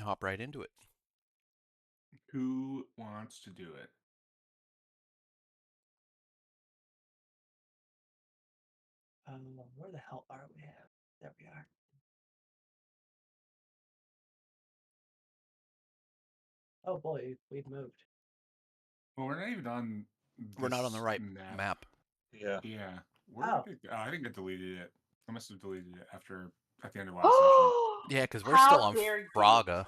hop right into it. Who wants to do it? Where the hell are we? There we are. Oh boy, we've moved. Well, we're not even on. We're not on the right map. map. Yeah. Yeah. Where Oh. did it go? I think I deleted it. I must have deleted it at the end of last session. Yeah, because we're How still on dare you. Fraga.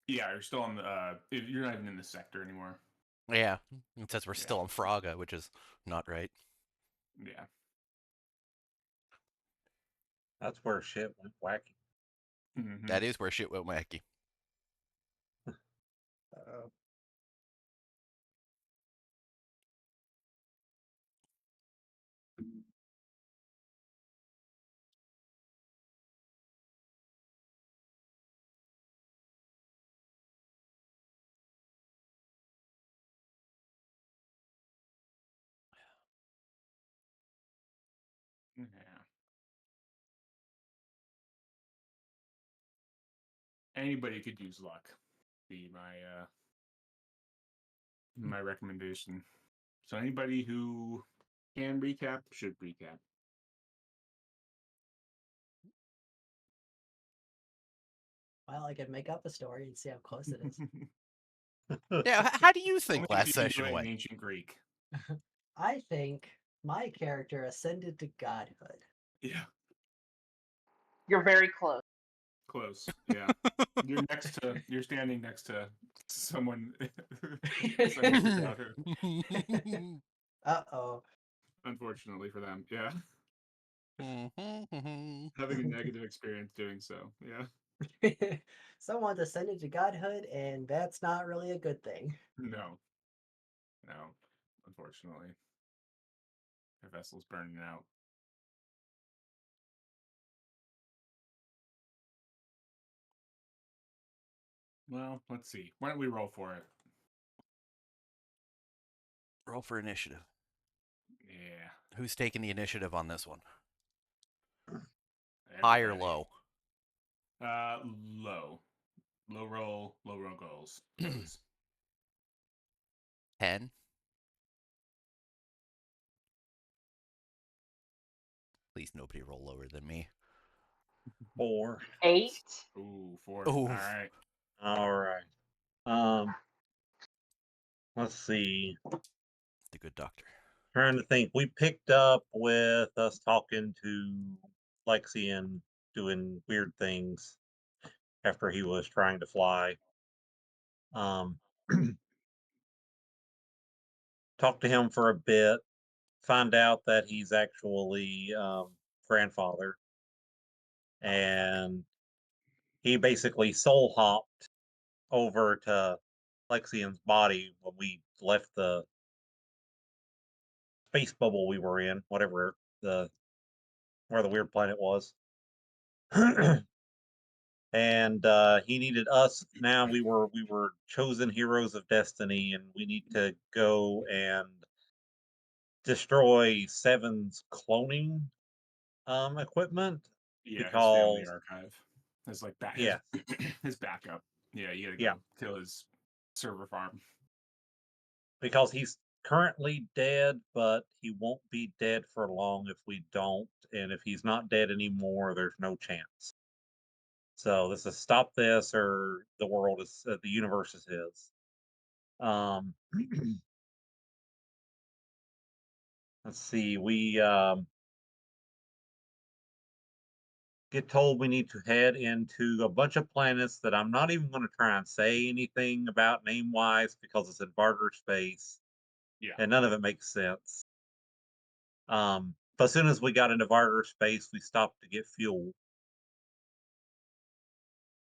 Yeah, you're still on the. You're not even in the sector anymore. Yeah, it says we're Yeah. still on Fraga, which is not right. Yeah. That's where shit went wacky. Mhm. That is where shit went wacky. Uh-oh. Yeah. Anybody could use luck. Be my recommendation. So anybody who can recap should recap. Well, I could make up a story and see how close it is. Yeah, how do you Only think if last you can do session it in went? ancient Greek. I think my character ascended to godhood. Yeah. You're very close. Close. Yeah. You're standing next to someone. Uh-oh. Unfortunately for them. Yeah. Having a negative experience doing so. Yeah. Someone ascended to godhood, and that's not really a good thing. No. Unfortunately. Their vessel's burning out. Well, let's see. Why don't we roll for it? Roll for initiative. Yeah. Who's taking the initiative on this one? High or low? Low. Low roll goals. 10. Please nobody roll lower than me. 4. 8. Ooh, 4. Ooh. Alright. All right. Let's see. The good doctor. Trying to think. We picked up with us talking to Lexian doing weird things after he was trying to fly. Talked to him for a bit. Find out that he's actually grandfather, and he basically soul hopped over to Lexian's body when we left the space bubble we were in, whatever where the weird planet was. And he needed us. Now we were chosen heroes of destiny, and we need to go and destroy Seven's cloning equipment. Yeah, his family Because archive. His like that yeah, his backup. Yeah, you gotta yeah, go kill his server farm. because he's currently dead, but he won't be dead for long if we don't. And if he's not dead anymore, there's no chance. So this is stop this, or the world is the universe is his. Let's see. We get told we need to head into a bunch of planets that I'm not even going to try and say anything about name wise because it's in barter space. Yeah. And none of it makes sense. But as soon as we got into barter space, we stopped to get fuel.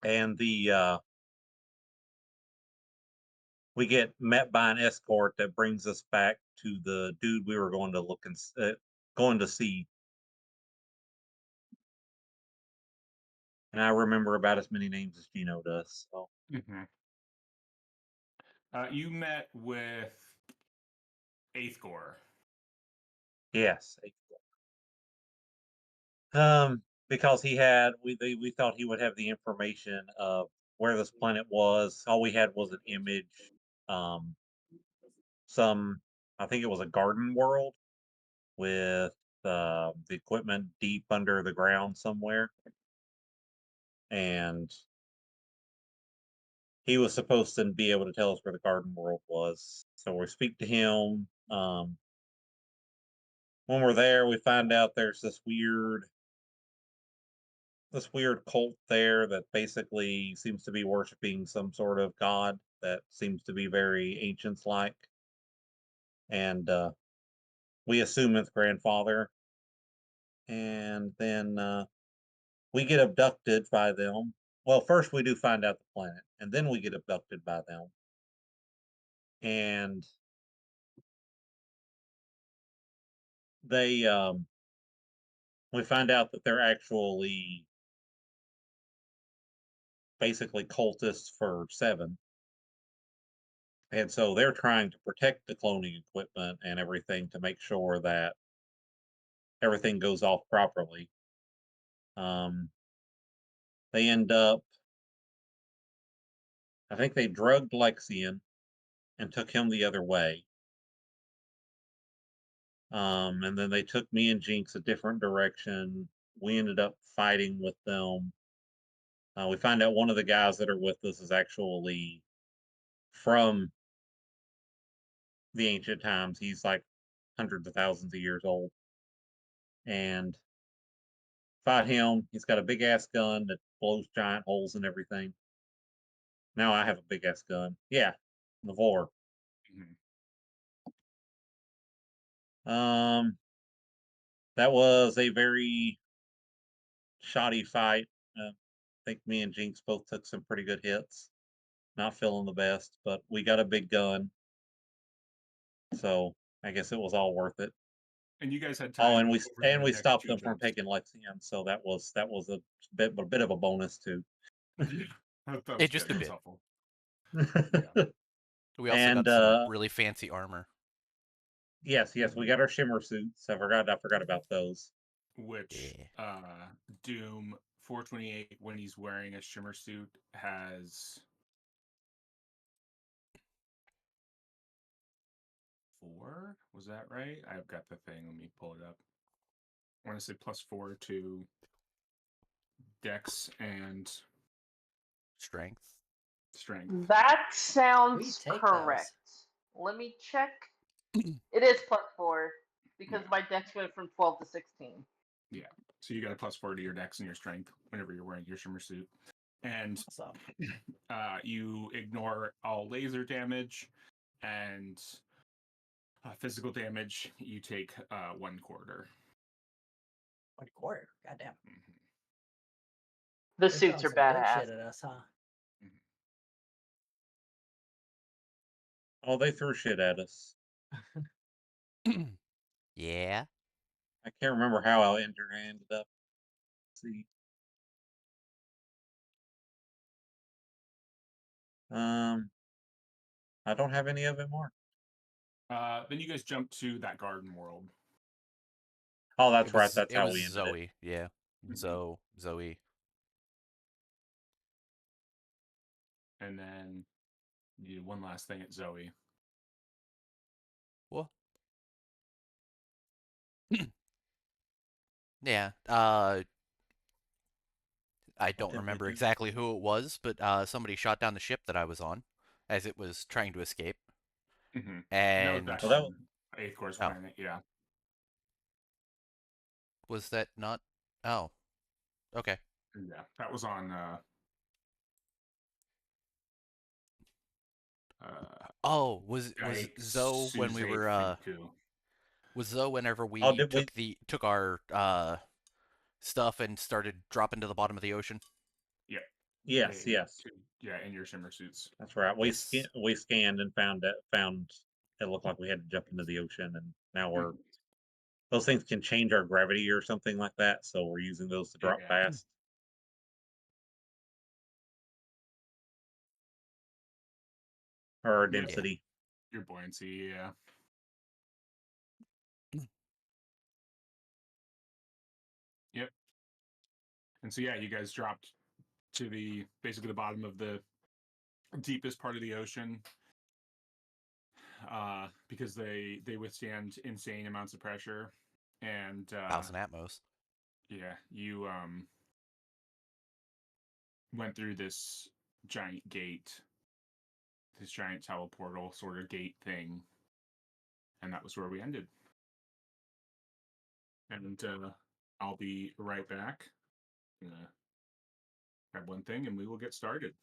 And we get met by an escort that brings us back to the dude we were going to look and going to see. And I remember about as many names as Jeno does. So. Mm-hmm. You met with Eighth Gore. Yes. Because he had we thought he would have the information of where this planet was. All we had was an image. I think it was a garden world with the equipment deep under the ground somewhere. And he was supposed to be able to tell us where the garden world was. So we speak to him. When we're there, we find out there's this weird cult there that basically seems to be worshiping some sort of god that seems to be very ancients like. And we assume it's grandfather. And then we get abducted by them. Well, first we do find out the planet, and then we get abducted by them. And they we find out that they're actually basically cultists for Seven. And so they're trying to protect the cloning equipment and everything to make sure that everything goes off properly. They end up, I think they drugged Lexian and took him the other way. And then they took me and Jynx a different direction. We ended up fighting with them. We find out one of the guys that are with us is actually from the ancient times. He's like hundreds of thousands of years old. And fought him. He's got a big ass gun that blows giant holes in everything. Now I have a big ass gun. Yeah, Navor. Mm-hmm. That was a very shoddy fight. I think me and Jynx both took some pretty good hits. Not feeling the best, but we got a big gun, so I guess it was all worth it. And you guys had Oh, time. and we over the next stopped two them from jumps. taking Lexian, so that was a bit of a bonus too. Yeah, that was It just good. a That was bit. helpful. We also And got some really fancy armor. yes, we got our shimmer suits. I forgot about those. Which Doom 428, when he's wearing a shimmer suit, has 4. Was that right? I've got the thing. Let me pull it up. I want to say +4 to Dex and Strength. Strength. That We sounds take correct. Let me check. It is +4 because Yeah. my dex went from 12 to 16. Yeah. So you got a +4 to your Dex and your Strength whenever you're wearing your shimmer suit. And So you ignore all laser damage and physical damage. You take 1 quarter. 1/4. Goddamn. Mm-hmm. The They're suits are throwing some big badass. shit at us, huh? Oh, they threw shit at us. Yeah. I can't remember how I ended up. Let's see. I don't have any of it marked. Then you guys jump to that garden world. Oh, that's right. That's It how was we ended Zoe. it. Yeah. Mhm. Zoe. And then you do one last thing at Zoe. What? Yeah. I don't did we remember do? exactly who it was, but somebody shot down the ship that I was on as it was trying to escape. Mm-hmm. And that was And back Well, that on 8th Course Oh. Planet, yeah. was that not? Oh. Okay. Yeah, that was on Oh, was Zoe when we were Two. was Zoe whenever Oh, we did we? took our stuff and started dropping to the bottom of the ocean? Yeah. Yes, yes. Yeah, in your shimmer suits. That's right. Yes. We scanned and found it looked like we had to jump into the ocean, and now we're those things can change our gravity or something like that. So we're using those to drop Yeah. fast. Or our Yeah. density. Your buoyancy, yeah. Yep. And so yeah, you guys dropped to basically the bottom of the deepest part of the ocean, because they withstand insane amounts of pressure. And 1,000 Atmos. yeah, you went through this giant gate, this giant teleportal sort of gate thing, and that was where we ended. And I'll be right back. I'm gonna grab one thing, and we will get started.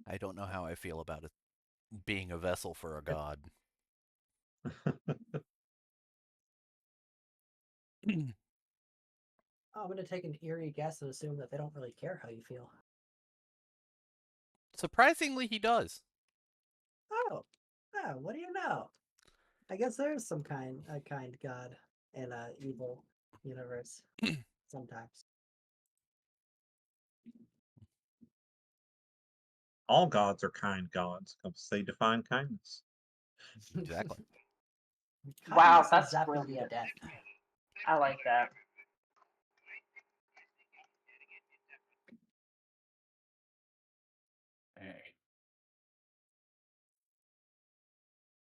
I don't know how I feel about it being a vessel for a god. I'm going to take an eerie guess and assume that they don't really care how you feel. Surprisingly, he does. Oh, what do you know? I guess there's a kind god in a evil universe sometimes. All gods are kind gods because they define kindness. Exactly. Wow, Kindness is that's definitely a brilliant. debt. I like that. Hey.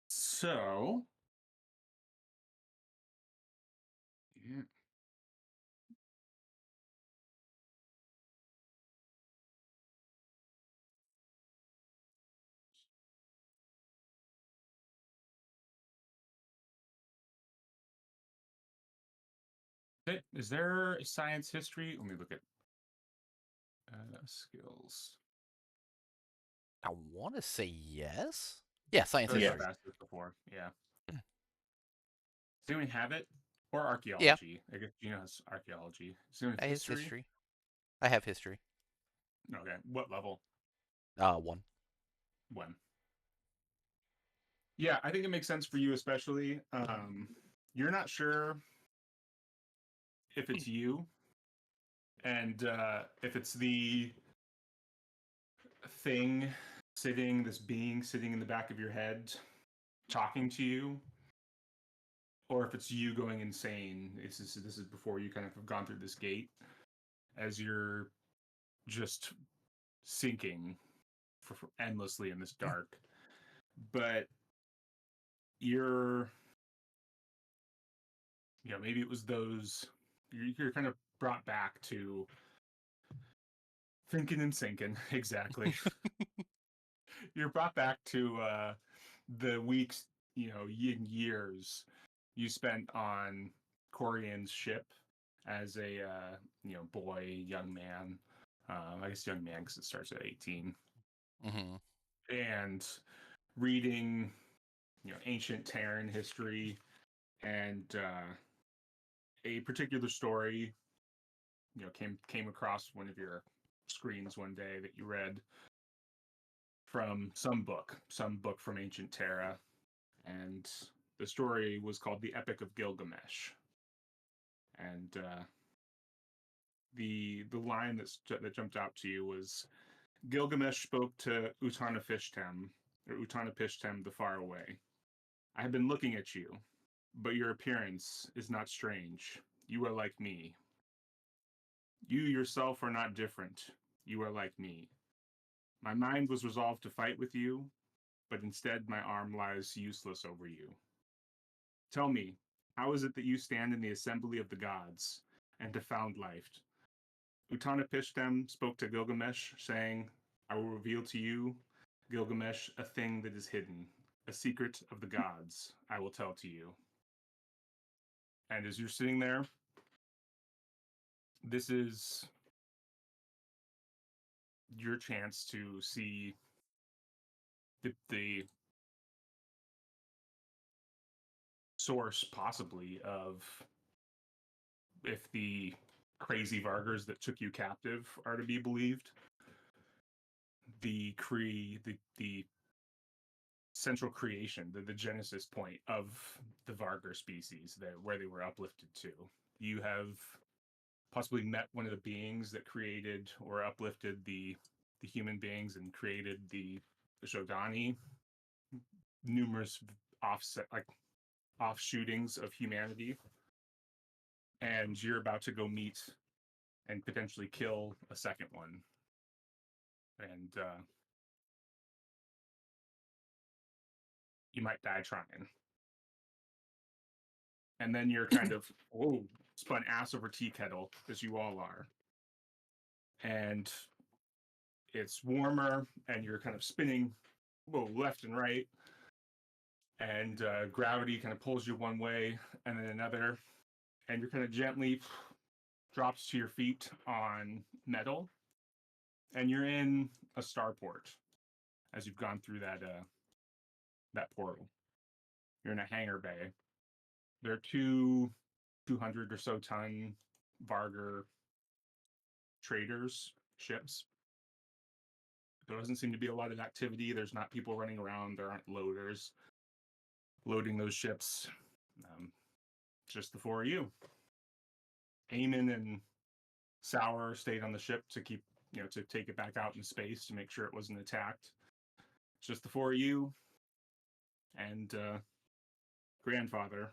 So, yeah. Is there a science history? Let me look at skills. I want to say yes. Yeah, science I history. asked this before. Yeah. Does anyone have it? Or Yeah, archaeology? I guess Jeno has archaeology. Does anyone have I have history? history. I have history. Okay. What level? 1. When? Yeah, I think it makes sense for you, especially. You're not sure if it's you, and if it's the thing this being sitting in the back of your head talking to you, or if it's you going insane. This is before you kind of have gone through this gate, as you're just sinking for endlessly in this dark. But you're, maybe it was those. You're kind of brought back to thinking and sinking. Exactly. You're brought back to the weeks, years you spent on Corian's ship as a young man. I guess young man because it starts at 18, Mm-hmm. and reading ancient Terran history, and a particular story came across one of your screens one day that you read from some book from ancient Terra, and the story was called The Epic of Gilgamesh. And the line that jumped out to you was, Gilgamesh spoke to Utanapishtim the Faraway. I have been looking at you, but your appearance is not strange. You are like me. You yourself are not different. You are like me. My mind was resolved to fight with you, but instead my arm lies useless over you. Tell me, how is it that you stand in the assembly of the gods and have found life? Utanapishtim spoke to Gilgamesh, saying, I will reveal to you, Gilgamesh, a thing that is hidden, a secret of the gods I will tell to you. And as you're sitting there, this is your chance to see the source, possibly, of if the crazy Vargars that took you captive are to be believed. The central creation, the genesis point of the Vargar species, where they were uplifted to. You have possibly met one of the beings that created or uplifted the human beings and created the Shogunai numerous offshootings of humanity, and you're about to go meet and potentially kill a second one. And you might die trying. And then you're kind of spun ass over tea kettle, as you all are. And it's warmer, and you're kind of spinning left and right. And gravity kind of pulls you one way and then another. And you're kind of gently drops to your feet on metal. And you're in a starport as you've gone through that portal. You're in a hangar bay. There are 200 or so ton Varger traders ships. There doesn't seem to be a lot of activity. There's not people running around. There aren't loaders loading those ships. Just the four of you. Eamon and Sour stayed on the ship to keep, to take it back out in space to make sure it wasn't attacked. It's just the four of you and grandfather.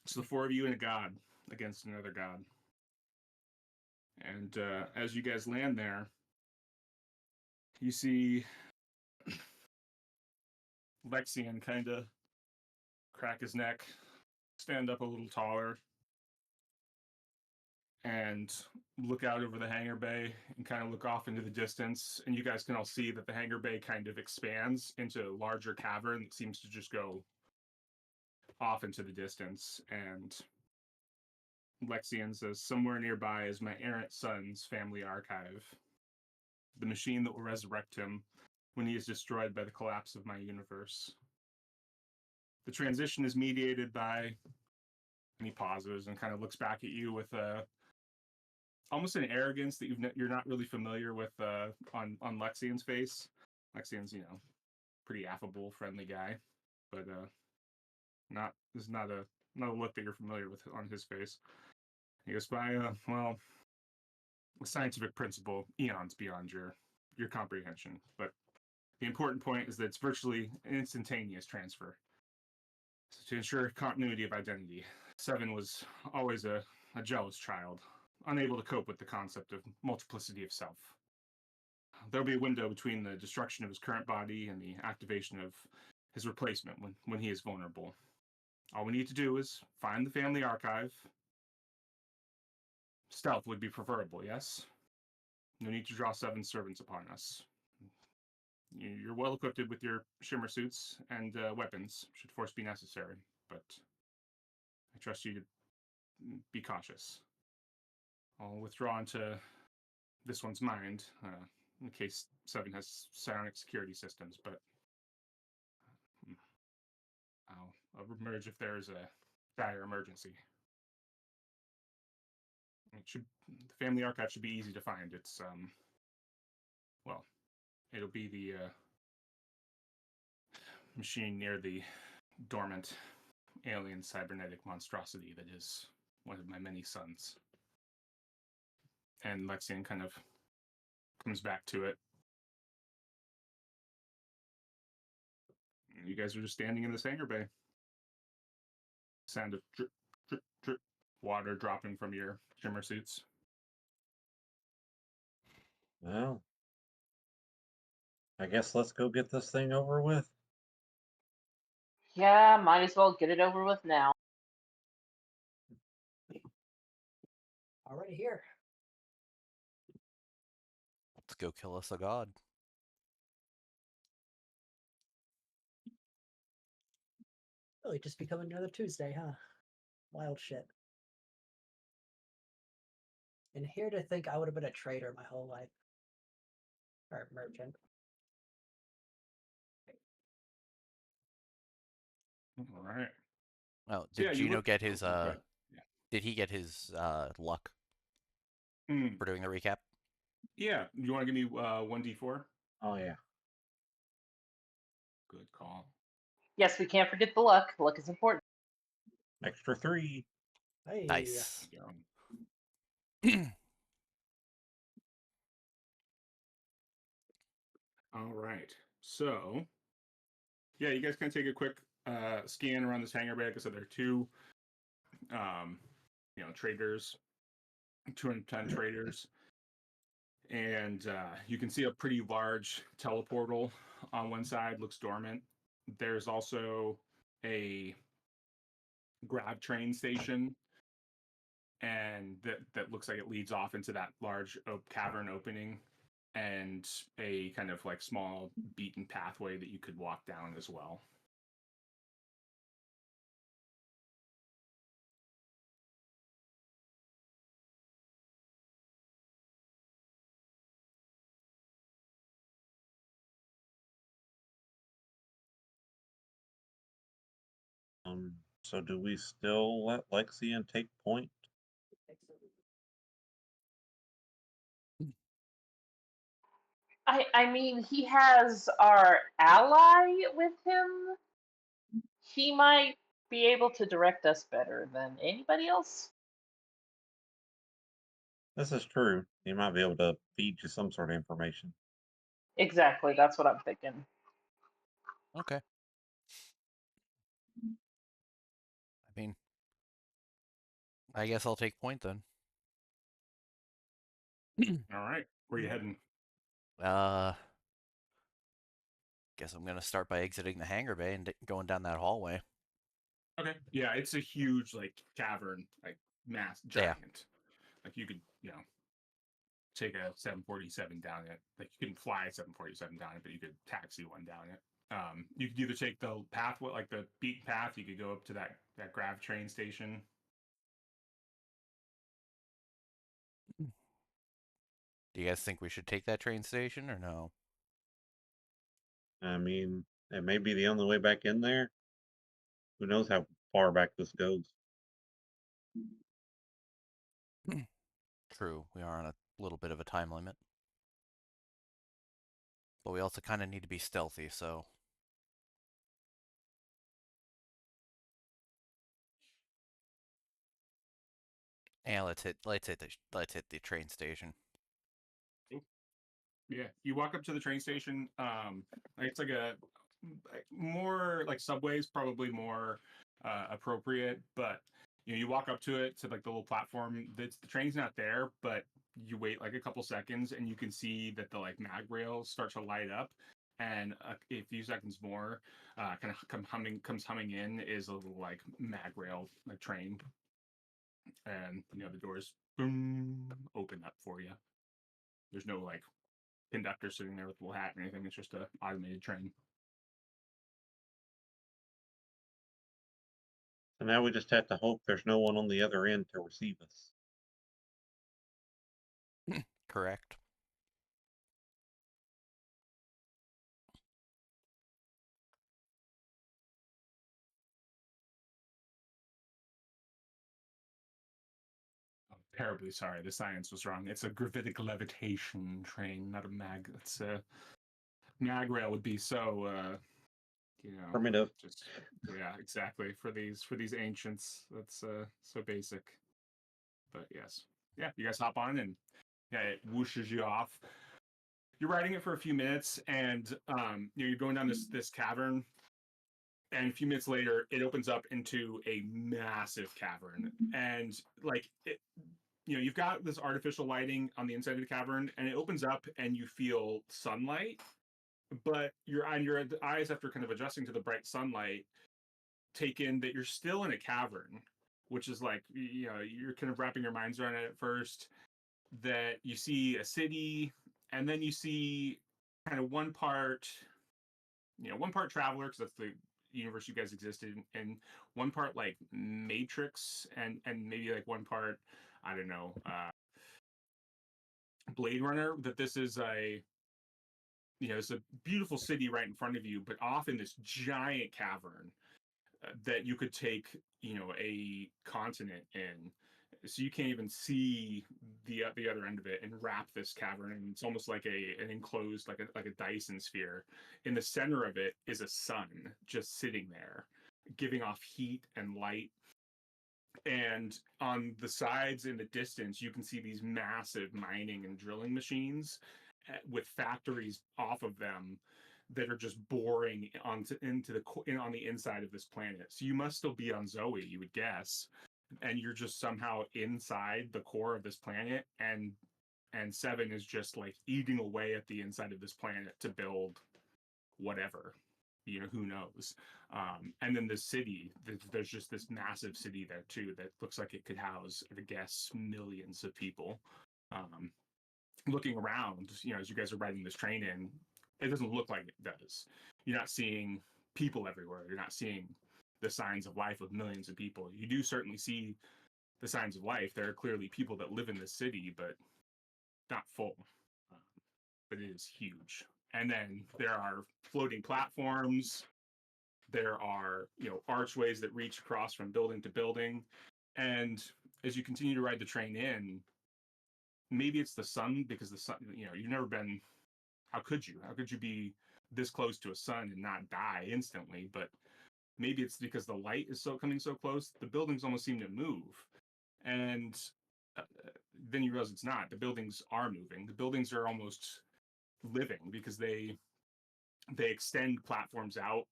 It's the four of you and a god against another god. And as you guys land there, you see Lexian kind of crack his neck, stand up a little taller, and look out over the hangar bay and kind of look off into the distance. And you guys can all see that the hangar bay kind of expands into a larger cavern that seems to just go off into the distance. And Lexian says, somewhere nearby is my errant son's family archive, the machine that will resurrect him when he is destroyed by the collapse of my universe. The transition is mediated by, and he pauses and kind of looks back at you with almost an arrogance that you're not really familiar with on Lexian's face. Lexian's, pretty affable, friendly guy, but not a look that you're familiar with on his face. He goes, by a scientific principle, eons beyond your comprehension. But the important point is that it's virtually an instantaneous transfer. So to ensure continuity of identity, Seven was always a jealous child, unable to cope with the concept of multiplicity of self. There'll be a window between the destruction of his current body and the activation of his replacement when he is vulnerable. All we need to do is find the family archive. Stealth would be preferable, yes? No need to draw 7 servants upon us. You're well equipped with your shimmer suits and weapons, should force be necessary, but I trust you to be cautious. I'll withdraw into this one's mind, in case 7 has psionic security systems, but I'll emerge if there is a dire emergency. The family archive should be easy to find. It's, it'll be the machine near the dormant alien cybernetic monstrosity that is one of my many sons. And Lexian kind of comes back to it. You guys are just standing in this hangar bay. Sound of drip, drip, drip, water dropping from your shimmer suits. Well, I guess let's go get this thing over with. Yeah, might as well get it over with now. Already here. Let's go kill us a god. Really, just becoming another Tuesday, huh? Wild shit. And here to think I would have been a trader my whole life. Or merchant. All right. Oh, So did yeah, you Jeno look. get his Go ahead. Yeah. Did he get his luck Mm, for doing the recap? yeah. You want to give me 1d4? Oh, yeah. Good call. Yes, we can't forget the luck. Luck is important. Extra 3. Hey. Nice. All right. So yeah, you guys can take a quick scan around this hangar bay. Like I said, there are two, traders, 210 traders, and you can see a pretty large teleportal on one side. Looks dormant. There's also a grav train station, and that looks like it leads off into that large cavern opening, and a kind of like small beaten pathway that you could walk down as well. So do we still let Lexian take point? I mean, he has our ally with him. He might be able to direct us better than anybody else. This is true. He might be able to feed you some sort of information. Exactly, that's what I'm thinking. Okay. I mean, I guess I'll take point then. All right, where you heading? Guess I'm gonna start by exiting the hangar bay and going down that hallway. Okay, yeah, it's a huge like cavern, like giant. Like you could, take a 747 down it. Like you couldn't fly a 747 down it, but you could taxi one down it. You could either take the path, like the beaten path. You could go up to that grav train station. Do you guys think we should take that train station or no? I mean, it may be the only way back in there. Who knows how far back this goes? True, we are on a little bit of a time limit. But we also kind of need to be stealthy, so... Yeah, let's hit the train station. Yeah, you walk up to the train station. It's like a more like subways, probably more appropriate. But you walk up to it to like the little platform. The train's not there, but you wait like a couple seconds, and you can see that the like mag rails start to light up. And a few seconds more, kind of comes humming in is a little like mag rail like train, and the doors boom open up for you. There's no like conductor sitting there with a little hat or anything. It's just a automated train. So now we just have to hope there's no one on the other end to receive us. Correct. I'm terribly sorry. The science was wrong. It's a gravitic levitation train, not a mag. It's a mag rail would be so Primitive. just yeah, exactly. For these ancients, that's so basic. But yes. Yeah, you guys hop on and yeah, it whooshes you off. You're riding it for a few minutes, and you're going down this cavern, and a few minutes later, it opens up into a massive cavern, and like you've got this artificial lighting on the inside of the cavern, and it opens up, and you feel sunlight, but your eyes, after kind of adjusting to the bright sunlight, take in that you're still in a cavern, which is like you're kind of wrapping your minds around it at first. That you see a city, and then you see kind of one part traveler, because that's the universe you guys existed in, and one part like Matrix, and maybe like one part, I don't know, Blade Runner. That this is it's a beautiful city right in front of you, but off in this giant cavern that you could take a continent in. So you can't even see the other end of it, and wrap this cavern, and it's almost like an enclosed like a Dyson sphere. In the center of it is a sun just sitting there, giving off heat and light. And on the sides in the distance, you can see these massive mining and drilling machines with factories off of them that are just boring on the inside of this planet. So you must still be on Zoe, you would guess, and you're just somehow inside the core of this planet, and Seven is just like eating away at the inside of this planet to build whatever, who knows. And then the city, there's just this massive city there too that looks like it could house, I guess, millions of people. Looking around, as you guys are riding this train in, it doesn't look like it does. You're not seeing people everywhere. You're not seeing the signs of life of millions of people. You do certainly see the signs of life. There are clearly people that live in the city, but not full. But it is huge. And then there are floating platforms. There are, archways that reach across from building to building. And as you continue to ride the train in, maybe it's the sun, because the sun, you've never been, how could you be this close to a sun and not die instantly? But maybe it's because the light is coming so close, the buildings almost seem to move. And then you realize it's not. The buildings are moving. The buildings are almost living because they extend platforms out.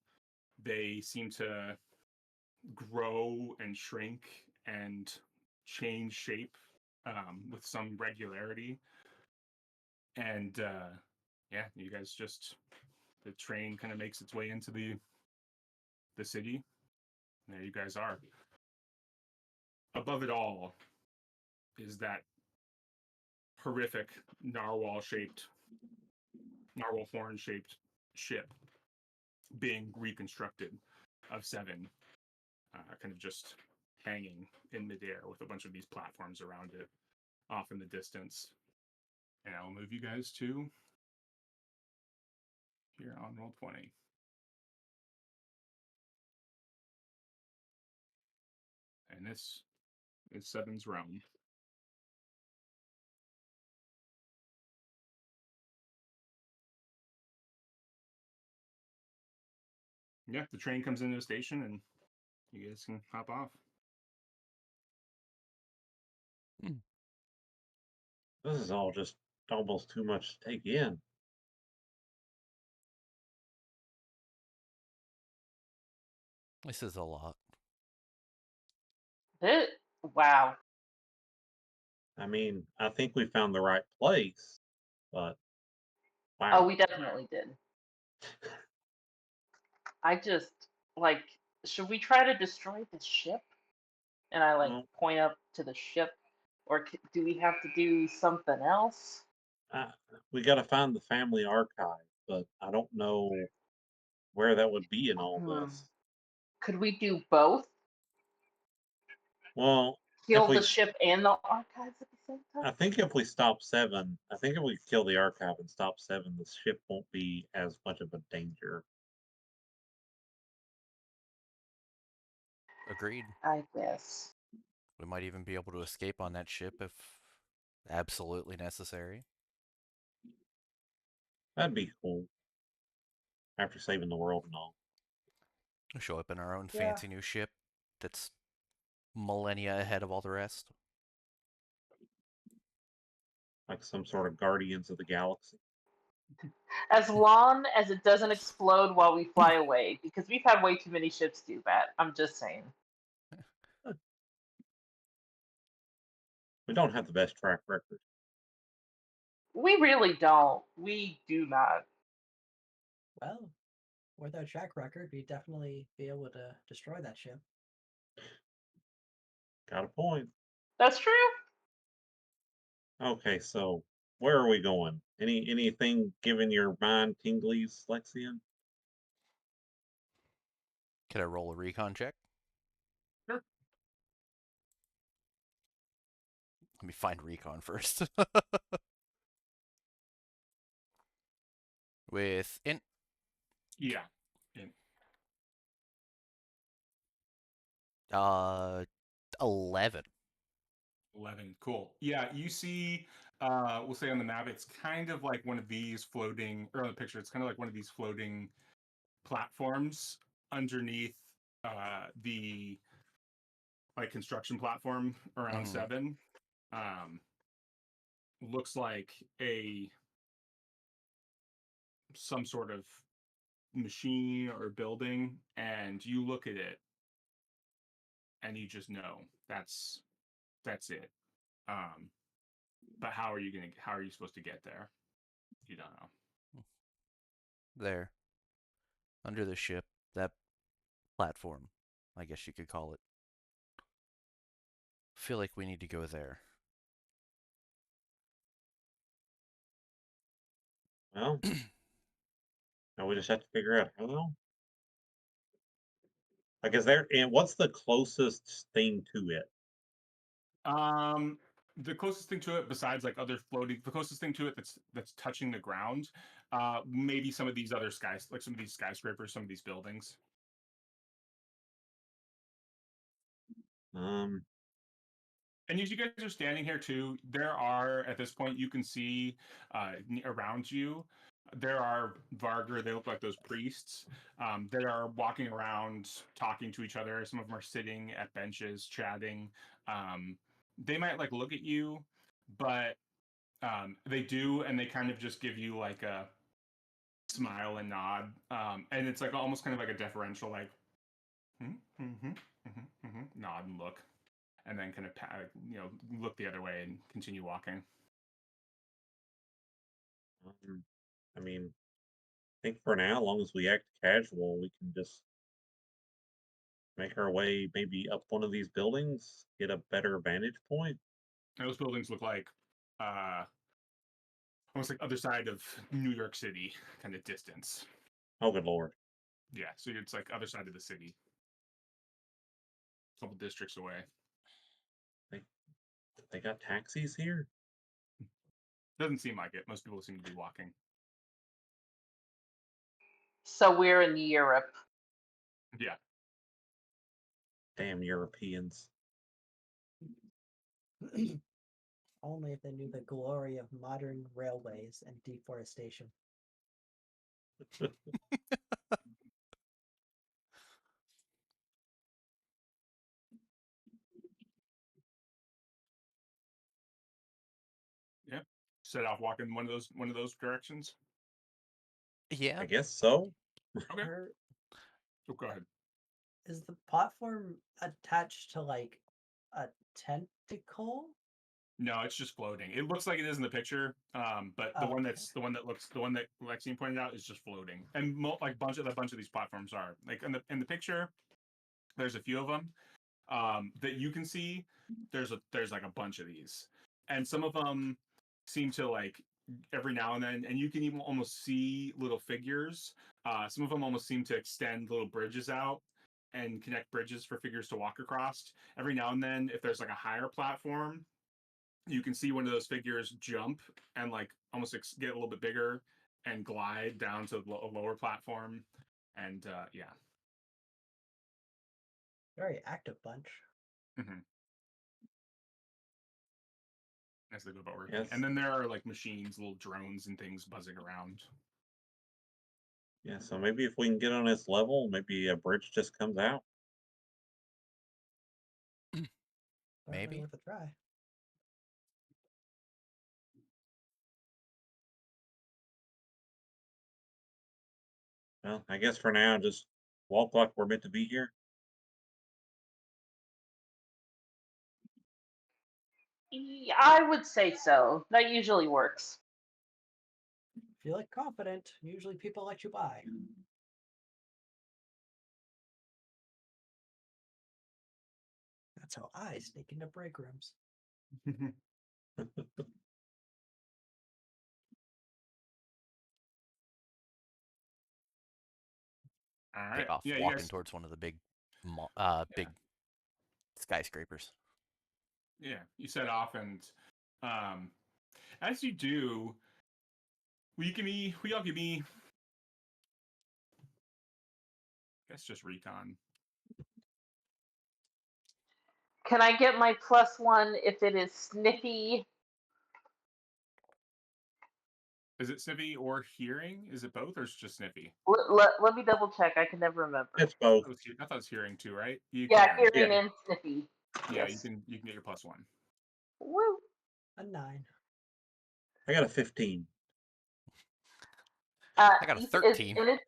They seem to grow and shrink and change shape with some regularity. And yeah, you guys just, the train kind of makes its way into the city. There you guys are. Above it all is that horrific narwhal horn shaped ship being reconstructed of Seven, kind of just hanging in midair with a bunch of these platforms around it off in the distance. And I'll move you guys to here on Roll20. And this is Seven's realm. Yeah, the train comes into the station and you guys can hop off. This is all just almost too much to take in. This is a lot. Wow. I mean, I think we found the right place, but wow. Oh, we definitely did. I just, like, should we try to destroy the ship? And I, like, Well, point up to the ship. Or do we have to do something else? we got to find the family archive, but I don't know where that would be in all this. Could we do both? Well, Kill the ship and the archives at the same time? I think if we stop Seven, I think if we kill the archive and stop Seven, the ship won't be as much of a danger. Agreed. I guess. We might even be able to escape on that ship if absolutely necessary. That'd be cool. After saving the world and all. Show up in our own Yeah. fancy new ship that's millennia ahead of all the rest. Like some sort of Guardians of the Galaxy. As long as it doesn't explode while we fly away, because we've had way too many ships do that. I'm just saying. We don't have the best track record. We really don't. We do not. Well, with our track record, we'd definitely be able to destroy that ship. Got a point. That's true. Okay, so where are we going? Anything giving your mind tinglies, Lexian? Can I roll a recon check? Sure. Let me find recon first. With int. Yeah. 11. 11. Cool. Yeah, you see, we'll say on the map, it's kind of like one of these floating, or on the picture, it's kind of like one of these floating platforms underneath the like construction platform around Seven. Looks like some sort of machine or building, and you look at it, and you just know that's it. But how are you supposed to get there? You don't know. There, under the ship, that platform, I guess you could call it. Feel like we need to go there. Well, now we just have to figure out how. Like, is there, and what's the closest thing to it? The closest thing to it, besides like other floating, the closest thing to it that's touching the ground, maybe some of these other like some of these skyscrapers, some of these buildings. And as you guys are standing here too, there are, at this point, you can see around you, there are Vargr, they look like those priests. They are walking around, talking to each other. Some of them are sitting at benches, chatting. They might like look at you, but they do, and they kind of just give you like a smile and nod. And it's like almost kind of like a deferential, like, nod and look. And then kind of look the other way and continue walking. I mean, I think for now, as long as we act casual, we can just make our way maybe up one of these buildings, get a better vantage point. And those buildings look like almost like other side of New York City kind of distance. Oh, good lord. Yeah, so it's like other side of the city. A couple districts away. They got taxis here? Doesn't seem like it. Most people seem to be walking. So we're in Europe. Yeah. Damn Europeans. Only if they knew the glory of modern railways and deforestation. Yeah. Set off walking one of those directions. Yeah. I guess so. Okay. Or Go ahead. is the platform attached to like a tentacle? No, it's just floating. It looks like it is in the picture, but the one Okay. the one that Lexian pointed out is just floating. And like a bunch of these platforms are like in the picture. There's a few of them that you can see. There's like a bunch of these, and some of them seem to like every now and then, and you can even almost see little figures. Some of them almost seem to extend little bridges out and connect bridges for figures to walk across. Every now and then, if there's like a higher platform, you can see one of those figures jump and like almost get a little bit bigger and glide down to a lower platform. And yeah. Very active bunch. Mm-hmm. As they go about working. Yes. And then there are like machines, little drones and things buzzing around. Yeah, so maybe if we can get on this level, maybe a bridge just comes out. Certainly Maybe. worth a try. Well, I guess for now, just walk like we're meant to be here. Yeah, I would say so. That usually works. If you look confident, usually people let you by. That's how I sneak into break rooms. All Take right. off Yeah, you walking guys. towards one of the big big skyscrapers. Yeah, you set off, and as you do, will y'all give me? I guess just recon. Can I get my +1 if it is sniffy? Is it sniffy or hearing? Is it both, or is it just sniffy? Let me double check. I can never remember. It's both. I thought it was hearing too, right? You Yeah, can. hearing Yeah. and sniffy. Yeah, Yes. you can get your +1. Woo. A 9. I got a 15. I got a 13. And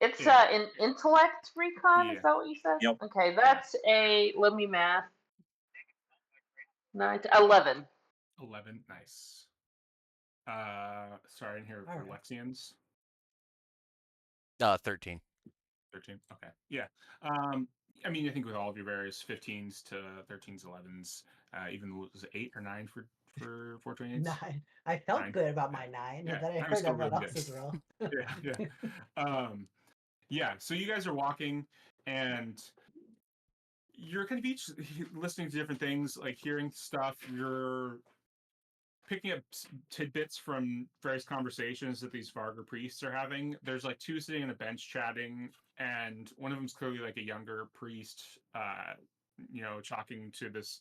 It's Yeah. an intellect recon. Yeah. Is that what you said? Yep. Okay, that's a. Let me math. 11. 11. Nice. Sorry, in here for Alright. Lexians. 13. 13. Okay. Yeah. I mean, I think with all of your various 15s to 13s, 11s, even was it 8 or 9 for 428s? 9. I felt 9. good about Yeah. my 9, Yeah, and then I 9 was heard still everyone really else's good. roll. Yeah. Yeah. So you guys are walking, and you're kind of each listening to different things, like hearing stuff. You're picking up tidbits from various conversations that these Varga priests are having. There's like two sitting on a bench chatting, and one of them's clearly like a younger priest, talking to this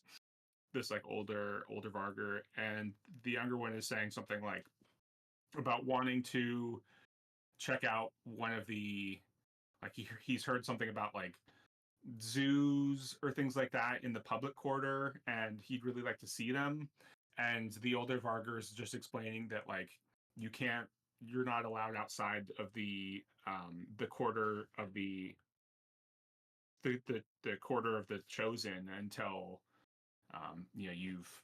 like older Varga, and the younger one is saying something like about wanting to check out one of the like he's heard something about like zoos or things like that in the public quarter, and he'd really like to see them. And the older Varga is just explaining that like you're not allowed outside of the quarter of the quarter of the chosen until you've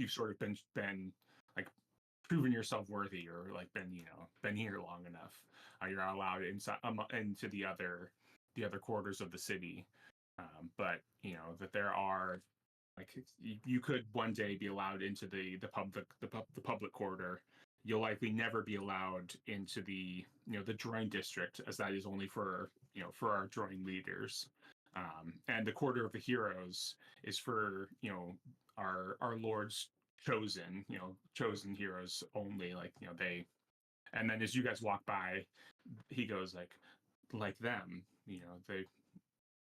sort of been like proven yourself worthy, or like been here long enough. You're not allowed inside into the other quarters of the city, but that there are like you could one day be allowed into the public quarter. You'll likely never be allowed into the droid district, as that is only for for our droid leaders. And the quarter of the heroes is for our lord's chosen heroes only. Like they. And then as you guys walk by, he goes like them.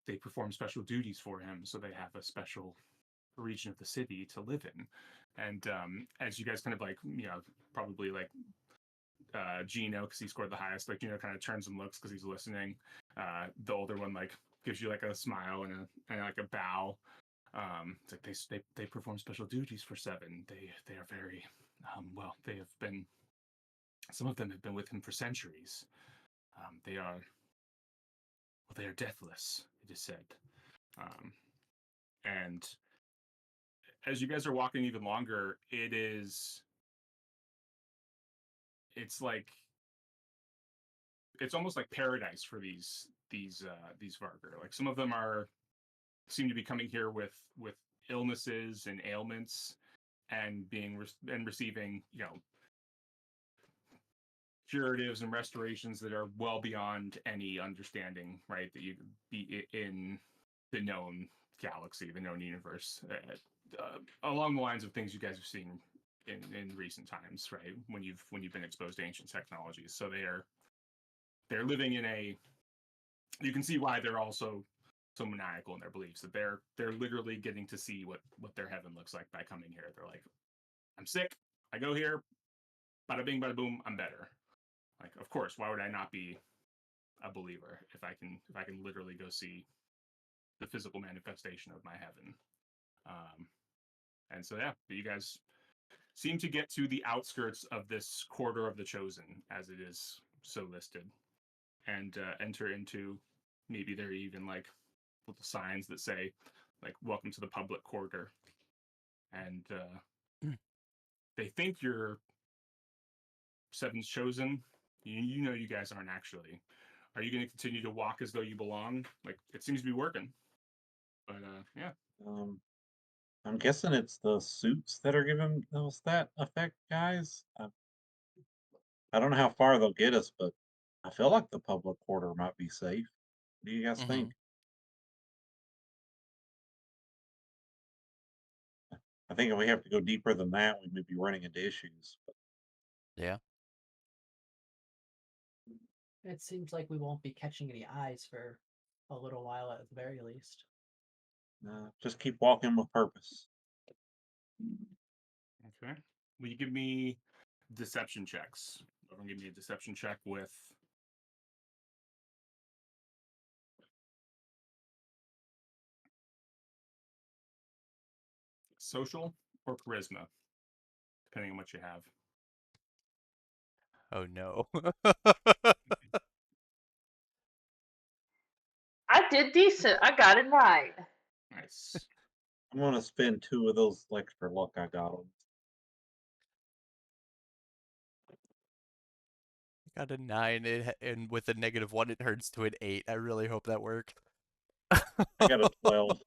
They perform special duties for him, so they have a special region of the city to live in. And as you guys kind of like probably like Jeno, because he scored the highest, like Jeno kind of turns and looks because he's listening. The older one like gives you like a smile and like a bow. It's like they perform special duties for Seven. They are very well. They have been. Some of them have been with him for centuries. They are deathless. It is said. And as you guys are walking even longer, it's like it's almost like paradise for these Varga. Like some of them seem to be coming here with illnesses and ailments, and receiving curatives and restorations that are well beyond any understanding, right? That you could be in the known galaxy, the known universe, along the lines of things you guys have seen in recent times, right? When you've been exposed to ancient technologies, so they're living in a. You can see why they're also so maniacal in their beliefs, that they're literally getting to see what their heaven looks like by coming here. They're like, I'm sick, I go here, bada bing, bada boom, I'm better. Like, of course, why would I not be a believer if I can literally go see the physical manifestation of my heaven? And so yeah, you guys seem to get to the outskirts of this quarter of the chosen, as it is so listed, and enter into, maybe there are even like little signs that say like welcome to the public quarter, and they think you're Seven's chosen. You guys aren't actually. Are you going to continue to walk as though you belong? Like, it seems to be working. But yeah. I'm guessing it's the suits that are giving us that effect, guys. I don't know how far they'll get us, but I feel like the public quarter might be safe. What do you guys think? I think if we have to go deeper than that, we may be running into issues. But Yeah. It seems like we won't be catching any eyes for a little while at the very least. just keep walking with purpose. Okay. Will you give me deception checks? Everyone give me a deception check with social or charisma, depending on what you have. Oh no. did decent. I got a 9. Nice. I'm gonna spend 2 of those extra luck I got on. Got a 9, and with a -1, it turns to an 8. I really hope that worked. I got a 12.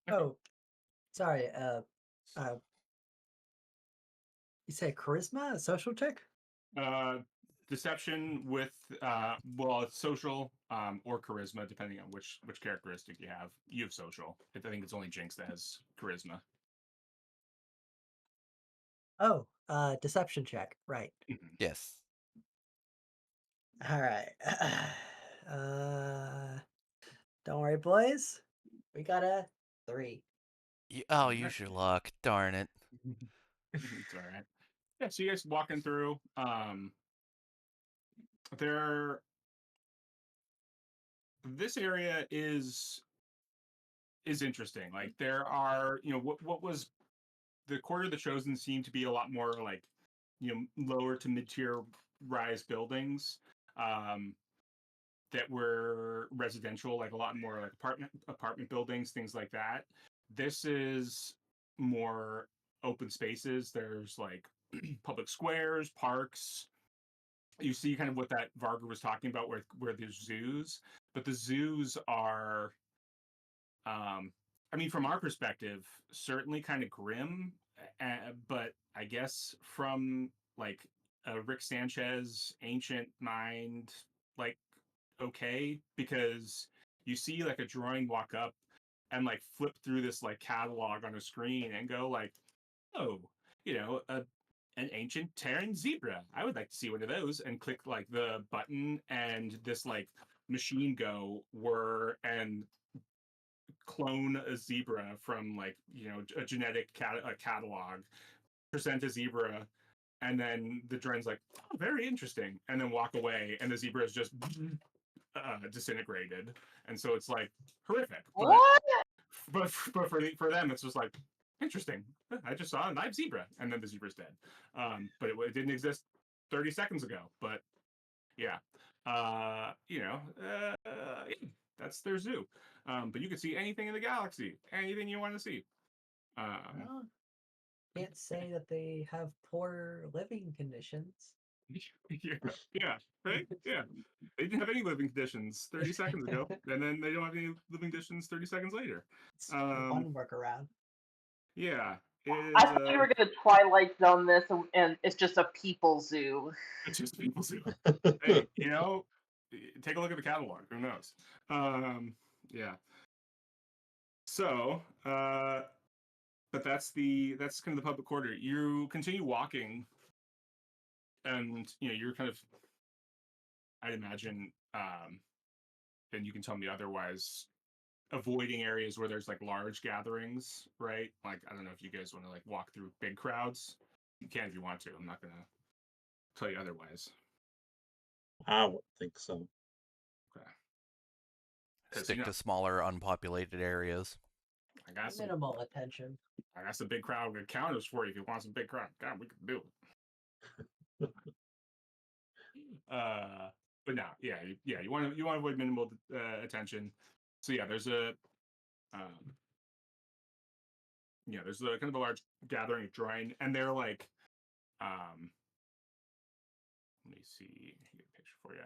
Oh, sorry. You say charisma, a social check? Deception with well, it's social or charisma, depending on which characteristic you have. You have social. I think it's only Jynx that has charisma. Oh, deception check. Right. Yes. All right. Don't worry, boys. We got a 3. Oh, use your luck. Darn it. It's all right. Yeah, so you guys walking through. There. This area is interesting. Like there are, what was the Quarter of the Chosen seemed to be a lot more like, lower to mid-tier rise buildings. That were residential, like a lot more like apartment buildings, things like that. This is more open spaces. There's like public squares, parks. You see kind of what that Varga was talking about, where there's zoos, but the zoos are, I mean, from our perspective, certainly kind of grim, but I guess from like a Rick Sanchez ancient mind, like okay, because you see like a drawing walk up and like flip through this like catalog on a screen and go like, oh, an ancient Terran zebra. I would like to see one of those, and click like the button, and this like machine go whir and clone a zebra from like a genetic catalog, present a zebra, and then the drone's like, oh, very interesting, and then walk away, and the zebra is just disintegrated, and so it's like horrific. What? But for them, it's just like interesting. I just saw a live zebra, and then the zebra's dead. But it didn't exist 30 seconds ago. But yeah, that's their zoo. But you can see anything in the galaxy, anything you want to see. Well, can't say that they have poor living conditions. yeah, right? Yeah. They didn't have any living conditions 30 seconds ago, and then they don't have any living conditions 30 seconds later. It's one workaround. Yeah. I thought you were going to Twilight Zone this, and it's just a people zoo. It's just people zoo. Hey, take a look at the catalog. Who knows? Yeah. So, but that's kind of the public quarter. You continue walking, and you're kind of, I'd imagine, and you can tell me otherwise, avoiding areas where there's like large gatherings, right? Like I don't know if you guys want to like walk through big crowds. You can if you want to. I'm not gonna tell you otherwise. I would think so. Okay. 'Cause, Stick to smaller, unpopulated areas. I got some Minimal attention. big crowd counters for you if you want some big crowd. God, we can do it. But no, you want to avoid minimal attention. So yeah, there's a there's a kind of a large gathering of drawing, and they're like, let me see, get a picture for you.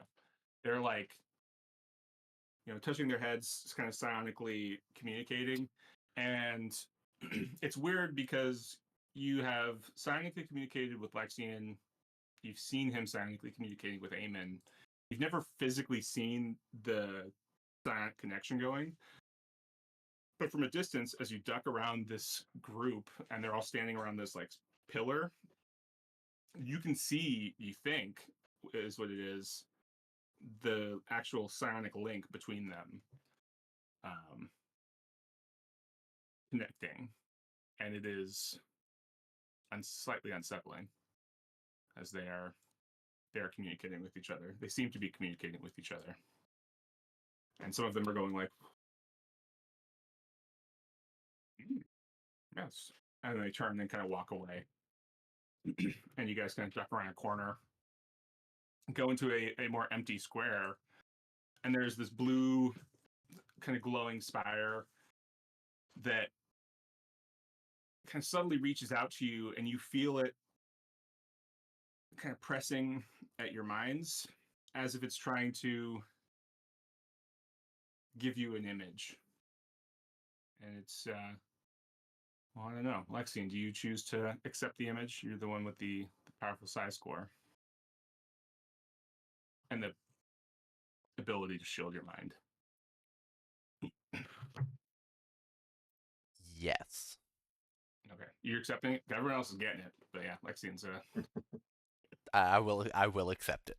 They're like, touching their heads, kind of psionically communicating, and it's weird because you have psionically communicated with Lexian. You've seen him psionically communicating with Eamon. You've never physically seen the psionic connection going. But from a distance, as you duck around this group and they're all standing around this like pillar, you can see, you think is what it is, the actual psionic link between them connecting. And it is slightly unsettling as they are communicating with each other. They seem to be communicating with each other. And some of them are going like, yes. And they turn and kind of walk away. And you guys kind of duck around a corner, go into a more empty square, and there's this blue kind of glowing spire that kind of suddenly reaches out to you, and you feel it kind of pressing at your minds as if it's trying to give you an image. And it's well, I don't know. Lexian, do you choose to accept the image? You're the one with the powerful psi score and the ability to shield your mind. Yes. Okay, you're accepting it. Everyone else is getting it, but yeah, Lexian's I will accept it.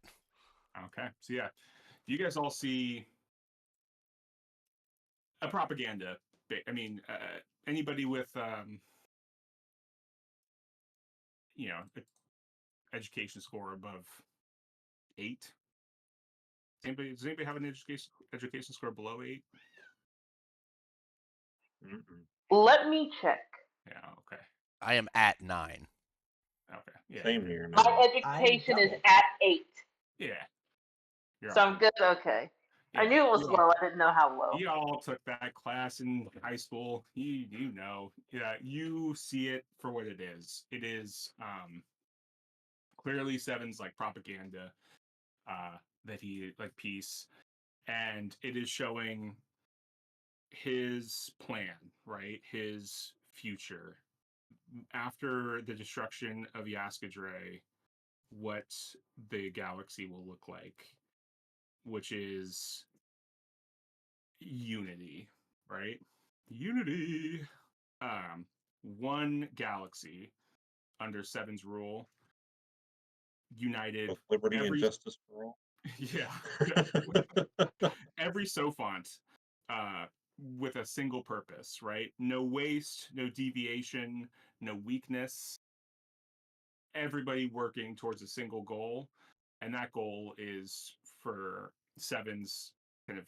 okay. So yeah, you guys all see a propaganda. I mean, anybody with you know, education score above 8. Does anybody have an education score below 8? Mm-mm. Let me check. Yeah. Okay. I am at 9. Okay. Yeah. Same here. My No. education is double. at 8. Yeah. You're So all I'm good. Okay. I Yeah, knew it was you low. all, I didn't know how low. you all took that class in high school. You know. Yeah. You see it for what it is. It is clearly Seven's like propaganda. That he like peace, and it is showing his plan, right? His future after the destruction of Yaskadre, what the galaxy will look like, which is unity, right? Unity. One galaxy under Seven's rule, united. With liberty and Every justice for all. yeah, every Sophont with a single purpose, right? No waste, no deviation, no weakness. Everybody working towards a single goal, and that goal is for Seven's kind of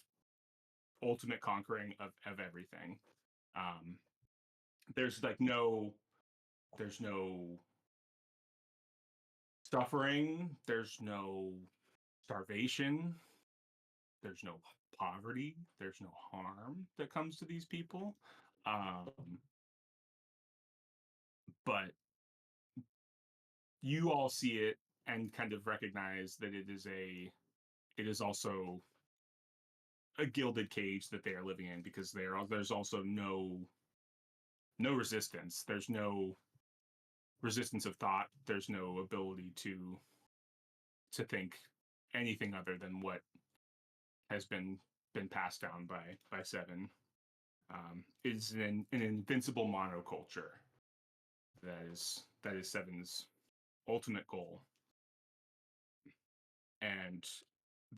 ultimate conquering of everything. Um, there's like there's no suffering, there's no starvation, there's no poverty, there's no harm that comes to these people. But you all see it and kind of recognize that it is also a gilded cage that they are living in, because there's also no resistance. There's no resistance of thought. There's no ability to think anything other than what has been passed down by Seven. Is an invincible monoculture that is Seven's ultimate goal. And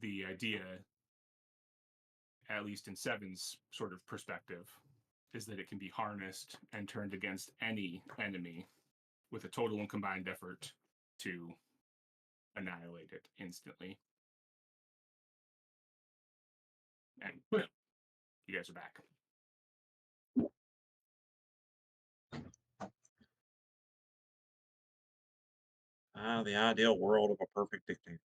the idea, at least in Seven's sort of perspective, is that it can be harnessed and turned against any enemy with a total and combined effort to annihilate it instantly. And you guys are back. The ideal world of a perfect dictator.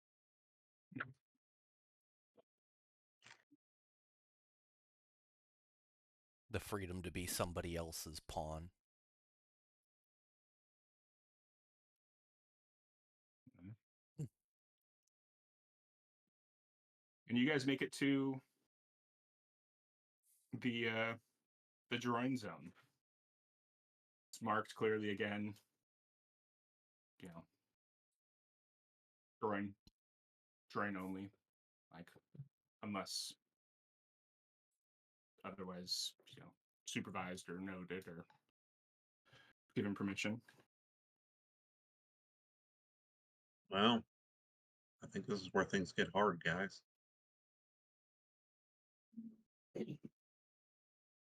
The freedom to be somebody else's pawn. And you guys make it to the droid zone. It's marked clearly again. You know, droid only. Like, unless otherwise, supervised or noted or given permission. Well, I think this is where things get hard, guys.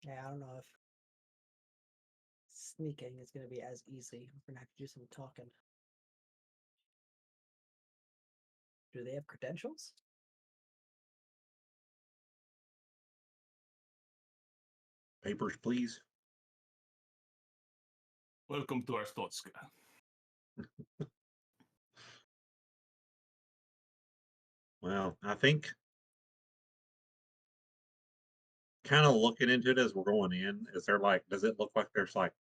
Yeah, I don't know if sneaking is going to be as easy. We're going to have to do some talking. Do they have credentials? Papers, please. Welcome to Arstotska. Well, I think kind of looking into it as we're going in. Is there like, does it look like there's like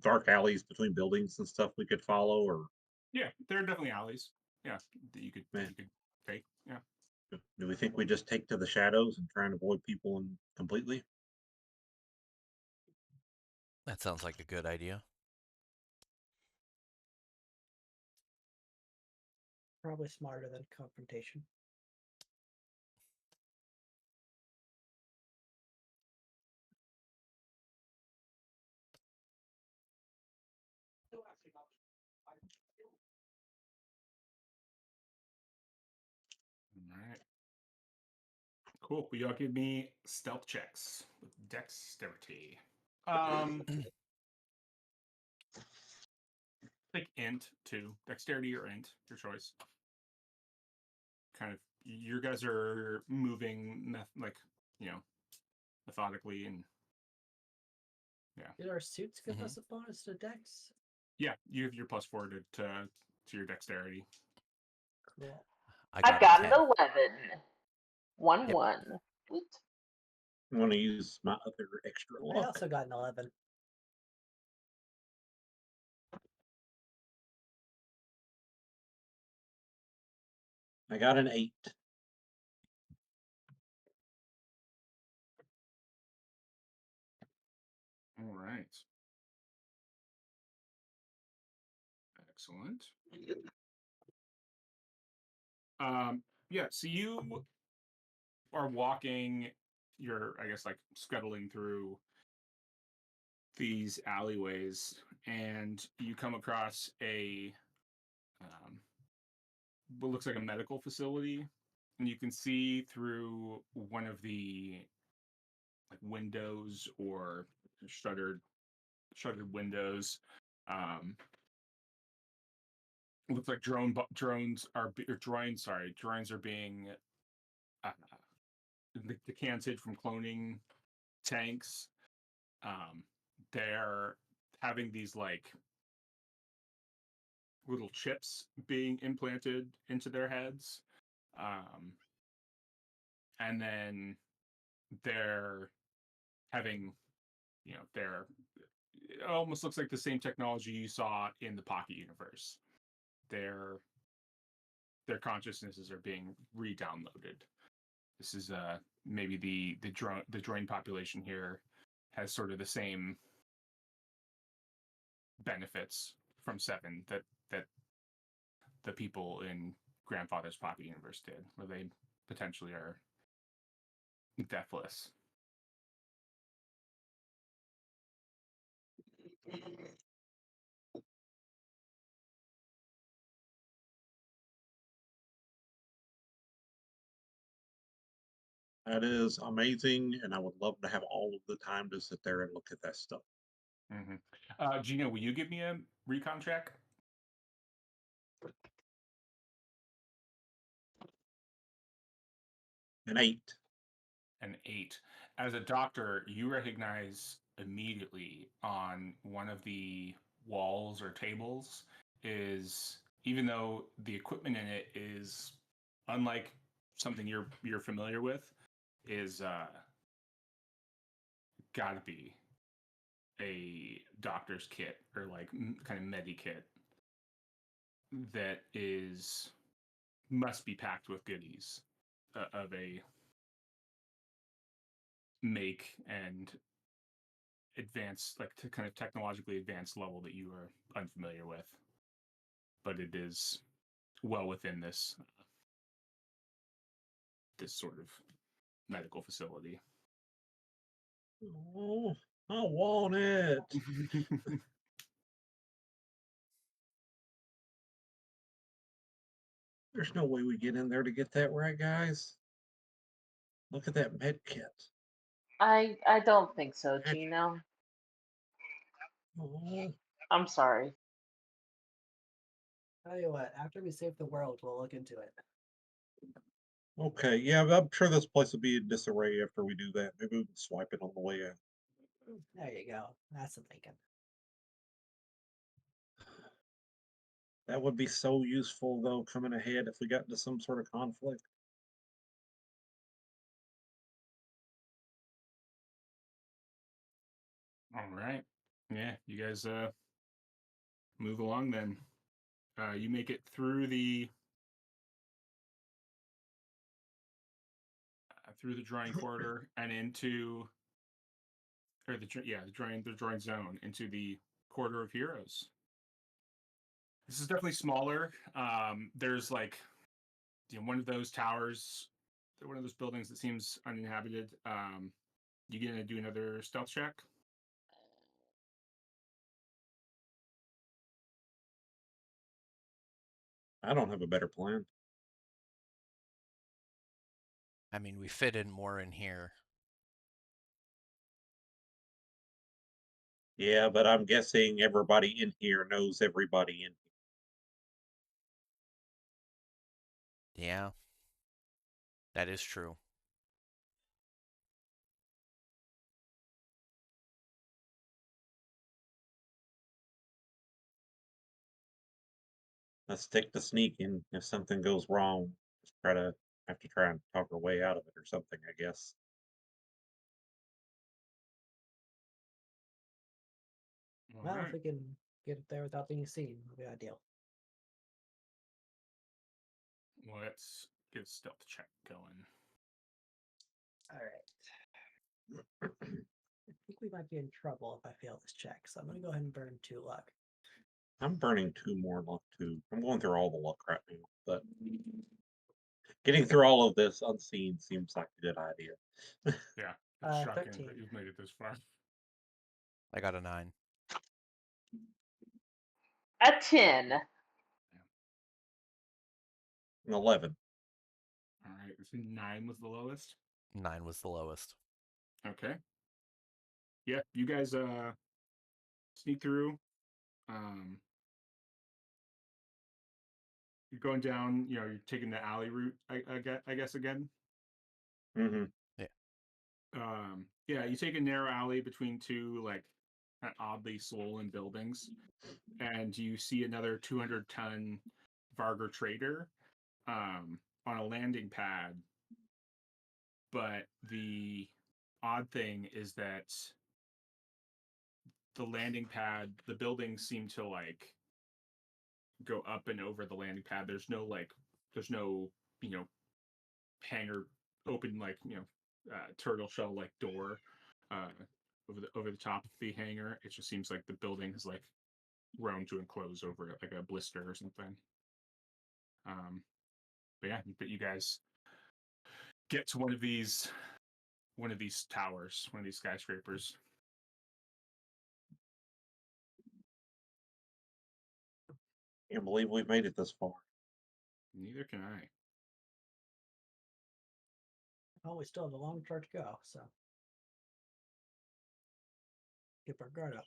dark alleys between buildings and stuff we could follow, or Yeah, there are definitely alleys. Yeah, that you could Man. take. Yeah. do we think we just take to the shadows and try and avoid people completely? That sounds like a good idea. Probably smarter than confrontation. All right. Cool. Will y'all give me stealth checks with dexterity? Like int too. Dexterity or int, your choice. Kind of, you guys are moving methodically, and Did our suits give Mhm. us a bonus to Dex? yeah, you have your +4 to your dexterity. Cool. I I've got got a an 10. 11. 1 Yep. 1. Sweet. I want to use my other extra I luck. also got an 11. I got an 8. All right. Excellent. Yeah, so you are walking, you're, I guess, like scuttling through these alleyways, and you come across what looks like a medical facility, and you can see through one of the like windows or shuttered windows. It looks like drones are being uh, decanted from cloning tanks. They're having these like little chips being implanted into their heads, and then they're having, they're it almost looks like the same technology you saw in the Pocket universe. Their their consciousnesses are being re-downloaded. This is maybe the drone population here has sort of the same benefits from Seven that the people in Grandfather's Pocket universe did, where they potentially are deathless. That is amazing, and I would love to have all of the time to sit there and look at that stuff. Jeno, will you give me a recon check? An 8. An 8. As a doctor, you recognize immediately on one of the walls or tables is, even though the equipment in it is unlike something you're familiar with, is gotta be a doctor's kit or like kind of medi kit that is must be packed with goodies of a make and advanced, like to kind of technologically advanced level that you are unfamiliar with, but it is well within this sort of medical facility. Oh, I want it. There's no way we get in there to get that right, guys. Look at that med kit. I don't think so, Heck. Gino. Oh, I'm sorry. Tell you what, after we save the world, we'll look into it. okay, yeah, I'm sure this place will be in disarray after we do that. Maybe we can swipe it on the way out. There you go. That's the thinking. That would be so useful, though, coming ahead if we got into some sort of conflict. All right. Yeah, you guys move along then. You make it through the drawing corridor and into the drawing zone into the corridor of heroes. This is definitely smaller. There's like one of those towers, one of those buildings that seems uninhabited. You gonna do another stealth check? I don't have a better plan. I mean, we fit in more in here. Yeah, but I'm guessing everybody in here knows everybody in here. Yeah, that is true. Let's stick to sneaking. If something goes wrong, just have to try and talk our way out of it or something, I guess. All Well, right. if we can get it there without being seen, it'll be ideal. Let's get a stealth check going. All right. I think we might be in trouble if I fail this check, so I'm going to go ahead and burn 2 luck. I'm burning 2 more luck too. I'm going through all the luck right now, but getting through all of this unseen seems like a good idea. Yeah, it's shocking 13. that you've made it this far. I got a 9. A 10. An 11. All right, so 9 was the lowest. 9 was the lowest. Okay. Yeah, you guys sneak through. You're going down. You're taking the alley route. I guess again. Mm-hmm. Yeah, you take a narrow alley between two like oddly swollen buildings, and you see another 200-ton Varger trader on a landing pad. But the odd thing is that the landing pad, the buildings seem to like go up and over the landing pad. There's no hangar open turtle shell like door over the top of the hangar. It just seems like the building has like grown to enclose over it, like a blister or something. But yeah, but you guys get to one of these towers, one of these skyscrapers. Can't believe we've made it this far. Neither can I. Oh, we still have a long chart to go, so keep our guard up.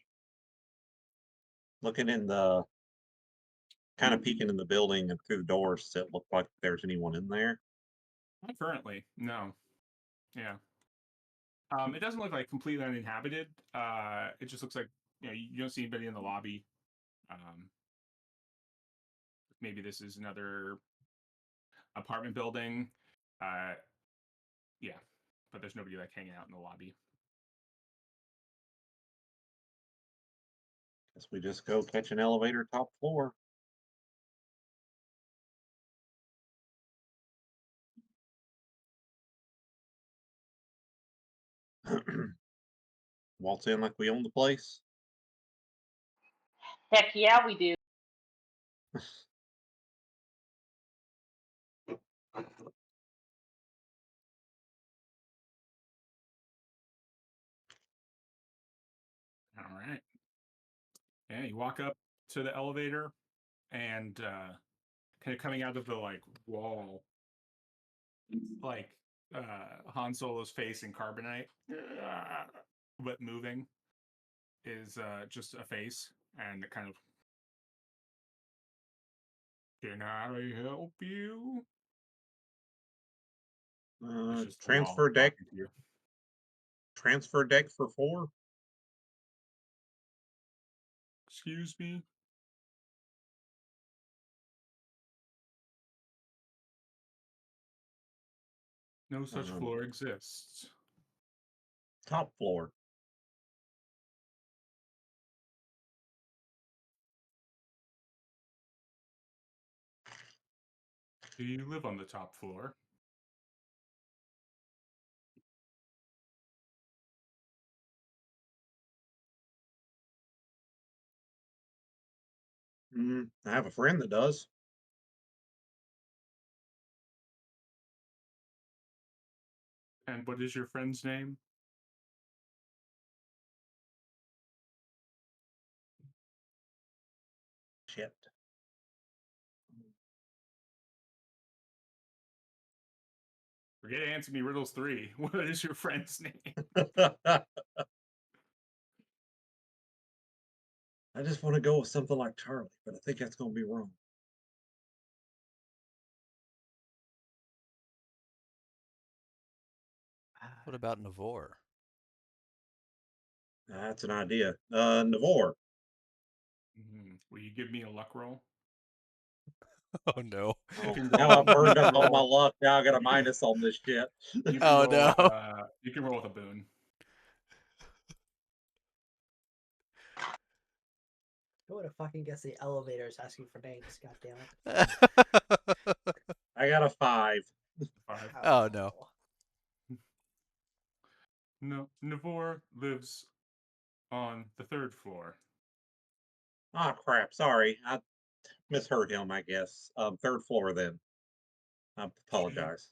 Looking in the kind of peeking in the building and through the doors, does it look like there's anyone in there? Not currently, no. Yeah. It doesn't look like completely uninhabited. It just looks like you don't see anybody in the lobby. Maybe this is another apartment building. Yeah, but there's nobody like hanging out in the lobby. Guess we just go catch an elevator top floor. Waltz in like we own the place. Heck yeah, we do. All right. Yeah, you walk up to the elevator, and kind of coming out of the like wall, like Han Solo's face in carbonite, but moving, is just a face, and it kind of, can I help you? It's just the wall Transfer deck. talking to you. Transfer deck for 4. Excuse me. No such floor exists. Top floor. Do you live on the top floor? I have a friend that does. And what is your friend's name? Shit. Forget Answer Me Riddles 3. What is your friend's name? I just want to go with something like Charlie, but I think that's going to be wrong. What about Navor? That's an idea. Navor. Will you give me a luck roll? Oh no. Oh, can now roll- I've burned you up can all my roll- luck. Now I got a minus on this shit. You can Oh, roll no. with, you can roll with a boon. Who would have fucking guessed the elevators asking for names? God damn it. I got a 5. 5. Oh, no. No, Navor lives on the 3rd floor. Oh crap! Sorry, I misheard him. I guess 3rd floor. Then I apologize.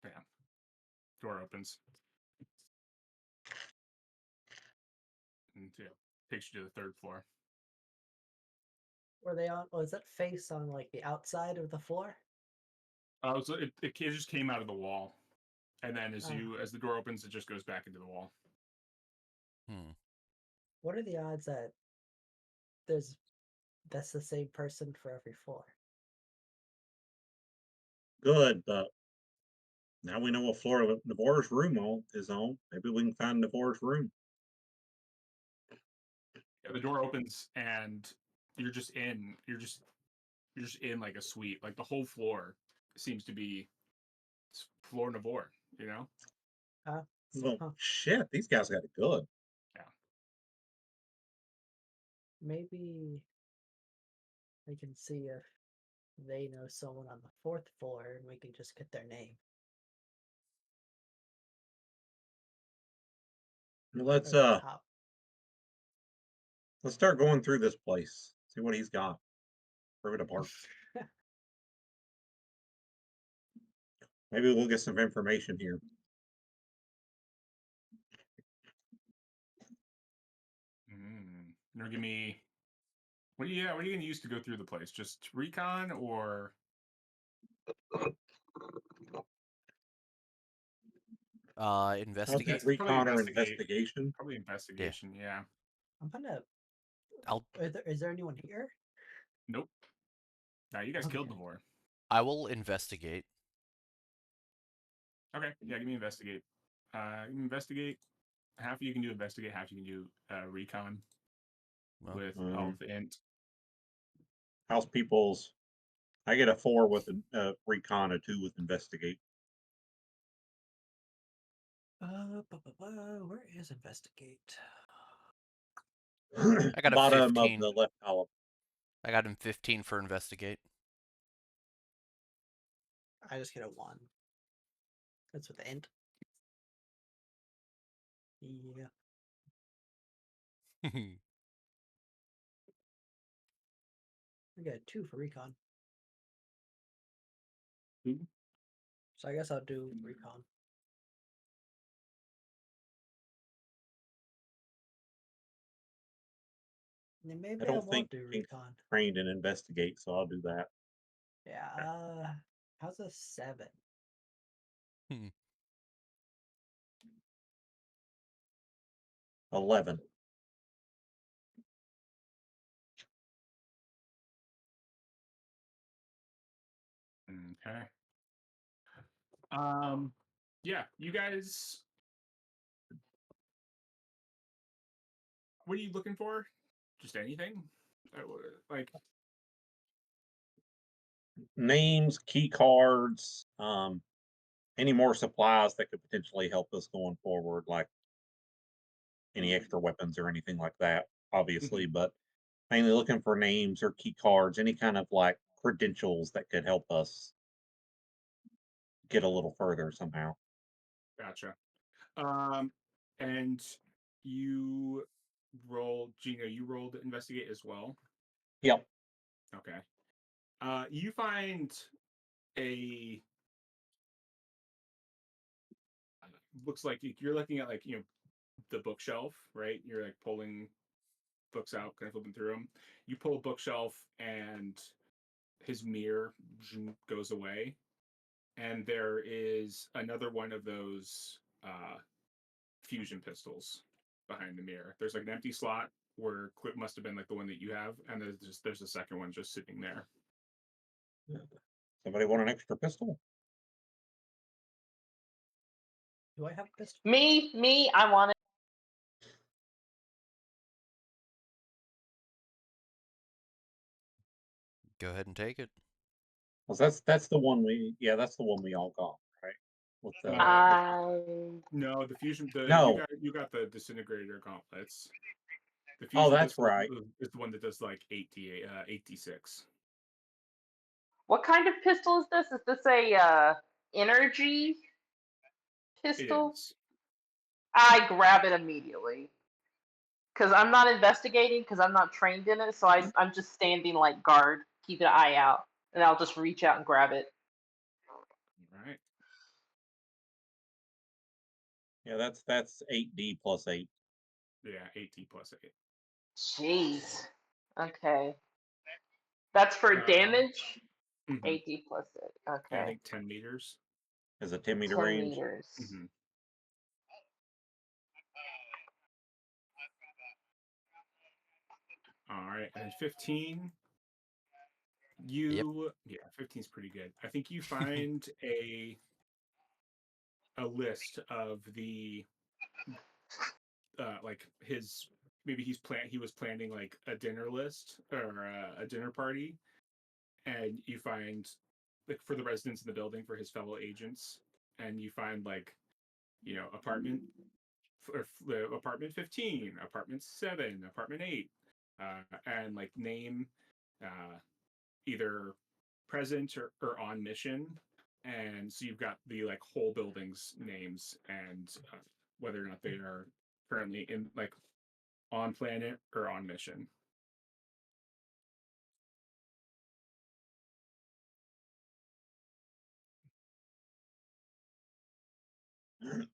Bam. Door opens. And yeah, takes you to the 3rd floor. Were they on? Was that face on like the outside of the floor? So it just came out of the wall, and then as the door opens, it just goes back into the wall. What are the odds that that's the same person for every floor? Good, but now we know what floor Navor's room is on. Maybe we can find Navor's room. Yeah, the door opens, and you're just in. You're just in like a suite. Like the whole floor seems to be floor Navor. You know. Well, Huh. shit, these guys got it good. Maybe we can see if they know someone on the 4th floor and we can just get their name. Let's Or the top. let's start going through this place. See what he's got. Rip it apart. Maybe we'll get some information here. You're give me. What are you going to use to go through the place? Just recon or? Investigate. Recon or investigation? Probably investigation. Yeah. I'm gonna. I'll. Is there anyone here? Nope. Now you guys killed Navor. I will investigate. Okay. Yeah. Give me investigate. Investigate. Half you can do investigate. Half you can do recon. Well, With health int. House people's. I get a 4 with recon, a 2 with investigate. Where is investigate? I got a Bottom 15. of the left column. I got him 15 for investigate. I just get a 1. That's with the int. Yeah. I got a 2 for recon. So I guess I'll do recon. And maybe I don't think won't do you recon. trained in investigate, so I'll do that. Yeah. How's a 7? 11. Okay. Yeah, you guys. What are you looking for? Just anything? Like Names, key cards, any more supplies that could potentially help us going forward, like any extra weapons or anything like that, obviously, but mainly looking for names or key cards, any kind of like credentials that could help us get a little further somehow. Gotcha. And you rolled, Gino, you rolled investigate as well. Yep. Okay. You find a looks like you're looking at like the bookshelf, right? You're like pulling books out, kind of flipping through them. You pull a bookshelf, and his mirror goes away, and there is another one of those fusion pistols behind the mirror. There's like an empty slot where Clip must have been like the one that you have, and there's a second one just sitting there. Somebody want an extra pistol? Do I have a pistol? Me, I want it. Go ahead and take it. Well, that's the one that's the one we all got, right? With the No, the fusion. No. You got the disintegrator gauntlets. The Oh, fusion that's pistol right. is the one that does like 8d6. What kind of pistol is this? Is this a energy It pistol? is. I grab it immediately. Because I'm not investigating, because I'm not trained in it, so I'm just standing like guard, keep an eye out, and I'll just reach out and grab it. All right. Yeah, that's 8D plus 8. Yeah, 8d plus 8. Jeez. Okay. That's for damage? Mhm. 8d plus 8. I Okay. think 10 meters. Is a 10-meter 10 range. meters. Mm-hmm. All right, and 15. Yeah, 15 is pretty good. I think you find a list of the like his maybe he was planning like a dinner list or a dinner party, and you find like for the residents in the building for his fellow agents, and you find like apartment apartment 15, apartment 7, apartment 8, and like name either present or on mission, and so you've got the like whole building's names and whether or not they are currently in like on planet or on mission. And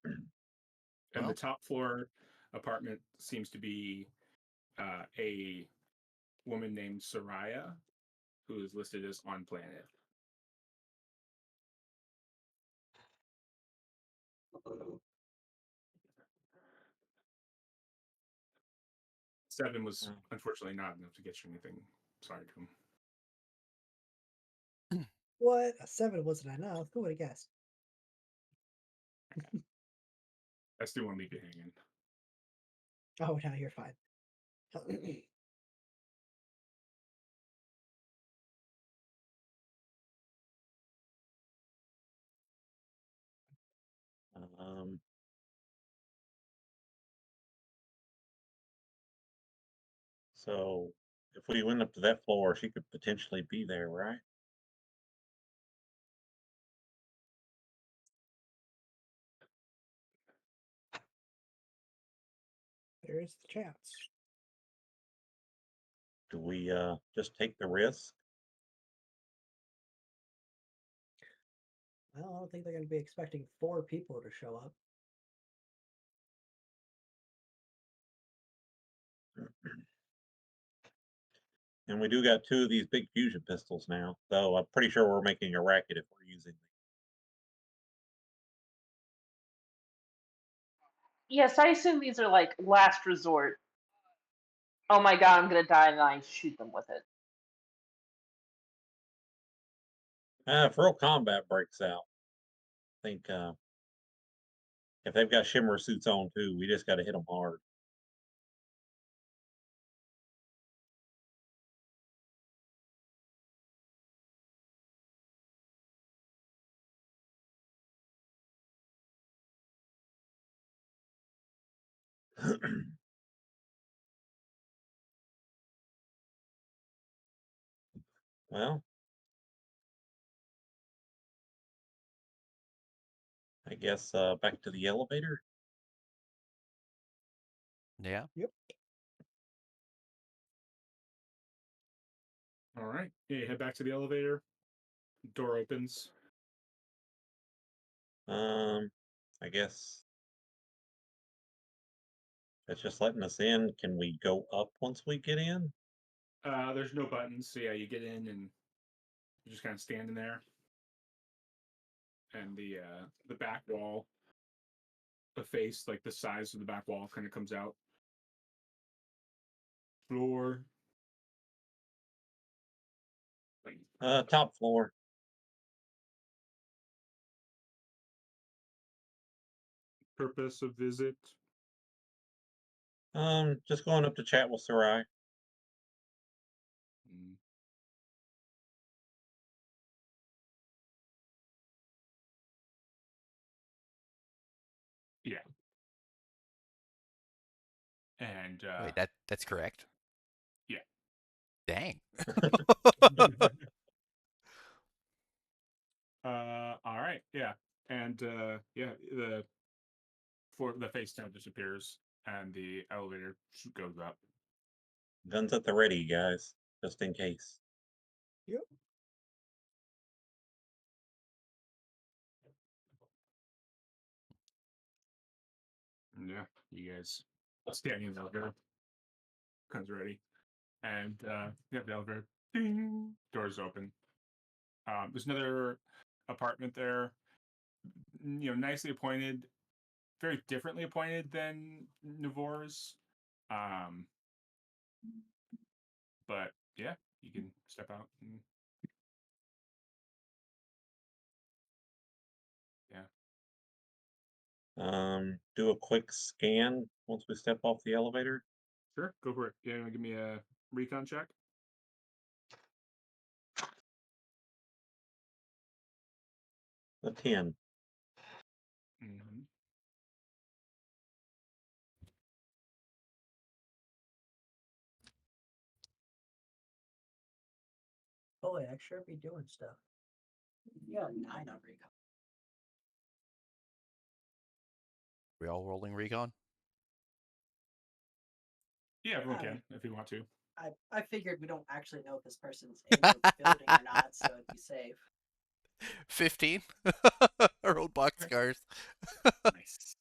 the Well, top floor apartment seems to be a woman named Soraya, who is listed as on planet. Seven was unfortunately not enough to get you anything. Sorry to him. What? A 7 wasn't enough. Who would have guessed? I still want to leave you hanging. Oh, no, you're fine. Um, so if we went up to that floor, she could potentially be there, right? There's the chance. Do we just take the risk? Well, I don't think they're going to be expecting 4 people to show up. And we do got 2 of these big fusion pistols now, though I'm pretty sure we're making a racket if we're using them. Yes, I assume these are like last resort. Oh my god, I'm gonna die, and I shoot them with it. If real combat breaks out, I think if they've got shimmer suits on too, we just got to hit them hard. Well, I guess back to the elevator. Yeah. All right. Yeah, you head back to the elevator. Door opens. I guess it's just letting us in. Can we go up once we get in? There's no buttons, so yeah, you get in and you're just kind of standing there. And the back wall, the face, like the size of the back wall, kind of comes out. Floor. Like, Top floor. purpose of visit. Just going up to chat with Sarai. Mm. Yeah. And Wait, that's correct. yeah. Dang. All right. Yeah. And yeah, the face now disappears and the elevator goes up. Guns at the ready, guys, just in case. Yep. Yeah, you guys standing in the elevator. Comes ready. And yeah, the elevator ding, doors open. There's another apartment there, nicely appointed, very differently appointed than Navor's. Um, but yeah, you can step out. And, yeah. Do a quick scan once we step off the elevator. Sure, go for it. Yeah, you want to give me a recon check? A 10. Mm-hmm. Boy, I sure be doing stuff. Yeah, 9 on recon. We all rolling recon? Yeah, everyone All can right. if you want to. I figured we don't actually know if this person's in the building or not, so it'd be safe. 15. Our old boxcars. Nice.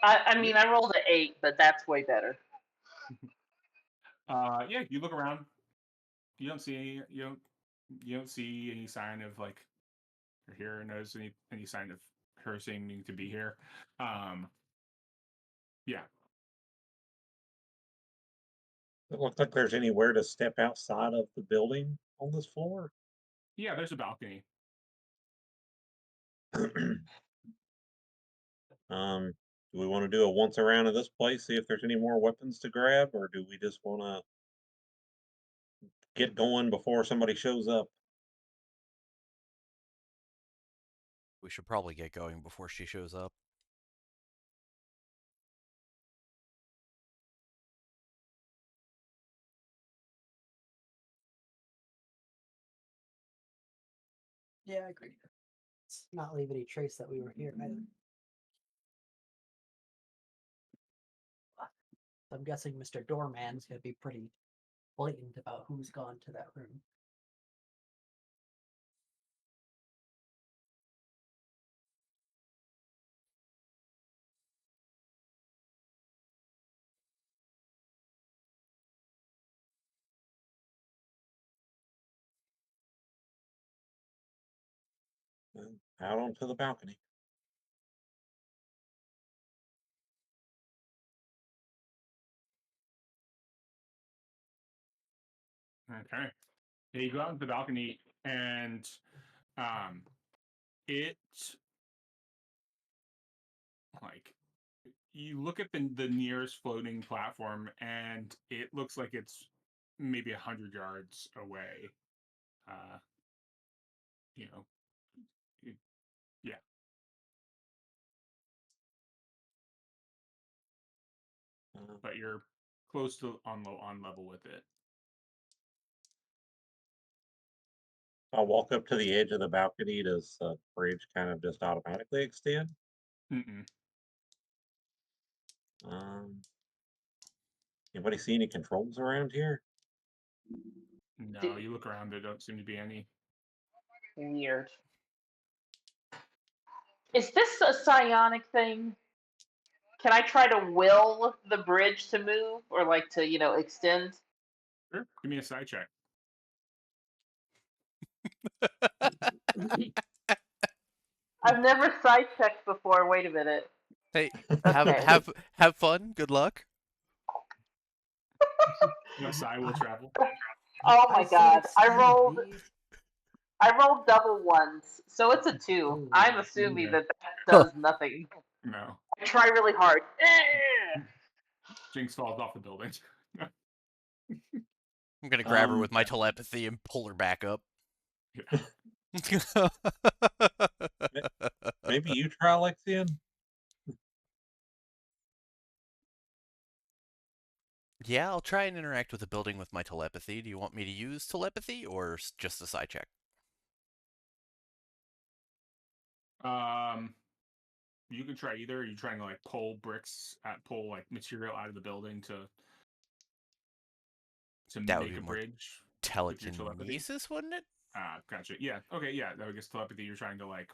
I mean, I rolled an 8, but that's way better. Yeah, you look around. You don't see you don't see any sign of like or hear or notice any sign of her seeming to be here. Yeah. It looks like there's anywhere to step outside of the building on this floor. Yeah, there's a balcony. Do we want to do a once around of this place, see if there's any more weapons to grab, or do we just want to get going before somebody shows up? We should probably get going before she shows up. Yeah, I agree. Let's not leave any trace that we were here either. I'm guessing Mr. Doorman's gonna be pretty blatant about who's gone to that room. Out onto the balcony. Okay. Yeah, you go out into the balcony and it like you look at the nearest floating platform and it looks like it's maybe 100 yards away. Uh, you know, it, yeah. But you're close to on level with it. I'll walk up to the edge of the balcony. Does the bridge kind of just automatically extend? Mm-mm. Anybody see any controls around here? No, you look around, there don't seem to be any. Weird. Is this a psionic thing? Can I try to will the bridge to move or like to, extend? Sure. Give me a side check. I've never side checked before. Wait a minute. Hey, Okay. have fun. Good luck. No, Sai will travel. Oh I my said god. extend, please. I rolled double ones, so it's a 2. Ooh. I'm assuming Okay. that does nothing. No. I try really hard. Jynx falls off the building. I'm gonna grab her with my yeah. telepathy and pull her back up. Yeah. Maybe you try Lexian? Yeah, I'll try and interact with the building with my telepathy. Do you want me to use telepathy or just a side check? You can try either. Are you trying to like pull like material out of the building to That would make be a more bridge with your telepathy? telekinesis, wouldn't it? Gotcha. Yeah. Okay. Yeah. I guess telepathy. You're trying to like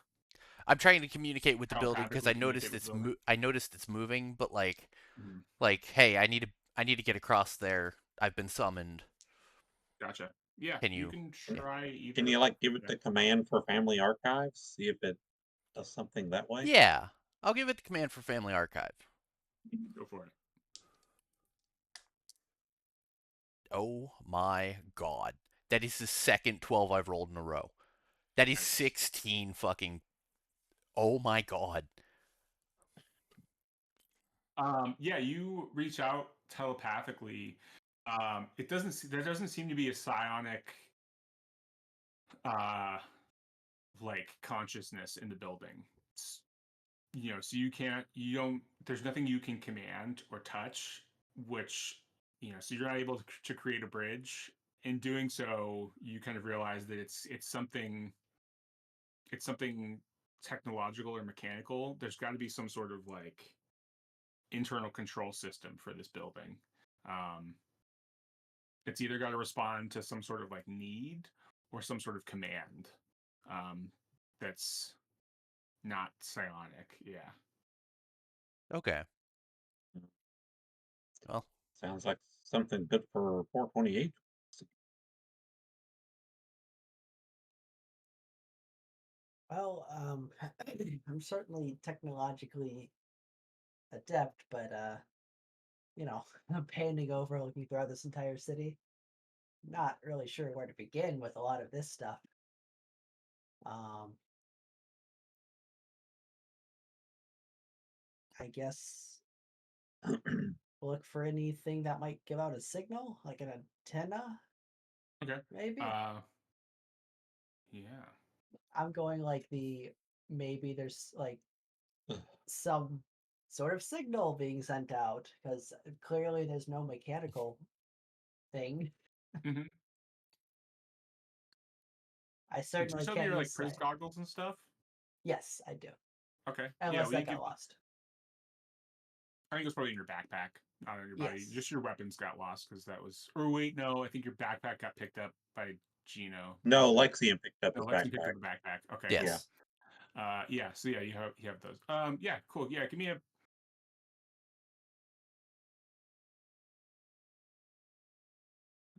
I'm trying to communicate with the building because telepathically communicate with the building. I noticed it's moving, but Mhm. hey, I need to get across there. I've been summoned. Gotcha. Yeah. Can You you? can try either. Can you like give it Yeah. the command for Family Archives? See if it does something that way? Yeah, I'll give it the command for Family Archive. Go for it. Oh my god. That is the second 12 I've rolled in a row. That is Nice. 16 fucking. Oh my god. Yeah, you reach out telepathically. There doesn't seem to be a psionic uh like consciousness in the building. So you don't there's nothing you can command or touch, which so you're not able to create a bridge. In doing so, you kind of realize that it's something technological or mechanical. There's got to be some sort of like internal control system for this building. Um, it's either got to respond to some sort of like need or some sort of command um, that's not psionic. Yeah. Okay. Well, Sounds like something good for 428. Well, I'm certainly technologically adept, but I'm panning over looking throughout this entire city. Not really sure where to begin with a lot of this stuff. I guess look for anything that might give out a signal, like an antenna, Okay. maybe. Yeah. I'm going like maybe there's like some sort of signal being sent out because clearly there's no mechanical thing. Mm-hmm. I Do you certainly still have can't your like use Priz goggles and stuff? Yes, I do. Okay. Unless Yeah. that got lost. I think it was probably in your backpack, not on your body. Yes. Just your weapons got lost because that was. Or wait, no, I think your backpack got picked up by Jeno. No, Lexian picked up No, his Lexington picked backpack. up the backpack. Okay, yes. cool. Yeah. So yeah, you have those. Yeah, cool. Yeah, give me a.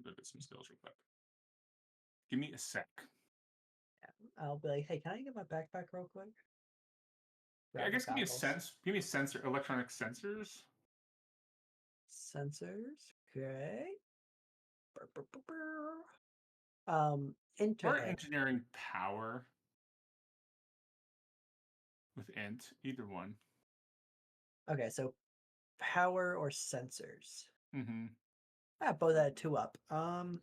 Look at some skills real quick. Give me a sec. I'll be like, hey, can I get my backpack real quick? Yeah, I Grab my guess give me a goggles. sense. Give me a sensor. Electronic sensors. Sensors. Okay. Or Internet. engineering power. With int, either one. Okay, so power or sensors. Mm-hmm. Both at 2 up. I'm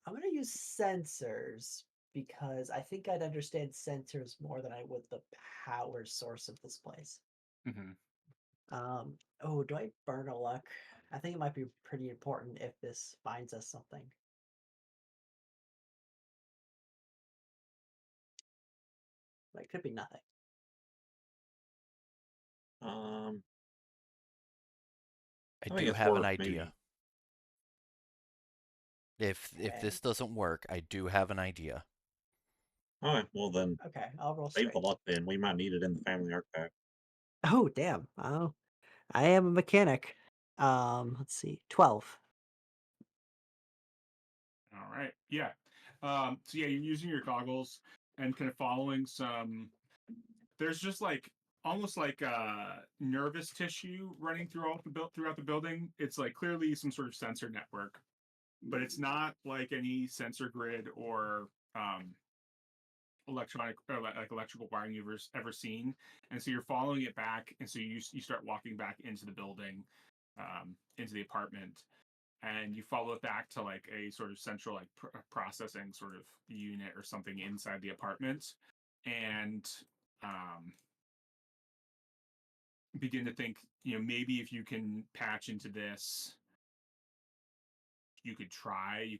gonna use sensors because I think I'd understand sensors more than I would the power source of this place. Mm-hmm. Do I burn a luck? I think it might be pretty important if this finds us something. Like, could be nothing. Um, I I think do it's have an worth idea. maybe. If Okay. this doesn't work, I do have an idea. All right, well then, Okay, I'll roll save the straight. luck. Then we might need it in the family archive. Oh, damn. Oh, I am a mechanic. Let's see. 12. All right. Yeah. So yeah, you're using your goggles and kind of following some. There's just like almost like nervous tissue running throughout the building. It's like clearly some sort of sensor network, but it's not like any sensor grid or electronic or like electrical wiring you've ever seen. And so you're following it back, and so you start walking back into the building, into the apartment, and you follow it back to like a sort of central like processing sort of unit or something inside the apartment, and um, begin to think, maybe if you can patch into this, you could try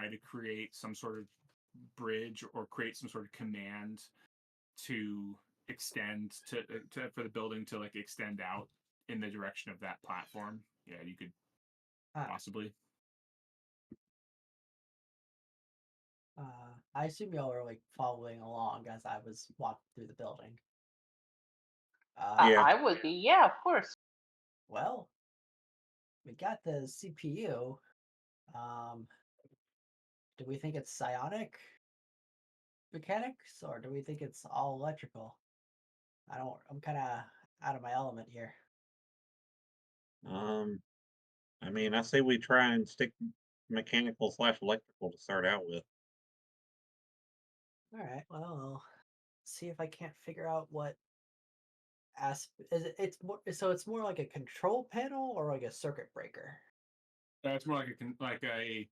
to create some sort of bridge or create some sort of command to extend to for the building to like extend out in the direction of that platform. Yeah, you could Ah, possibly. I assume y'all were like following along as I was walking through the building. Yeah. I would be, yeah, of course. Well, we got the CPU. Um, do we think it's psionic mechanics or do we think it's all electrical? I'm kind of out of my element here. Um, I mean, I say we try and stick mechanical/electrical to start out with. All right, well, I'll see if I can't figure out what it's more like a control panel or like a circuit breaker. It's more like a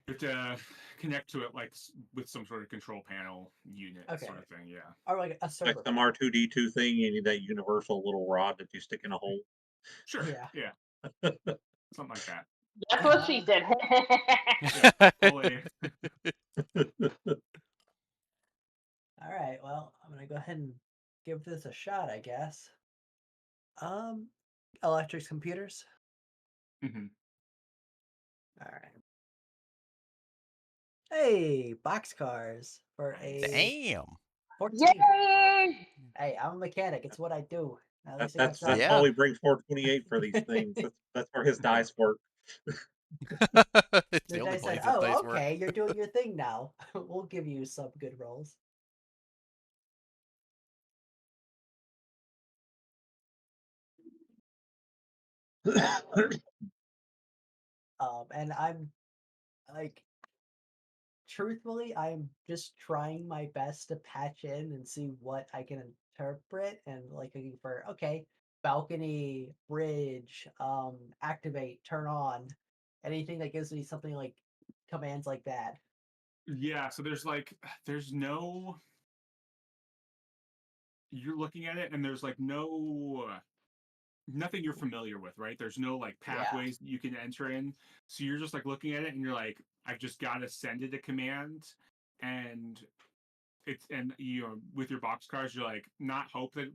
you have to connect to it like with some sort of control panel unit sort Okay, of thing. Yeah. or like a Like server some panel. R2D2 thing, you need that universal little rod that you stick in a hole. Sure. Yeah. Yeah. Something like that. That's what she said. Yeah. Fully. All right, well, I'm gonna go ahead and give this a shot, I guess. Um, electrics computers. Hmm. All right. Hey, boxcars for a Nice. Damn. 14. Yay! Hey, I'm a mechanic. It's what I do. At That, least I got that's some. that's Yeah. why we bring 428 for these things. That's where his dice work. It's The the only dice said, place his "Oh, dice work. okay, you're doing your thing now. We'll give you some good rolls." And I'm like, truthfully, I'm just trying my best to patch in and see what I can interpret and like looking for, okay, balcony, bridge, activate, turn on, anything that gives me something like commands like that. Yeah. So there's no. You're looking at it, and there's like nothing you're familiar with, right? There's no like Yeah. pathways you can enter in. So you're just like looking at it, and you're like, I've just got to send it a command, and with your box cars, you're like not hope that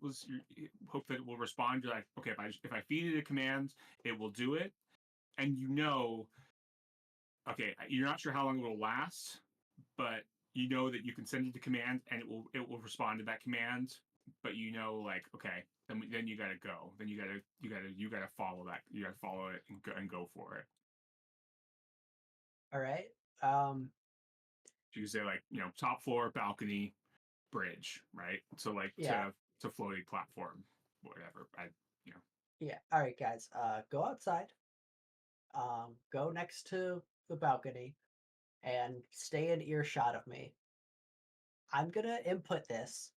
it will respond. You're like, okay, if I feed it a command, it will do it, and okay, you're not sure how long it will last, but you know that you can send it a command and it will respond to that command. But like, okay, then you gotta go. Then you gotta follow that. You gotta follow it and go for it. All right. Um, So you can say like, top floor, balcony, bridge, right? So like yeah. to floating platform, whatever. You know. Yeah. All right, guys. Go outside. Go next to the balcony and stay in earshot of me. I'm gonna input this,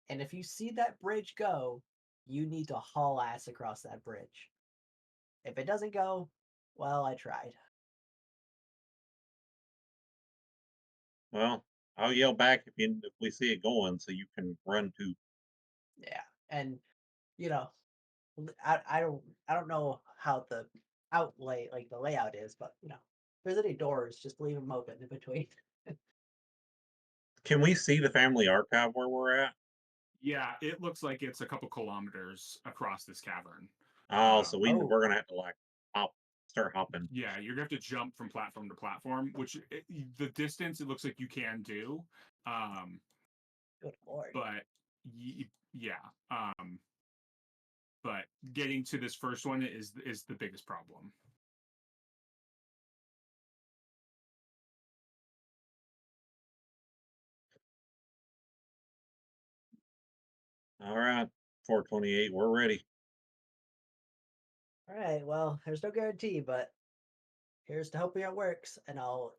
and if you see that bridge go, you need to haul ass across that bridge. If it doesn't go, well, I tried. Well, I'll yell back if we see it going, so you can run too. Yeah, and you know, I don't know how the outlay like the layout is, but if there's any doors, just leave them open in between. Can we see the family archive where we're at? Yeah, it looks like it's a couple kilometers across this cavern. Oh, so Oh. we're gonna have to like start hopping. Yeah, you're gonna have to jump from platform to platform, which the distance it looks like you can do. Good lord. But yeah, but getting to this first one is the biggest problem. All right, 428, we're ready. All right. Well, there's no guarantee, but here's to hoping it works. And I'll,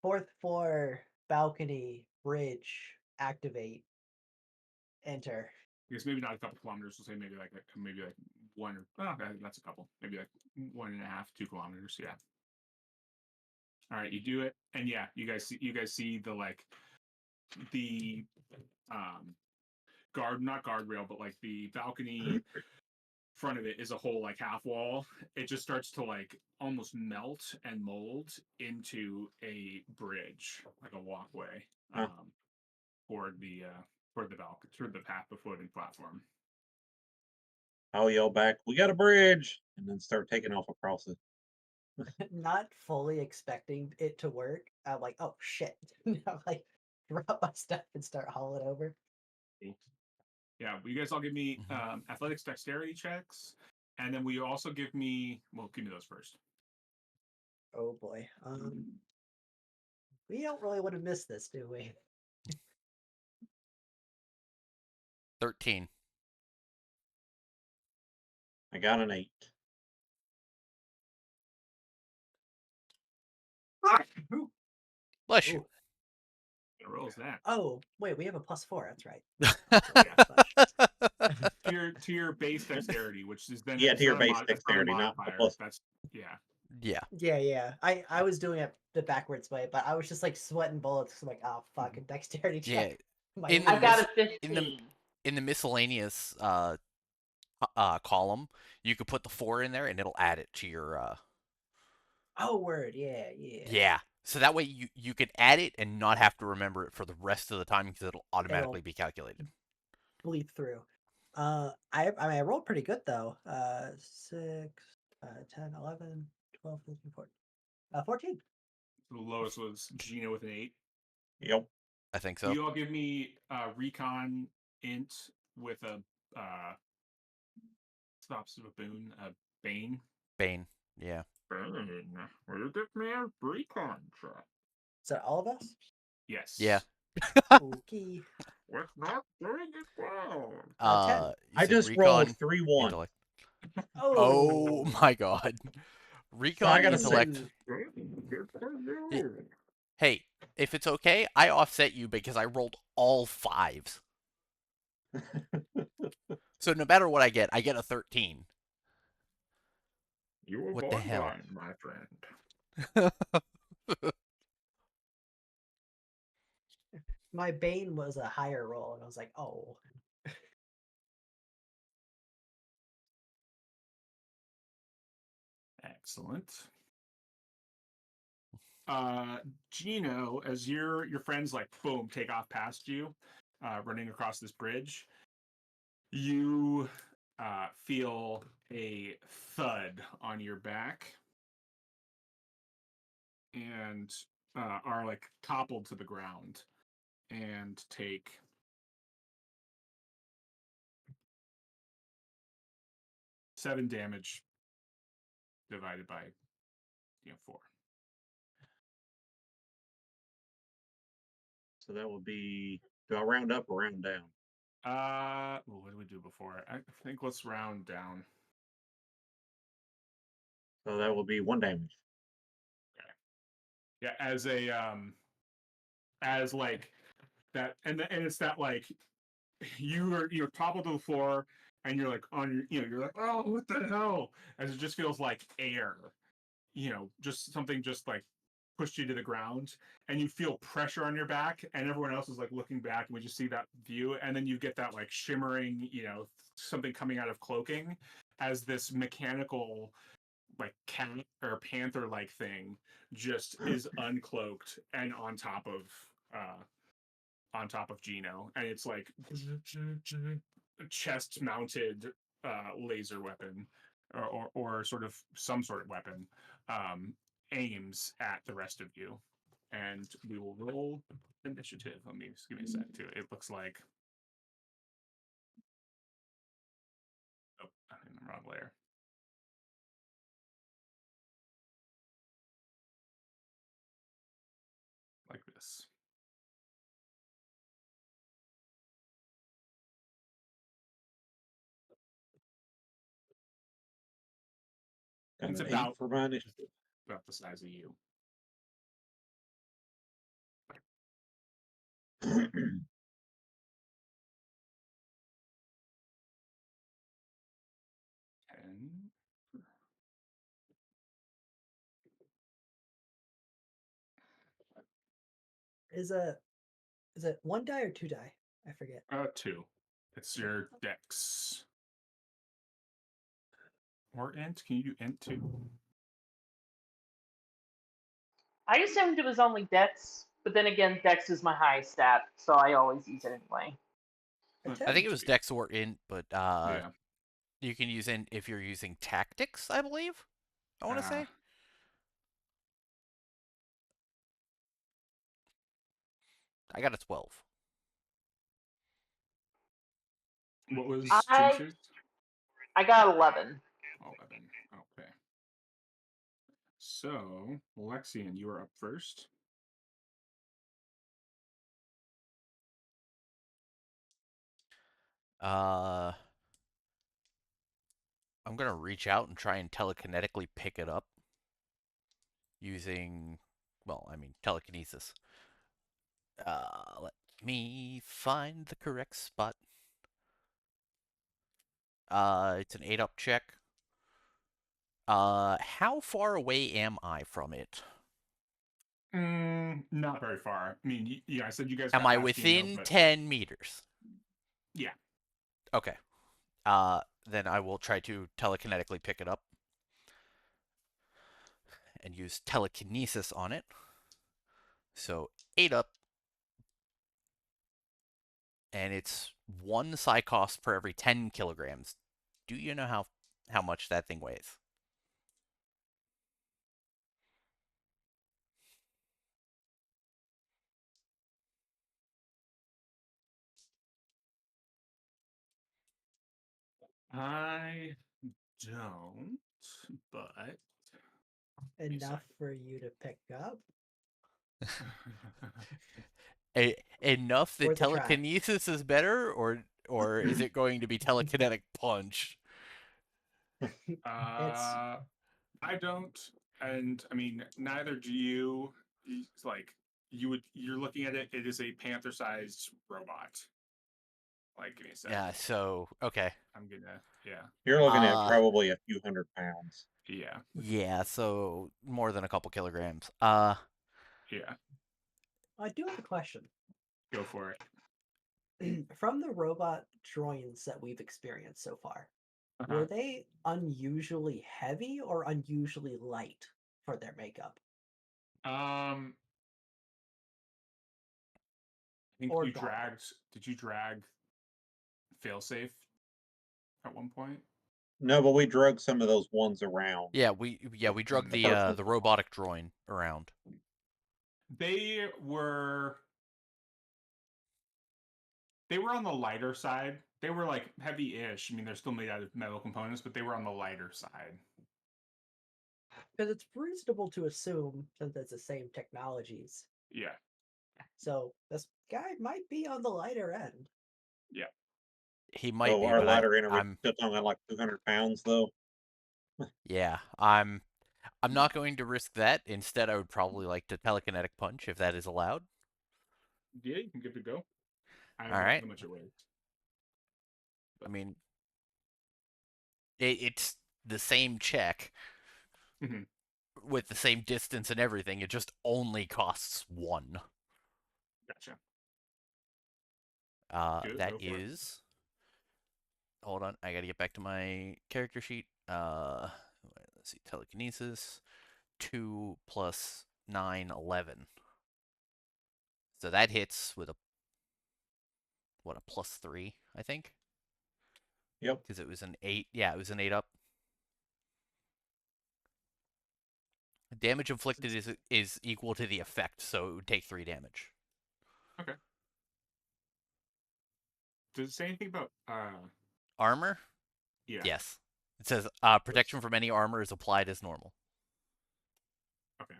fourth floor balcony bridge activate. Enter. I guess maybe not a couple kilometers. We'll say maybe like one or that's a couple. Maybe like 1.5, 2 kilometers. Yeah. All right, you do it, and yeah, you guys see the not guardrail, but like the balcony front of it is a whole like half wall. It just starts to like almost melt and mold into a bridge, like a walkway, toward the balcony, toward the path, the floating platform. I'll yell back, "We got a bridge!" and then start taking off across it. Not fully expecting it to work. I'm like, oh shit. I'm like, drop my stuff and start hauling over. Yeah, you guys all give me athletics dexterity checks, and then will you also give me? Well, give me those first. Oh boy. We don't really want to miss this, do we? 13. I got an 8. Bless you. What rolls that? Oh, wait, we have a +4. That's right. To your base dexterity, which is then Yeah, to your base it's not a dexterity, not the modifier. plus. That's Yeah. Yeah. I was doing it the backwards way, but I was just like sweating bullets. I'm like, oh fuck, a dexterity check. In the I got a 15. in the miscellaneous column, you could put the 4 in there, and it'll add it to your. Oh, word. Yeah. Yeah. So that way you could add it and not have to remember it for the rest of the time because it'll automatically be calculated. Bleep through. I rolled pretty good though. 6, 10, 11, 12, 13, 14. 14. the lowest was Jeno with an 8. Yep. I think so. Will you all give me recon int with a stops of a boon, bane? Bane. Yeah. Bane. Will you give me a recon check? Is that all of us? Yes. Yeah. Okay. We're not doing it well. 10. I just recon, rolled 3 1. intellect. Oh. Oh my god. Recon, I got a intellect. Hey, if it's okay, I offset you because I rolled all 5s. So no matter what I get a 13. You were What the hell? borderline, my friend. My Bane was a higher roll, and I was like, oh. Excellent. Jeno, as your friends like boom take off past you, running across this bridge, you feel a thud on your back and are like toppled to the ground and take 7 damage divided by 4. So that would be, do I round up or round down? What did we do before? I think let's round down. So that will be 1 damage. Okay. Yeah, as like that, and it's that like you're toppled to the floor, and you're like on your, you're like, oh, what the hell? As it just feels like air, just something just like pushed you to the ground, and you feel pressure on your back, and everyone else is like looking back, and we just see that view, and then you get that like shimmering, something coming out of cloaking as this mechanical like cat or panther-like thing just is uncloaked and on top of Jeno, and it's like chest-mounted laser weapon, or sort of some sort of weapon, um, aims at the rest of you, and we will roll initiative. Give me a sec too. It looks like I'm in the wrong layer. Like this. Got It's an 8 for my initiative. about the size of you. 10. Is it 1 die or 2 die? I forget. 2. It's your dex. Or int? Can you do int too? I assumed it was only Dex, but then again, Dex is my highest stat, so I always use it anyway. I think it was Dex or Int, but Yeah. you can use Int if you're using Tactics, I believe. I want to say. I got a 12. What was I Jynx's? I got 11. 11. Okay. So, Lexian, you are up first. I'm gonna reach out and try and telekinetically pick it up using, well, I mean, telekinesis. Let me find the correct spot. It's an 8-up check. How far away am I from it? Not very far. I mean, yeah, I said you guys Am got I past within Jeno, but 10 meters? yeah. Okay. Then I will try to telekinetically pick it up and use telekinesis on it. So 8 up, and it's 1 psi cost per every 10 kilograms. Do you know how much that thing weighs? I don't, but Enough for you to pick up? Enough that Worth a try. telekinesis is better, or is it going to be telekinetic punch? It's I don't, and I mean, neither do you. It's like you're looking at it. It is a panther-sized robot. Like, give me a second. Yeah. So okay. I'm gonna. Yeah. You're looking at probably a few hundred pounds. Yeah. Yeah. So more than a couple kilograms. Yeah. I do have a question. Go for it. From the robot droids that we've experienced so far, Uh-huh. were they unusually heavy or unusually light for their makeup? I think Or you both? dragged. Did you drag failsafe at one point? No, but we drug some of those ones around. Yeah. We drug the robotic droid around. They were on the lighter side. They were like heavy-ish. I mean, they're still made out of metal components, but they were on the lighter side. Because it's reasonable to assume, since it's the same technologies. Yeah. So this guy might be on the lighter end. Yeah. He might Oh, be, our but lighter end, are we I'm still talking like 200 pounds though? yeah. I'm not going to risk that. Instead, I would probably like to telekinetic punch if that is allowed. Yeah, you can give it a go. I don't All know right. how much it weighs. I mean, it's the same check Mhm. with the same distance and everything. It just only costs 1. Gotcha. Good, That go for it. is. Hold on, I gotta get back to my character sheet. Let's let's see, telekinesis, 2 plus 9, 11. So that hits with a +3, I think. Yep. Because it was an 8. Yeah, it was an 8 up. Damage inflicted is equal to the effect, so it would take 3 damage. Okay. Does it say anything about Armor? Yeah. Yes. It says protection from any armor is applied as normal. Okay.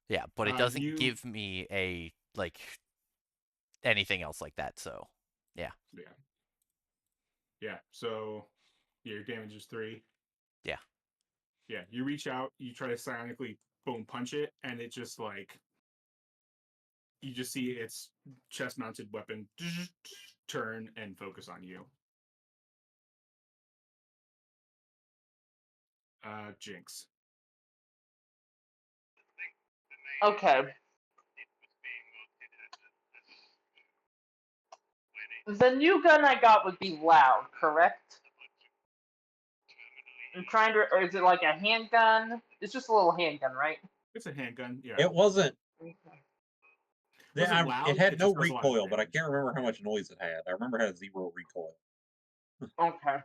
Yeah, but it doesn't you give me a anything else like that. So, yeah. Yeah. So, your damage is 3. Yeah. Yeah. You reach out, you try to psionically boom punch it, and it just like you just see its chest-mounted weapon turn and focus on you. Jynx. Okay. The new gun I got would be loud, correct? I'm trying to, or is it like a handgun? It's just a little handgun, right? It's a handgun. Yeah. It wasn't. Okay. Wasn't loud, It had it no just does a lot of recoil, but I damage. can't remember how much noise it had. I remember it had 0 recoil. Okay.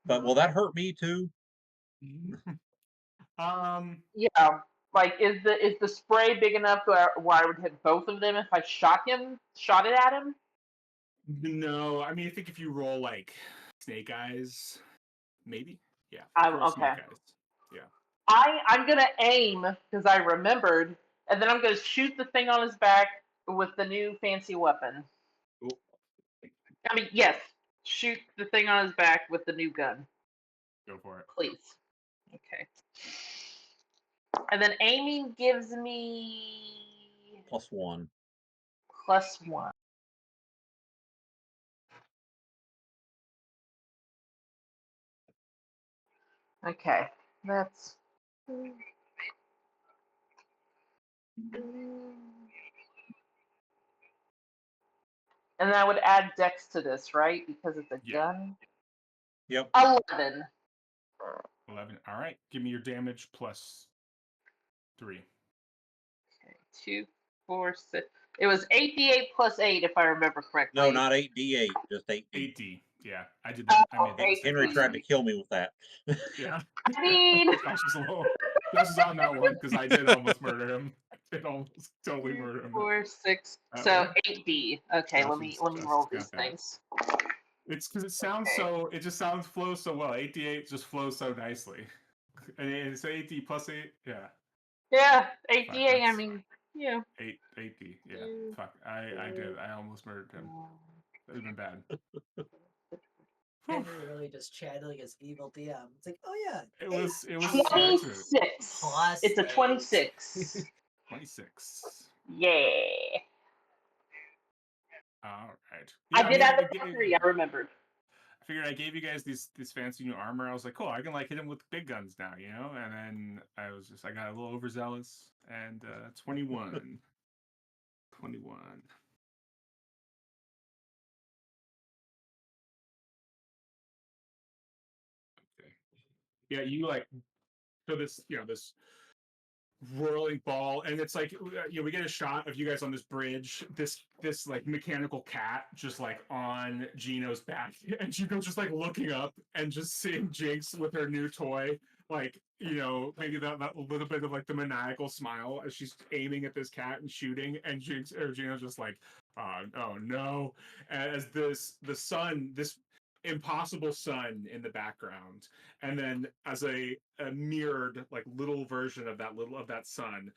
But will that hurt me too? Yeah. Like, is the spray big enough where I would hit both of them if I shot it at him? No, I mean, I think if you roll like snake eyes, maybe. Yeah. Roll Okay. snake eyes. Yeah. I'm gonna aim because I remembered, and then I'm gonna shoot the thing on his back with the new fancy weapon. Ooh. I mean, yes, shoot the thing on his back with the new gun, Go for it. please. Okay. And then aiming gives me +1. +1. Okay, that's. And I would add Dex to this, right? Because it's a Yeah. gun. Yep. 11. 11. All right. Give me your damage plus 3. Okay, 2, 4, 6. It was 8d8 plus 8, if I remember correctly. No, not 8d8, just 8d. 8d. Yeah, I did that. I made that mistake. Henry tried to kill me with that. Yeah. I mean, Josh is on that one because I did almost murder him. I did almost totally murder him. 4, 6. That So way. 8d. Okay, let me roll these got that. things. It's because it sounds Okay. it just flows so well. 8d8 just flows so nicely. And it's 8d plus 8. Yeah. Yeah, 8d8. I that's- mean, yeah. 8d. Yeah. Fuck. I did. I almost murdered him. That would have been bad. Henry really just channeling his evil DM. It's like, oh yeah, It was 26. Plus It's a 26. 26. Yeah. All right. I did add the +3. I remembered. I figured I gave you guys these fancy new armor. I was like, cool, I can like hit him with big guns now, you know? And then I got a little overzealous, and 21. 21. Okay. Yeah, you like so this whirling ball, and it's like we get a shot of you guys on this bridge, this like mechanical cat just like on Geno's back, and Geno's just like looking up and just seeing Jynx with her new toy, like maybe that little bit of like the maniacal smile as she's aiming at this cat and shooting, and Geno's just like oh no, as the sun, this impossible sun in the background, and then as a mirrored like little version of that sun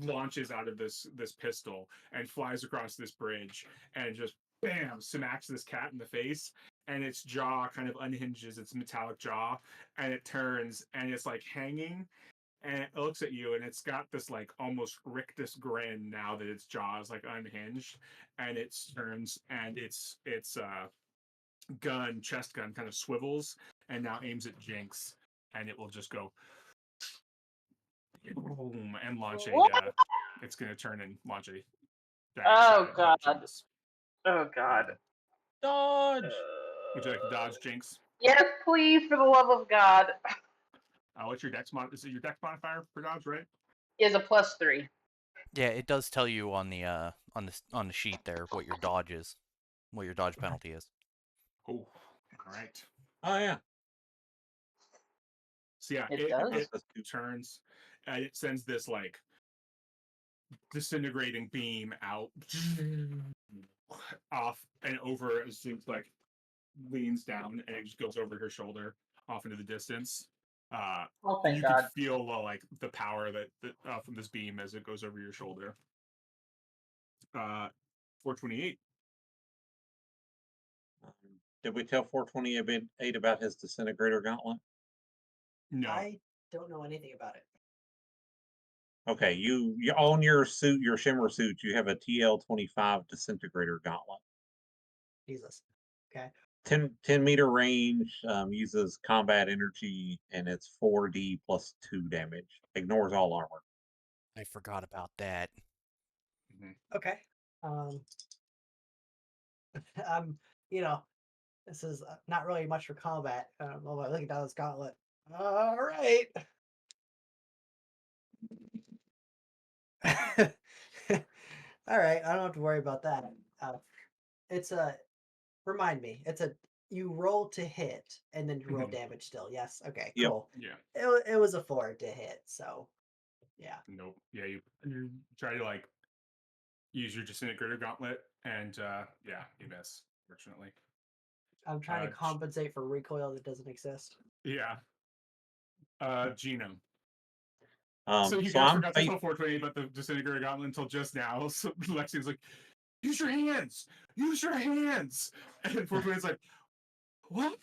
launches out of this pistol and flies across this bridge and just bam smacks this cat in the face, and its jaw kind of unhinges, its metallic jaw, and it turns and it's like hanging, and it looks at you, and it's got this like almost rictus grin now that its jaw is like unhinged, and it turns and its chest gun kind of swivels and now aims at Jynx, and it will just go boom and launch it's going to turn and launch a Oh god. Jinx. Oh god. Dodge! Would you like to dodge, Jynx? Yes, please, for the love of God. What's your dex mod? Is it your dex modifier for dodge, right? Is a +3. Yeah, it does tell you on the sheet there what your dodge is, what your dodge penalty is. Oh, all right. Oh yeah. So yeah, It does. it turns, and it sends this like disintegrating beam out off and over as soon as like leans down and it just goes over her shoulder off into the distance. Oh, thank You God. can feel like the power that from this beam as it goes over your shoulder. 428. Did we tell 428 about his disintegrator gauntlet? No. I don't know anything about it. Okay, you on your suit, your shimmer suit, you have a TL-25 disintegrator gauntlet. Jesus. Okay. 10 meter range, uses combat energy, and it's 4d plus 2 damage. Ignores all armor. I forgot about that. Okay. You know, this is not really much for combat. Looking down this gauntlet. All right. All right. I don't have to worry about that. It's a. Remind me. It's a. You roll to hit and then you roll Mhm. damage still. Yes. Okay. Yep. Cool. Yeah. It was a 4 to hit. So, yeah. Nope. Yeah, you try to like use your disintegrator gauntlet, and yeah, you miss. Fortunately. I'm trying to J- compensate for recoil that doesn't exist. Yeah. Jeno. So you So guys I'm forgot to tell 428 about the disintegrator gauntlet until just now. So Lexian's like, use your hands! Use your hands! And 428's like, what?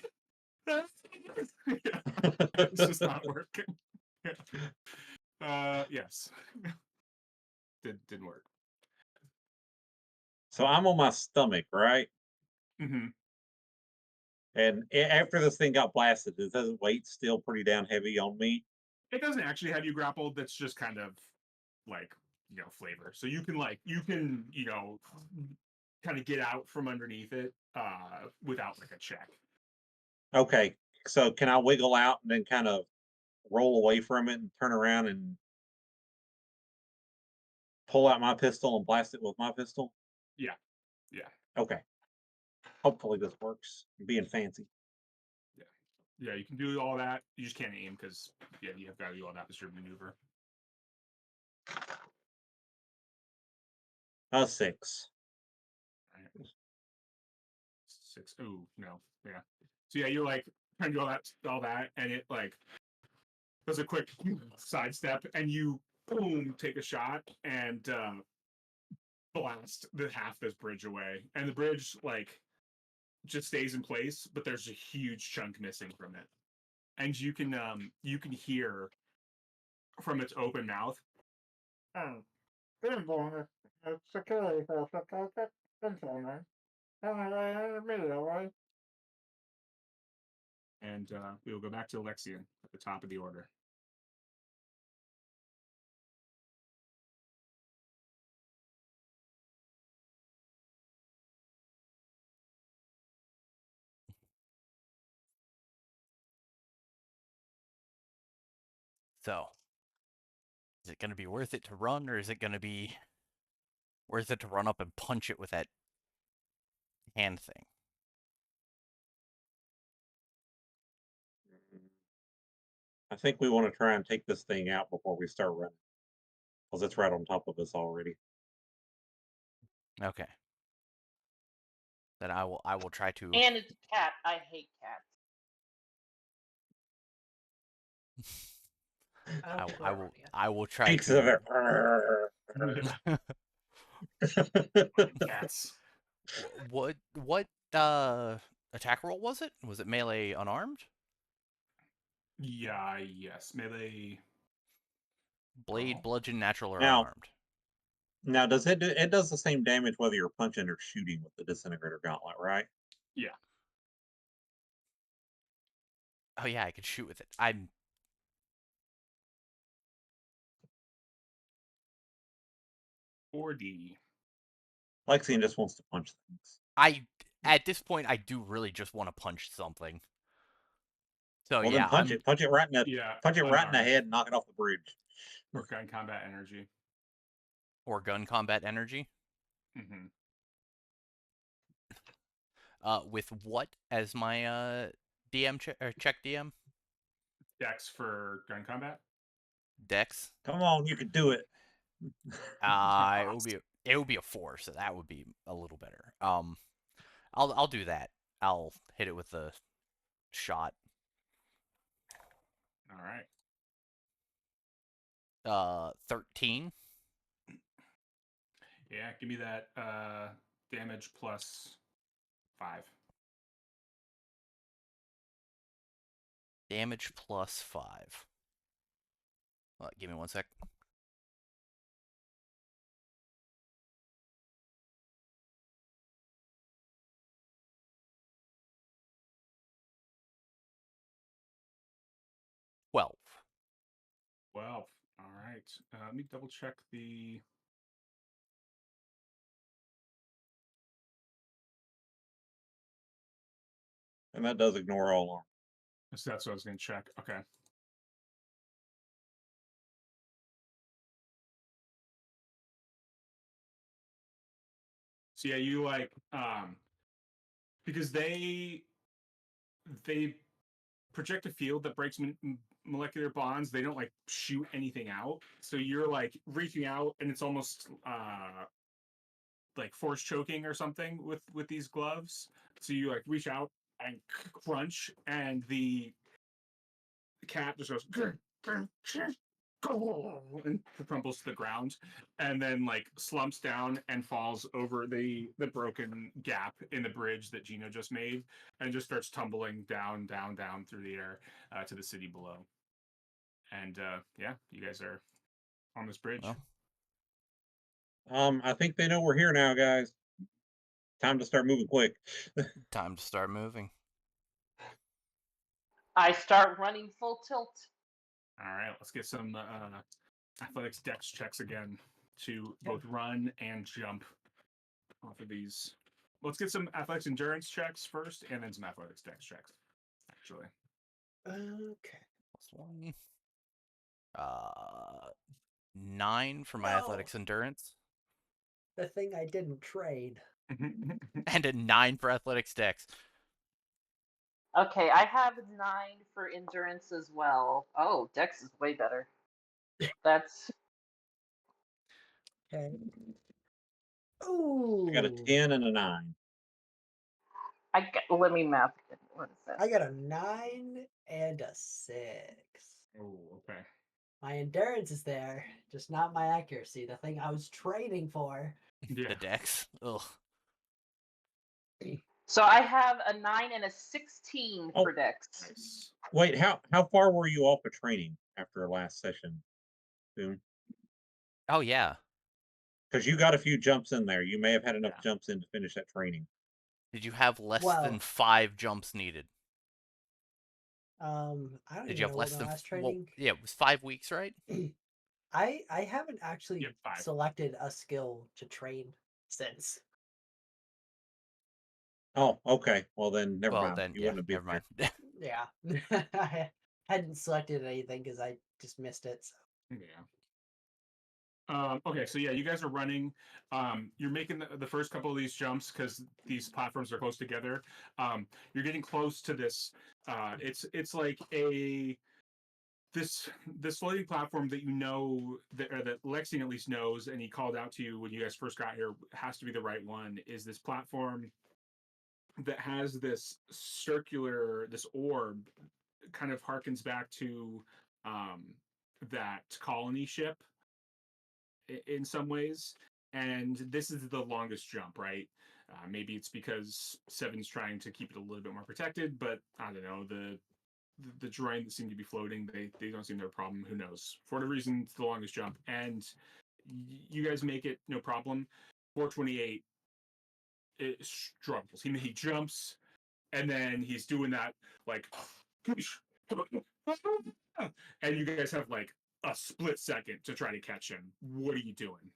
Yeah. It's just not working. Yes. Didn't work. So I'm on my stomach, right? Mm-hmm. And after this thing got blasted, is the weight still pretty down heavy on me? It doesn't actually have you grappled. That's just kind of like, flavor. So you can kind of get out from underneath it without like a check. Okay, so can I wiggle out and then kind of roll away from it and turn around and pull out my pistol and blast it with my pistol? Yeah. Yeah. Okay. Hopefully this works. I'm being fancy. Yeah, you can do all that. You just can't aim because you have got to do all that as your maneuver. 6. Right. 6. Oh no. Yeah. So yeah, you're like trying to do all that, and it like does a quick sidestep, and you boom take a shot and blast the half this bridge away, and the bridge like just stays in place, but there's a huge chunk missing from it, and you can hear from its open mouth. Oh, reborn. Security and we will go back to Lexian at the top of the order. So, is it going to be worth it to run, or is it going to be worth it to run up and punch it with that hand thing? I think we want to try and take this thing out before we start running. Because it's right on top of us already. Okay. Then I will try to. And it's a cat. I hate cats. I will try Pieces of to. it. Cats. What attack roll was it? Was it melee unarmed? Yeah, yes. Melee. Blade, bludgeon, natural, or Now, unarmed? Now, does it does the same damage whether you're punching or shooting with the disintegrator gauntlet, right? Yeah. Oh yeah, I could shoot with it. I'm 4D. Lexian just wants to punch things. at this point I do really just want to punch something. So Well, yeah, then punch it. Punch it right in the punch it right in the head and knock it off the bridge. Or gun combat energy. or gun combat energy. Mm-hmm. With what as my DM check DM? Dex for gun combat. Dex. Come on, you can do it. It would be a 4, so that would be a little better. I'll do that. I'll hit it with a shot. All right. 13. Yeah, give me that damage plus 5. Damage plus 5. Give me 1 sec. Well. 12. All right. Let me double check the. And that does ignore all armor. So that's what I was going to check. Okay. So yeah, you like because they project a field that breaks molecular bonds. They don't like shoot anything out. So you're like reaching out, and it's almost like force choking or something with these gloves. So you like reach out and crunch, and the cat just goes and crumbles to the ground, and then like slumps down and falls over the broken gap in the bridge that Jeno just made, and just starts tumbling down through the air to the city below. And yeah, you guys are on this bridge. I think they know we're here now, guys. Time to start moving quick. Time to start moving. I start running full tilt. All right, let's get some athletics dex checks again to both run and jump off of these. Let's get some athletics endurance checks first, and then some athletics dex checks. Actually, Okay. +1. 9 for my athletics endurance. The thing I didn't trade. And a 9 for athletics dex. Okay, I have 9 for endurance as well. Oh, Dex is way better. That's Okay. Ooh. I got a 10 and a 9. let me math it. What is that? I got a 9 and a 6. oh, okay. My endurance is there, just not my accuracy. The thing I was training for. Yeah. The dex. Ugh. So I have a 9 and a 16 Oh. for Dex. Nice. Wait, how far were you off of training after last session, Boone? Oh yeah. Because you got a few jumps in there. You may have had enough Yeah. jumps in to finish that training. Did you have less Well- than 5 jumps needed? I don't Did even you have know less what than the last well, training. yeah, it was 5 weeks, right? I haven't actually Yep, 5. selected a skill to train since. Oh, okay. Well, then never Well, mind. then You yeah, wouldn't have been never there. mind. Yeah. I hadn't selected anything because I just missed it. So. Yeah. Okay, so yeah, you guys are running. You're making the first couple of these jumps because these platforms are close together. You're getting close to this. It's like this floating platform that you know that Lexian at least knows, and he called out to you when you guys first got here. Has to be the right one. Is this platform that has this orb, kind of harkens back to that colony ship in some ways, and this is the longest jump, right? Maybe it's because Seven's trying to keep it a little bit more protected, but I don't know, the terrain that seem to be floating, they don't seem to have a problem. Who knows? For whatever reason, it's the longest jump, and you guys make it no problem. 428 it struggles. He jumps, and then he's doing that like and you guys have like a split second to try to catch him. What are you doing?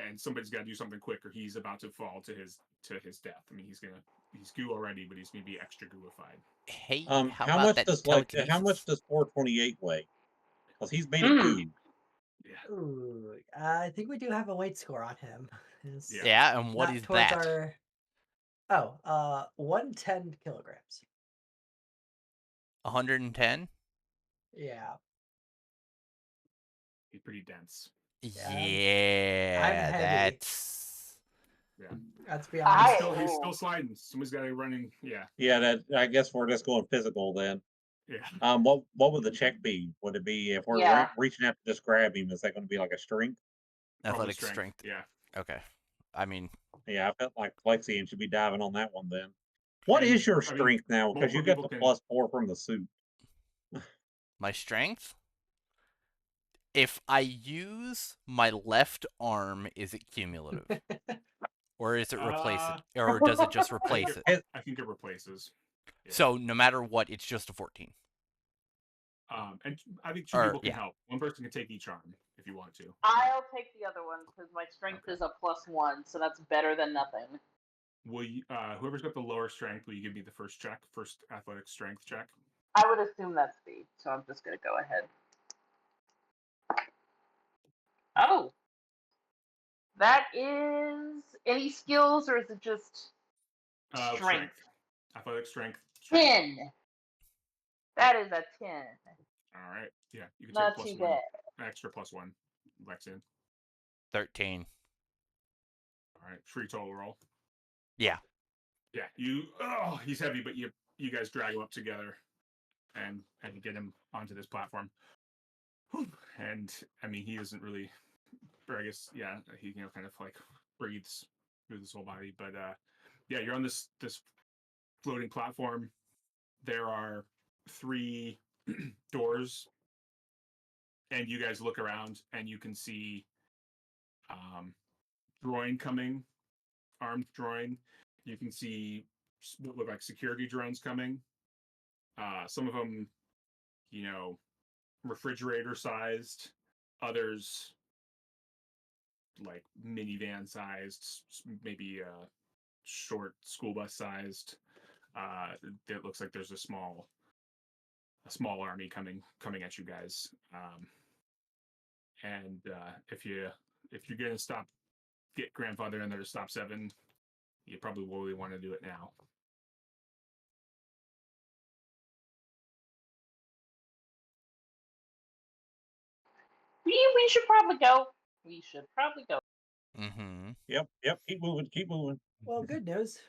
And somebody's got to do something quick, or he's about to fall to his death. I mean, he's gonna he's goo already, but he's gonna be extra gooified. Hey, how How about much that does telekinesis? how much does 428 weigh? Because he's made of Mm. goo. Yeah. Ooh, I think we do have a weight score on him. It's Yeah. Yeah, and what not is towards that? our. 110 kilograms. 110? Yeah. He's pretty dense. Yeah, heavy. that's... Yeah. Let's be He's honest. still sliding. Somebody's got to running. Yeah. Yeah, that I guess we're just going physical then. Yeah. What would the check be? Would it be if we're Yeah. reaching out to just grab him? Is that going to be like a strength? Probably Athletic strength. Yeah. Okay. I mean, Yeah, I felt like Lexian should be diving on that one then. What And, is your I mean, strength now? Because you got multiple the people +4 from the suit. my strength? If I use my left arm, is it cumulative? Or is it replace it? Or does it just replace it? I think it replaces. Yeah. So no matter what, it's just a 14. And I think two Or, people can yeah. help. One person can take each arm if you want to. I'll take the other one because my strength Okay. is a +1, so that's better than nothing. Will you, whoever's got the lower strength, will you give me the first athletic strength check? I would assume that's speed, so I'm just gonna go ahead. Oh, that is any skills or is it just strength? Athletic strength. 10. That is a 10. All right. Yeah, you can Not take too +1, bad. extra +1. Lexian. 13. All right, free total roll. Yeah. Yeah, he's heavy, but you guys drag him up together, and get him onto this platform. And I mean, he isn't really, or I guess he kind of like breathes through his whole body. But yeah, you're on this floating platform. There are 3 doors, and you guys look around, and you can see droid coming, armed droid. You can see what look like security drones coming. Some of them, refrigerator sized. Others like minivan sized, maybe short school bus sized. It looks like there's a small army coming at you guys. And if you're gonna get grandfather in there to stop 7, you probably really want to do it now. We should probably go. We should probably go. Mm-hmm. Yep. Keep moving. Well, good news.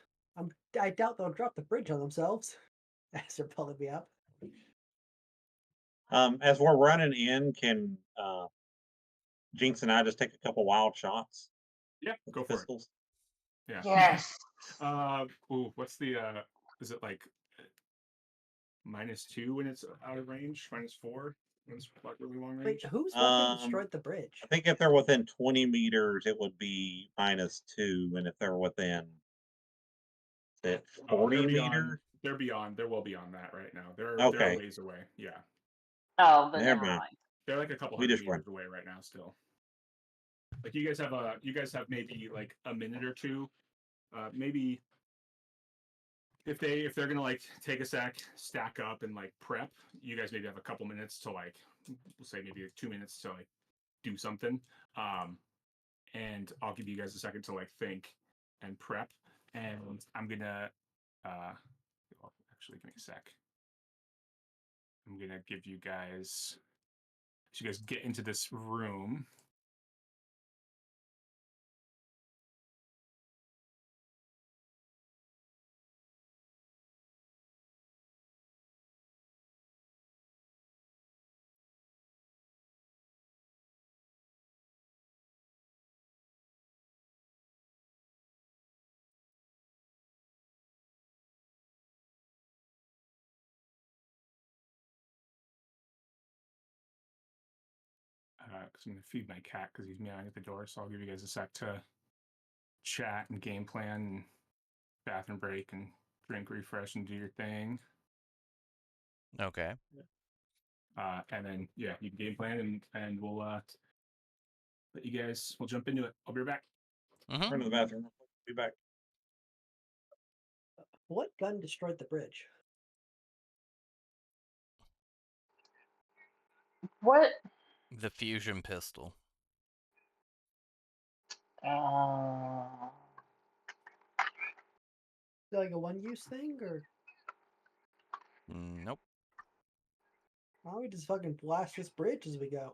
I doubt they'll drop the bridge on themselves as they're pulling me up. As we're running in, can Jynx and I just take a couple wild shots? Yeah, with go the for pistols? it. Yeah. Yes. What's the is it like -2 when it's out of range? -4 when it's like really long range? Wait, whose weapon destroyed the bridge? I think if they're within 20 meters, it would be -2, and if they're within 40 meters, They're beyond. They're well beyond that right now. They're okay. a ways away. Yeah, Oh, then Never never mind. mind. they're like a couple We hundred just run. meters away right now. Still, like you guys have maybe like a minute or two, maybe. If they're gonna like take a sec, stack up and like prep, you guys maybe have a couple minutes to like, we'll say maybe 2 minutes to like do something. And I'll give you guys a second to like think and prep. And I'm gonna actually give me a sec. I'm gonna give you guys, as you guys get into this room. Because I'm gonna feed my cat because he's meowing at the door. So I'll give you guys a sec to chat and game plan and bathroom break and drink, refresh, and do your thing. Okay. And then you can game plan and we'll let you guys. We'll jump into it. I'll be right back. Mm-hmm. Run to the bathroom. Be back. What gun destroyed the bridge? What? The fusion pistol. Uh, Is it like a one-use thing, or Nope. why don't we just fucking blast this bridge as we go?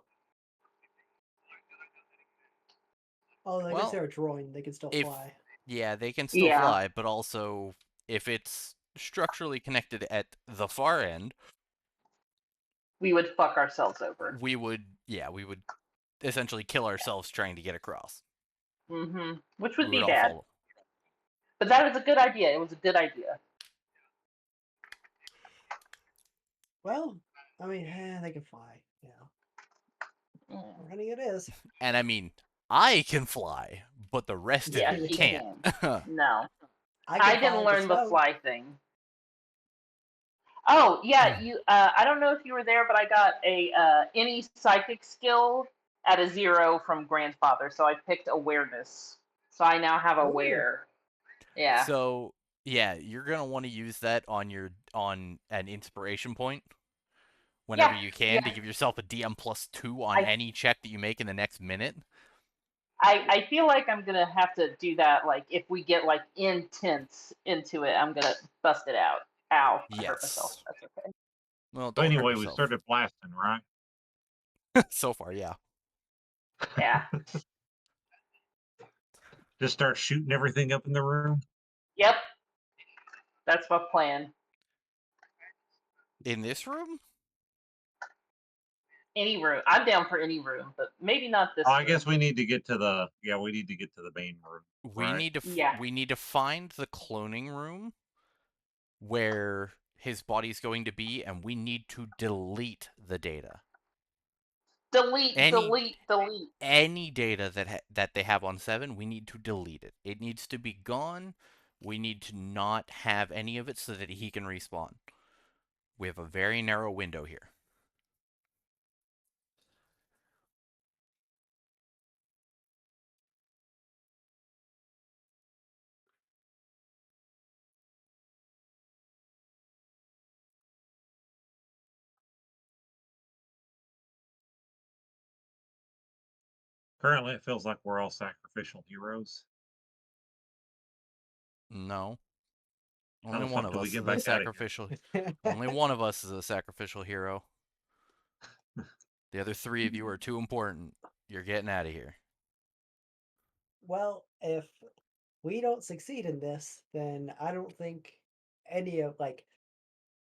Oh, I guess Well, they're a drone. They can still if- fly. Yeah, they can still Yeah. fly, but also if it's structurally connected at the far end, we would fuck ourselves over. we would essentially kill ourselves trying to get across. Which We would be would all bad. fall. But that was a good idea. It was a good idea. Well, I mean, they can fly. Yeah, running it is. And I mean, I can fly, but the rest Yeah, of you he can't. No. I I can didn't fly learn the snow. fly thing. Oh, yeah, you I don't know if you were there, but I got a any psychic skill at a 0 from grandfather, so I picked awareness. So I now have Ooh. aware. Yeah. So yeah, you're gonna want to use that on an inspiration point whenever Yeah, you can yeah. to give yourself a DM +2 on any check that you make in the next minute. I feel like I'm gonna have to do that. Like if we get like intense into it, I'm gonna bust it out. Ow! I hurt myself. Yes. That's okay. Well, So don't anyway, hurt we yourself. started blasting, right? So far, yeah. Yeah. Just start shooting everything up in the room. Yep. That's my plan. In this room? Any room. I'm down for any room, but maybe not this Oh, I room. guess we need to get to the main room. We Right. need to Yeah. we need to find the cloning room where his body's going to be, and we need to delete the data. Delete, Any- delete, delete. Any data that they have on 7, we need to delete it. It needs to be gone. We need to not have any of it so that he can respawn. We have a very narrow window here. Currently, it feels like we're all sacrificial heroes. No. How Only the one fuck of do we us get is a back outta here? sacrificial. Only one of us is a sacrificial hero. The other 3 of you are too important. You're getting out of here. Well, if we don't succeed in this, then I don't think any of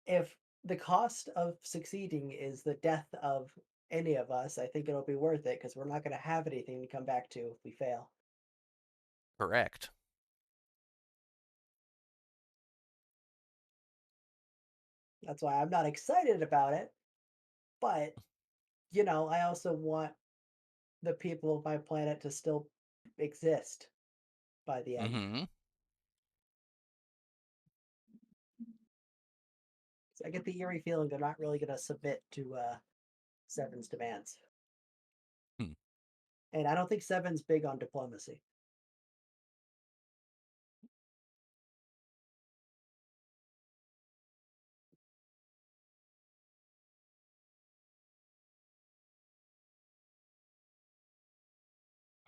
if the cost of succeeding is the death of any of us, I think it'll be worth it because we're not going to have anything to come back to if we fail. Correct. That's why I'm not excited about it. But, I also want the people of my planet to still exist by the end. Mm-hmm. So I get the eerie feeling they're not really going to submit to Seven's demands. And I don't think Seven's big on diplomacy.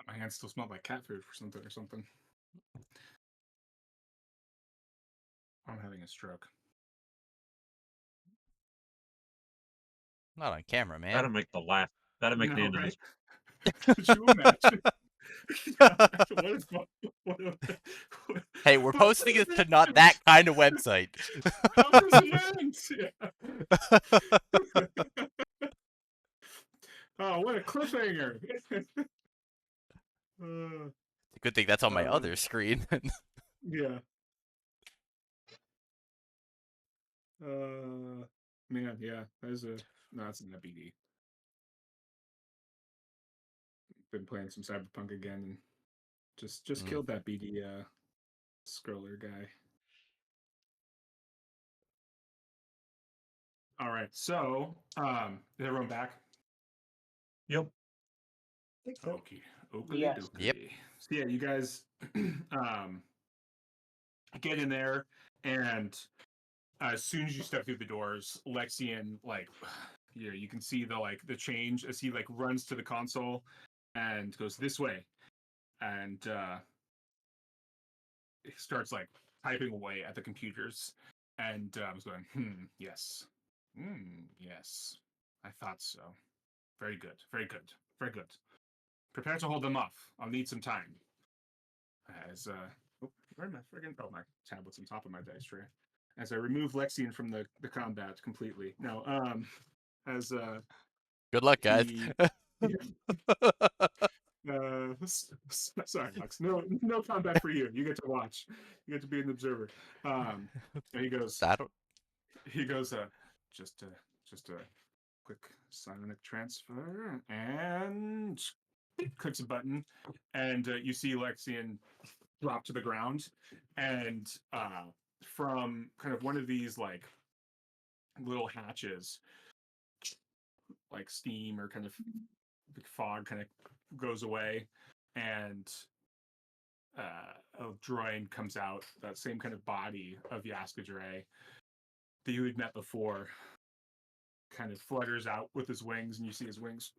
My hands still smell like cat food or something. I'm having a stroke. Not on camera, man. That'll make That'll make the end of this. Could you imagine? Hey, we're posting it to not that kind of website. How does it end? Yeah. Oh, what a cliffhanger! Good thing that's on my other screen. Yeah. Man, yeah. That's in the BD. Been playing some Cyberpunk again, and just killed that BD scroller guy. All right, so is everyone back? Yep. I think so. Okay. Yes. Yep. So yeah, you guys get in there, And as soon as you step through the doors, Lexian, like, you can see the change as he like runs to the console and goes this way, and he starts like typing away at the computers, and I was going, yes, yes, I thought so. Very good, very good, very good. Prepare to hold them off. I'll need some time. As where am I friggin'? Oh, my tablet's on top of my dice tray. As I remove Lexian from the combat completely. No, as Good luck, guys. he sorry, Lex. No combat for you. You get to watch. You get to be an observer. And he goes, That'll... just a quick psionic transfer, and clicks a button, and you see Lexian drop to the ground, and from kind of one of these like little hatches, like steam or kind of fog kind of goes away, and a droid comes out, that same kind of body of Yaska Dre that you had met before, kind of flutters out with his wings, and you see his wings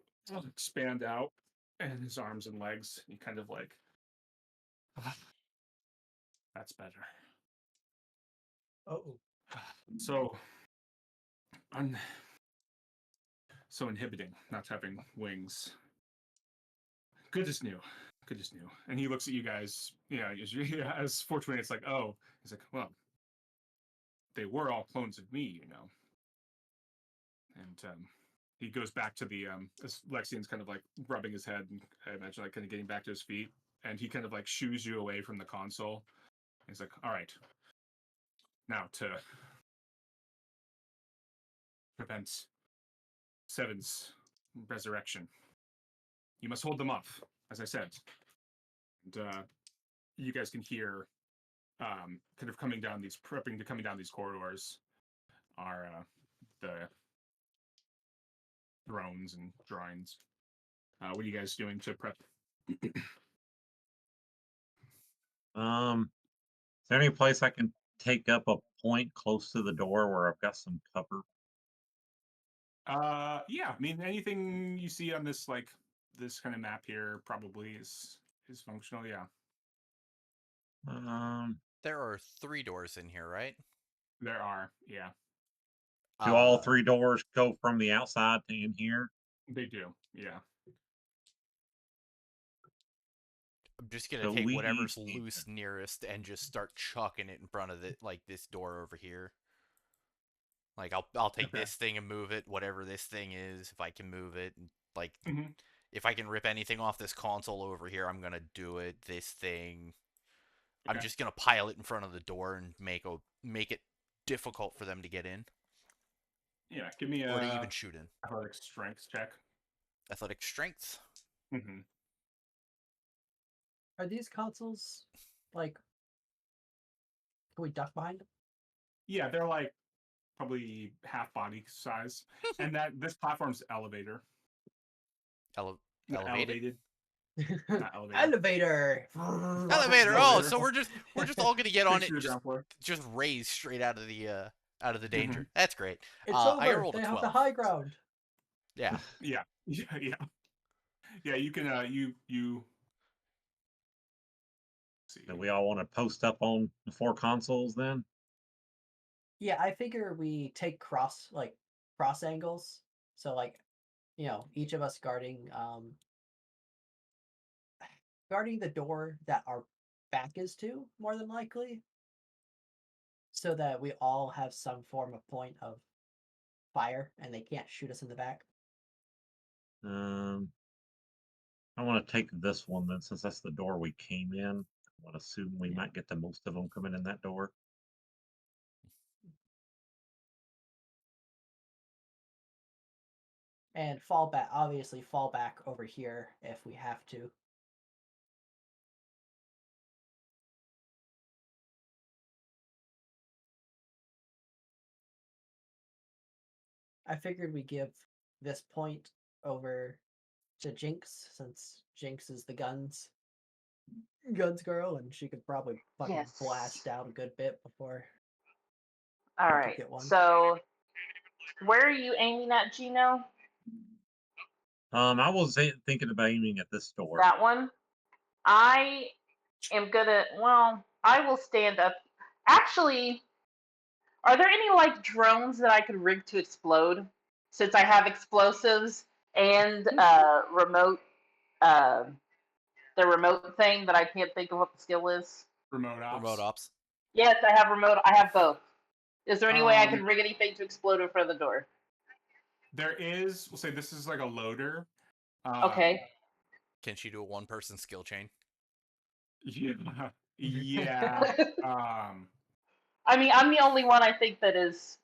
expand out, and his arms and legs. You kind of like, that's better. Oh, So, so inhibiting not having wings. Good as new. Good as new. And he looks at you guys, as fortunate. It's like, oh, he's like, well, they were all clones of me, And he goes back to the as Lexian's kind of like rubbing his head, and I imagine like kind of getting back to his feet, and he kind of like shoos you away from the console. He's like, all right, now to prevent Seven's resurrection, you must hold them off, as I said. And you guys can hear kind of coming down these corridors are the drones and droids. What are you guys doing to prep? Is there any place I can take up a point close to the door where I've got some cover? Yeah, I mean, anything you see on this this kind of map here probably is functional. Yeah, There are 3 doors in here, right? there are. Yeah, do all 3 doors go from the outside to in here? they do. Yeah. I'm just gonna So take we whatever's each need loose nearest and just start chucking it in front of this door over here. Like I'll take Okay. this thing and move it, whatever this thing is, if I can move it. Like Mhm. if I can rip anything off this console over here, I'm gonna do it. This thing, I'm Okay. just gonna pile it in front of the door and make it difficult for them to get in Yeah, give me or to a even shoot in. athletic strength check. Athletic strength. Mm-hmm. are these consoles like? Can we duck behind them? Yeah, they're like probably half body size, and this platform's elevator. Elevated. Elevated, not elevator. Elevator. Elevator. Oh, Elevator. so we're just all gonna get on Takes it, you to the ground floor. just raise straight out of the danger. That's great. It's I over. rolled a They have 12. the high ground. Yeah. Yeah, yeah. You can you. See. Do we all want to post up on the 4 consoles then? Yeah, I figure we take cross angles. So like, each of us guarding the door that our back is to, more than likely. So that we all have some form of point of fire and they can't shoot us in the back. I want to take this one then, since that's the door we came in. I want to assume we Yeah. might get the most of them coming in that door. And obviously fall back over here if we have to. I figured we give this point over to Jynx, since Jynx is the guns girl, and she could probably fucking Yes. blast out a good bit before All I could right. get one. So, where are you aiming at, Gino? I was thinking about aiming at this door. That one? I am gonna. Well, I will stand up. Actually, are there any like drones that I could rig to explode? Since I have explosives and remote, uh, the remote thing that I can't think of what the skill is. Remote ops. Remote ops. Yes, I have remote. I have both. Is there any way I can Um, rig anything to explode in front of the door? There is. We'll say this is like a loader. Okay. Can she do a one-person skill chain? Yeah. Yeah. I mean, I'm the only one I think that is,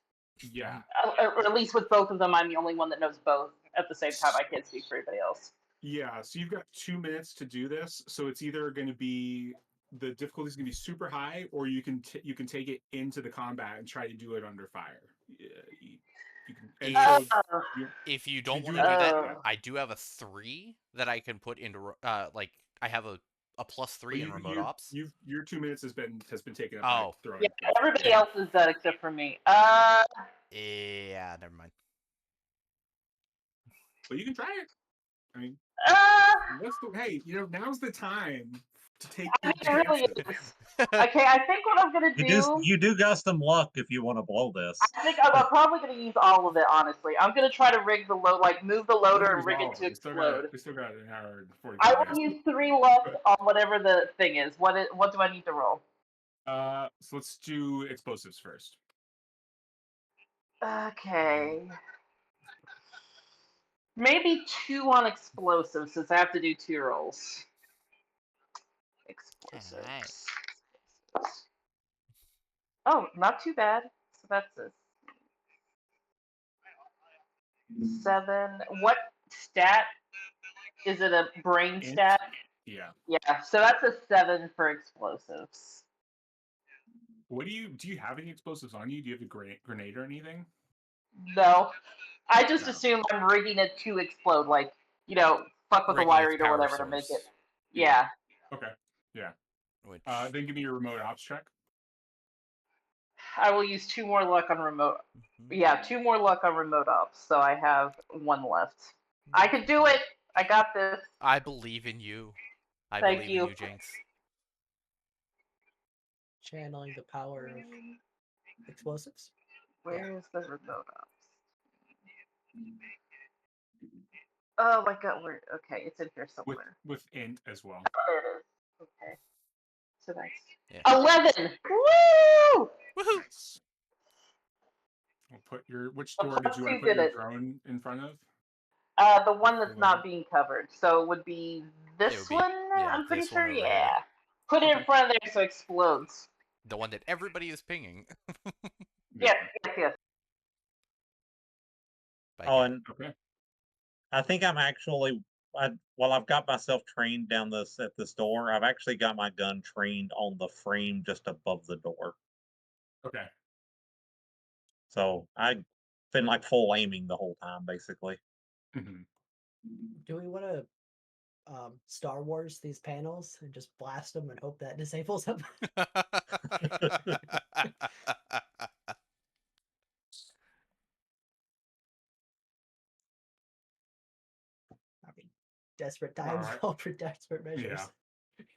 Yeah. or at least with both of them, I'm the only one that knows both at the same time. I can't speak for anybody else. Yeah. So you've got 2 minutes to do this. So it's either going to be the difficulty is going to be super high, or you can take it into the combat and try to do it under fire. Yeah, you can. And so If you don't do want to do that, Oh. I do have a 3 that I can put into like I have a +3 in remote ops. Your 2 minutes has been taken up. Oh. By throwing. Yeah, everybody Yeah. else is done except for me. Yeah, never mind. But you can try it. I mean, hey, now's the time to take I your mean, it really chances. is. Okay, I think what I'm gonna do. You do got some luck if you want to blow this. I think I'm probably gonna use all of it. Honestly, I'm gonna try to rig the load, like move the loader and Use rig all it of to it. explode. We still got an hour and 42 I minutes. will use 3 luck on whatever the thing is. What do I need to roll? So let's do explosives first. Okay. Maybe 2 on explosives since I have to do 2 rolls. Explosives. Oh, not too bad. So that's a 7. What stat? Is it a brain Int? stat? Yeah. Yeah, so that's a 7 for explosives. What do you have any explosives on you? Do you have a grenade or anything? No. I just No. assume I'm rigging it to explode, like, fuck with the Rigging wire its or power whatever to make source. it. Yeah. Okay. Yeah. Which Then give me your remote ops check. I will use 2 more luck on remote. Yeah, 2 more luck on remote ops, so I have 1 left. I can do it. I got this. I believe in you. I Thank believe you. in you, Jynx. Channeling the power of explosives. Where is the remote ops? Oh my god, okay, it's in here somewhere. With int as well. There it is. Okay. So that's Yeah. 11! Woo! Woohoo! Nice. We'll put which door did you want to Two put did your it. drone in front of? The one that's not being covered. So it would be this would be- one, yeah, I'm pretty this one sure, over here. yeah. Put it in front of there so it explodes. The one that everybody is pinging. Yes. And Okay. I think I'm actually, while I've got myself trained down at this door, I've actually got my gun trained on the frame just above the door. Okay. So I've been like full aiming the whole time, basically. Mm-hmm. Do we want to Star Wars these panels and just blast them and hope that disables them? I mean, desperate times Alright. call for desperate measures.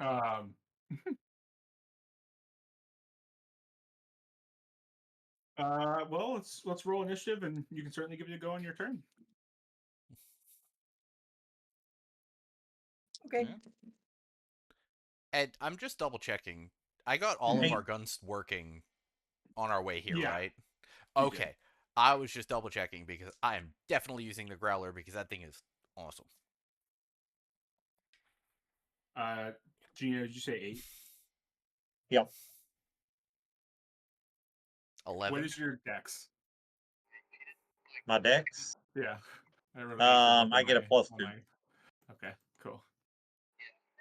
Yeah. Well, let's roll initiative, and you can certainly give it a go on your turn. Okay. Yeah. And I'm just double checking. I got all of our guns working on our way here, Yeah. right? You Okay. did. I was just double checking because I am definitely using the growler because that thing is awesome. Gina, did you say 8? Yep. 11. What is your dex? My dex? Yeah. I get a +2. Okay, cool.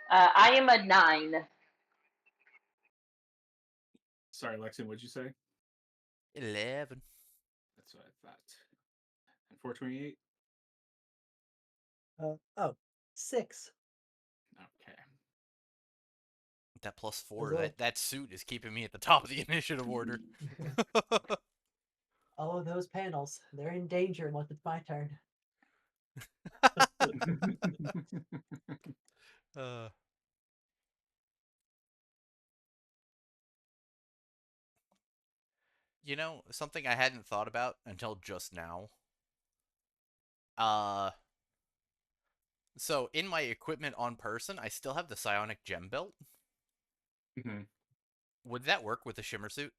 I am a 9. Sorry, Lexian, what'd you say? 11. That's what I thought. And 428? Oh, 6. Okay. That +4, that suit is keeping me at the top of the initiative order. those panels. They're in danger once it's my turn. Uh, something I hadn't thought about until just now. Uh, so in my equipment on person, I still have the psionic gem belt. Mhm. Would that work with the shimmer suit?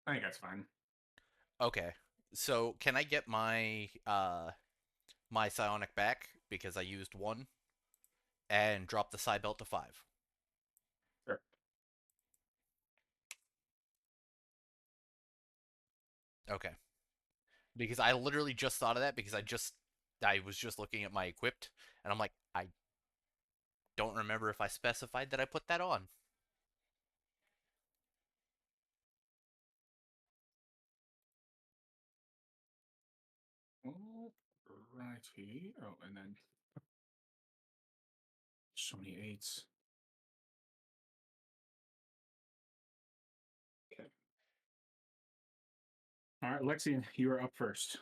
I think that's fine. Okay. So can I get my my psionic back because I used one and drop the psi belt to 5? Sure. Okay. Because I literally just thought of that because I was just looking at my equipped and I'm like, I don't remember if I specified that I put that on. Righty. Oh, and then so many 8s. Okay. All right, Lexian, you are up first.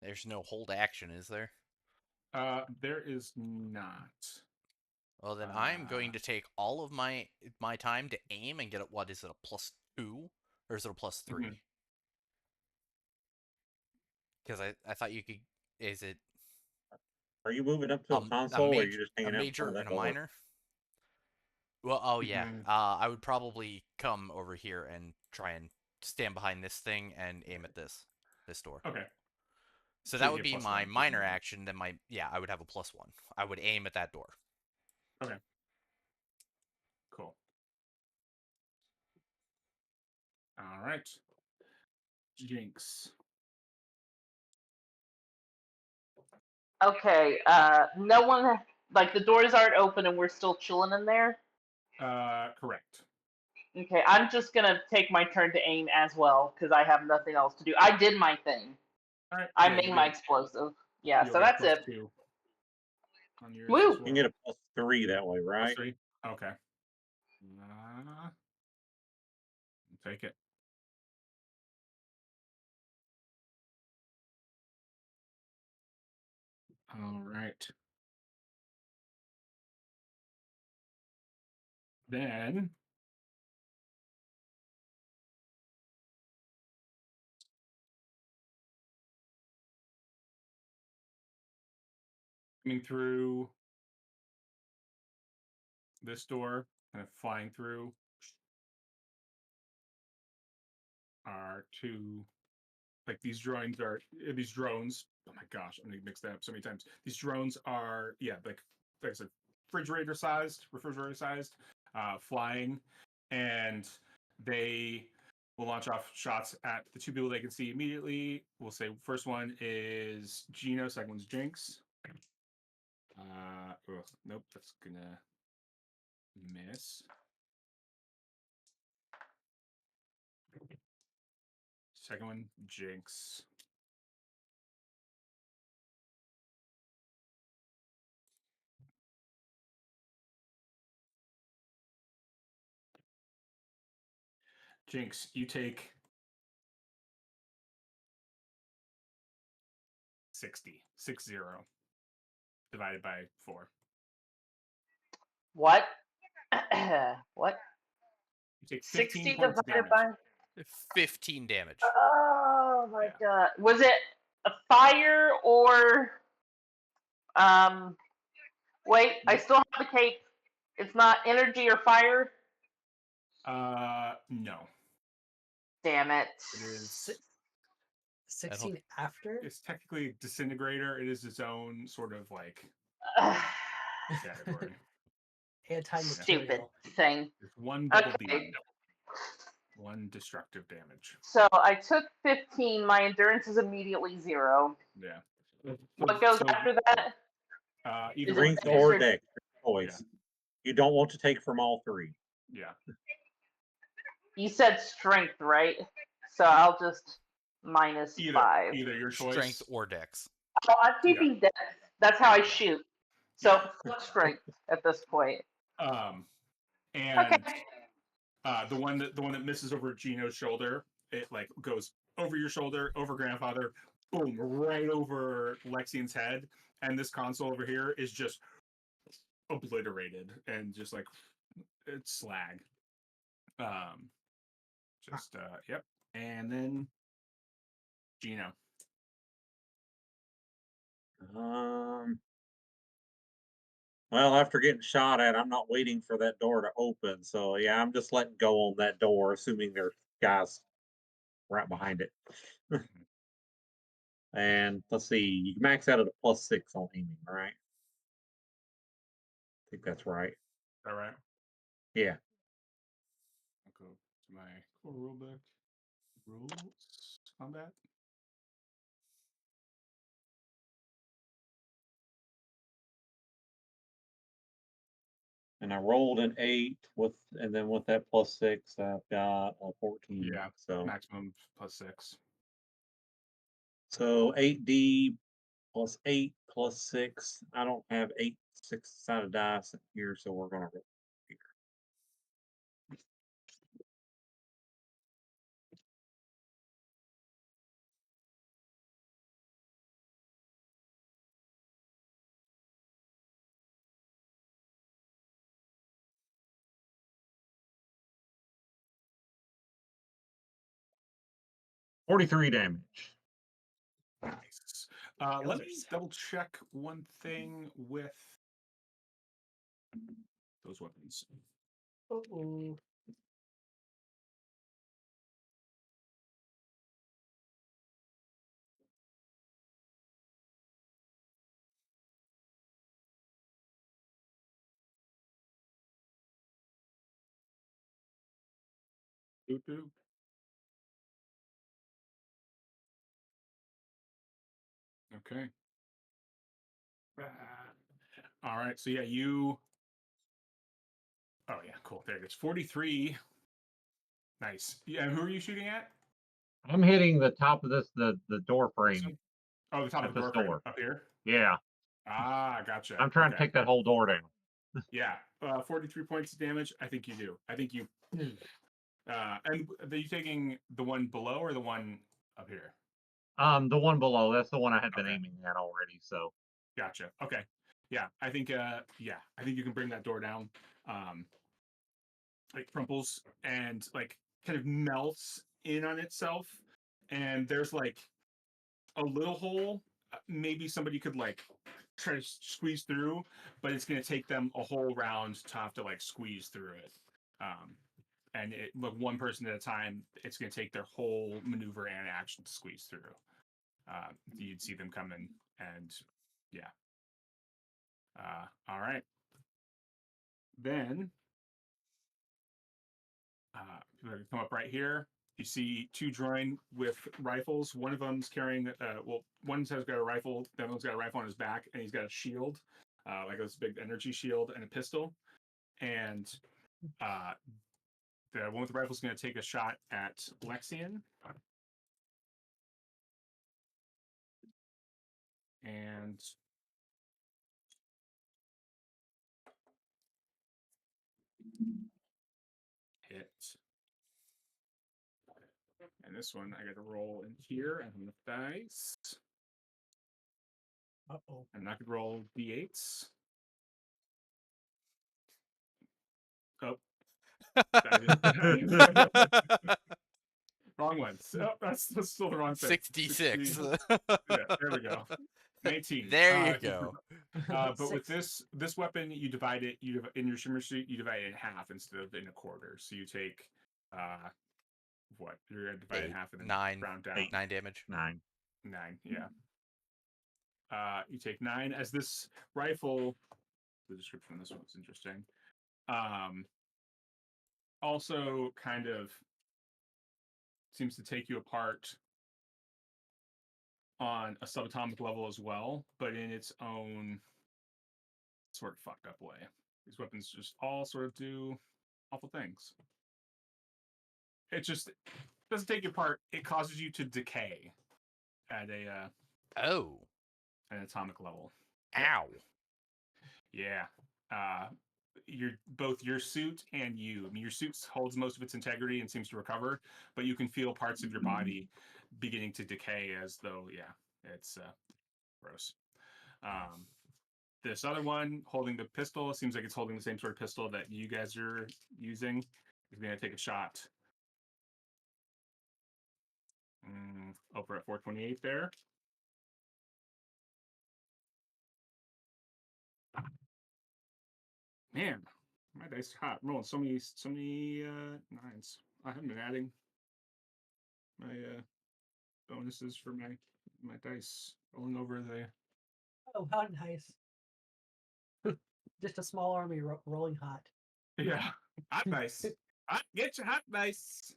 There's no hold action, is there? There is not. Well, then I'm going to take all of my time to aim and get it. What is it, a +2 or is it a +3? Mhm. Because I thought you could. Is it Are you moving up to a a console, or are you just a hanging out in major front of and that a door? minor? Well, oh yeah. Mhm. I would probably come over here and try and stand behind this thing and aim at this door. Okay. So So that you would get be +1 my for minor movement. action. Then I would have a +1. I would aim at that door. Okay. Cool. All right. Jynx. Okay. No one. Like the doors aren't open and we're still chilling in there. Correct. Okay, I'm just gonna take my turn to aim as well because I have nothing else to do. I did my thing. All right. I Yeah, made my explosive. Yeah, you'll so get that's it. +2 on yours Woo! as You well. can get a +3 that way, right? +3. Okay. Take it. All right. Then coming through this door, kind of flying through, are two, like these drones. Oh my gosh, I'm gonna mix that up so many times. These drones are, yeah, like I said, refrigerator sized, flying, and they will launch off shots at the two people they can see immediately. We'll say first one is Jeno, second one's Jynx. Nope, that's gonna miss. Second one, Jynx. Jynx, you take 60 divided by 4. What? What? You take 15 60 points of divided damage. by. 15 damage. Oh my Yeah. god! Was it a fire or um? Wait, I Nope. still have the cape. It's not energy or fire. No. Damn it! It is. 16 after? It's technically a disintegrator. It is its own sort of like category. Stupid Anti-material. thing. It's one double Okay. D. One destructive damage. So I took 15. My endurance is immediately 0. Yeah. What goes So, after that? either Is it one. Strength dex or or dex, your choice. You don't want to take from all 3. Yeah. you said strength, right? So I'll just minus Either 5. your choice. Strength or dex. Oh, I'm keeping dex. That's how I shoot. So Yeah. fuck strength at this point. And Okay. The one that misses over Geno's shoulder, it like goes over your shoulder, over grandfather, boom, right over Lexian's head, and this console over here is just obliterated and just like it's slag. Yep. And then Jeno. Well, after getting shot at, I'm not waiting for that door to open. So yeah, I'm just letting go on that door, assuming there's guys right behind it. And let's see, you can max out at a +6 on aiming, right? I think that's right. All right. Yeah. I'll go to my core rulebook. Rules combat. And I rolled an 8 and then with that +6, I've got a 14. Yeah. So Maximum +6. so 8D +8 +6. I don't have 8 6-sided dice in here, so we're gonna roll here. $43 damage. Nice. Let me double check one thing with those weapons. Uh-oh. Boop, boop. Okay. All right. So yeah, you. Oh yeah, cool. There it is. 43. Nice. Yeah. Who are you shooting at? I'm hitting the top of the door frame Oh, the top at of the this door frame door. up here. Yeah. Ah, gotcha. I'm trying to Okay. take that whole door down. Yeah. 43 points of damage. I think you do. I think you. And are you taking the one below or the one up here? The one below, that's the one I had been Okay. aiming at already, so Gotcha. Okay. Yeah, I think I think you can bring that door down. Like crumples and like kind of melts in on itself. And there's like a little hole. Maybe somebody could like try to squeeze through, but it's gonna take them a whole round to have to like squeeze through it. And it like one person at a time, it's gonna take their whole maneuver and action to squeeze through. You'd see them coming and yeah. All right. Then come up right here. You see two droid with rifles. One of them's carrying, one has got a rifle. The other one's got a rifle on his back, and he's got a shield, like this big energy shield and a pistol. And the one with the rifle is going to take a shot at Lexian. And hit. And this one I got to roll in here and the dice. Uh-oh. And I could roll d8s. Oh. Wrong one. Oh, that's still the wrong thing. 66. Yeah, there we go. 19. There you go. But with this weapon, you divide it. In your shimmer suit, you divide it in half instead of in a quarter. So you take what? You're gonna divide it in half and then 9. round down. 9 damage. 9. 9. Yeah. You take 9 as this rifle. The description of this one's interesting. Also, kind of seems to take you apart on a subatomic level as well, but in its own sort of fucked up way. These weapons just all sort of do awful things. It just doesn't take you apart. It causes you to decay at Oh. an atomic level. Ow. Yeah. both your suit and you. I mean, your suit holds most of its integrity and seems to recover, but you can feel parts of your body beginning to decay as though, yeah, it's gross. This other one holding the pistol seems like it's holding the same sort of pistol that you guys are using. He's going to take a shot. Over at 428 there. Man, my dice are hot. I'm rolling so many nines. I haven't been adding my bonuses for my dice rolling over the. Oh, how nice. Just a small army rolling hot. Yeah, hot dice. Get your hot dice.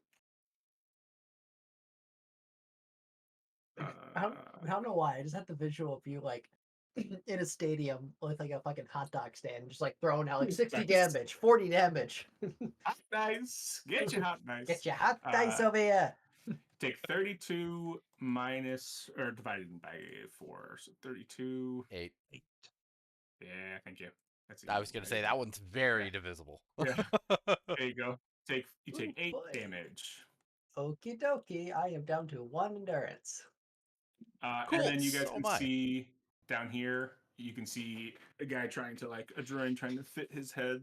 I don't know why. I just had the visual of you like in a stadium with like a fucking hot dog stand, just like throwing out like 60 Nice. damage, 40 damage. Hot dice. Get your hot dice. Get your hot dice over here. Take 32 minus or divided by 4, so 32. 8. Yeah, thank you. That's I was gonna say that one's very divisible. Yeah. There you go. You take Ooh, 8 boy. damage. Okie dokie. I am down to 1 endurance. Cool. And then you guys So can am I. see down here. You can see a guy trying to fit his head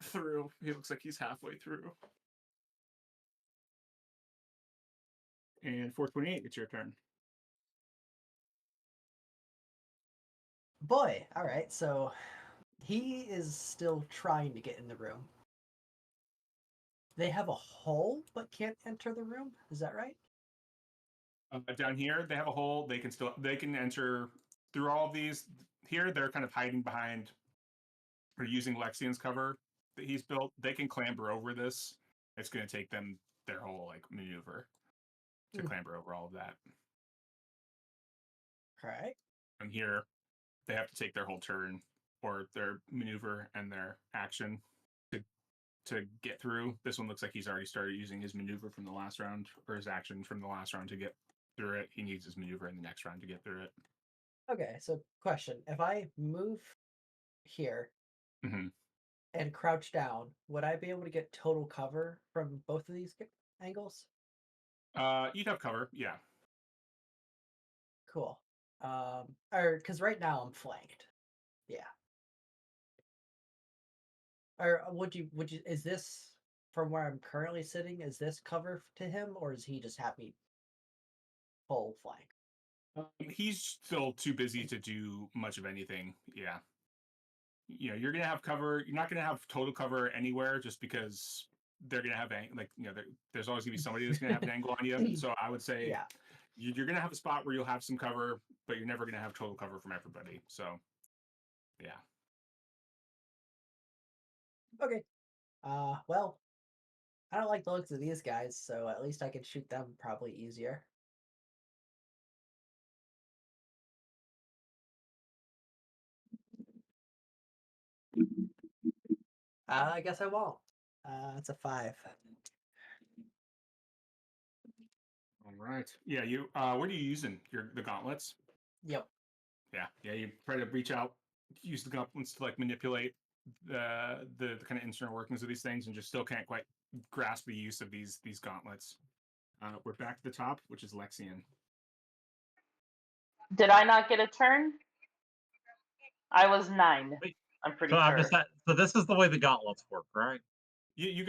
through. He looks like he's halfway through. And 428, it's your turn. Boy, all right. So he is still trying to get in the room. They have a hole but can't enter the room. Is that right? Down here, they have a hole. They can enter through all of these. Here, they're kind of hiding behind or using Lexian's cover that he's built. They can clamber over this. It's going to take them their whole maneuver to clamber over all of that. All right. And here, they have to take their whole turn or their maneuver and their action to get through. This one looks like he's already started using his maneuver from the last round, or his action from the last round to get through it. He needs his maneuver in the next round to get through it. Okay, so question. If I move here Mm-hmm. and crouch down, would I be able to get total cover from both of these angles? You'd have cover, yeah. Cool. Or because right now I'm flanked. Yeah. Or would you is this from where I'm currently sitting, is this cover to him, or is he just happy full flank? He's still too busy to do much of anything. Yeah. You're gonna have cover. You're not gonna have total cover anywhere, just because they're gonna have there's always gonna be somebody that's gonna have an angle on you. So I would say, Yeah. you're gonna have a spot where you'll have some cover, but you're never gonna have total cover from everybody. So, yeah. Okay. Well, I don't like the looks of these guys, so at least I can shoot them probably easier. I guess I won't. It's a 5. All right. Yeah. What are you using? The gauntlets? Yep. Yeah. You try to reach out, use the gauntlets to manipulate the kind of internal workings of these things, and just still can't quite grasp the use of these gauntlets. We're back to the top, which is Lexian. Did I not get a turn? I was 9. Wait, I'm pretty So I'm sure. just so this is the way the gauntlets work, right? You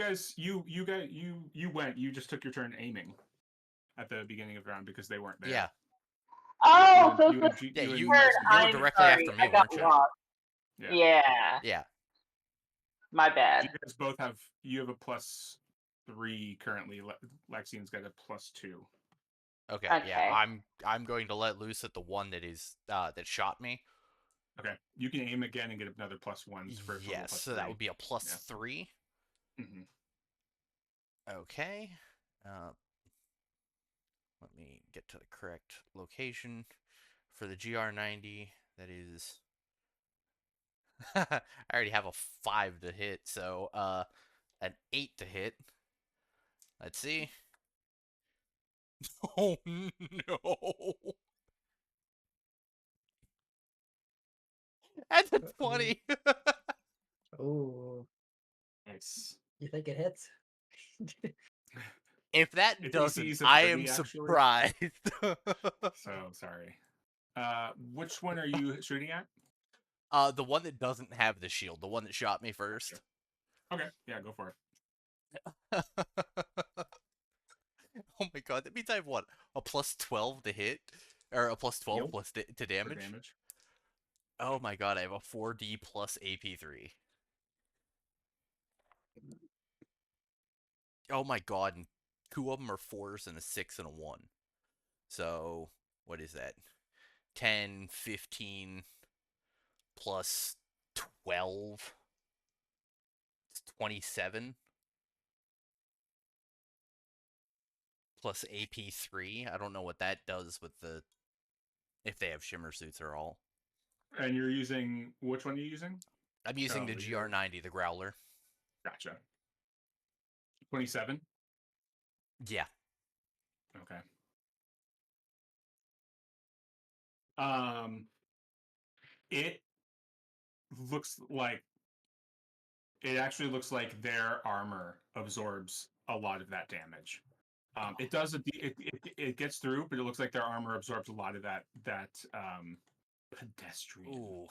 went. You just took your turn aiming at the beginning of the round because they weren't there. Yeah. Oh, so you it's and Yeah, you you and turn. Lexian. were I'm directly sorry. after me, I got weren't you? lost. Yeah. Yeah. Yeah. My bad. You guys both have. You have a +3 currently. Lexian's got a +2. Okay. Okay. Yeah. I'm going to let loose at the one that is that shot me. Okay, you can aim again and get another +1 for a total Yes. So that would be a +3. Mm-hmm. Okay. Let me get to the correct location for the GR90. That is. I already have a 5 to hit, so an 8 to hit. Let's see. Oh no! That's a 20. Nice. You think it hits? If that Its AC doesn't, is a I 30, am actually. surprised. So sorry. Which one are you shooting at? The one that doesn't have the shield, the one that shot me first. Okay, yeah, go for it. Oh my god, that means I have what? A plus 12 to hit? Or a plus 12 Yep. plus to For damage? damage. Oh my god, I have a 4D plus AP3. Oh my god, and two of them are 4s and a 6 and a 1. So, what is that? 10, 15 plus 12. It's 27. Plus AP3. I don't know what that does with the... if they have shimmer suits or all. And you're using which one are you using? I'm using Oh, the you're- GR90, the Growler. Gotcha. 27. Yeah. Okay. It looks like it actually looks like their armor absorbs a lot of that damage. It does it gets through, but it looks like their armor absorbs a lot of that pedestrian. Ooh.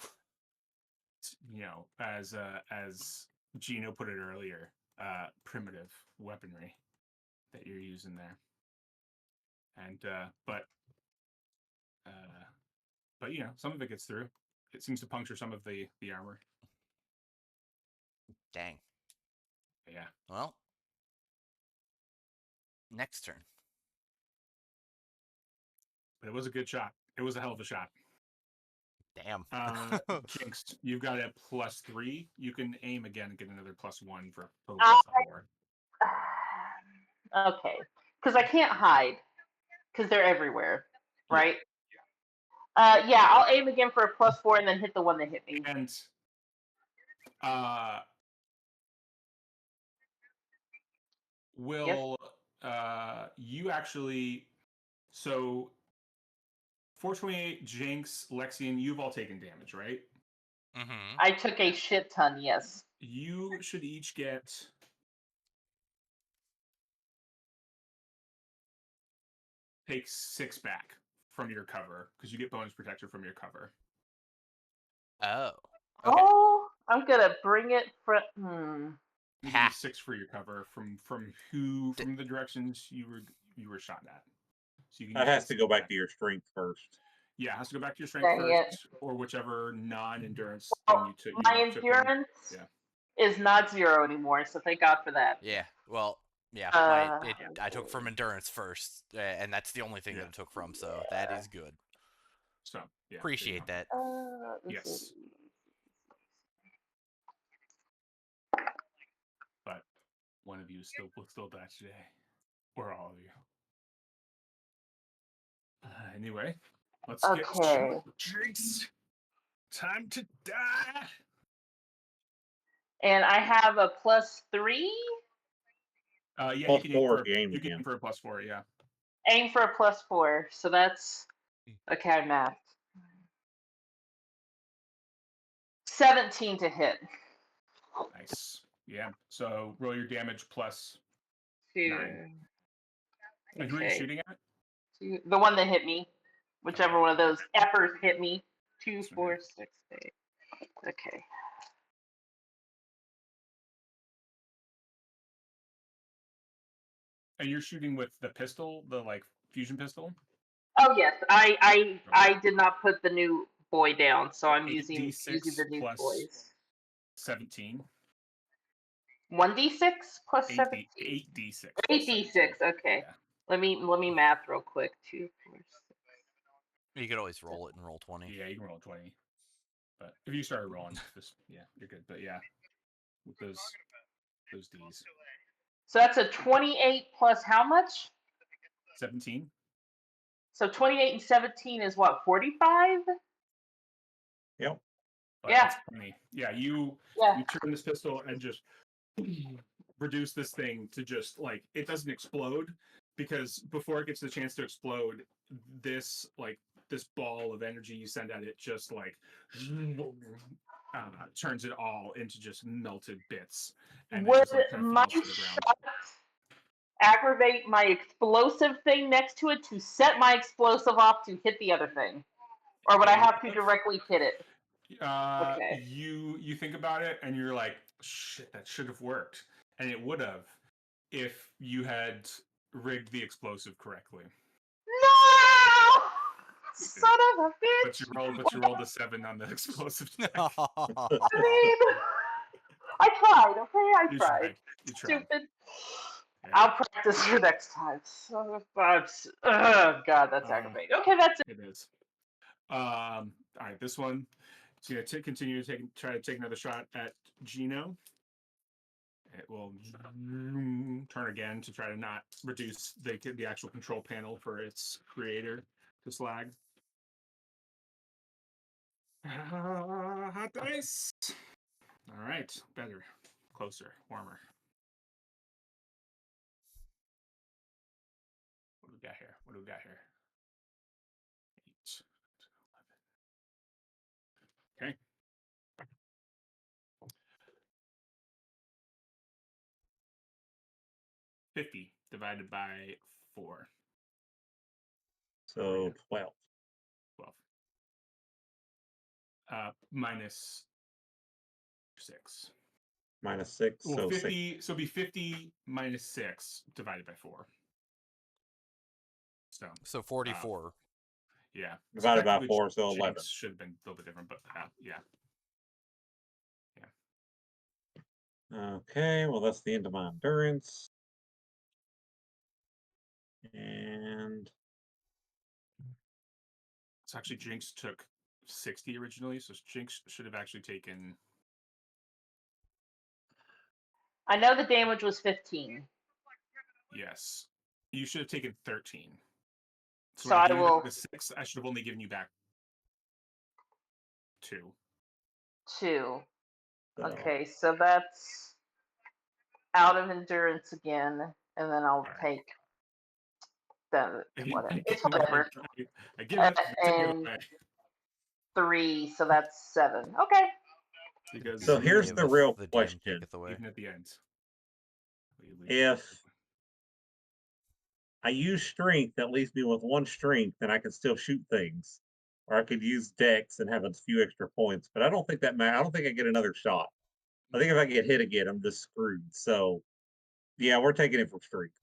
As Jeno put it earlier, primitive weaponry that you're using there. And but some of it gets through. It seems to puncture some of the armor. Dang. Yeah. Well. Next turn. But it was a good shot. It was a hell of a shot. Damn. Jynx, you've got a +3. You can aim again and get another +1 for total I- +4. Okay, because I can't hide because they're everywhere, Yeah. right? Yeah, I'll aim again for a +4 and then hit the one that hit me. And will you actually? So 428, Jynx, Lexian, you've all taken damage, right? Mm-hmm. I took a shit ton, yes. You should each get take 6 back from your cover because you get bonus protection from your cover. Oh. Okay. Oh, I'm gonna bring it from. You give you 6 for your cover from the directions you were shot at. So you can That use has to go back to your strength first. Yeah, it has to go back to your strength Dang it. first, or whichever non-endurance thing you took. My you took from- endurance is not 0 anymore, so thank God for that. Yeah. Well, yeah. Uh, I took from endurance first, and that's the only thing that I took from. So that is good. So yeah, Appreciate that. Yes. But one of you will still die today, or all of you. Anyway, let's get to Jynx. Time to die. And I have a +3. Yeah, you Plus can 4 aim if you aim you can again. aim for a +4. Yeah. Aim for a +4, so that's okay. Math. 17 to hit. Nice. Yeah. So roll your damage plus 2. 9. And who are you shooting at? The one that hit me. Whichever one of those effers hit me. 2, 4, 6, 8. Okay. And you're shooting with the pistol, the fusion pistol? Oh yes, I did not put the new boy down, so I'm using 8d6 the new plus boys. 17. 1d6 plus 17. 8d6. 8d6. Okay. Yeah. Let me math real quick. 2, 4, 6. You could always roll it and roll 20. Yeah, you can roll 20. But if you started rolling, you're good. But yeah, with those Ds. So that's a 28 plus how much? 17. So 28 and 17 is what, 45? Yep. But Yeah. that's funny. Yeah, you turn this pistol and just reduce this thing to just it doesn't explode because before it gets the chance to explode, this this ball of energy you send at it just like turns it all into just melted bits, and it Would just like kind of my falls to the ground. shot aggravate my explosive thing next to it to set my explosive off to hit the other thing? Or would I have to directly hit it? Okay. You think about it and you're like, shit, that should have worked, and it would have if you had rigged the explosive correctly. No! Son of a But you bitch! rolled a 7 on the explosive check. I mean, I tried, okay? I You tried. tried. You tried. Stupid. Yeah. I'll practice for next time. So, but, God, that's aggravating. Okay, that's it. It is. All right, this one. It's gonna continue to try to take another shot at Jeno. It will turn again to try to not reduce the actual control panel for its creator to slag. Hot dice. All right, better, closer, warmer. What do we got here? What do we got here? 8, 11. Okay. $50 divided by 4. So 12. 12. Minus 6. Minus 6. Well, So 50. 6. So it'd be 50 minus 6 divided by 4. So 44. yeah. Divided by technically 4, so Jynx 11. should have been a little bit different, but yeah. Okay, well, that's the end of my endurance. And It's actually Jynx took 60 originally, so Jynx should have actually taken. I know the damage was 15. Yes, you should have taken 13. So So when I I gave you will. back the 6, I should have only given you back 2. 2. so, Okay, so that's out of endurance again, and then I'll Right. take the whatever. It's I whatever. give it. Take it And away. 3, so that's 7. Okay. Because so here's the real the DM question. taketh away. even at the end. If I use strength, that leaves me with 1 strength, and I can still shoot things. Or I could use dex and have a few extra points, but I don't think that matters. I don't think I get another shot. I think if I get hit again, I'm just screwed. So, yeah, we're taking it for strength.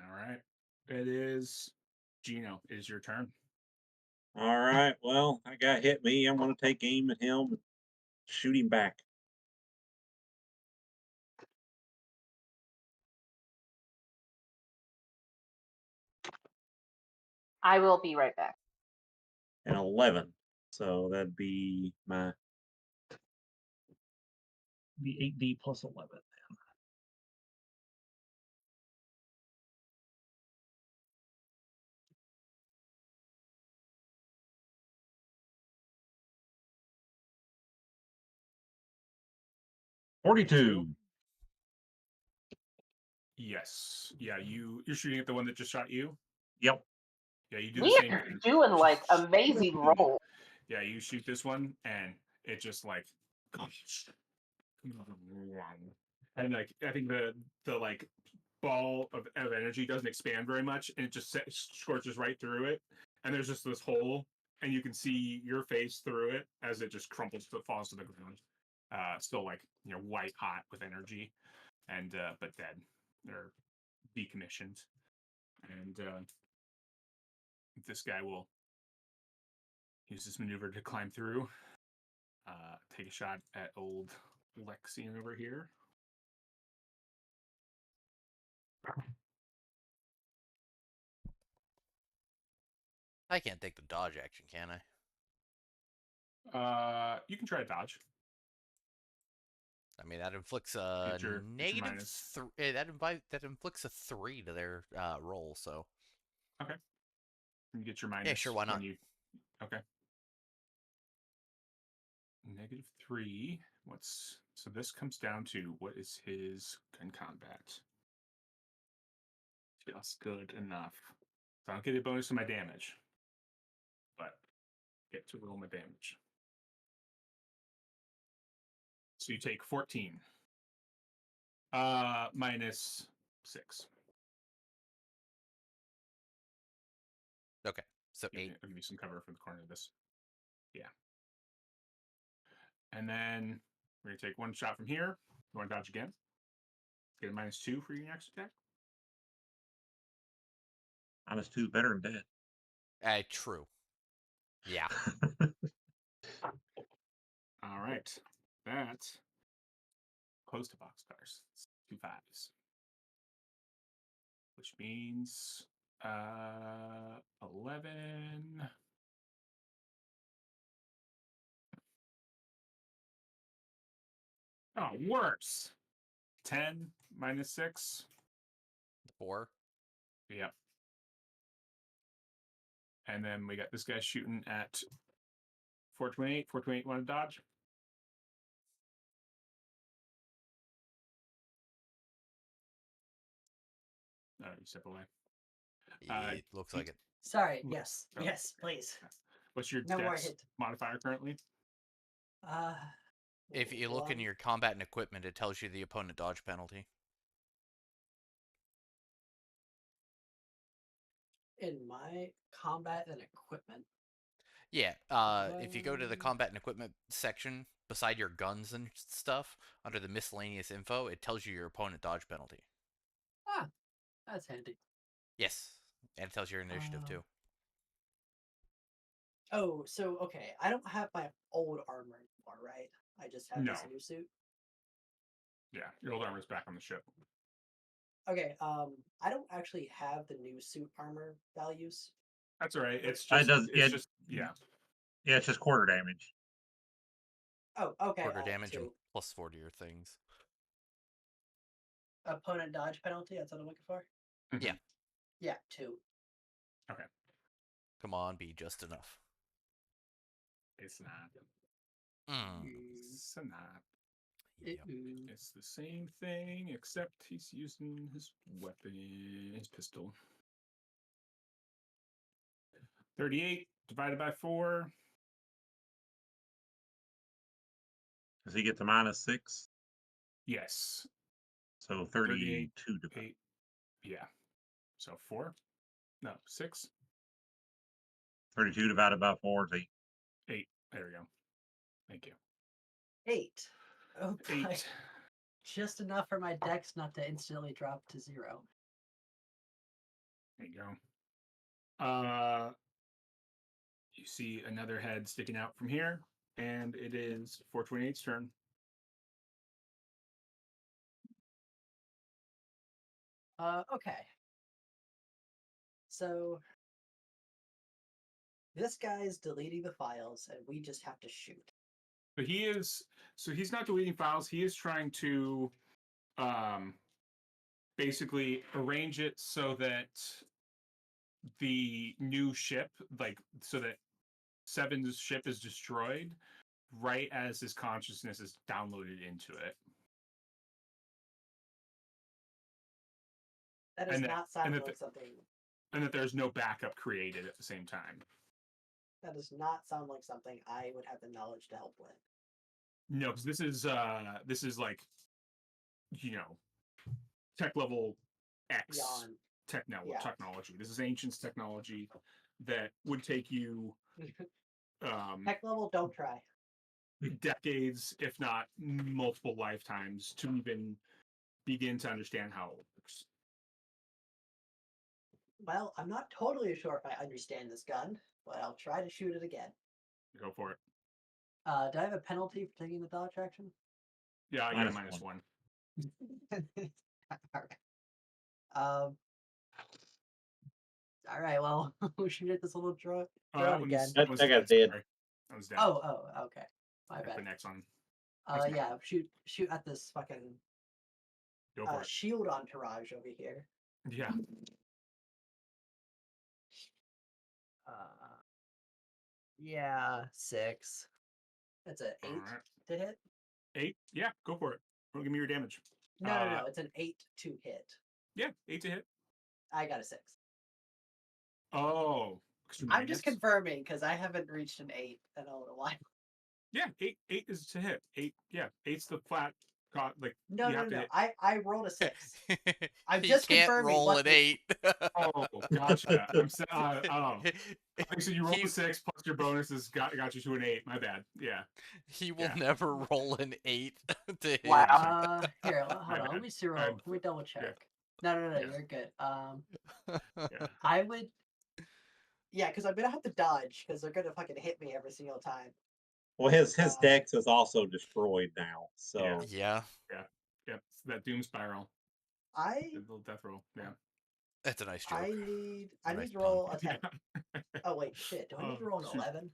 All right, it is Jeno. It is your turn. All right, well, that guy hit me. I'm going to take aim at him and shoot him back. I will be right back. An 11. So that'd be my the 8D plus 11. 42. Yes. Yeah. You're shooting at the one that just shot you. Yep. Yeah. You do the We same are thing. doing like amazing rolls. Yeah. You shoot this one, and it just like. And like I think the like ball of energy doesn't expand very much, and it just scorches right through it, and there's just this hole, and you can see your face through it as it just crumples falls to the ground. Still like white hot with energy, and but dead or decommissioned, and this guy will use this maneuver to climb through. Take a shot at old Lexian over here. I can't take the dodge action, can I? You can try to dodge. I mean, that inflicts a Get your negative minus. that inflicts a 3 to their roll. So Okay. You get your minus. yeah, sure, why not? When you... Okay. -3. So this comes down to what is his gun combat? Just good enough. So I don't get a bonus to my damage, but get to roll my damage. So you take 14. Minus 6. Okay, so 8. I'll give you some cover from the corner of this. Yeah. And then we're gonna take one shot from here. You want to dodge again? Get a -2 for your next attack. -2 is better than True. Yeah. dead. All right. That close to boxcars. 2 5s. Which means 11. Oh, worse. 10 minus 6. 4. Yep. And then we got this guy shooting at 428. 428 want to dodge? You step away. It looks like it. Sorry. Yes. Oh. Yes, please. What's your No more dex hit. modifier currently? If you look in your combat and equipment, it tells you the opponent dodge penalty. In my combat and equipment. Yeah, if you go to the combat and equipment section beside your guns and stuff, under the miscellaneous info, it tells you your opponent dodge penalty. Ah, that's handy. Yes, and it tells your initiative too. Oh, so okay, I don't have my old armor anymore, right? I just have this No. new suit. Yeah, your old armor's back on the ship. Okay, I don't actually have the new suit armor values. That's all right. It's It just, does- it's it- just, yeah. Yeah, it's just quarter damage. Oh, okay. Quarter damage and two. plus 4 to your things. Opponent dodge penalty, that's what I'm looking for? Mhm. Yeah. Yeah, 2. Okay. Come on, be just enough. It's not. Mm. It's not. Yep. It's the same thing, except he's using his weapon, his pistol. 38 divided by 4. Does he get to -6? Yes. So 38, 32 divided. 8. Yeah. So 4? No, 6? 32 divided by 4 is 8. 8. There we go. Thank you. 8. Oh, boy. 8. Just enough for my dex not to instantly drop to 0. There you go. You see another head sticking out from here, and it is 428's turn. Okay. So this guy's deleting the files, and we just have to shoot. But he's not deleting files. He is trying to basically arrange it so that the new ship, so that Seven's ship is destroyed right as his consciousness is downloaded into it. That does not sound like something. And that there's no backup created at the same time. That does not sound like something I would have the knowledge to help with. No, because this is like, tech level X Beyond. technology. This is ancient technology that would take you Tech level, don't try. decades, if not multiple lifetimes, to even begin to understand how it works. Well, I'm not totally sure if I understand this gun, but I'll try to shoot it again. Go for it. Do I have a penalty for taking the dodge action? Yeah, Minus minus one. 1. All right. All right. Well, we'll shoot at this little drone That again. one's That guy's dead. Sorry. That was dead. Oh, okay. My I put bad. next on. Next Yeah, shoot at this fucking Go for it. shield entourage over here. Yeah. Yeah, 6. That's an 8 Alright. to hit. 8? Yeah, go for it. Don't give me your damage. No, it's an 8 to hit. Yeah, 8 to hit. I got a 6. Oh. I'm just confirming because I haven't reached an 8 in a little while. Yeah, 8 is to hit. 8, yeah. 8's the flat, like, No, you no, have to no. hit. I rolled a 6. I'm He just can't confirming roll what an the- 8. Oh, gotcha. Oh. So you rolled He- a 6 plus your bonuses got you to an 8. My bad. Yeah. He will Yeah. never roll an 8 to hit. Wow. Here, hold My on. Let bad. me see roll. Let me double check. No, Yeah. you're good. Yeah. I would. Yeah, because I'm gonna have to dodge because they're gonna fucking hit me every single time. Well, his dex is also destroyed now, so Yeah, Yep. It's that doom spiral. I The little death roll. Yeah. that's a nice joke. I need a I nice need to roll a 10. Yeah. Oh wait, shit. Do I need to roll an shoot. 11?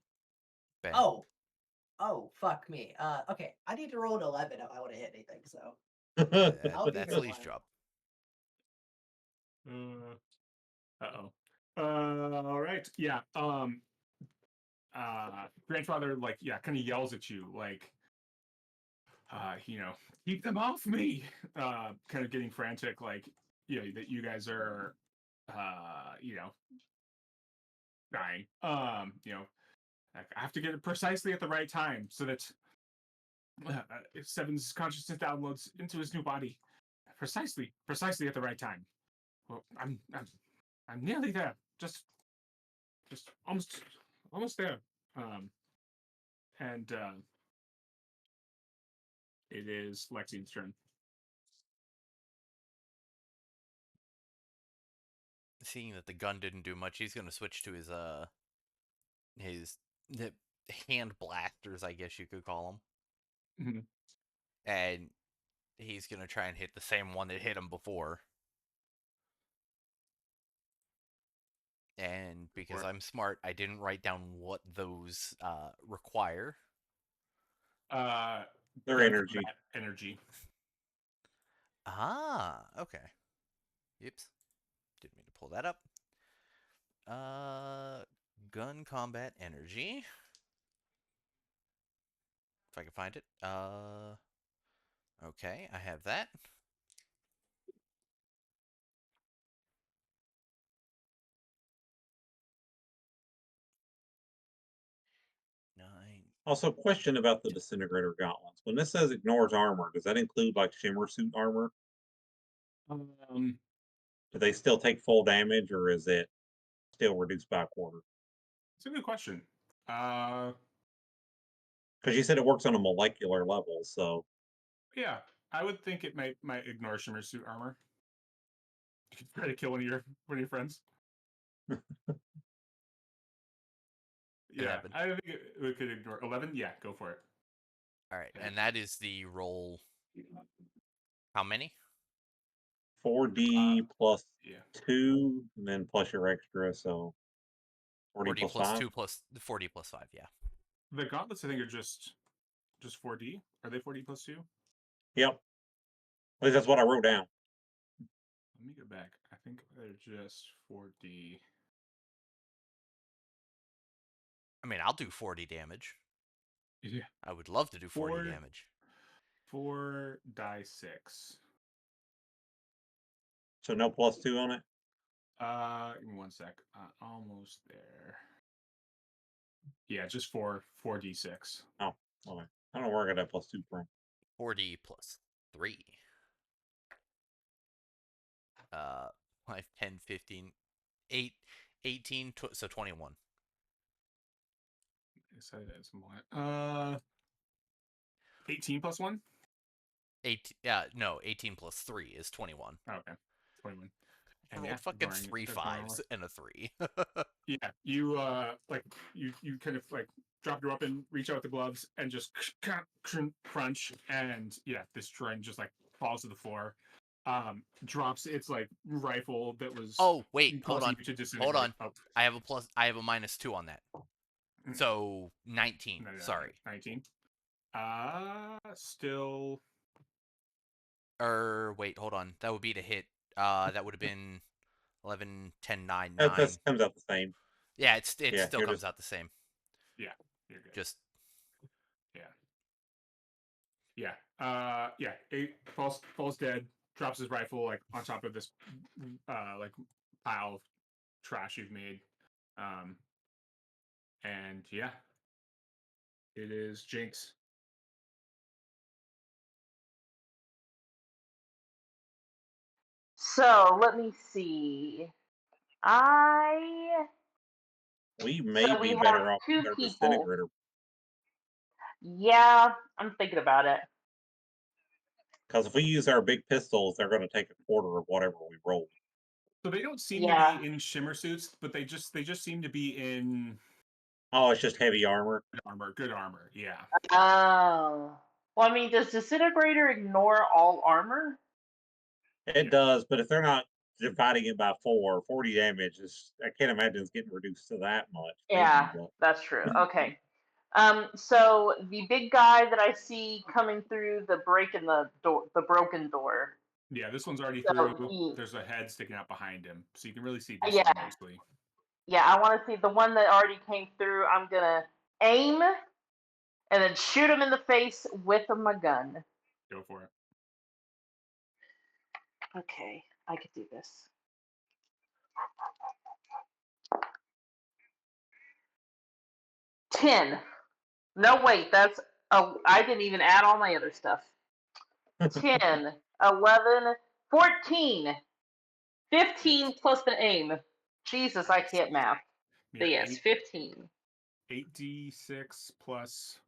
Bang. Oh, fuck me. Okay. I need to roll an 11 if I want to hit anything. So I'll be That's here Lee's one. job. Uh-oh. All right. Yeah. Grandfather, like, yeah, kind of yells at you, like, keep them off me. Kind of getting frantic, like, that you guys are, dying. Like, I have to get it precisely at the right time so that Seven's consciousness downloads into his new body precisely at the right time. Well, I'm nearly there. Just almost there. And it is Lexian's turn. Seeing that the gun didn't do much, he's gonna switch to his hand blasters, I guess you could call them. Mm-hmm. And he's gonna try and hit the same one that hit him before. And because I'm smart, I didn't write down what those require. their energy. Energy. Ah, okay. Oops. Didn't mean to pull that up. Gun combat energy. If I can find it. Okay, I have that. Nine. Also, question about the disintegrator gauntlets. When this says ignores armor, does that include like shimmer suit armor? Do they still take full damage, or is it still reduced by a quarter? It's a good question. Because you said it works on a molecular level, so Yeah, I would think it might ignore shimmer suit armor. You could try to kill one of your friends. Yeah, 11. I think it could ignore 11. Yeah, go for it. All right, Okay. and that is the roll. How many? 4d plus Yeah. 2, and then plus your extra, so 40 plus 5. 2 plus 40 plus 5. Yeah. The gauntlets, I think, are just 4D. Are they 4D plus 2? Yep. At least that's what I wrote down. Let me go back. I think they're just 4D. I mean, I'll do 40 damage. Yeah. I would love to do 40 damage. 4 die 6. So no plus 2 on it? Give me one sec. Almost there. Yeah, just 4d6. Oh, okay. I don't know where I got that plus 2 from. 40 plus 3. 5, 10, 15, 8, 18, so 21. So that's more. 18 plus 1? 18 plus 3 is 21. Oh, okay. 21. I And rolled fucking 3 5s and a 3. Yeah, you you kind of like drop your weapon, reach out with the gloves, and just crunch, and yeah, this drone just like falls to the floor. Drops its like rifle that was Oh, wait, hold causing on. you to disintegrate. Hold on. Oh, I have a minus 2 on that. So 19. No, Sorry. 19. Still. Or wait, hold on. That would be to hit. That would have been 11, 10, 9, That 9. comes out the same. Yeah, it Yeah, still you're comes just out the same. Yeah, you're good. Just yeah. Eight falls dead. Drops his rifle like on top of this like pile of trash you've made. And yeah, it is Jynx. So let me see. I we so may we be have better off two with our people. disintegrator Yeah, I'm thinking about it. because if we use our big pistols, they're going to take a quarter of whatever we roll. So they don't seem to Yeah. be in shimmer suits, but they just seem to be in Oh, it's just heavy armor. Good armor. Yeah. Oh. Well, I mean, does disintegrator ignore all armor? It does, but if they're not dividing it by 40 damage is I can't imagine it's getting reduced to that much. Yeah, Maybe, but that's true. Okay. So the big guy that I see coming through the break in the door, the broken door. Yeah, this one's already So through. There's a head sticking out behind him, so you can really see this yeah, one mostly. yeah. I want to see the one that already came through. I'm gonna aim and then shoot him in the face with my gun. Go for it. Okay, I could do this. Ten. No, wait. That's. Oh, I didn't even add all my other stuff. 10, 11, 14, 15 plus the aim. Jesus, I can't math. Yeah, But yes, 15. 8d6 plus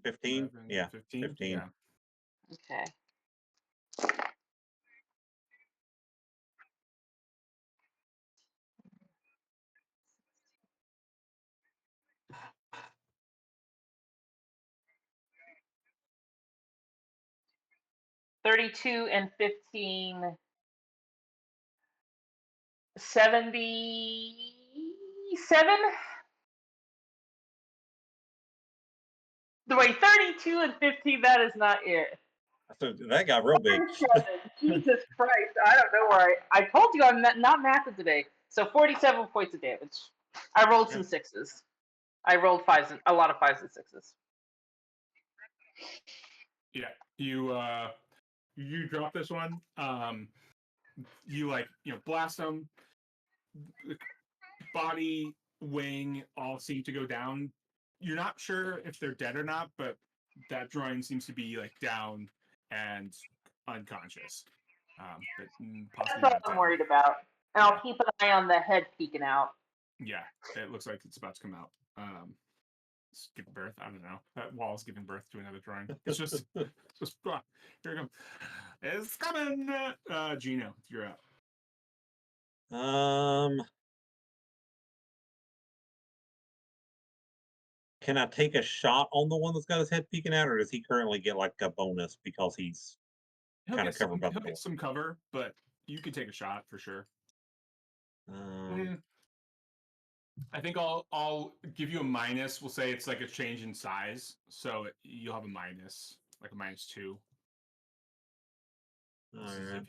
15? 11, Yeah, 15. 15. Yeah. Okay. $32 and 15. 77? Wait, 32 and 15, that is not it. So that got real big. 47. Jesus Christ. I don't know where I told you I'm not mathing today. So 47 points of damage. I rolled some sixes. I rolled a lot of fives and sixes. Yeah. You drop this one. You blast them. Body, wing, all seem to go down. You're not sure if they're dead or not, but that droid seems to be like down and unconscious. But That's possibly what not I'm dead. worried about. And I'll Yeah. keep an eye on the head peeking out. Yeah, it looks like it's about to come out. It's give birth. I don't know. That wall's giving birth to another drawing. It's just here it comes. It's coming. Jeno, you're up. Can I take a shot on the one that's got his head peeking out, or does he currently get like a bonus because he's kind of covered by the He'll door? get some cover, but you could take a shot for sure. I think I'll give you a minus. We'll say it's like a change in size, so you'll have a minus, like a -2.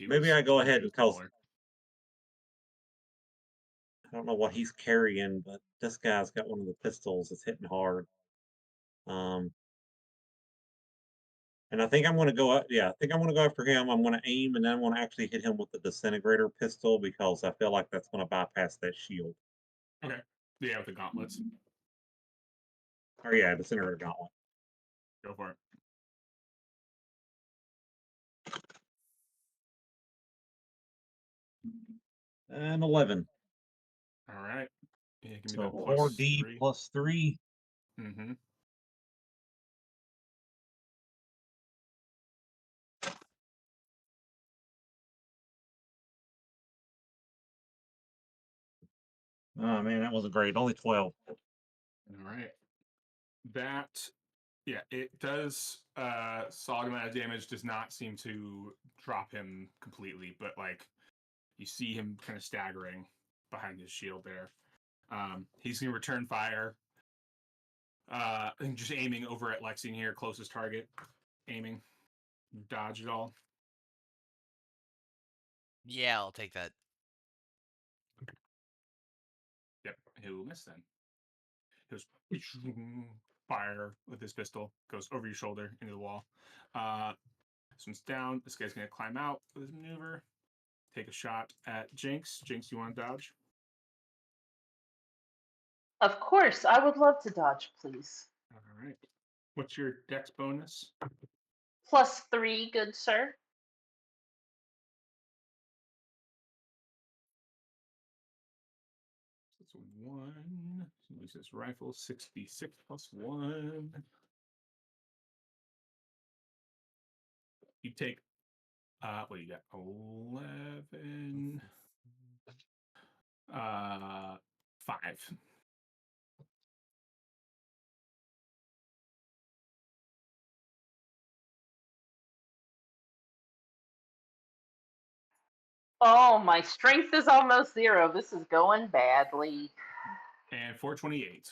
Maybe I go ahead because smaller. I don't know what he's carrying, but this guy's got one of the pistols. It's hitting hard. And I think I'm going to go. Yeah, I think I'm going to go after him. I'm going to aim, and then I'm going to actually hit him with the disintegrator pistol because I feel like that's going to bypass that shield. Okay. Yeah, with the gauntlets. Or yeah, disintegrator gauntlet. Go for it. And 11. All right. Yeah, give me So that 4D +3. plus 3. Mm-hmm. Oh man, that wasn't great. Only 12. All right. That, yeah, it does. Solid amount of damage does not seem to drop him completely, but like you see him kind of staggering behind his shield there. He's going to return fire. Just aiming over at Lexian here, closest target. Aiming. Dodge it all. Yeah, I'll take that. Yep, he'll miss then. Goes fire with his pistol, goes over your shoulder into the wall. This one's down. This guy's going to climb out with his maneuver. Take a shot at Jynx. Jynx, you want to dodge? Of course, I would love to dodge, please. All right. What's your dex bonus? +3, good sir. That's 1. Use this rifle. 66 plus 1. You take, what you got? 11. 5. Oh, my strength is almost 0. This is going badly. And 428.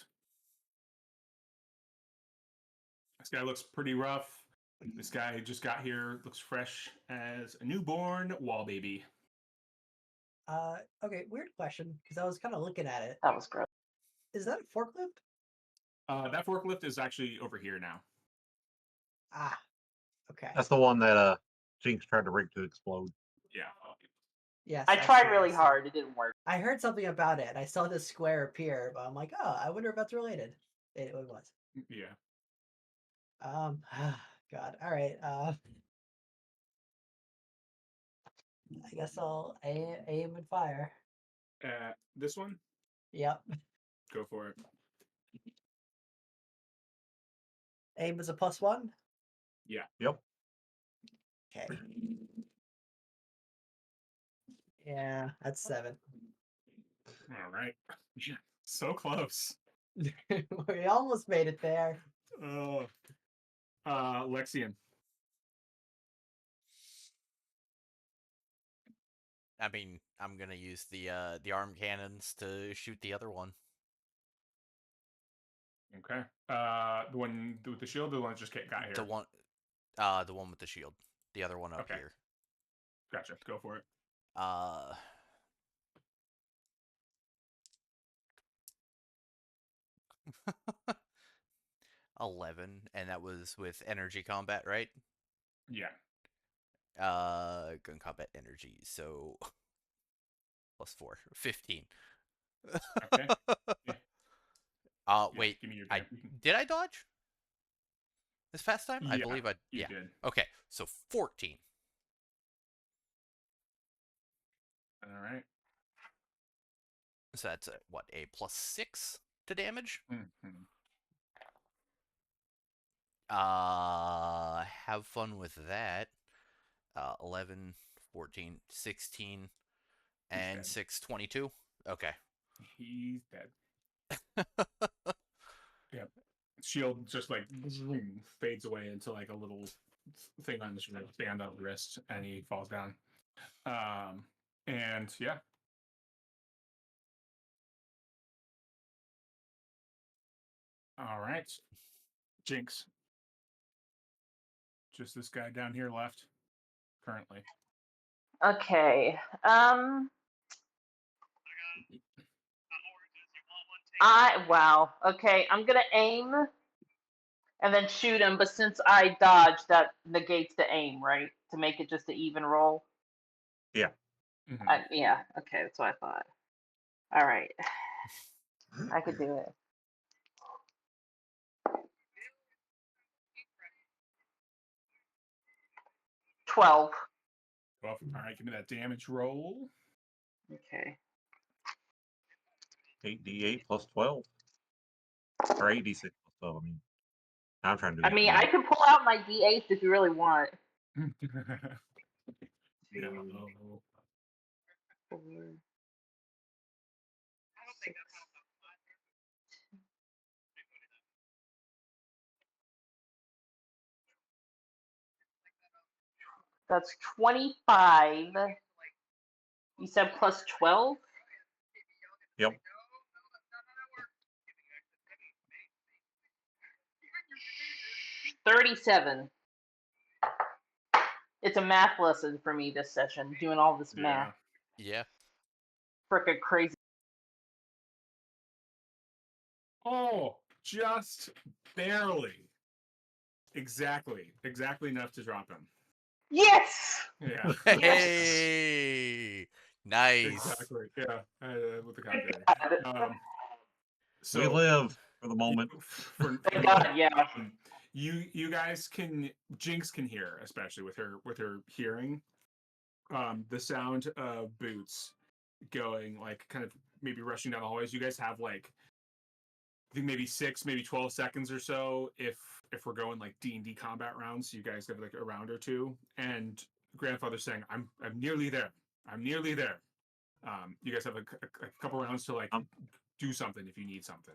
This guy looks pretty rough. This guy just got here, looks fresh as a newborn wall baby. Okay, weird question, because I was kind of looking at it. That was gross. Is that a forklift? That forklift is actually over here now. Ah, okay. That's the one that Jynx tried to rig to explode. Yeah. Yes. I tried see, really see. hard. It didn't work. I heard something about it. I saw this square appear, but I'm like, oh, I wonder if that's related. It was. Yeah. God. All right. I guess I'll aim and fire. This one? Yep. Go for it. Aim is a +1. Yeah. Yep. Okay. Yeah, that's 7. All right. So close. We almost made it there. Lexian. I mean, I'm gonna use the arm cannons to shoot the other one. Okay. The one with the shield, the one that just got here. The one with the shield. The other one up Okay. here. Gotcha. Go for it. 11, and that was with energy combat, right? Yeah. Gun combat energy, so +4, 15. Okay. Yeah. Wait, Give me your did I dodge this past time? I Yeah, believe I you yeah. did. Okay, so 14. All right. So that's what, a +6 to damage? Mm-hmm. Have fun with that. 11, 14, 16, and 6, 22. Okay. He's dead. Yep. Shield just like fades away into like a little thing on his band on the wrist, and he falls down. And yeah. All right. Jynx. Just this guy down here left currently. Okay. Wow. Okay, I'm gonna aim and then shoot him, but since I dodged, that negates the aim, right? To make it just an even roll. Yeah. Mm-hmm. Yeah. Okay, that's what I thought. All right. I could do it. $12. Well, all right, give me that damage roll. Okay. 8d8 plus 12. Or 8d6 plus 12, I mean. I'm trying to do I that mean, math. I could pull out my D8 if you really want. No. 4, 6. That's 25. You said plus 12? Yep. 37. It's a math lesson for me this session, doing all this math. Yeah. Frickin' crazy. Oh, just barely. Exactly enough to drop him. Yes! Yeah. Hey, nice. Exactly. Yeah. With the calculator. God. So we live for the moment. Thank God, yeah. You guys can Jynx can hear, especially with her hearing, the sound of boots going, like, kind of maybe rushing down the hallways. You guys have like, I think maybe 6, maybe 12 seconds or so if we're going like D&D combat rounds. So you guys have like a round or two, and grandfather's saying, I'm nearly there. I'm nearly there. You guys have a couple rounds to like do something if you need something.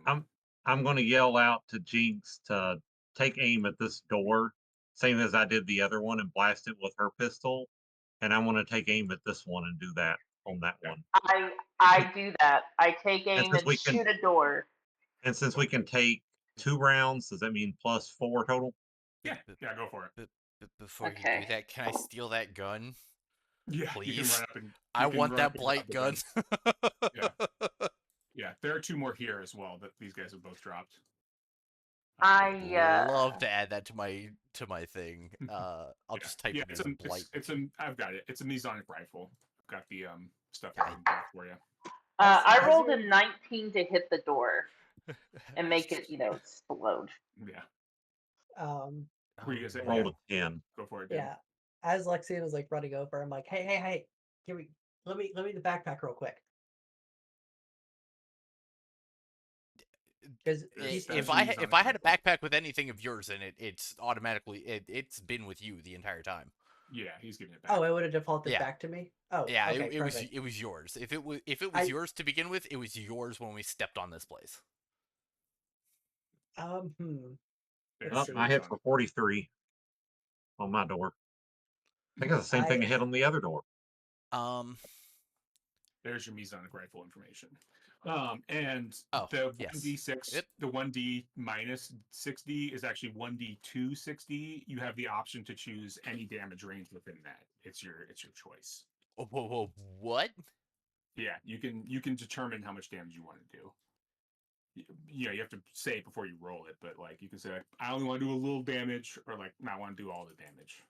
I'm going to yell out to Jynx to take aim at this door, same as I did the other one, and blast it with her pistol. And I want to take aim at this one and do that on that one. I do that. I take aim since and we can- shoot a door. And since we can take 2 rounds, does that mean plus 4 total? Yeah, go for it. Before you Okay. do that, can I steal that gun? Yeah, Please. you can run up and I want that blight gun. Yeah, there are 2 more here as well that these guys have both dropped. I love to add that to my thing. I'll just type it it's as blight. I've got it. It's a Masonic rifle. I've got the stuff Yeah. for you. I rolled a 19 to hit the door and make it, explode. Yeah. Were you gonna say? Roll a 10. Go for it. Dan. Yeah. As Lexian was like running over, I'm like, hey, let me the backpack real quick. Because If I had a backpack with anything of yours in it, it's automatically it's been with you the entire time. Yeah, he's giving it back. Oh, it would have defaulted back to me. Oh, yeah, okay, it was yours. If it was yours to begin with, it was yours when we stepped on this place. I hit for 43 on my door. I think it's the same thing I hit on the other door. There's your Masonic rifle information. And Oh, the yes. 1d6, the 1d minus 6d is actually 1d2 6d. You have the option to choose any damage range within that. It's your choice. Whoa, what? Yeah, you can determine how much damage you want to do. You have to say it before you roll it, but like you can say, like, I only want to do a little damage, or like, I want to do all the damage.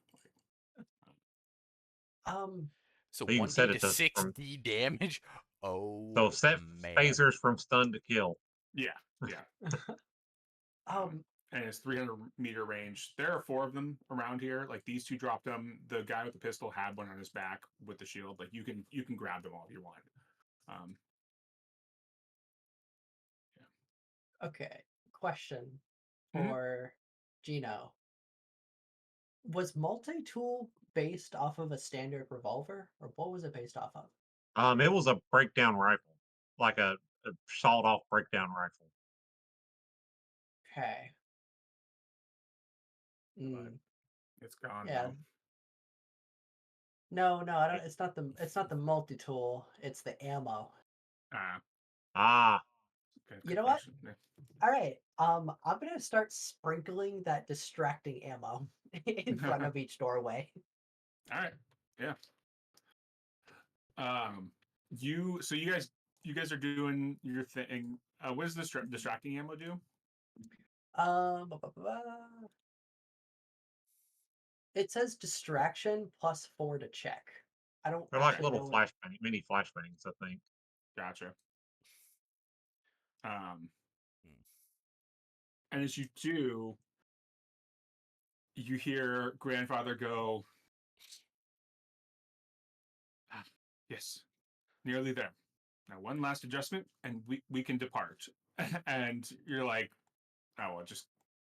So You 1d to 6d damage. Oh, so set man. phasers from stun to kill. Yeah. And it's 300-meter range. There are 4 of them around here. Like, these 2 dropped them. The guy with the pistol had one on his back with the shield. Like, you can grab them all if you want. Okay. Question for Jeno. Was multi-tool based off of a standard revolver, or what was it based off of? It was a breakdown rifle, like a sawed-off breakdown rifle. Okay. It's gone. Yeah. Now. No, I don't. It's not the multi-tool. It's the ammo. You know what? All right. I'm gonna start sprinkling that distracting ammo in front of each doorway. All right. Yeah. You guys are doing your thing. What does the distracting ammo do? It says distraction plus 4 to check. I don't. They're like little mini flashbangs, I think. Gotcha. And as you do, you hear grandfather go, yes, nearly there. Now, one last adjustment, and we can depart. And you're like, oh, well, just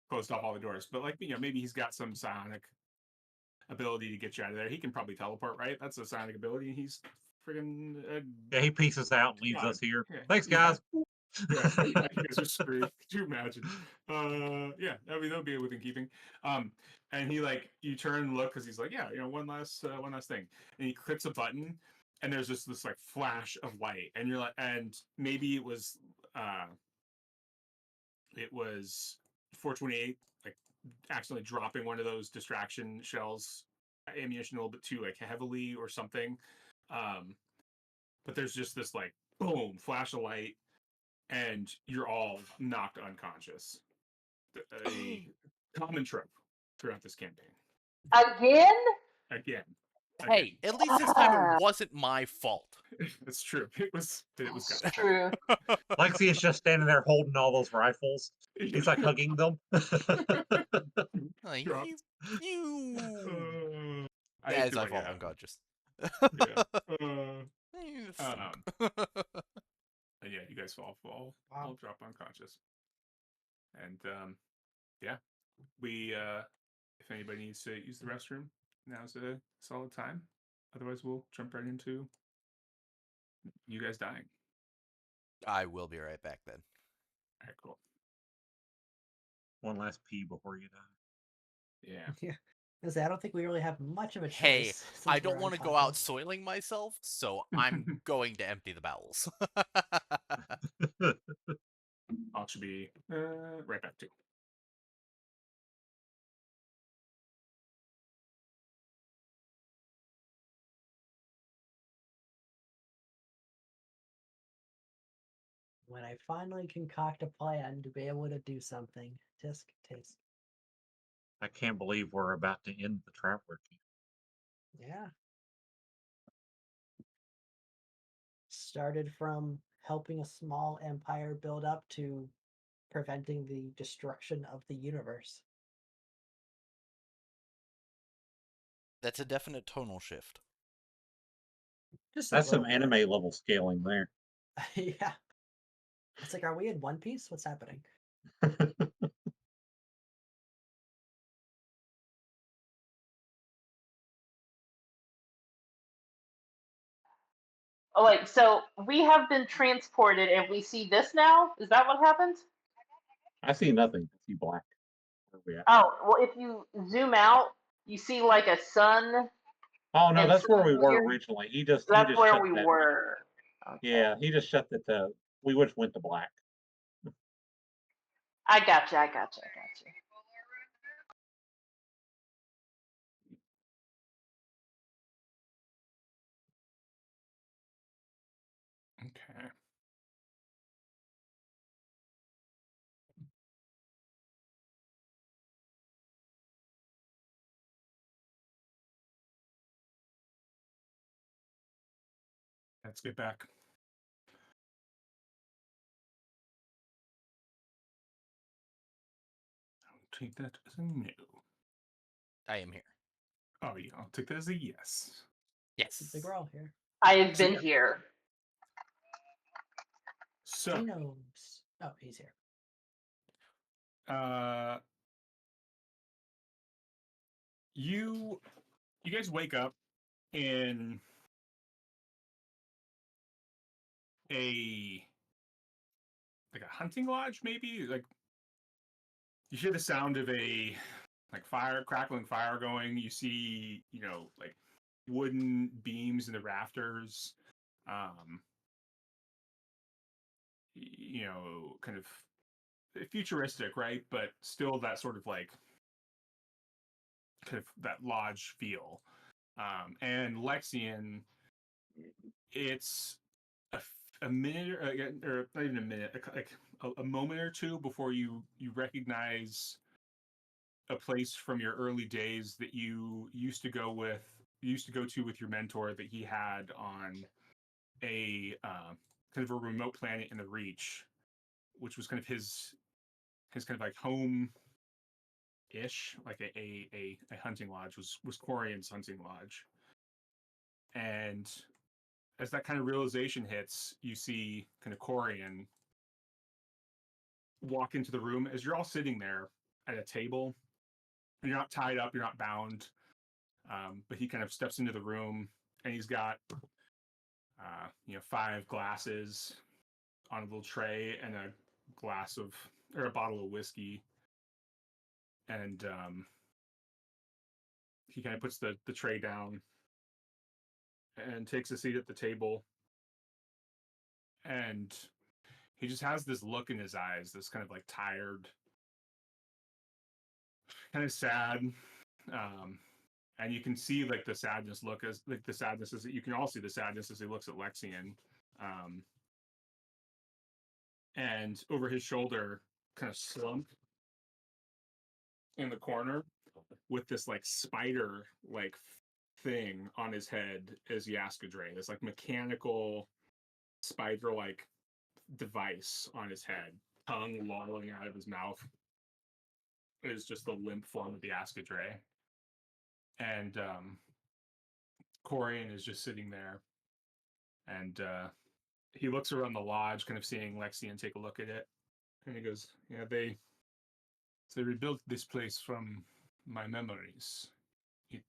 closed off all the doors. But like, maybe he's got some psionic ability to get you out of there. He can probably teleport, right? That's a psionic ability. He's friggin' yeah, he pieces out and leaves us here. Yeah. Thanks, guys. Yeah, you guys are screwed. Could you imagine? Yeah, that would be within keeping. And he you turn and look because he's like, yeah, one last thing, and he clicks a button, and there's this like flash of light, and you're like, and maybe it was 428, like accidentally dropping one of those distraction shells, ammunition a little bit too like heavily or something. But there's just this like boom, flash of light, and you're all knocked unconscious. A common trope throughout this campaign. Again? Again. Hey, at least this time it wasn't my fault. It's true. It was It's Gus. true. Lexi is just standing there holding all those rifles. He's like hugging them. Like, Dropped. you. I hate As to I let you fall have it. unconscious. Yeah. You Um, flunk. And yeah, you guys all Wow. drop unconscious. And yeah, we if anybody needs to use the restroom, now's a solid time. Otherwise, we'll jump right into you guys dying. I will be right back then. All right, cool. One last pee before you die. Yeah. Yeah. Because I don't think we really have much of a choice. Hey, since I don't we're want to go out unconscious. soiling myself, so I'm going to empty the bowels. I'll should be right back too. When I finally concoct a plan to be able to do something. Tisk tisk. I can't believe we're about to end the traveler camp. Yeah. Started from helping a small empire build up to preventing the destruction of the universe. That's a definite tonal shift. Just That's a some little anime level scaling there. bit. Yeah. It's like, are we in One Piece? What's happening? Oh, wait, so we have been transported and we see this now? Is that what happened? I see nothing. I see black. Where we at? Oh, well, if you zoom out, you see like a sun. Oh no, and that's where we some were weird- originally. He just That's where shut we that. were. Okay. Yeah, he just shut that. We just went to black. I gotcha. Okay. Let's get back. I'll take that as a no. I am here. Oh yeah, I'll take that as a yes. Yes. Big roll here. I have So, been yeah. here. So, Geno's. Oh, he's here. You guys wake up in a hunting lodge, maybe. Like you hear the sound of a crackling fire going. You see, like wooden beams in the rafters. Kind of futuristic, right? But still that sort of like kind of that lodge feel. And Lexian, it's a minute or not even a minute, like a moment or two before you recognize a place from your early days that you used to go to with your mentor that he had on a kind of a remote planet in the Reach, which was kind of his kind of like home ish, like a hunting lodge was Corian's hunting lodge. And as that kind of realization hits, you see kind of Corian walk into the room as you're all sitting there at a table. And you're not tied up, you're not bound. But he kind of steps into the room and he's got 5 glasses on a little tray and a bottle of whiskey. And he kind of puts the tray down and takes a seat at the table. And he just has this look in his eyes, this kind of like tired, kind of sad. And you can see like the sadness look as like the sadness is you can all see the sadness as he looks at Lexian. And over his shoulder, kind of slumped in the corner with this like spider like thing on his head is Yaskadre. This like mechanical spider like device on his head, tongue lolling out of his mouth. Is just the limp form of the Yaskadre. And Corian is just sitting there, and he looks around the lodge, kind of seeing Lexian take a look at it, and he goes, "Yeah, they rebuilt this place from my memories. It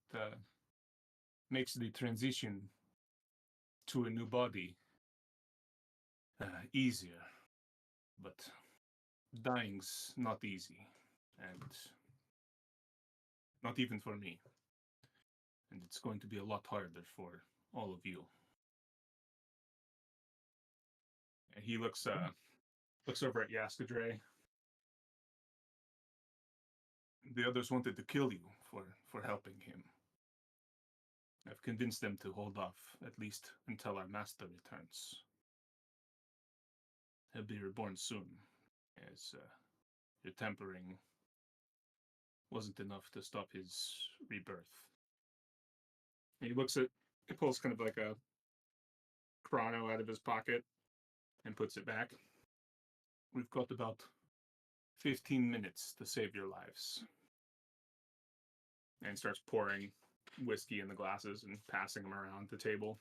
makes the transition to a new body easier, but dying's not easy, and not even for me. And it's going to be a lot harder for all of you." And he looks over at Yaskadre. "The others wanted to kill you for helping him. I've convinced them to hold off, at least until our master returns. He'll be reborn soon, as your tempering wasn't enough to stop his rebirth." And he pulls kind of like a chrono out of his pocket and puts it back. "We've got about 15 minutes to save your lives." And starts pouring whiskey in the glasses and passing them around the table.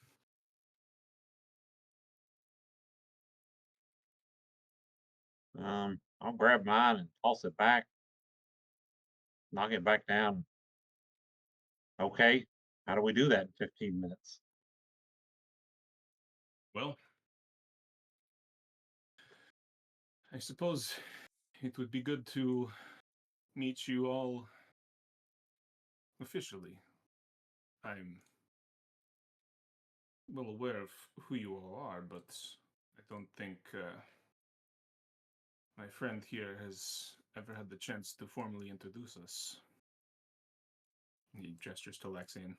I'll grab mine and toss it back, knock it back down. Okay, how do we do that in 15 minutes? "Well, I suppose it would be good to meet you all officially. I'm well aware of who you all are, but I don't think my friend here has ever had the chance to formally introduce us." He gestures to Lexian.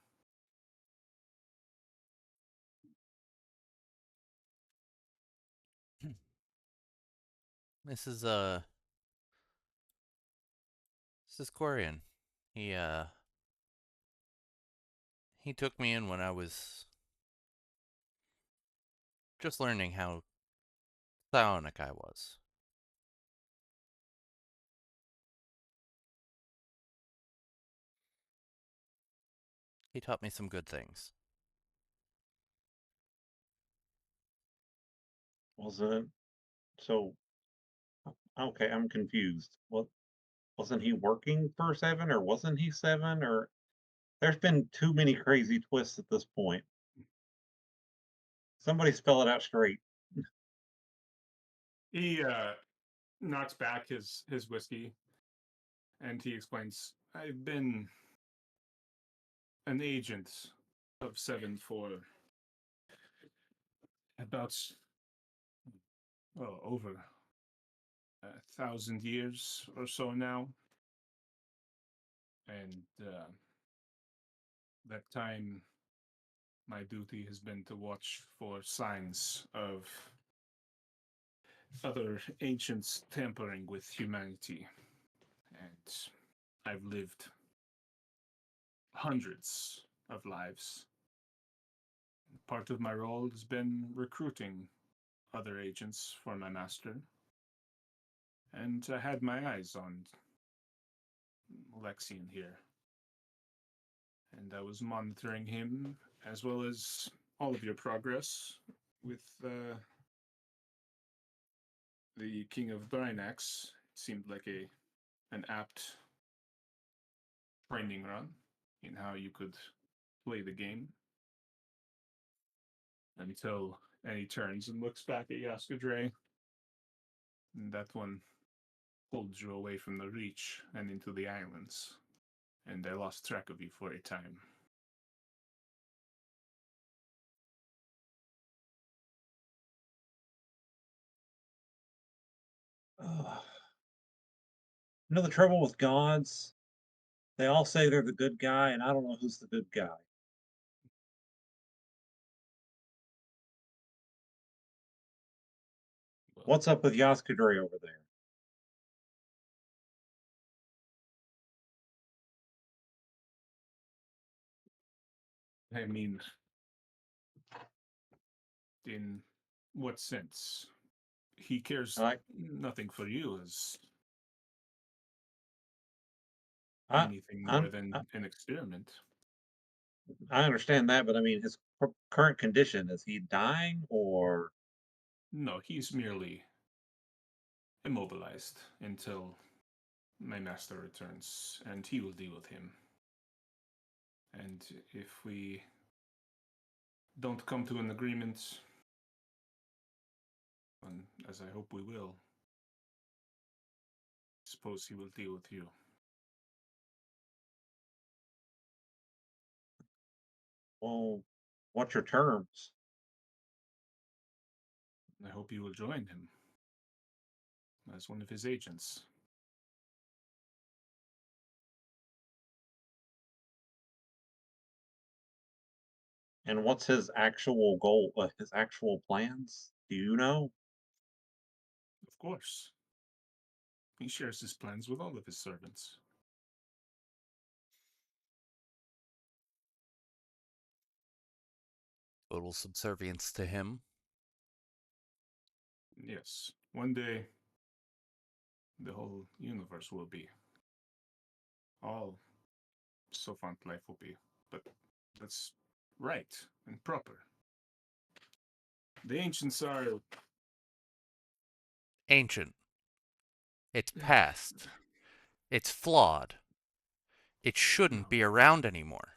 This is Corian. He took me in when I was just learning how psionic I was. He taught me some good things. Was it so? Okay, I'm confused. Well, wasn't he working for Seven, or wasn't he Seven? Or there's been too many crazy twists at this point. Somebody spell it out straight. He knocks back his whiskey and he explains, "I've been an agent of Seven for about over 1,000 years or so now. And that time, my duty has been to watch for signs of other ancients tampering with humanity. And I've lived hundreds of lives. Part of my role has been recruiting other agents for my master. And I had my eyes on Lexian here. And I was monitoring him as well as all of your progress with the King of Drinax. It seemed like an apt training run in how you could play the game. Until and he turns and looks back at Yaskadre. And that one pulled you away from the reach and into the islands. And I lost track of you for a time." You know the trouble with gods? They all say they're the good guy, and I don't know who's the good guy. Well, What's up with Yaskadri over there? I mean, in what sense? He cares I, nothing for you as I, anything more I'm, than an experiment. I understand that, but I mean, his current condition, is he dying or? No, he's merely immobilized until my master returns, and he will deal with him. And if we don't come to an agreement, and as I hope we will, suppose he will deal with you. Well, what's your terms? I hope you will join him as one of his agents. And what's his actual goal, his actual plans? Do you know? Of course. He shares his plans with all of his servants. Total subservience to him. Yes, one day the whole universe will be. All Sophont life will be. But that's right and proper. The ancients are. Ancient. It's past. It's flawed. It shouldn't be No, around anymore.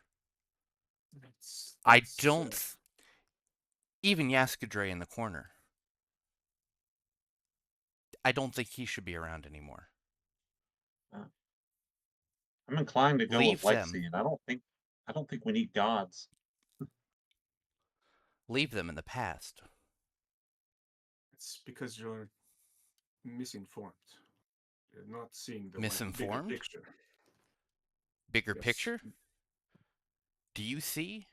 I that's don't. Even Yaskadre in the corner. I don't think he should be around anymore. Uh, I'm inclined to go with Leave them. Lexian. I don't think we need gods. Leave them in the past. it's because you're misinformed. You're not seeing the bigger Misinformed? picture. Bigger Yes, picture? Do you see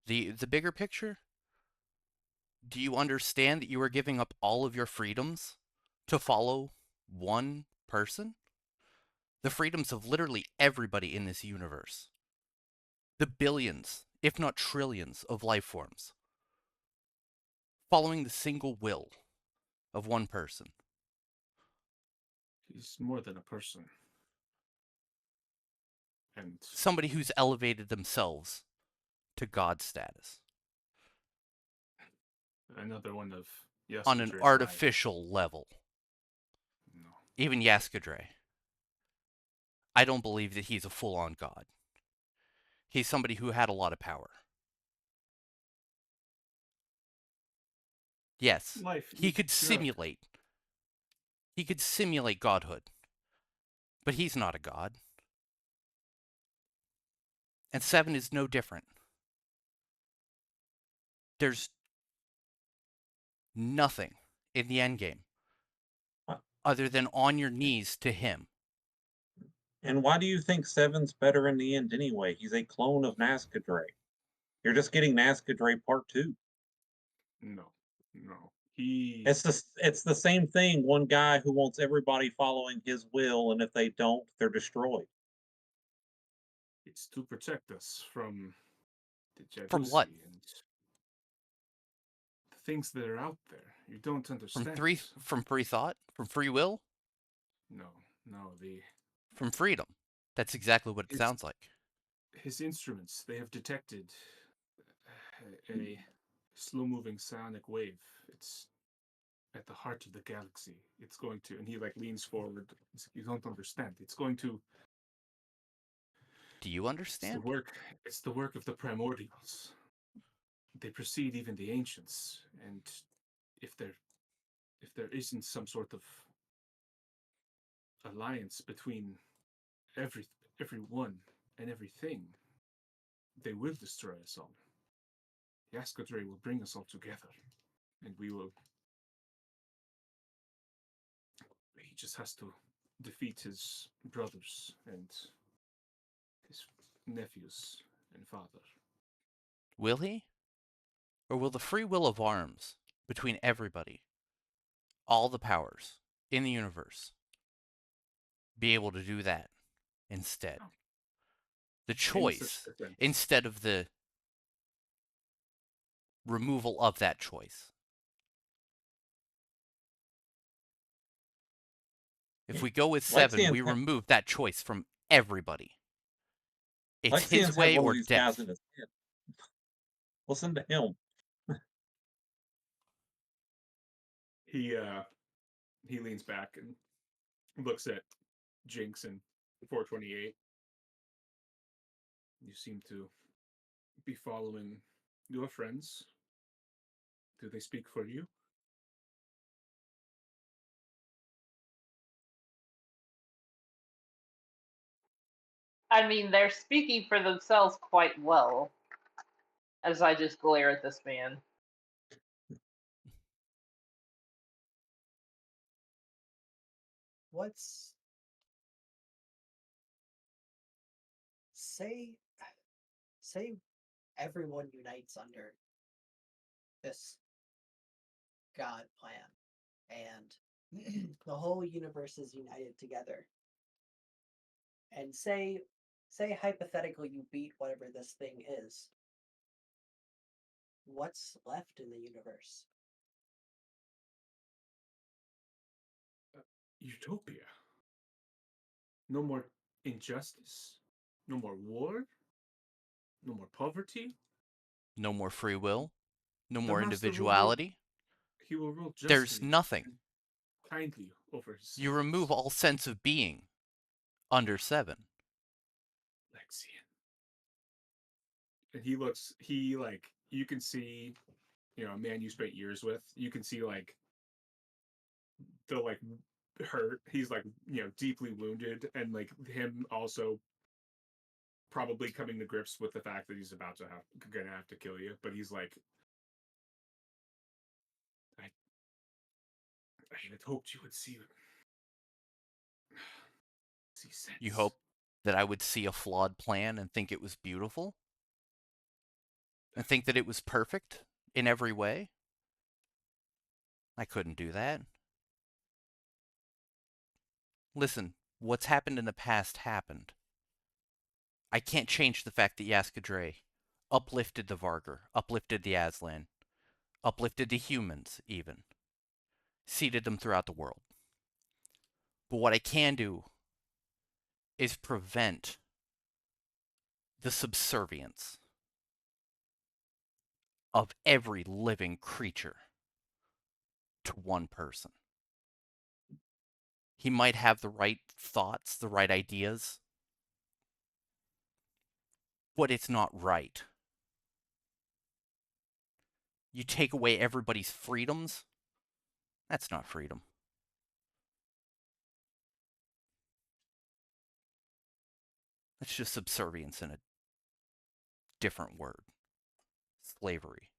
the bigger picture? Do you understand that you are giving up all of your freedoms to follow one person? The freedoms of literally everybody in this universe. The billions, if not trillions, of life forms. Following the single will of one person. he's more than a person. And Somebody who's elevated themselves to God status another one of on an Yaskadre's life. artificial level. No. Even Yaskadre. I don't believe that he's a full-on god. He's somebody who had a lot of power. Yes, Life, he could you're simulate. He could simulate godhood. But he's not a god. And 7 is no different. There's nothing in the endgame Wha- other than on your knees to him. And why do you think Seven's better in the end anyway? He's a clone of Nascadre. You're just getting Nascadre Part 2. no, no. He It's the same thing. One guy who wants everybody following his will, and if they don't, they're destroyed. it's to protect us from the From what? Jadusi and the things that are out there. You don't From understand. free thought? From free will? No, no. From freedom. That's exactly what it His sounds like. his instruments, they have detected a slow-moving sonic wave. It's at the heart of the galaxy. It's going to, and he like leans forward. You don't understand. It's going to. Do you It's the understand? work. It's the work of the primordials. They precede even the ancients, and if there if there isn't some sort of alliance between every everyone and everything, they will destroy us all. Yaskadre will bring us all together, and we will. He just has to defeat his brothers and nephews and father. Will he? Or will the free will of arms between everybody, all the powers in the universe, be able to do that instead? The In such choice a sense. instead of the removal of that choice. If we go with 7, Lexian's we remove that choice from everybody. It's his Lexian's had way one of or these guys death. in his head. Listen to him. He leans back and looks at Jynx and 428. You seem to be following your friends. Do they speak for you? I mean, they're speaking for themselves quite well. As I just glare at this man. What's say everyone unites under this God plan and the whole universe is united together. And say hypothetically you beat whatever this thing is. What's left in the universe? Utopia. No more injustice. No more war. No more poverty. No more free will. No The more master individuality. he will rule There's justly nothing. and kindly over his You subjects. remove all sense of being under 7. Lexian. And you can see, a man you spent years with, you can see the hurt. He's deeply wounded, and him also probably coming to grips with the fact that he's gonna have to kill you. But he's like, I had hoped you would see sense. You hope that I would see a flawed plan and think it was beautiful? And think that it was perfect in every way? I couldn't do that. Listen, what's happened in the past happened. I can't change the fact that Yaskadre uplifted the Vargar, uplifted the Aslan, uplifted the humans, even. Seeded them throughout the world. But what I can do is prevent the subservience of every living creature to one person. He might have the right thoughts, the right ideas, but it's not right. You take away everybody's freedoms, that's not freedom. That's just subservience in a different word. Slavery.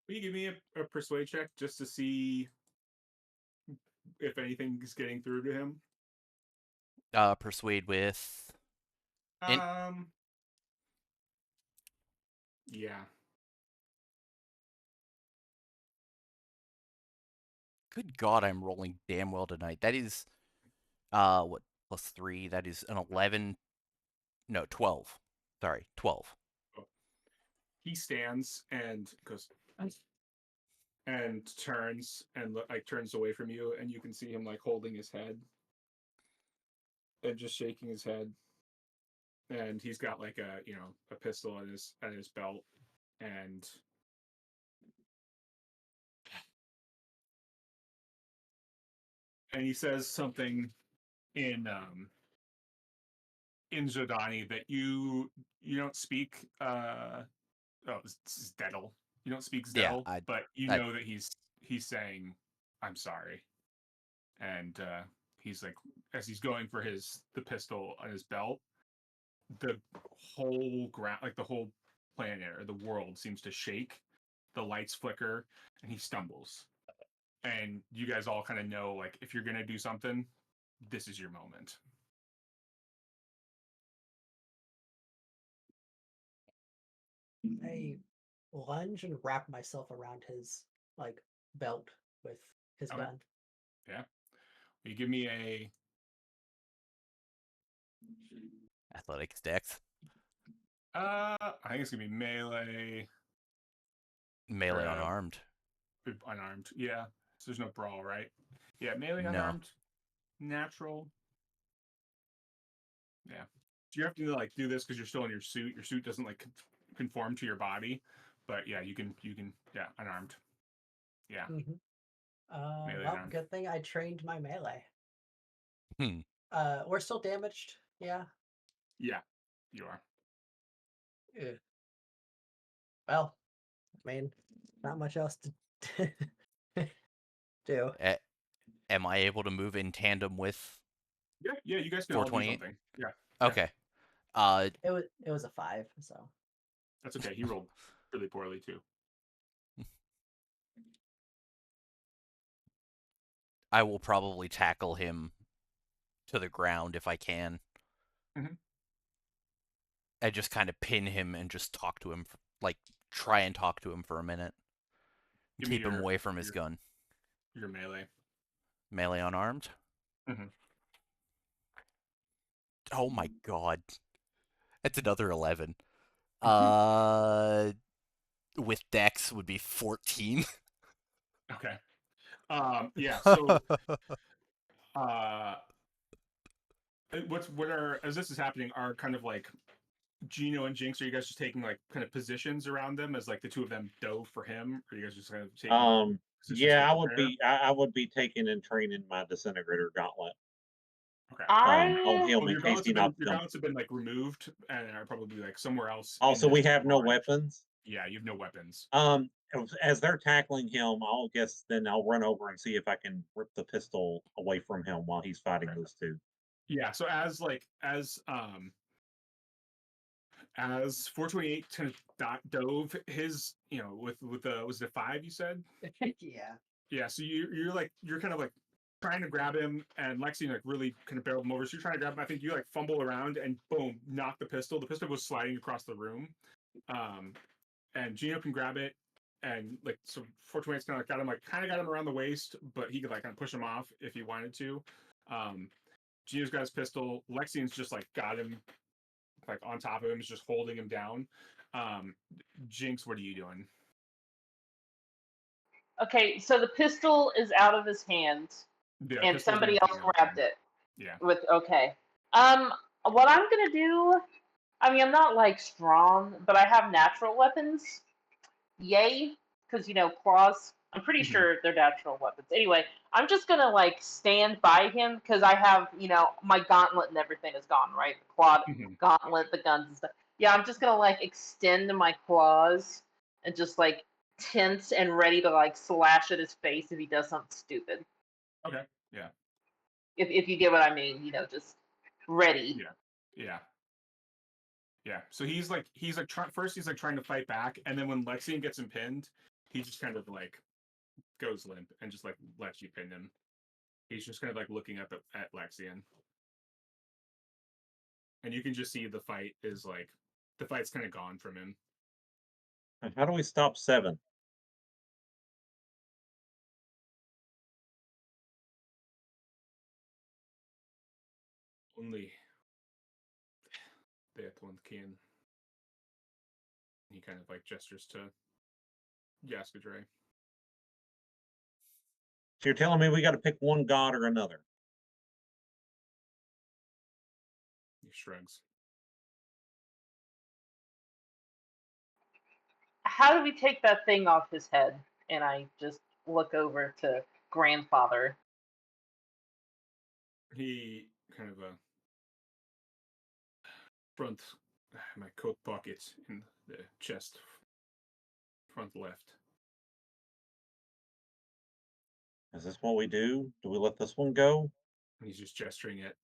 Will you give me a persuade check just to see if anything is getting through to him? Persuade with... Yeah. Good God, I'm rolling damn well tonight. That is, what, plus 3? That is an 11... No, 12. Sorry, 12. He stands and goes and turns and turns away from you, and you can see him holding his head and just shaking his head. And he's got a pistol at his belt, and he says something in Zodani that you don't speak. It's Zdettel. You don't speak Yeah, Zdettel, but you I know that he's saying, "I'm sorry," and he's as he's going for the pistol on his belt, the whole ground, the whole planet or the world seems to shake. The lights flicker, and he stumbles. And you guys all kind of know, if you're gonna do something, this is your moment. I lunge and wrap myself around his like belt with his Okay. gun. Yeah. You give me a Athletics dex. I think it's gonna be melee Melee or unarmed. unarmed. Yeah. So there's no brawl, right? Yeah, melee No. unarmed, natural. Yeah. So you have to like do this because you're still in your suit. Your suit doesn't like conform to your body, but yeah, you can yeah, unarmed. Yeah, Mm-hmm. melee Well, unarmed. good thing I trained my melee. Hmm. We're still damaged. Yeah. Yeah, you are. Ugh. Well, I mean, not much else to do. Am I able to move in tandem with Yeah, yeah. You guys can all do 428? something. Yeah, Okay. It was a 5, so that's okay. He rolled really poorly too. I will probably tackle him to the ground if I can. Mhm. I just kind of pin him and just talk to him, like try and talk to him for a minute. Give me Keep him away from his gun. your melee. Melee unarmed. Mhm. Oh my god. That's another 11. Uh, with dex would be 14. Okay. Yeah. So, uh, what are as this is happening are kind of like Jeno and Jynx. Are you guys just taking like kind of positions around them as like the two of them dove for him? Or are you guys just kind of taking positions to Yeah, prepare? I would be taking and training my disintegrator gauntlet Okay. on I him in case he knocks Your them. gauntlets have been like removed and are probably like somewhere else in Also, this we have no barn. weapons. Yeah, you have no weapons. As they're tackling him, I'll guess then I'll run over and see if I can rip the pistol away from him while he's fighting Okay. those two. Yeah. So as 428 kind of dove his, with the was it 5 you said? yeah. Yeah. So you're kind of like trying to grab him, and Lexi like really kind of barreled him over. So you're trying to grab him. I think you like fumble around and boom, knock the pistol. The pistol goes sliding across the room. Um, and Jeno can grab it, and like so 428's kind of got him around the waist, but he could like kind of push him off if he wanted to. Um, Geno's got his pistol. Lexian's just like got him like on top of him, is just holding him down. Um, Jynx, what are you doing? okay. So the pistol is out of his hand, Yeah, and pistol's being somebody else taken out of his grabbed hand. it. Yeah. With okay. Um, what I'm gonna do? I mean, I'm not like strong, but I have natural weapons. Yay, because claws. I'm pretty Mm-hmm. sure they're natural weapons. Anyway, I'm just gonna like stand by him because I have my gauntlet and everything is gone, right? The quad Mm-hmm. gauntlet, the guns and stuff. Yeah, I'm just gonna like extend my claws and just like tense and ready to like slash at his face if he does something stupid. Okay. Yeah. If you get what I mean, just ready. Yeah. Yeah. Yeah. So first he's like trying to fight back, and then when Lexian gets him pinned, he just kind of like goes limp and just like lets you pin him. He's just kind of like looking up at Lexian, and you can just see the fight's kind of gone from him. How do we stop 7? Only that one can. He kind of like gestures to Yaskadre. So you're telling me we got to pick one god or another? He shrugs. How do we take that thing off his head? And I just look over to grandfather. He kind of front my coat pocket in the chest, front left. Is this what we do? Do we let this one go? He's just gesturing at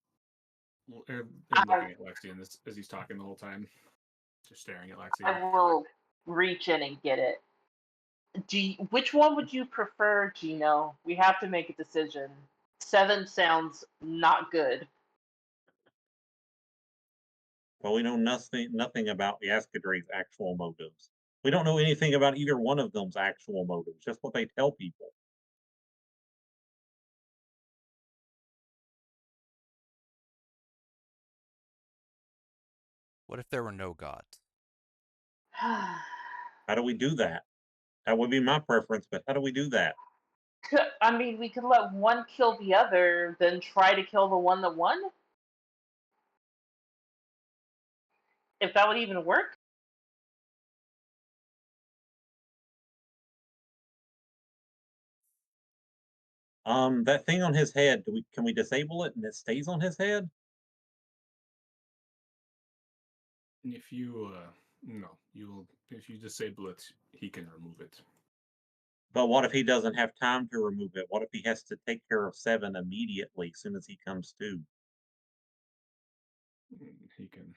and I, looking at Lexian as he's talking the whole time, just staring at Lexian. I will reach in and get it. Which one would you prefer, Jeno? We have to make a decision. 7 sounds not good. Well, we know nothing about the Escadre's actual motives. We don't know anything about either one of them's actual motives, just what they tell people. What if there were no gods? How do we do that? That would be my preference, but how do we do that? I mean, we could let one kill the other, then try to kill the one that won. If that would even work. That thing on his head, can we disable it and it stays on his head? If you no, if you disable it, he can remove it. But what if he doesn't have time to remove it? What if he has to take care of 7 immediately as soon as he comes to? He can.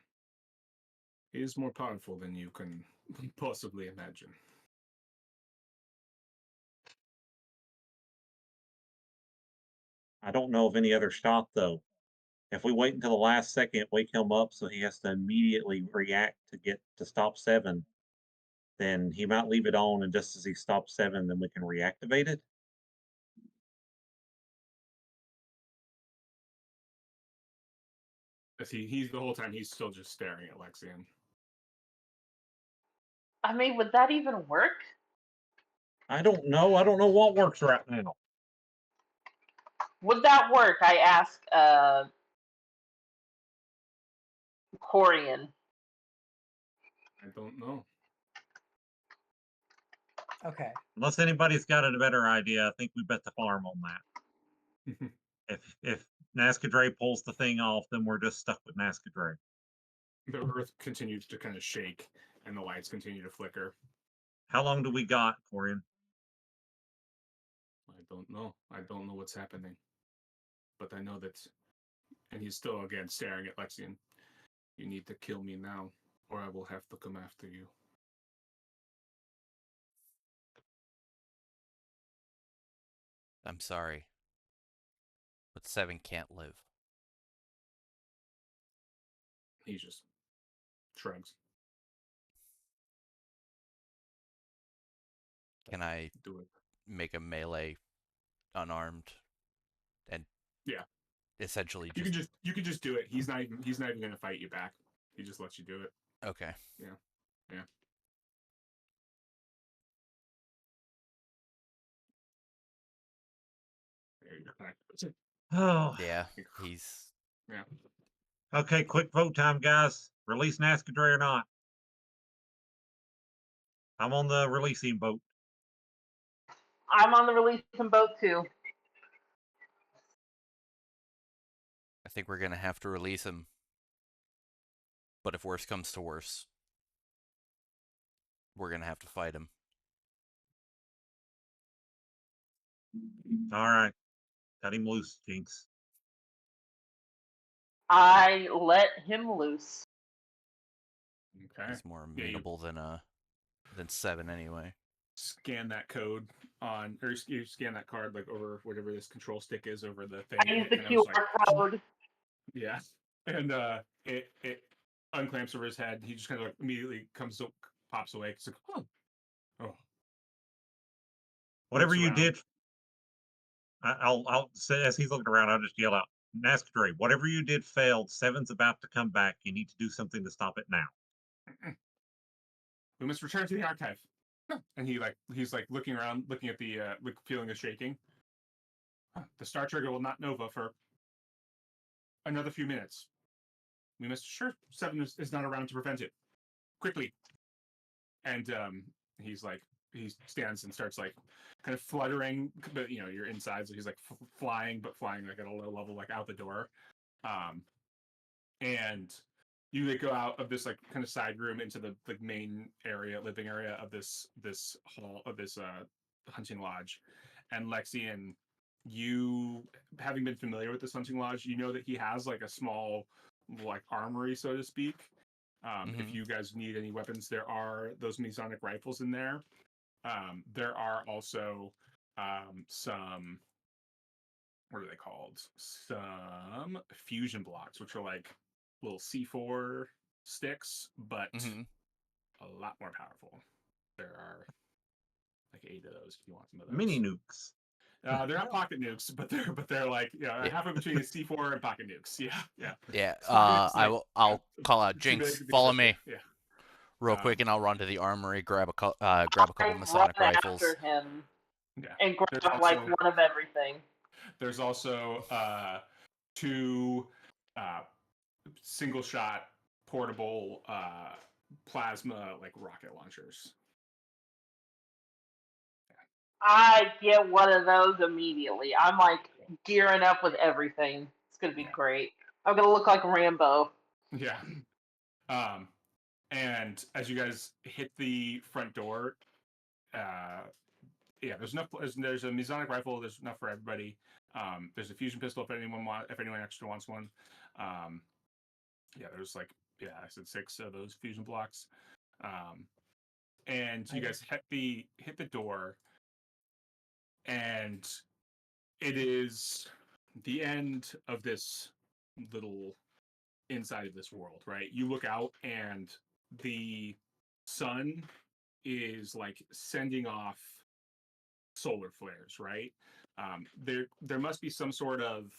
He is more powerful than you can possibly imagine. I don't know of any other shot though. If we wait until the last second, wake him up so he has to immediately react to get to stop 7, then he might leave it on, and just as he stops 7, then we can reactivate it. As he's the whole time he's still just staring at Lexian. I mean, would that even work? I don't know. I don't know what works right now. Would that work? I ask Corian. I don't know. Okay. Unless anybody's got a better idea, I think we bet the farm on that. If Nascadre pulls the thing off, then we're just stuck with Nascadre. The earth continues to kind of shake and the lights continue to flicker. How long do we got, Corian? I don't know. I don't know what's happening. But I know that, and he's still again staring at Lexian. You need to kill me now, or I will have to come after you. I'm sorry, but 7 can't live. He just shrugs. Can I Do it. make a melee unarmed and Yeah. essentially You just can just do it. He's not even gonna fight you back. He just lets you do it. okay. Yeah. There you go. Oh, Yeah, he's Yeah. okay. Quick vote time, guys. Release Nascadre or not? I'm on the releasing boat. I'm on the releasing boat too. I think we're gonna have to release him. But if worse comes to worse, we're gonna have to fight him. All right, cut him loose, Jynx. I let him loose. Okay. He's more Yeah, you amenable than 7 anyway. scan that code on, or you scan that card like over whatever this control stick is over the thing. I use the and it was QR code. yeah, and it unclamps over his head. He just kind of like immediately pops away. It's like, oh. Whatever Looks you around. did, I'll say as he's looking around, I'll just yell out, Nascadre, whatever you did failed. 7's about to come back. You need to do something to stop it now. We must return to the archive. And he's looking around, looking at the feeling of shaking. The star trigger will not nova for another few minutes. We must ensure 7 is not around to prevent it. Quickly. And he stands and starts like kind of fluttering, but you're inside, so he's like flying, but flying like at a low level, like out the door. And you go out of this like kind of side room into the main area, living area of this hall of this hunting lodge. And Lexian, you having been familiar with this hunting lodge, you know that he has like a small like armory, so to speak. If you guys need any weapons, there are those Masonic rifles in there. There are also some, what are they called? Some fusion blocks, which are like little C4 sticks, but a lot more powerful. there are like 8 of those if you want some of those. Mini nukes. They're not pocket nukes, but they're like halfway between a C4 and pocket nukes. Yeah. Yeah. So it's like, I'll call out too Jynx. big Follow because me yeah. real quick, and I'll run to the armory, grab a I couple run Masonic rifles. after him Yeah. and There's grab like also- one of everything. There's also 2 single shot portable plasma like rocket launchers. I get one of those immediately. I'm like gearing up with everything. It's gonna be great. I'm gonna look like Rambo. Yeah. And as you guys hit the front door, there's enough. There's a Masonic rifle. There's enough for everybody. There's a fusion pistol if anyone extra wants one. There's like I said 6 of those fusion blocks. And you guys hit the door, and it is the end of this little inside of this world, right? You look out, and the sun is like sending off solar flares, right? There must be some sort of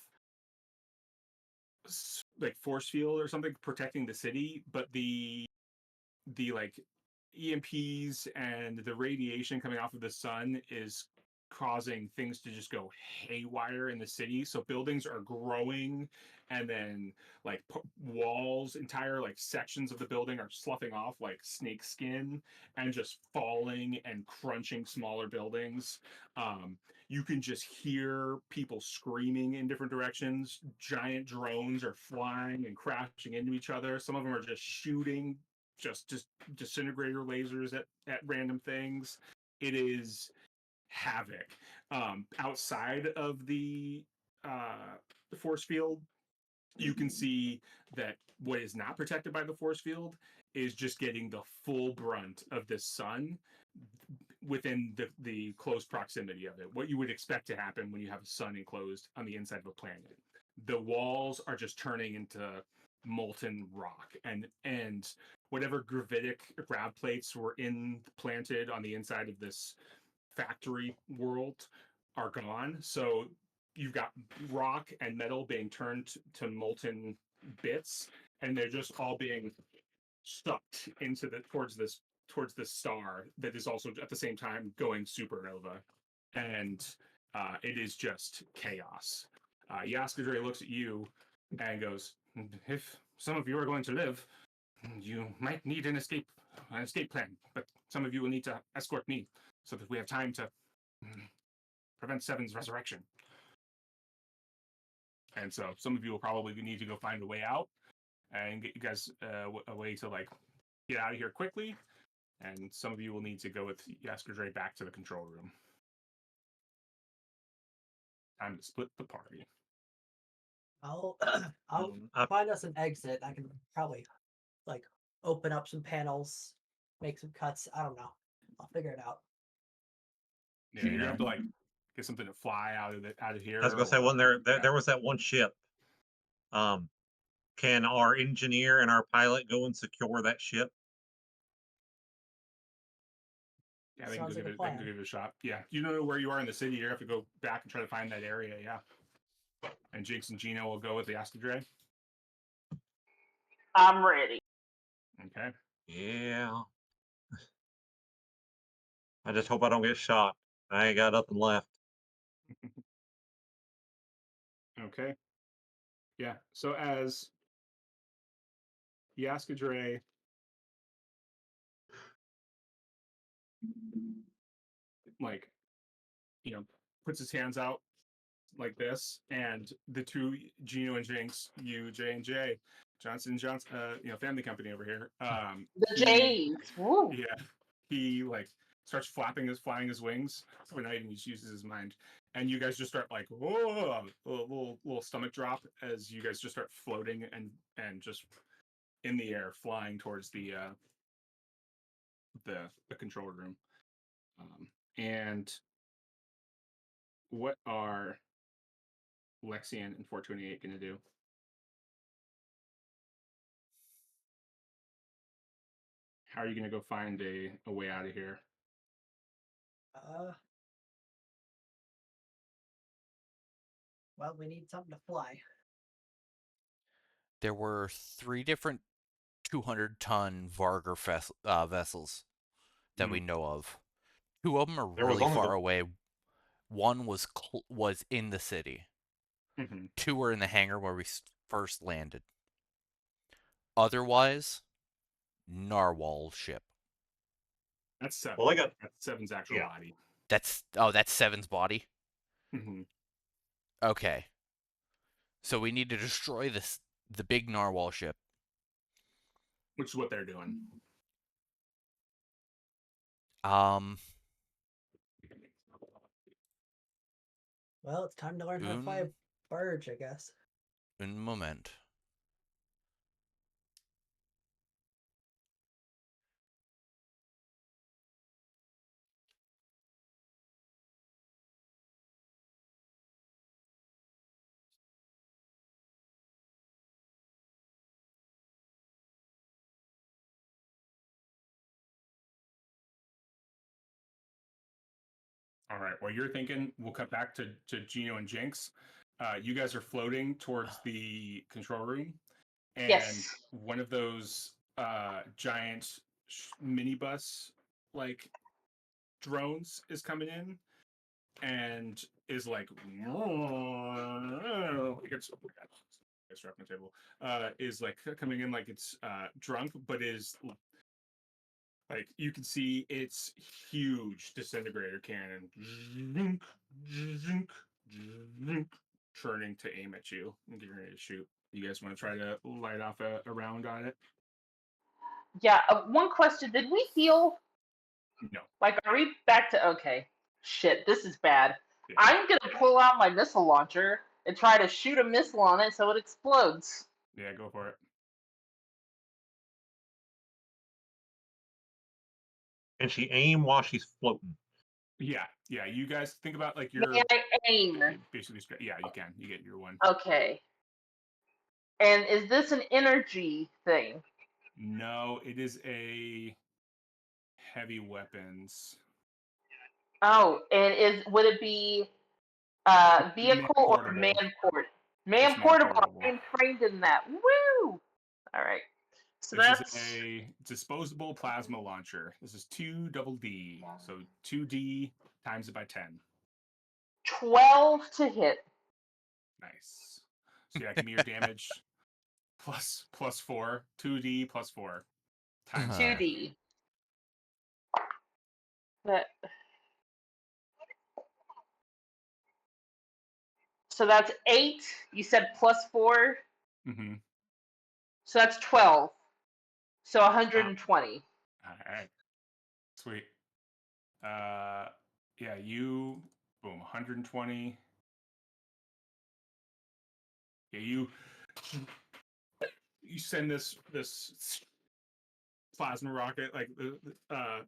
like force field or something protecting the city, but the like EMPs and the radiation coming off of the sun is causing things to just go haywire in the city. So buildings are growing, and then like walls, entire like sections of the building are sloughing off like snake skin and just falling and crunching smaller buildings. You can just hear people screaming in different directions. Giant drones are flying and crashing into each other. Some of them are just shooting just disintegrator lasers at random things. It is havoc. Outside of the force field, you can see that what is not protected by the force field is just getting the full brunt of the sun within the close proximity of it. What you would expect to happen when you have a sun enclosed on the inside of a planet. The walls are just turning into molten rock, and whatever gravitic grav plates were planted on the inside of this factory world are gone. So you've got rock and metal being turned to molten bits, and they're just all being sucked into towards this star that is also at the same time going supernova, and it is just chaos. Yaskadre looks at you and goes, "If some of you are going to live, you might need an escape plan, but some of you will need to escort me so that we have time to prevent Seven's resurrection." And so some of you will probably need to go find a way out and get you guys a way to like get out of here quickly. And some of you will need to go with Yaskadre back to the control room. Time to split the party. I'll find us an exit. I can probably like open up some panels, make some cuts. I don't know. I'll figure it out. Yeah, you're gonna have to like get something to fly out of here. I was gonna say, when there was that one ship. Can our engineer and our pilot go and secure that ship? Yeah, they Sounds can like a go give plan. it a shot. Yeah, you don't know where you are in the city. You have to go back and try to find that area. Yeah, and Jynx and Jeno will go with the Yaskadre. I'm ready. Okay. Yeah. I just hope I don't get shot. I ain't got nothing left. Okay. Yeah. So as Yaskadre like, puts his hands out like this, and the two Jeno and Jynx, J and J, Johnson, family company over here. The J's. Woo. Yeah, he like starts flying his wings overnight, and he just uses his mind. And you guys just start like, whoa, a little stomach drop as you guys just start floating and just in the air, flying towards the control room. And what are Lexian and 428 going to do? How are you going to go find a way out of here? Well, we need something to fly. There were 3 different 200-ton Varger vessels that we know of. 2 of them are There was really only far the away. One was in the city. Mm-hmm. 2 were in the hangar where we first landed. Otherwise, narwhal ship. That's 7. well, I got That's 7's actual Yeah. body. That's 7's body. Mm-hmm. Okay. So we need to destroy the big narwhal ship. Which is what they're doing. Um, Well, it's time to learn how to fly a barge, I guess. un moment. All right. While you're thinking, we'll cut back to Jeno and Jynx. You guys are floating towards the control room, and Yes. one of those giant minibus like drones is coming in and is like it's dropping the table. Is like coming in like it's drunk, but is like you can see its huge disintegrator cannon turning to aim at you and getting ready to shoot. You guys want to try to light off a round on it? Yeah. One question: did we heal? No. Like, are we back to okay? Shit, this is bad. Yeah. I'm gonna pull out my missile launcher and try to shoot a missile on it so it explodes. Yeah, go for it. and she aim while she's floating. Yeah. You guys think about like May your I aim? basically. Yeah, you can. You get your one. Okay. And is this an energy thing? No, it is a heavy weapons. Oh, and would it be vehicle or man port? Man It's man portable. portable. I'm trained in that. Woo! All right. So This that's is a disposable plasma launcher. This is 2 double D. So 2D times it by 10. 12 to hit. Nice. So yeah, give me your damage plus 4. 2D plus 4 times 2D. That. So that's 8. You said plus 4. Mm-hmm. So that's 12. So 120. All right. Sweet. Yeah, you boom 120. Yeah, you send this plasma rocket like the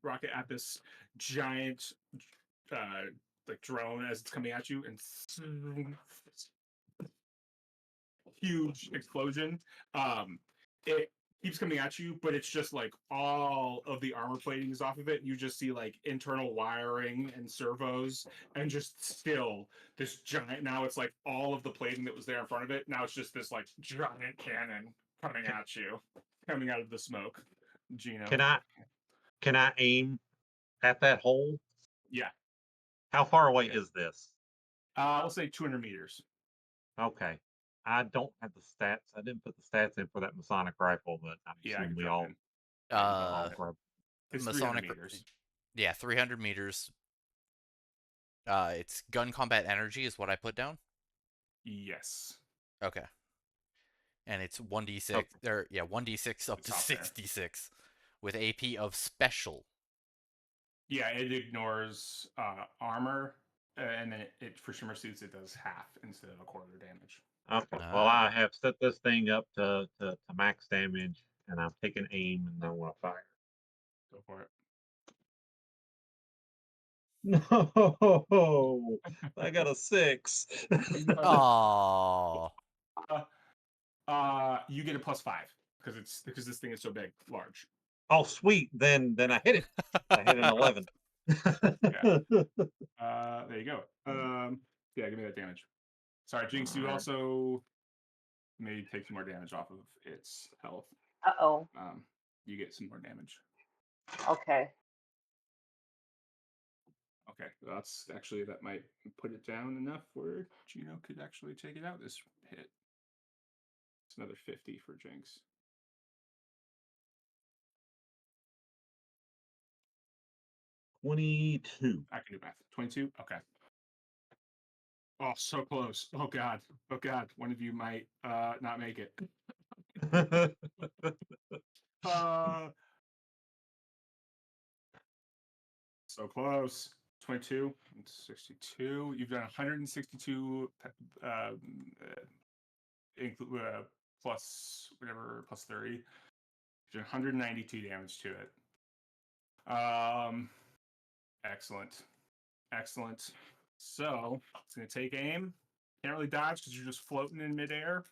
rocket at this giant like drone as it's coming at you, and huge explosion. It keeps coming at you, but it's just like all of the armor plating is off of it. You just see like internal wiring and servos, and just still this giant. Now it's like all of the plating that was there in front of it. Now it's just this like giant cannon coming at you, coming out of the smoke. Jeno. Can I aim at that hole? Yeah. How far away is this? I'll say 200 meters. Okay. I don't have the stats. I didn't put the stats in for that Masonic rifle, but I Yeah, I assume can we drop all, in. all grab. It's Masonic 300 meters. Yeah, 300 meters. It's gun combat energy is what I put down. Yes. Okay. And it's 1d6 Okay. or yeah, 1d6 up to 66 with AP of special. Yeah, it ignores armor, and then it for shimmer suits it does half instead of a quarter damage. Okay. Well, I have set this thing up to max damage, and I'm taking aim, and I want to fire. Go for it. No, I got a 6. Oh. You get a +5 because this thing is so big, large. Oh, sweet. Then I hit it. I hit an 11. There you go. Yeah, give me that damage. Sorry, Jynx, you also may take some more damage off of its health. Uh-oh. You get some more damage. Okay. Okay, that's actually, that might put it down enough where Jeno could actually take it out this hit. It's another 50 for Jynx. $22. I can do math. 22? Okay. Oh, so close. Oh god. Oh god. One of you might not make it. Uh so close. 22 and 62. You've done 162 plus whatever, plus 30. You've done 192 damage to it. Excellent. Excellent. So it's gonna take aim. Can't really dodge because you're just floating in midair.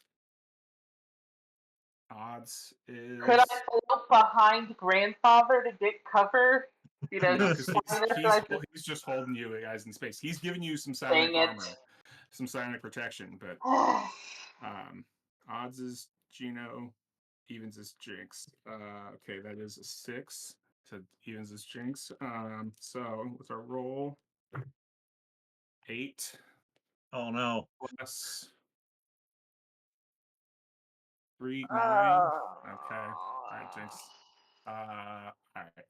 Odds is Could I float behind grandfather to get cover? You know, no, just because flying there, so I he's just holding you guys in space. He's giving you some dang psionic it. armor, some psionic protection, but odds is Jeno, evens is Jynx. Okay, that is a 6 to evens is Jynx. So with our roll, 8 Oh no. plus 3, 9. Oh. Okay, all right, Jynx. All right.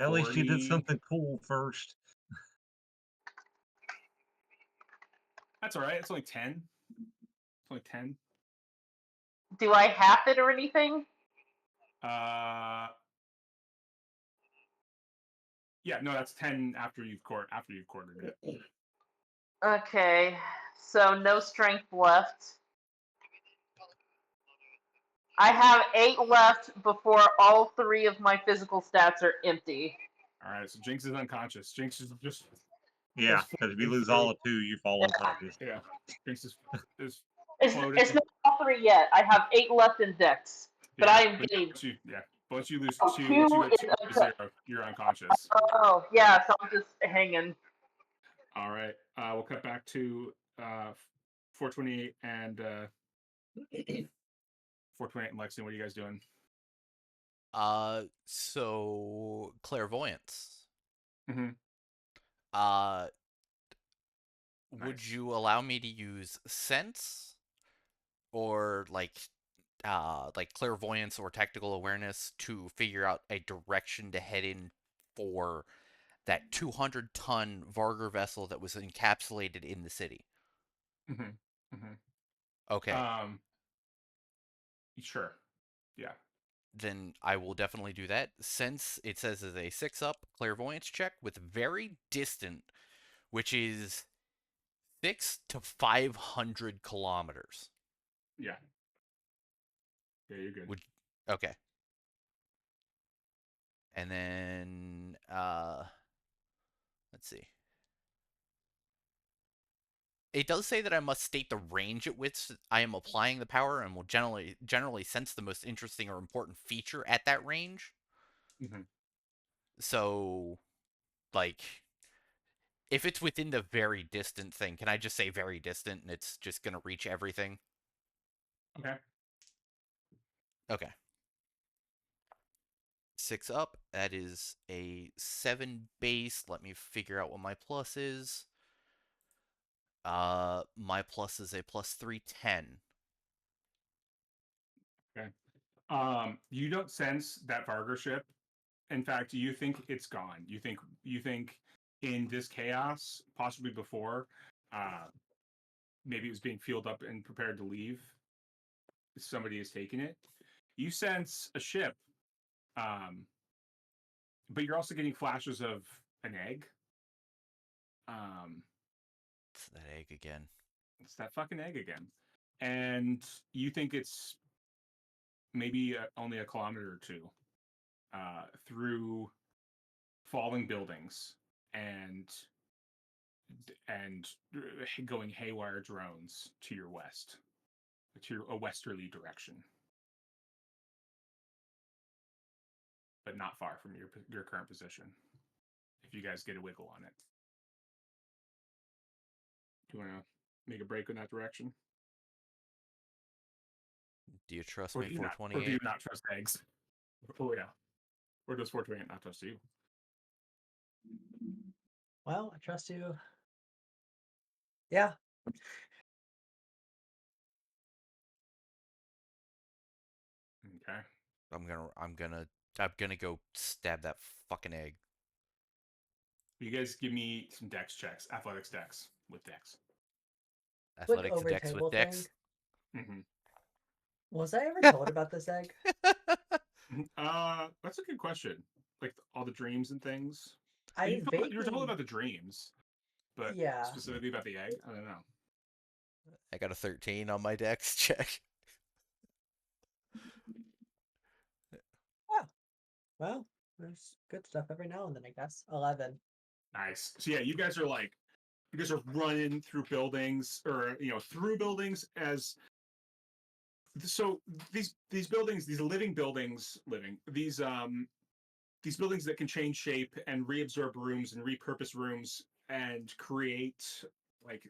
At least you did 40. something cool first. That's all right. It's only 10. It's only 10. Do I half it or anything? Yeah, no, that's 10 after you've quartered it. Okay, so no strength left. I have 8 left before all 3 of my physical stats are empty. All right, so Jynx is unconscious. Jynx is just Yeah, because if you lose all of 2, you fall unconscious. yeah. Jinx is It's floating. not all 3 yet. I have 8 left in Dex, but Yeah, I am getting. Once you lose Oh, 2, 2 once you go is 2 to 0, you're unconscious. Oh, yeah, so I'm just hanging. All right, we'll cut back to 428 and 428 and Lexian. What are you guys doing? So clairvoyance. Mm-hmm. Would Nice. you allow me to use sense or like clairvoyance or tactical awareness to figure out a direction to head in for that 200-ton Varger vessel that was encapsulated in the city? Mm-hmm. Mm-hmm. Okay, Sure. Yeah. then I will definitely do that. Since it says as a 6-up clairvoyance check with very distant, which is 6 to 500 kilometers. Yeah. Yeah, you're good. Okay. And then let's see. It does say that I must state the range at which I am applying the power and will generally sense the most interesting or important feature at that range. Mm-hmm. So, like, if it's within the very distant thing, can I just say very distant and it's just going to reach everything? Okay. Okay. 6 up. That is a 7 base. Let me figure out what my plus is. My plus is a plus 310. Okay. You don't sense that Varger ship. In fact, you think it's gone. You think in this chaos, possibly before, maybe it was being fueled up and prepared to leave. Somebody is taking it. You sense a ship, but you're also getting flashes of an egg. It's that egg again. It's that fucking egg again, and you think it's maybe only a kilometer or two through falling buildings and going haywire drones to your west, to a westerly direction. but not far from your current position. If you guys get a wiggle on it, do you want to make a break in that direction, Do you trust or me, do you not, or do you 428? not trust eggs? Oh yeah, or does 428 not trust you? Well, I trust you. Yeah. Okay. I'm gonna go stab that fucking egg. You guys give me some dex checks, athletics dex with dex. Quick Athletics over dex with table thing. dex. Mm-hmm. Was I ever told about this egg? That's a good question. Like all the dreams and things. I You're told vaguely, about the dreams, but yeah. specifically about the egg, I don't know. I got a 13 on my dex check. Oh, well, there's good stuff every now and then, I guess. 11. Nice. So yeah, you guys are running through buildings, or through buildings as so these buildings, these living buildings, these buildings that can change shape and reabsorb rooms and repurpose rooms and create like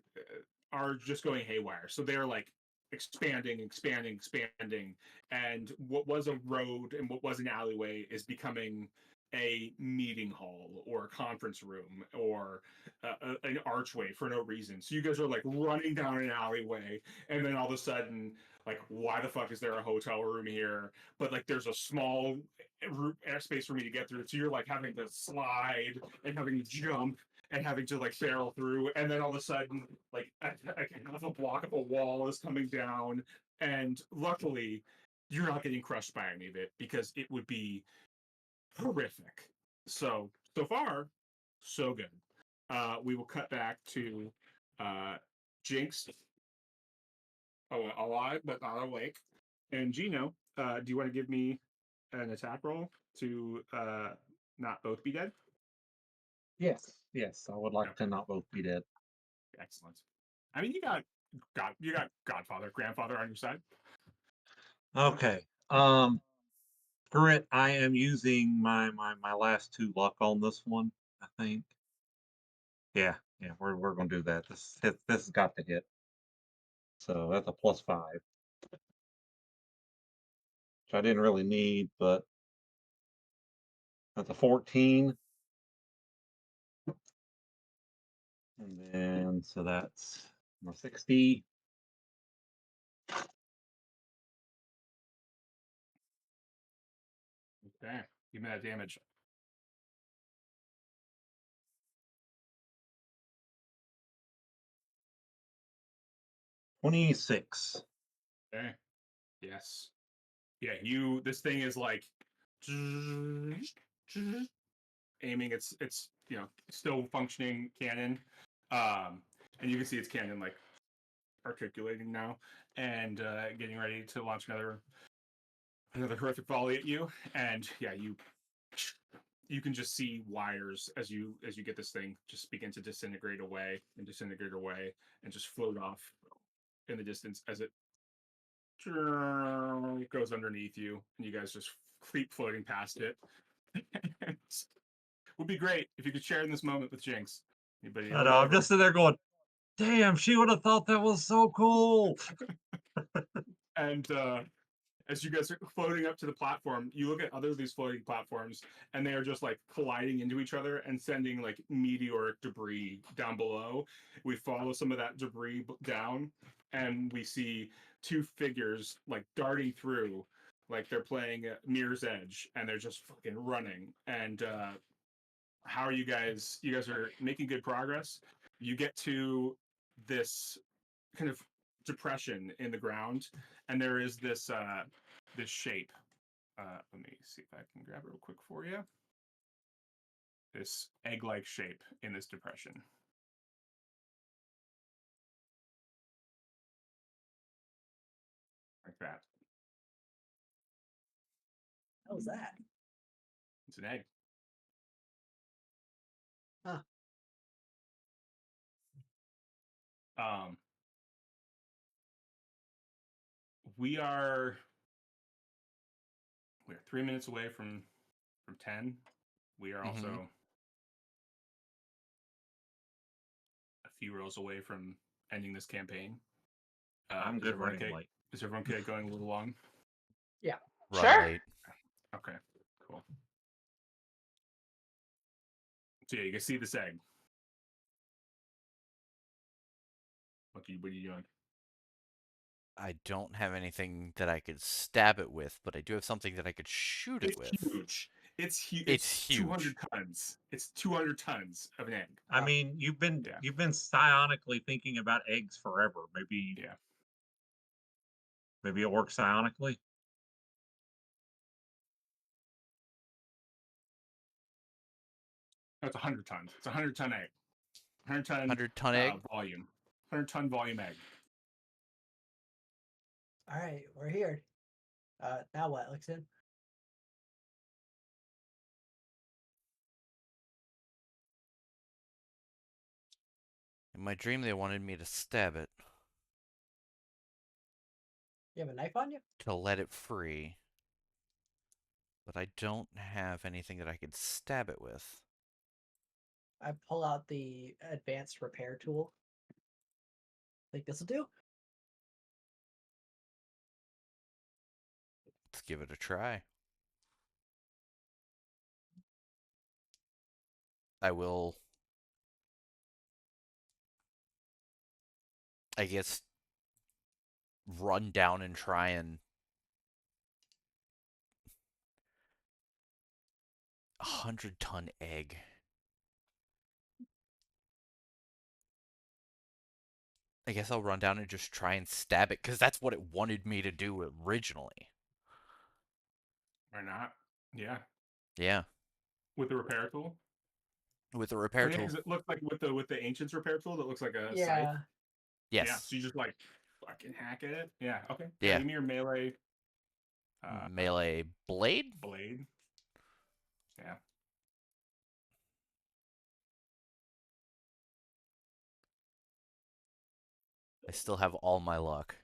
are just going haywire. So they're like expanding, and what was a road and what was an alleyway is becoming a meeting hall or a conference room or an archway for no reason. So you guys are like running down an alleyway, and then all of a sudden, like, why the fuck is there a hotel room here? But like, there's a small airspace for me to get through. So you're like having to slide and having to jump and having to like barrel through, and then all of a sudden, like half a block of a wall is coming down, and luckily, you're not getting crushed by any of it because it would be horrific. So far, so good. We will cut back to Jynx, alive but not awake, and Jeno. Do you want to give me an attack roll to not both be dead? Yes. Yes, I would like to not both be dead. Excellent. I mean, you got Godfather, Grandfather on your side. Okay. For it, I am using my last 2 luck on this one, I think. Yeah, we're gonna do that. This has got to hit. So that's a +5, which I didn't really need, but that's a 14. And then so that's more 60. Okay, give me that damage. $26. Okay. Yes. Yeah. This thing is like aiming. It's still functioning cannon, and you can see its cannon like articulating now and getting ready to launch another horrific volley at you. And yeah, you can just see wires as you get this thing just begin to disintegrate away and just float off in the distance as it goes underneath you, and you guys just keep floating past it. Would be great if you could share in this moment with Jynx. Anybody I know, I'm ever? just sitting there going, damn, she would have thought that was so cool. And as you guys are floating up to the platform, you look at other of these floating platforms, and they are just like colliding into each other and sending like meteoric debris down below. We follow some of that debris down, and we see 2 figures like darting through, like they're playing Mirror's Edge, and they're just fucking running. And how are you guys? You guys are making good progress. You get to this kind of depression in the ground, and there is this shape. Let me see if I can grab it real quick for you. This egg-like shape in this depression, like that. How was that? It's an egg. Huh. Um, we are 3 minutes away from from 10. We are Mhm. also a few rolls away from ending this campaign. I'm Is good everyone running okay? late. Is everyone okay going a little long? Run Sure. late. Okay, cool. So yeah, you can see this egg. What are you doing? I don't have anything that I could stab it with, but I do have something that I could shoot it It's with. huge. It's huge. It's 200 huge. tons. It's 200 tons of an egg. I mean, you've been psionically thinking about eggs forever. Maybe Yeah. maybe it works psionically. That's 100 tons. It's a 100-ton egg. 100-ton 100-ton egg? volume. 100-ton volume egg. All right, we're here. Now what, Lexian? In my dream, they wanted me to stab it You have a knife on you? to let it free. But I don't have anything that I could stab it with. I pull out the advanced repair tool. Think this will do? Let's give it a try. I will, I guess, run down and try and 100-ton egg. I guess I'll run down and just try and stab it, because that's what it wanted me to do originally. Or not. Yeah. Yeah, With the repair tool. with the repair Yeah, tool. because it looks like with the ancients repair tool that looks like a scythe. Yeah. Yes. Yeah. So you just like fucking hack at it. Yeah. Okay. Yeah. Give me your melee. Melee blade? Blade. Yeah. I still have all my luck.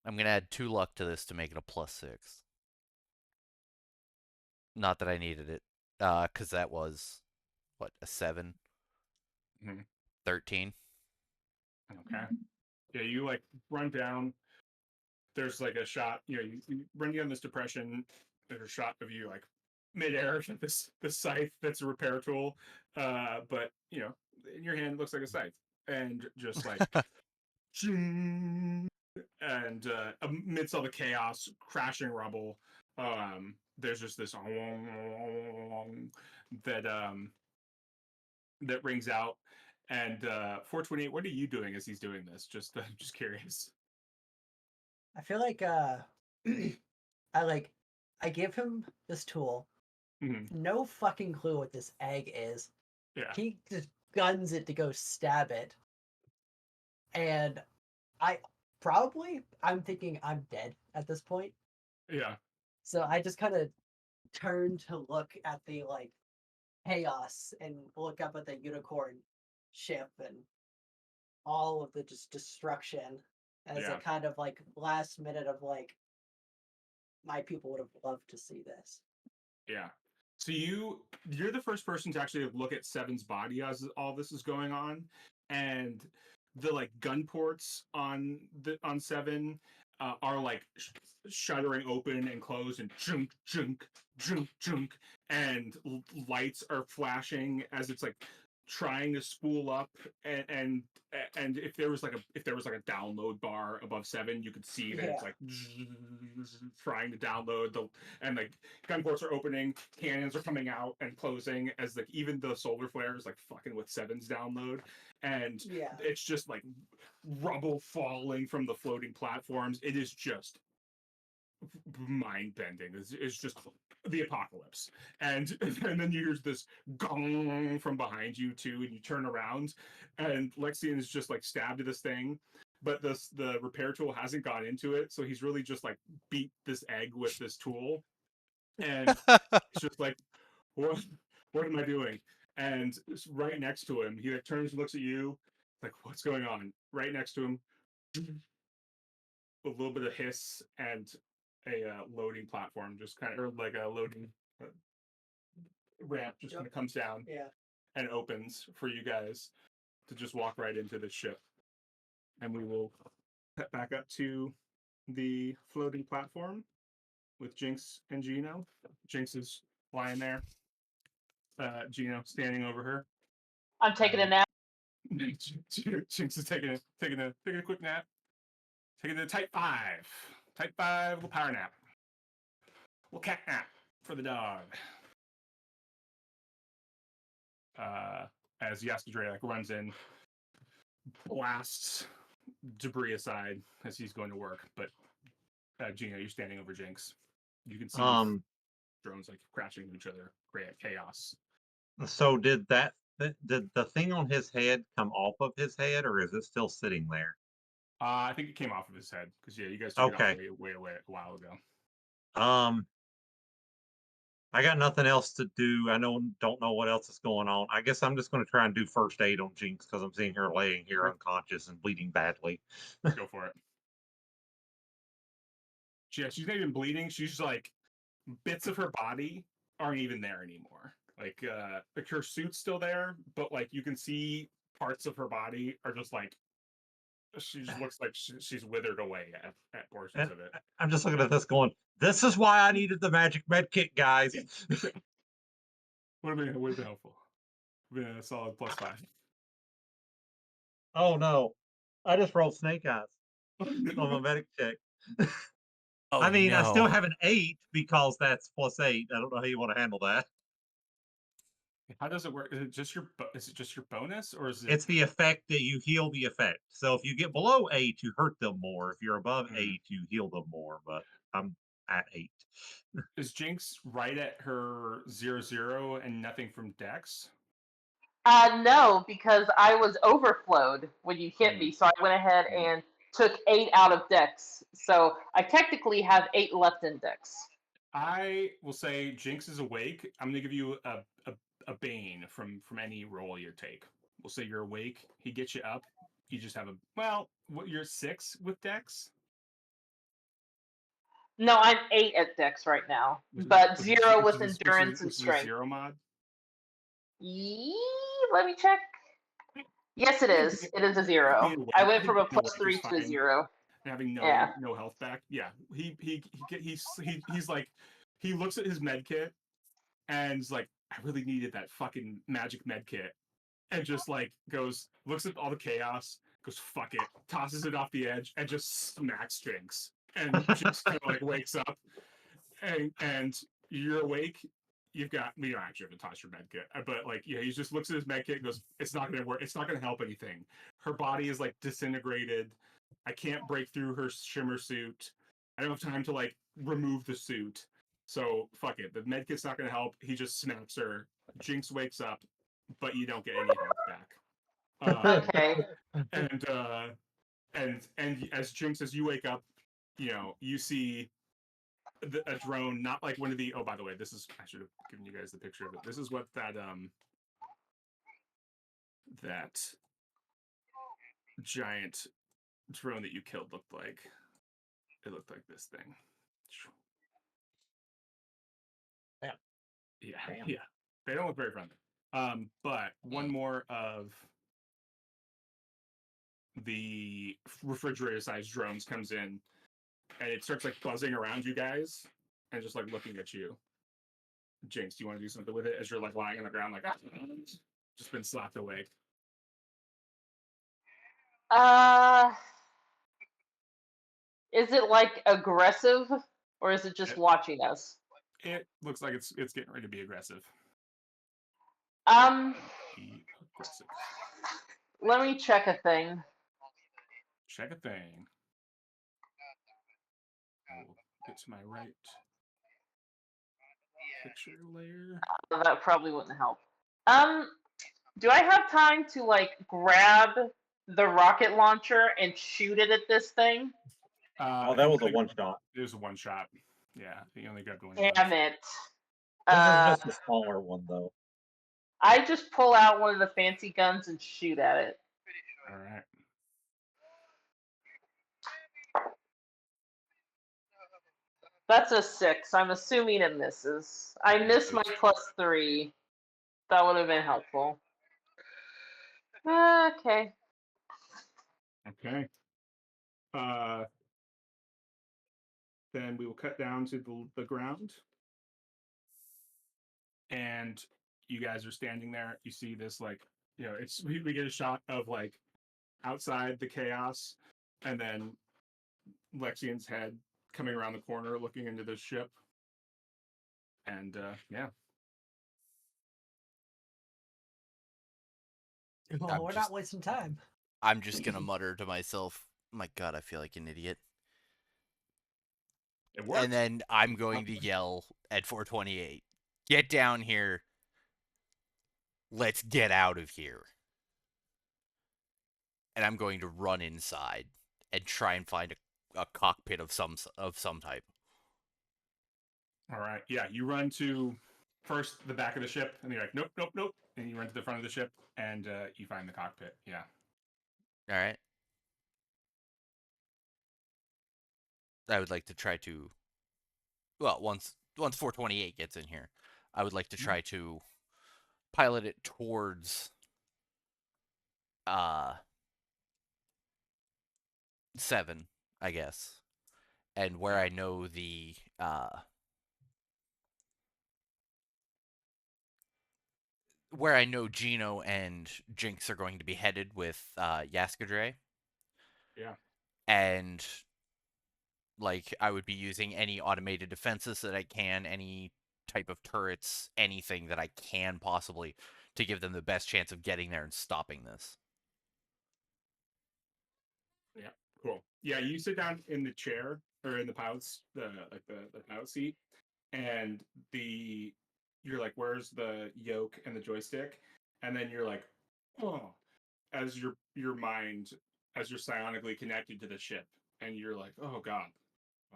I'm going to add 2 luck to this to make it a +6. Not that I needed it, because that was, what, a 7? Mhm. 13? Okay. Yeah, you like run down. There's like a shot. You run down this depression. There's a shot of you like midair with this scythe that's a repair tool. But in your hand it looks like a scythe, and just like, and amidst all the chaos, crashing rubble, there's just this that that rings out. And 428, what are you doing as he's doing this? Just curious. I feel like I give him this tool. Mhm. No fucking clue what this egg is. Yeah. He just guns it to go stab it. And I'm thinking I'm dead at this point. Yeah. So I just kind of turn to look at the like chaos and look up at the unicorn ship and all of the just destruction as Yeah. a kind of like last minute of like my people would have loved to see this. Yeah. So you're the first person to actually look at Seven's body as all this is going on, and the like gun ports on Seven are like shuttering open and closed, and junk junk junk junk, and lights are flashing as it's like trying to spool up, and if there was like a download bar above Seven, you could see that it's Yeah. like trying to download and like gun ports are opening, cannons are coming out and closing as like even the solar flare is like fucking with Seven's download, and Yeah. it's just like rubble falling from the floating platforms. It is just mind bending. It's just the apocalypse, and then you hear this gong from behind you too, and you turn around, and Lexian is just like stabbed to this thing. But the repair tool hasn't got into it, so he's really just like beat this egg with this tool, and it's just like, what am I doing? And it's right next to him, he like turns and looks at you, like, what's going on? Right next to him, little bit of hiss and a loading platform, just kind of, or like a loading ramp, just kind of comes down and opens for you guys to just walk right into the ship. And we will cut back up to the floating platform with Jynx and Jeno. Jynx is lying there. Jeno standing over her. I'm taking a nap. Jynx is taking a quick nap. Taking a type 5. Type 5 little power nap. Little cat nap for the dog. As Yaskadre runs in, blasts debris aside as he's going to work. But Jeno, you're standing over Jynx. You can see drones crashing into each other. Great chaos. So did the thing on his head come off of his head, or is it still sitting there? I think it came off of his head because you guys took it off way a while ago. I got nothing else to do. I don't know what else is going on. I guess I'm just going to try and do first aid on Jynx because I'm seeing her laying here unconscious and bleeding badly. Go for it. Yeah, she's not even bleeding. She's bits of her body aren't even there anymore. Like her suit's still there, but you can see parts of her body are just she just looks like she's withered away at portions of it. I'm just looking at this going, this is why I needed the magic med kit, guys. Would have been helpful. Been a solid +5. Oh no. I just rolled snake eyes on my medic check. I mean, I still have an 8 because that's +8. I don't know how you want to handle that. How does it work? Is it just your bonus, or is it? It's the effect that you heal the effect. So if you get below 8, you hurt them more. If you're above 8, you heal them more. But I'm at 8. Is Jynx right at her 0/0 and nothing from Dex? No, because I was overflowed when you hit me, so I went ahead and took 8 out of Dex. So I technically have 8 left in Dex. I will say Jynx is awake. I'm going to give you a bane from any roll you take. We'll say you're awake. He gets you up. You just have you're 6 with Dex? No, I'm 8 at Dex right now, but 0 with endurance and strength. 0 mod? Let me check. Yes, it is. It is a 0. I went from a +3 to a 0. Having no health back. Yeah, he's like, he looks at his med kit and is like, I really needed that fucking magic med kit, and just looks at all the chaos, goes fuck it, tosses it off the edge, and just smacks Jynx, and just kind of wakes up, and you're awake. You don't actually have to toss your med kit, but he just looks at his med kit and goes, it's not gonna work. It's not gonna help anything. Her body is disintegrated. I can't break through her shimmer suit. I don't have time to remove the suit. So fuck it. The med kit's not gonna help. He just snaps her. Jynx wakes up, but you don't get any health back. Okay. And as Jynx, as you wake up, you see a drone, not like one of the. Oh, by the way, this is. I should have given you guys the picture of it. This is what that giant drone that you killed looked like. It looked like this thing. Yeah. They don't look very friendly. But one more of the refrigerator-sized drones comes in, and it starts buzzing around you guys and just looking at you. Jynx, do you want to do something with it as you're lying on the ground just been slapped awake? Is it aggressive, or is it just watching us? It looks like it's getting ready to be aggressive. Be aggressive. Let me check a thing. Check a thing. I will get to my right picture layer. That probably wouldn't help. Do I have time to grab the rocket launcher and shoot it at this thing? That was a one shot. It was a one shot. Yeah, he only grabbed one. Damn it. This is just a smaller one, though. I just pull out one of the fancy guns and shoot at it. All right. That's a 6. I'm assuming it misses. I missed my +3. That would have been helpful. Okay. Okay. Then we will cut down to the ground. And you guys are standing there. You see this, like, it's we get a shot of, like, outside the chaos, and then Lexian's head coming around the corner looking into the ship. And yeah. Well, we're not wasting time. I'm just gonna mutter to myself, my God, I feel like an idiot. It worked. And then I'm going to yell at 428, get down here. Let's get out of here. And I'm going to run inside and try and find a cockpit of some type. All right. Yeah, you run to first the back of the ship, and you're like, nope, nope, nope. And you run to the front of the ship, and you find the cockpit. Yeah. All right. I would like to try to. Well, once 428 gets in here, I would like to try to pilot it towards 7, I guess, and where I know the where I know Jeno and Jynx are going to be headed with Yaskadre. Yeah. And like I would be using any automated defenses that I can, any type of turrets, anything that I can possibly to give them the best chance of getting there and stopping this. Yeah. Cool. Yeah, you sit down in the chair or in the pilot's the pilot seat, and you're like, where's the yoke and the joystick? And then you're like, oh, as your mind, as you're psionically connected to the ship, and you're like, oh God,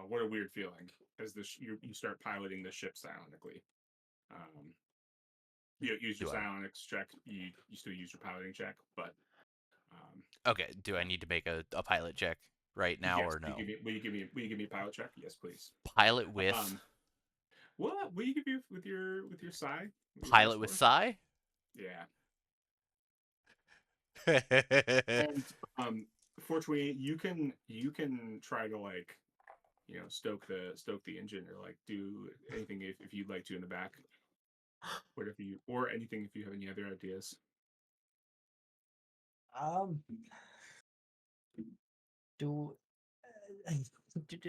what a weird feeling as you start piloting the ship psionically. You don't use your psionics check. You still use your piloting check, but okay. Do I need to make a pilot check right now yes, or no? Will you give me a pilot check? Yes, please. Pilot with. What will you give you with your psi? Pilot with psi? Yeah. And And fortunately, you can try to, like, stoke the engine, or like do anything if you'd like to in the back, whatever or anything if you have any other ideas. Do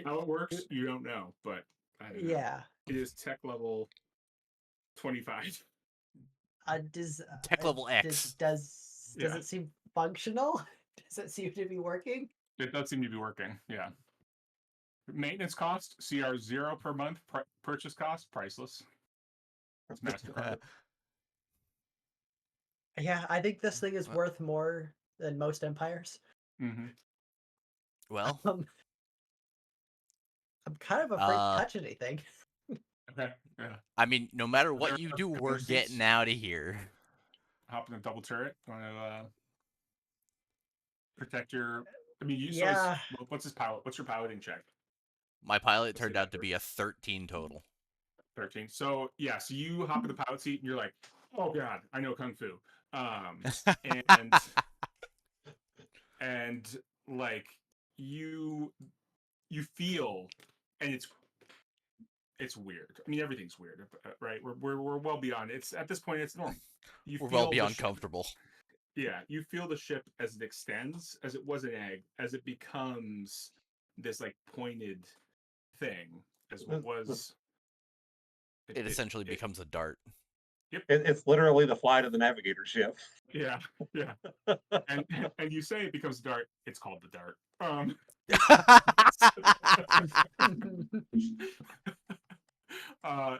How it works, you don't know, but I don't know. Yeah. It is tech level 25. Does tech level X. Does it seem functional? Does it seem to be working? It does seem to be working. Yeah. Maintenance cost, CR 0 per month. Purchase cost, priceless. It's MasterCard. Yeah, I think this thing is worth more than most empires. Mm-hmm. Well, I'm kind of afraid to touch anything. Okay. Yeah. I mean, no matter what you do, we're getting out of here. Hop in a double turret. Want to protect your? I mean, Yeah. What's his pilot? What's your piloting check? My pilot turned out to be a 13 total. 13. So yeah, so you hop in the pilot seat and you're like, oh God, I know Kung Fu. And like you feel, and it's weird. I mean, everything's weird, right? We're well beyond. It's at this point, it's normal. We're well beyond comfortable. Yeah, you feel the ship as it extends, as it was an egg, as it becomes this like pointed thing, as what was. It essentially becomes a dart. Yep. It's literally the flight of the navigator ship. Yeah, yeah. and you say it becomes a dart. It's called the dart.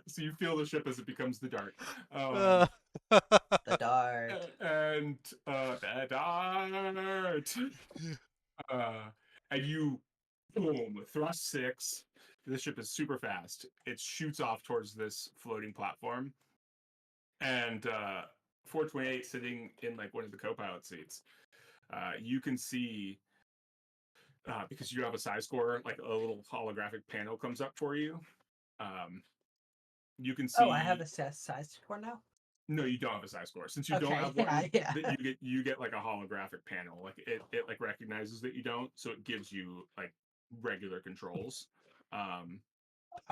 So you feel the ship as it becomes the dart. The dart. And the dart. And you, boom, thrust 6. The ship is super fast. It shoots off towards this floating platform. And 428 sitting in like one of the co-pilot seats. You can see, because you have a psi score, like a little holographic panel comes up for you. You can see. Oh, I have a size score now. No, you don't have a size score. Since you don't Okay, have one, yeah. that you get like a holographic panel. Like it like recognizes that you don't, so it gives you like regular controls. I'm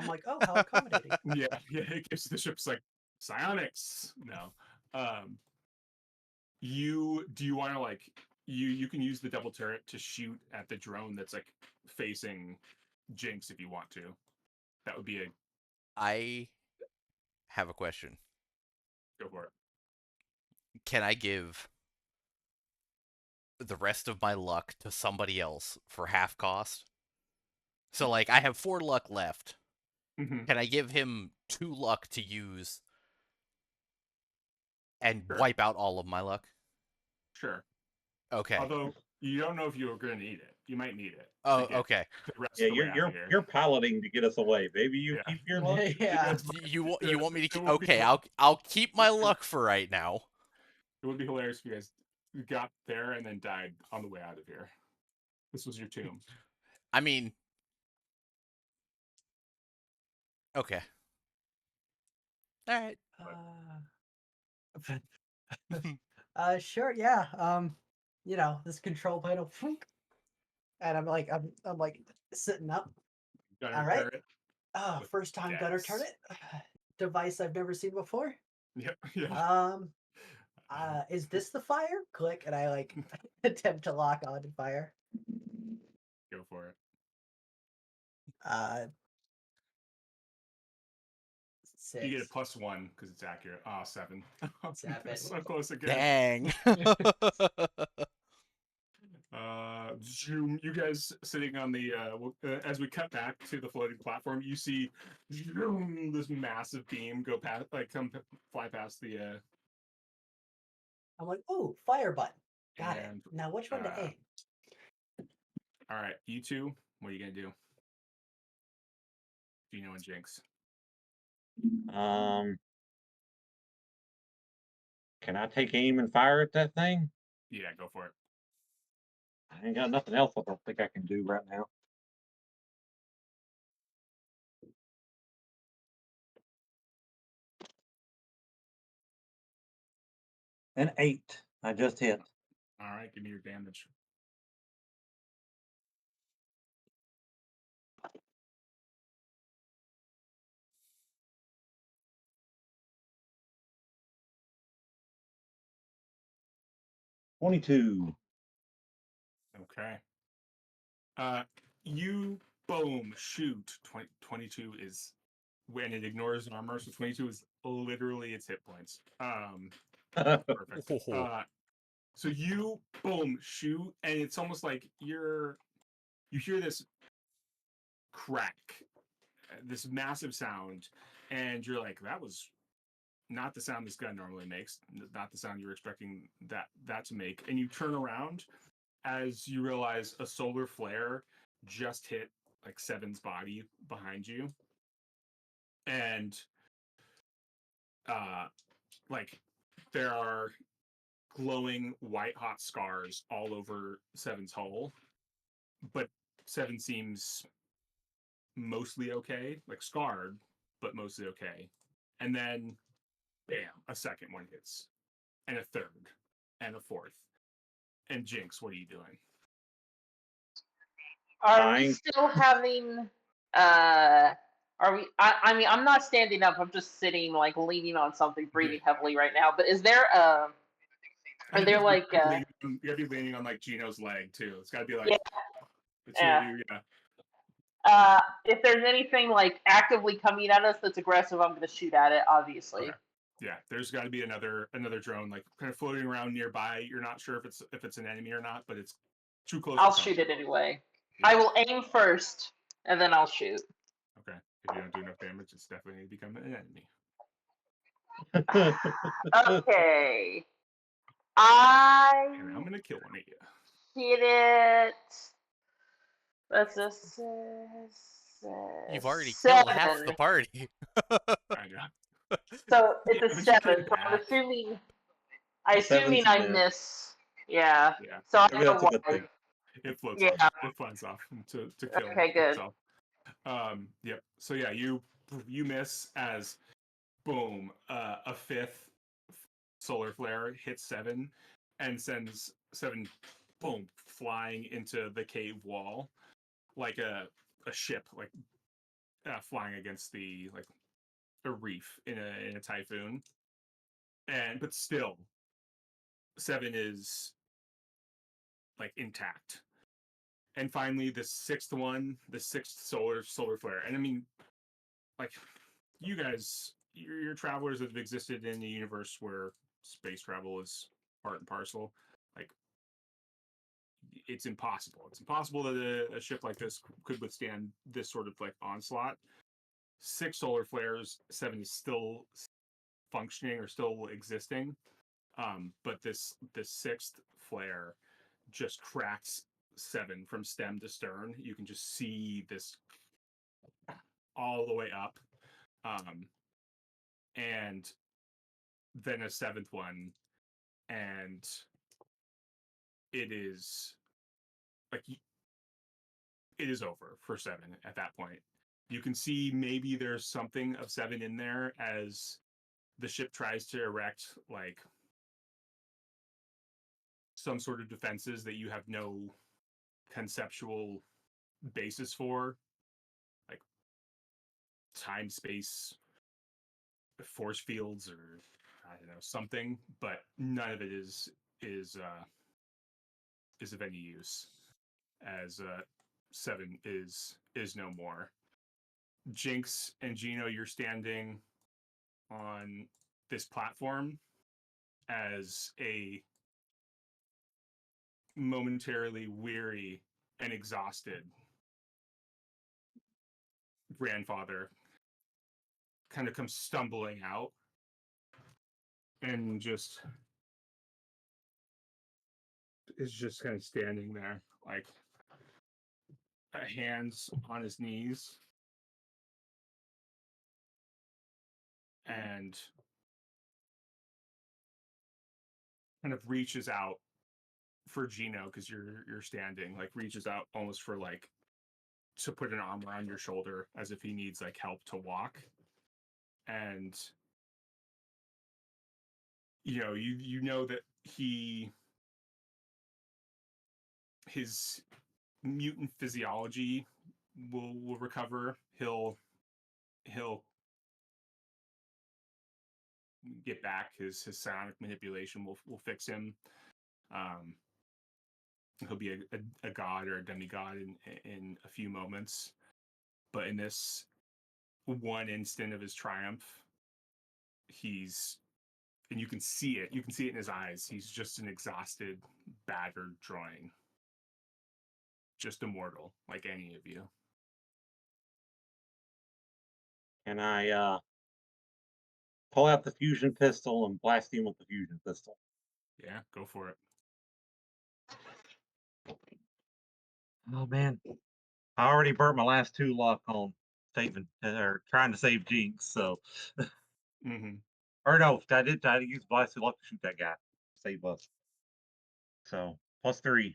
like, oh, how accommodating. Yeah, it gives the ships like psionics. No. Do you want to like you can use the double turret to shoot at the drone that's like facing Jynx if you want to. That would be a I have a question. go for it. Can I give the rest of my luck to somebody else for half cost? So, like, I have 4 luck left. Mm-hmm. Can I give him 2 luck to use and Sure. wipe out all of my luck? Sure. Okay. Although you don't know if you're going to need it. You might need it. Oh, to get okay. The rest Yeah, of the way out of here. you're piloting to get us away. Maybe you Yeah. keep your luck. Yeah. You want me to keep? It would be Okay, I'll keep my luck for right now. It would be hilarious if you guys got there and then died on the way out of here. This was your tomb. I mean, okay. All right. Sure, yeah. You know, this control panel, and I'm like sitting up. Gunner All right. turret. Oh, With first time gunner decks. turret. Device I've never seen before. Yep. Yeah. Is this the fire? Click, and I like attempt to lock on to fire. Go for it. Uh, 6. You get a +1 because it's accurate. 7. 7. So close again. Dang. You guys sitting on the as we cut back to the floating platform, you see this massive beam go past, like fly past the. I'm like, oh, fire button. Got it. And, Now which one to aim? All right, you two, what are you gonna do? Jeno and Jynx. Can I take aim and fire at that thing? Yeah, go for it. I ain't got nothing else I don't think I can do right now. An 8. I just hit. All right, give me your damage. $22. Okay. You boom shoot 22 is when it ignores armor, so 22 is literally its hit points. Perfect. So you boom shoot, and it's almost like you hear this crack, this massive sound, and you're like, that was not the sound this gun normally makes, not the sound you were expecting that to make. And you turn around as you realize a solar flare just hit like Seven's body behind you, and like there are glowing white hot scars all over Seven's hull, but Seven seems mostly okay, like scarred, but mostly okay. And then, bam, a second one hits, and a third, and a fourth. And Jynx, what are you doing? Are we still having? Are we? I mean, I'm not standing up. I'm just sitting, like leaning on something, breathing heavily right now. But is there a? Are there like? You gotta be leaning on like Geno's leg too. It's gotta be like. Yeah. The two of you, if there's anything like actively coming at us that's aggressive, I'm gonna shoot at it. Obviously. Okay. Yeah, there's got to be another drone like kind of floating around nearby. You're not sure if it's an enemy or not, but it's too close. I'll shoot it anyway. Yeah. I will aim first, and then I'll shout. Okay. If you don't do enough damage, it's definitely going to become an enemy. Okay. And I'm going to kill one of you. Hit it. That's just. You've already killed half the party. I know. So it's a 7. So I'm assuming. I miss. Yeah. So I know why. It floats off. It flies off to kill. Okay, good. Itself. Yep. So yeah, you You miss as boom, a fifth solar flare hits 7 and sends 7 boom flying into the cave wall like a ship like flying against the like a reef in a typhoon. And but still 7 is like intact. And finally the sixth one, the sixth solar flare. And I mean, like, you guys, you're travelers that have existed in a universe where space travel is part and parcel. Like, it's impossible. It's impossible that a ship like this could withstand this sort of like onslaught. 6 solar flares, 7 is still functioning or still existing. But this sixth flare just cracks 7 from stem to stern. You can just see this all the way up. And then a 7th one, and it is like it is over for 7 at that point. You can see maybe there's something of 7 in there as the ship tries to erect like some sort of defenses that you have no conceptual basis for, like time space force fields or I don't know something, but none of it is of any use as 7 is no more. Jynx and Jeno, you're standing on this platform as a momentarily weary and exhausted grandfather kind of comes stumbling out and just is just kind of standing there, like hands on his knees, and kind of reaches out for Jeno because you're standing, like reaches out almost for like to put an arm around your shoulder as if he needs like help to walk. And you know that his mutant physiology will recover. He'll get back. His psionic manipulation will fix him. He'll be a god or a demigod in a few moments. But in this one instant of his triumph, and you can see it. You can see it in his eyes. He's just an exhausted, battered drawing. Just immortal, like any of you. And I pull out the fusion pistol and blast him with the fusion pistol. Yeah, go for it. Oh man, I already burnt my last 2 luck on saving or trying to save Jynx. So, Mm-hmm. or no, I did use blast 2 luck to shoot that guy, save us. So +3.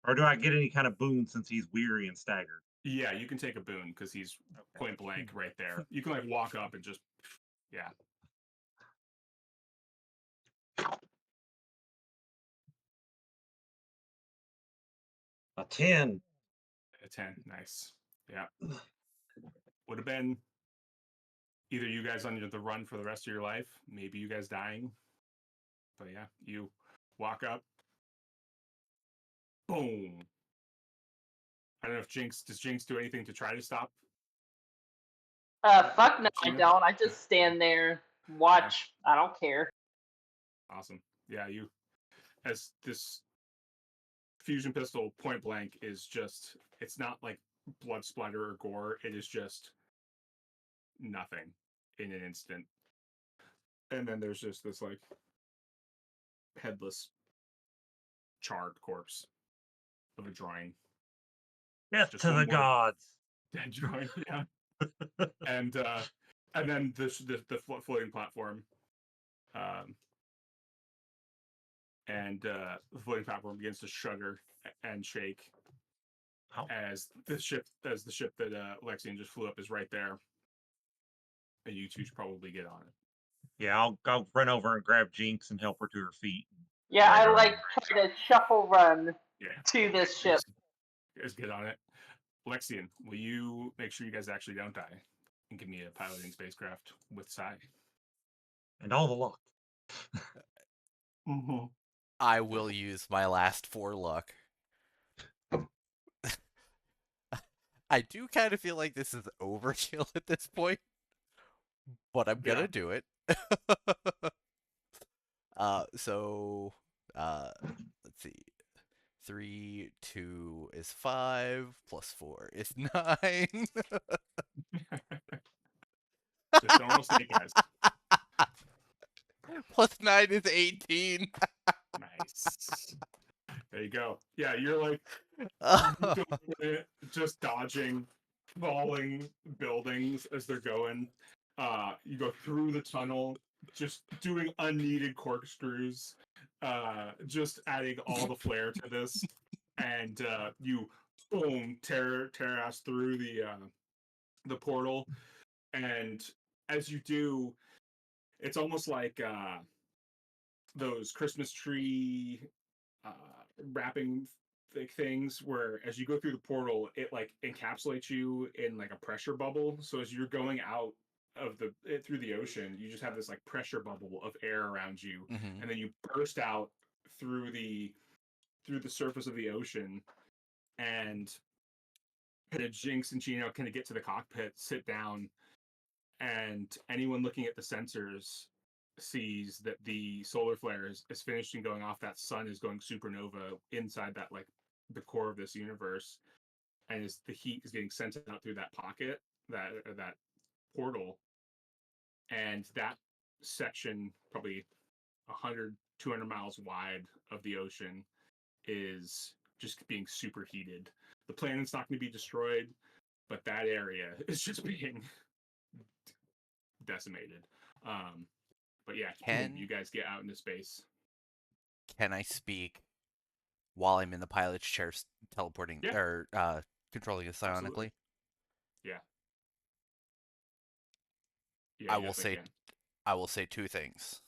Or do I get any kind of boon since he's weary and staggered? Yeah, you can take a boon because he's Okay. point blank right there. You can like walk up and just, yeah. A 10. A 10, nice. Yeah. Would have been either you guys on the run for the rest of your life, maybe you guys dying. But yeah, you walk up, boom. I don't know if does Jynx do anything to try to stop? Fuck no, I Jeno? don't. I just stand there, watch. I don't care. Awesome. Yeah, as this fusion pistol point blank is just, it's not like blood splatter or gore. It is just nothing in an instant. And then there's just this like headless, charred corpse of a drawing. Death Just to one the more gods. dead drawing, yeah. and then the floating platform, and the floating platform begins to shudder and shake, as the ship that Lexian just flew up is right there, and you two should probably get on it. Yeah, I'll run over and grab Jynx and help her to her feet. Yeah, Drag I her like on. try to shuffle run Yeah, to this ship. you guys get on it. Lexian, will you make sure you guys actually don't die and give me a piloting spacecraft with Psy? And all the luck. Mm-hmm. I will use my last 4 luck. I do kind of feel like this is overkill at this point, but I'm gonna do it. So, let's see. 3, 2 is 5, plus 4 is 9. Just don't roll snake eyes. Plus 9 is 18. Nice. There you go. Yeah, you're like just dodging falling buildings as they're going. You go through the tunnel, just doing unneeded corkscrews, just adding all the flair to this, and you boom tear ass through the portal, and as you do, it's almost like those Christmas tree uh, wrapping things where as you go through the portal it like encapsulates you in like a pressure bubble, so as you're going out of through the ocean you just have this like pressure bubble of air around you, Mm-hmm. and then you burst out through the surface of the ocean, and kind of Jynx and Jeno kind of get to the cockpit, sit down, and anyone looking at the sensors sees that the solar flare is finished and going off. That sun is going supernova inside that like the core of this universe, and as the heat is getting sent out through that pocket, that portal, and that section, probably 100 200 miles wide of the ocean, is just being superheated. The planet's not going to be destroyed, but that area is just being decimated. But yeah, boom, you guys get out into space. Can I speak while I'm in the pilot's chair, teleporting Yeah. or controlling it psionically? Absolutely. Yeah. Yeah, I you will definitely say, can. I will say 2 things.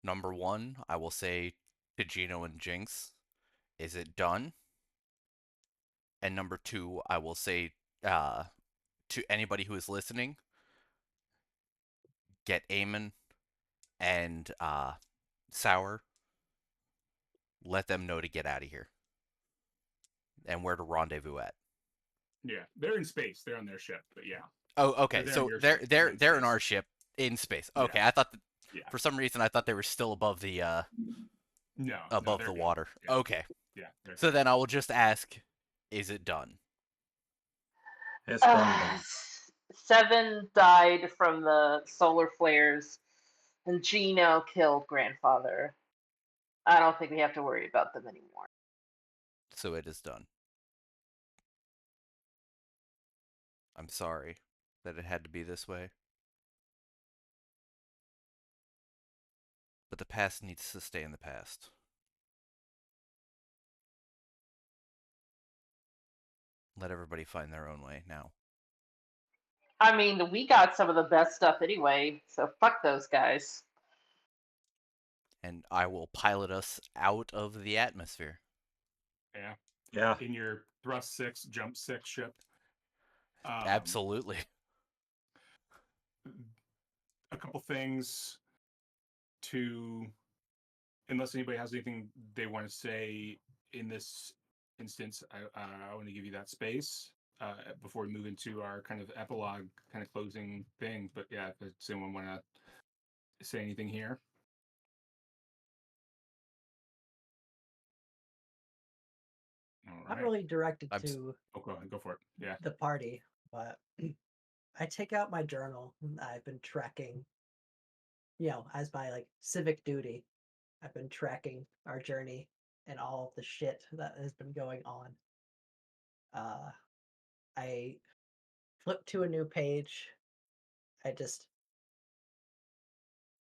Number 1, I will say to Jeno and Jynx, "Is it done?" And number 2, I will say to anybody who is listening, get Eamon and Sour. Let them know to get out of here and where to rendezvous at. Yeah, they're in space. They're on their ship, but yeah. Oh, okay. They're So in your they're ship, they're in they're in space. our ship in space. Yeah. Okay, I thought that Yeah. for some reason I thought they were still above the No, above they're the good. water. Yeah. Okay. Yeah. So then I will just ask, is it done? It's done. 7 died from the solar flares, and Jeno killed grandfather. I don't think we have to worry about them anymore. So it is done. I'm sorry that it had to be this way. But the past needs to stay in the past. Let everybody find their own way now. I mean, we got some of the best stuff anyway, so fuck those guys. And I will pilot us out of the atmosphere. Yeah. Yeah. In your thrust 6, jump 6 ship. Absolutely. A couple things to, unless anybody has anything they want to say in this instance, I want to give you that space before we move into our kind of epilogue, kind of closing thing. But yeah, does anyone want to say anything here? All Not right. really directed to Oh, go ahead, go for it. Yeah. the party, but I take out my journal. I've been tracking, as my like civic duty. I've been tracking our journey and all of the shit that has been going on. I flip to a new page. I just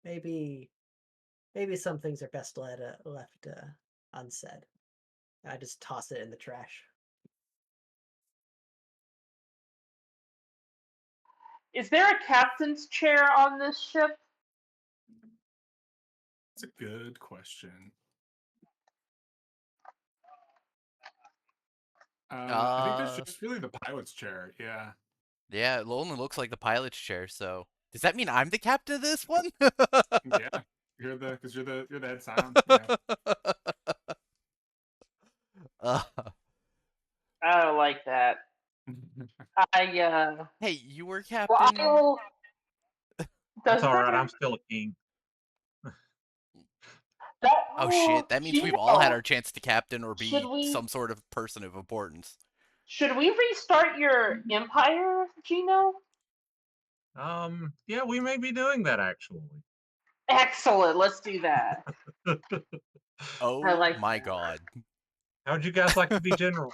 maybe some things are best left unsaid. I just toss it in the trash. Is there a captain's chair on this ship? That's a good question. I think there's just really the pilot's chair. Yeah. Yeah, it only looks like the pilot's chair. So does that mean I'm the captain of this one? Yeah. You're the head sound. Yeah. Uh, I don't like that. I hey, you were well, captain. I will. That's Does all right. there I'm still a king. that? Oh shit! That means we've all had Gino, our chance to captain or should be we some sort of person of importance. should we restart your empire, Gino? Yeah, we may be doing that actually. Excellent. Let's do that. I Oh like my that. god! How'd you guys like to be general?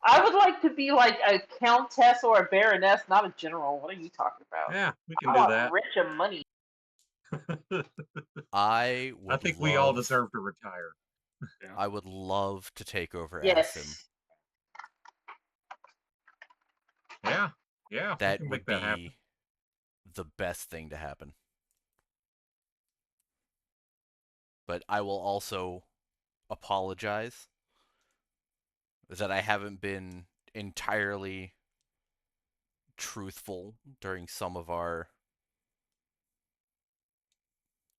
I would like to be like a countess or a baroness, not a general. What are you talking about? Yeah, we can I do want that. rich and money. I I would think love. we all deserve to retire. I would love to take over Asim. Yes. Yeah, yeah, we That can make would that happen. be the best thing to happen. But I will also apologize that I haven't been entirely truthful during some of our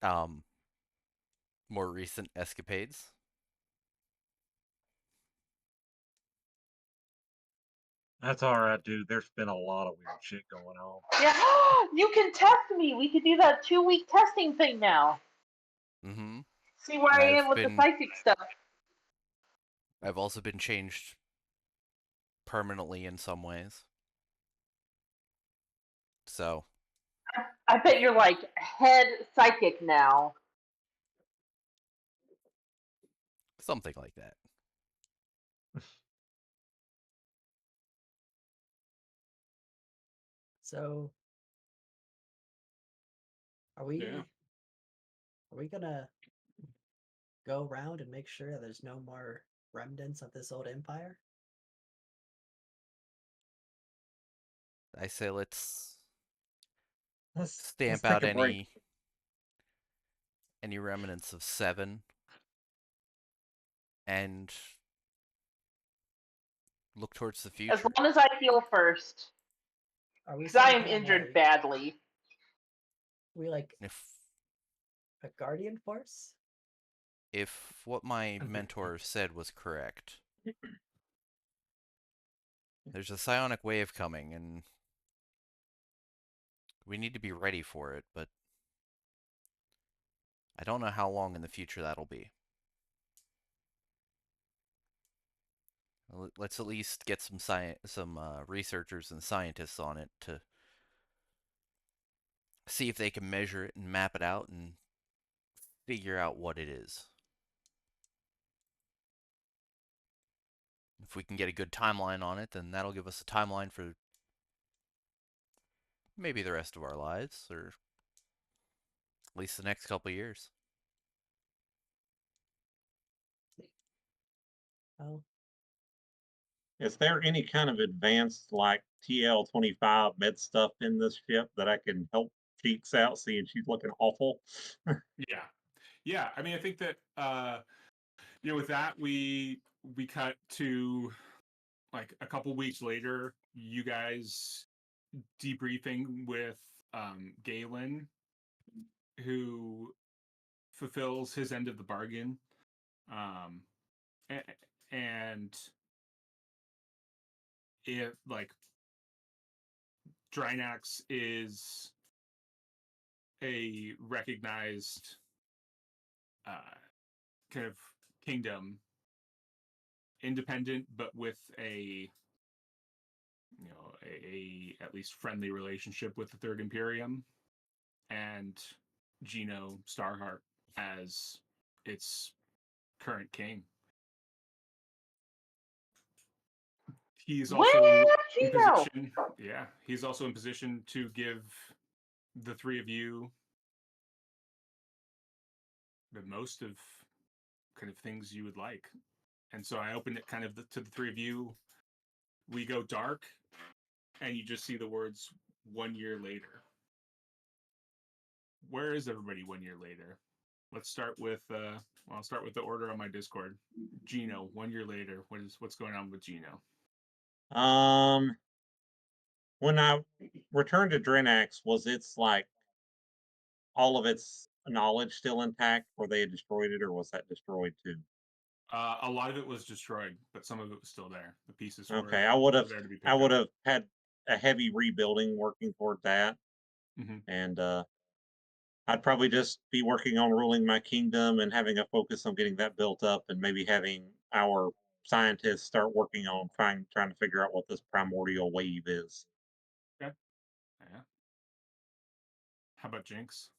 um more recent escapades. That's all right, dude. There's been a lot of weird shit going on. Yeah. You can test me. We could do that 2-week testing thing now. Mm-hmm. See where And I am with the psychic stuff. I've also been changed permanently in some ways. So I bet you're like head psychic now. something like that. So, are we Yeah. are we gonna go around and make sure there's no more remnants of this old empire? I say let's Let's stamp take out a break. any remnants of 7 and look towards the As future. long as I heal first. Are we Because I some am kind of injured like badly. we like If a guardian force? what my mentor said was correct, there's a psionic wave coming, and we need to be ready for it, but I don't know how long in the future that'll be. Let's at least get some researchers and scientists on it to see if they can measure it and map it out and figure out what it is. If we can get a good timeline on it, then that'll give us a timeline for maybe the rest of our lives, or at least the next couple of years. Oh, Is there any kind of advanced like TL-25 med stuff in this ship that I can help Cheeks out, seeing she's looking awful? Yeah. Yeah. I mean, I think that with that we cut to like a couple weeks later, you guys debriefing with Galen, who fulfills his end of the bargain. Um, and if like Drinax is a recognized kind of kingdom, independent, but with a a at least friendly relationship with the Third Imperium, and Jeno Starheart as its current king. He's also Where, in Gino? position. Yeah, he's also in position to give the three of you the most of kind of things you would like. And so I open it kind of to the three of you. We go dark, and you just see the words 1 year later. Where is everybody 1 year later? Let's start with I'll start with the order on my Discord. Jeno, 1 year later, what's going on with Jeno? When I returned to Drinax, was its like all of its knowledge still intact, or they had destroyed it, or was that destroyed too? A lot of it was destroyed, but some of it was still there. The pieces Okay, were there to be I picked would up. have had a heavy rebuilding working toward that, Mhm. and I'd probably just be working on ruling my kingdom and having a focus on getting that built up, and maybe having our scientists start working on trying to figure out what this primordial wave is. Okay. Yeah. How about Jynx?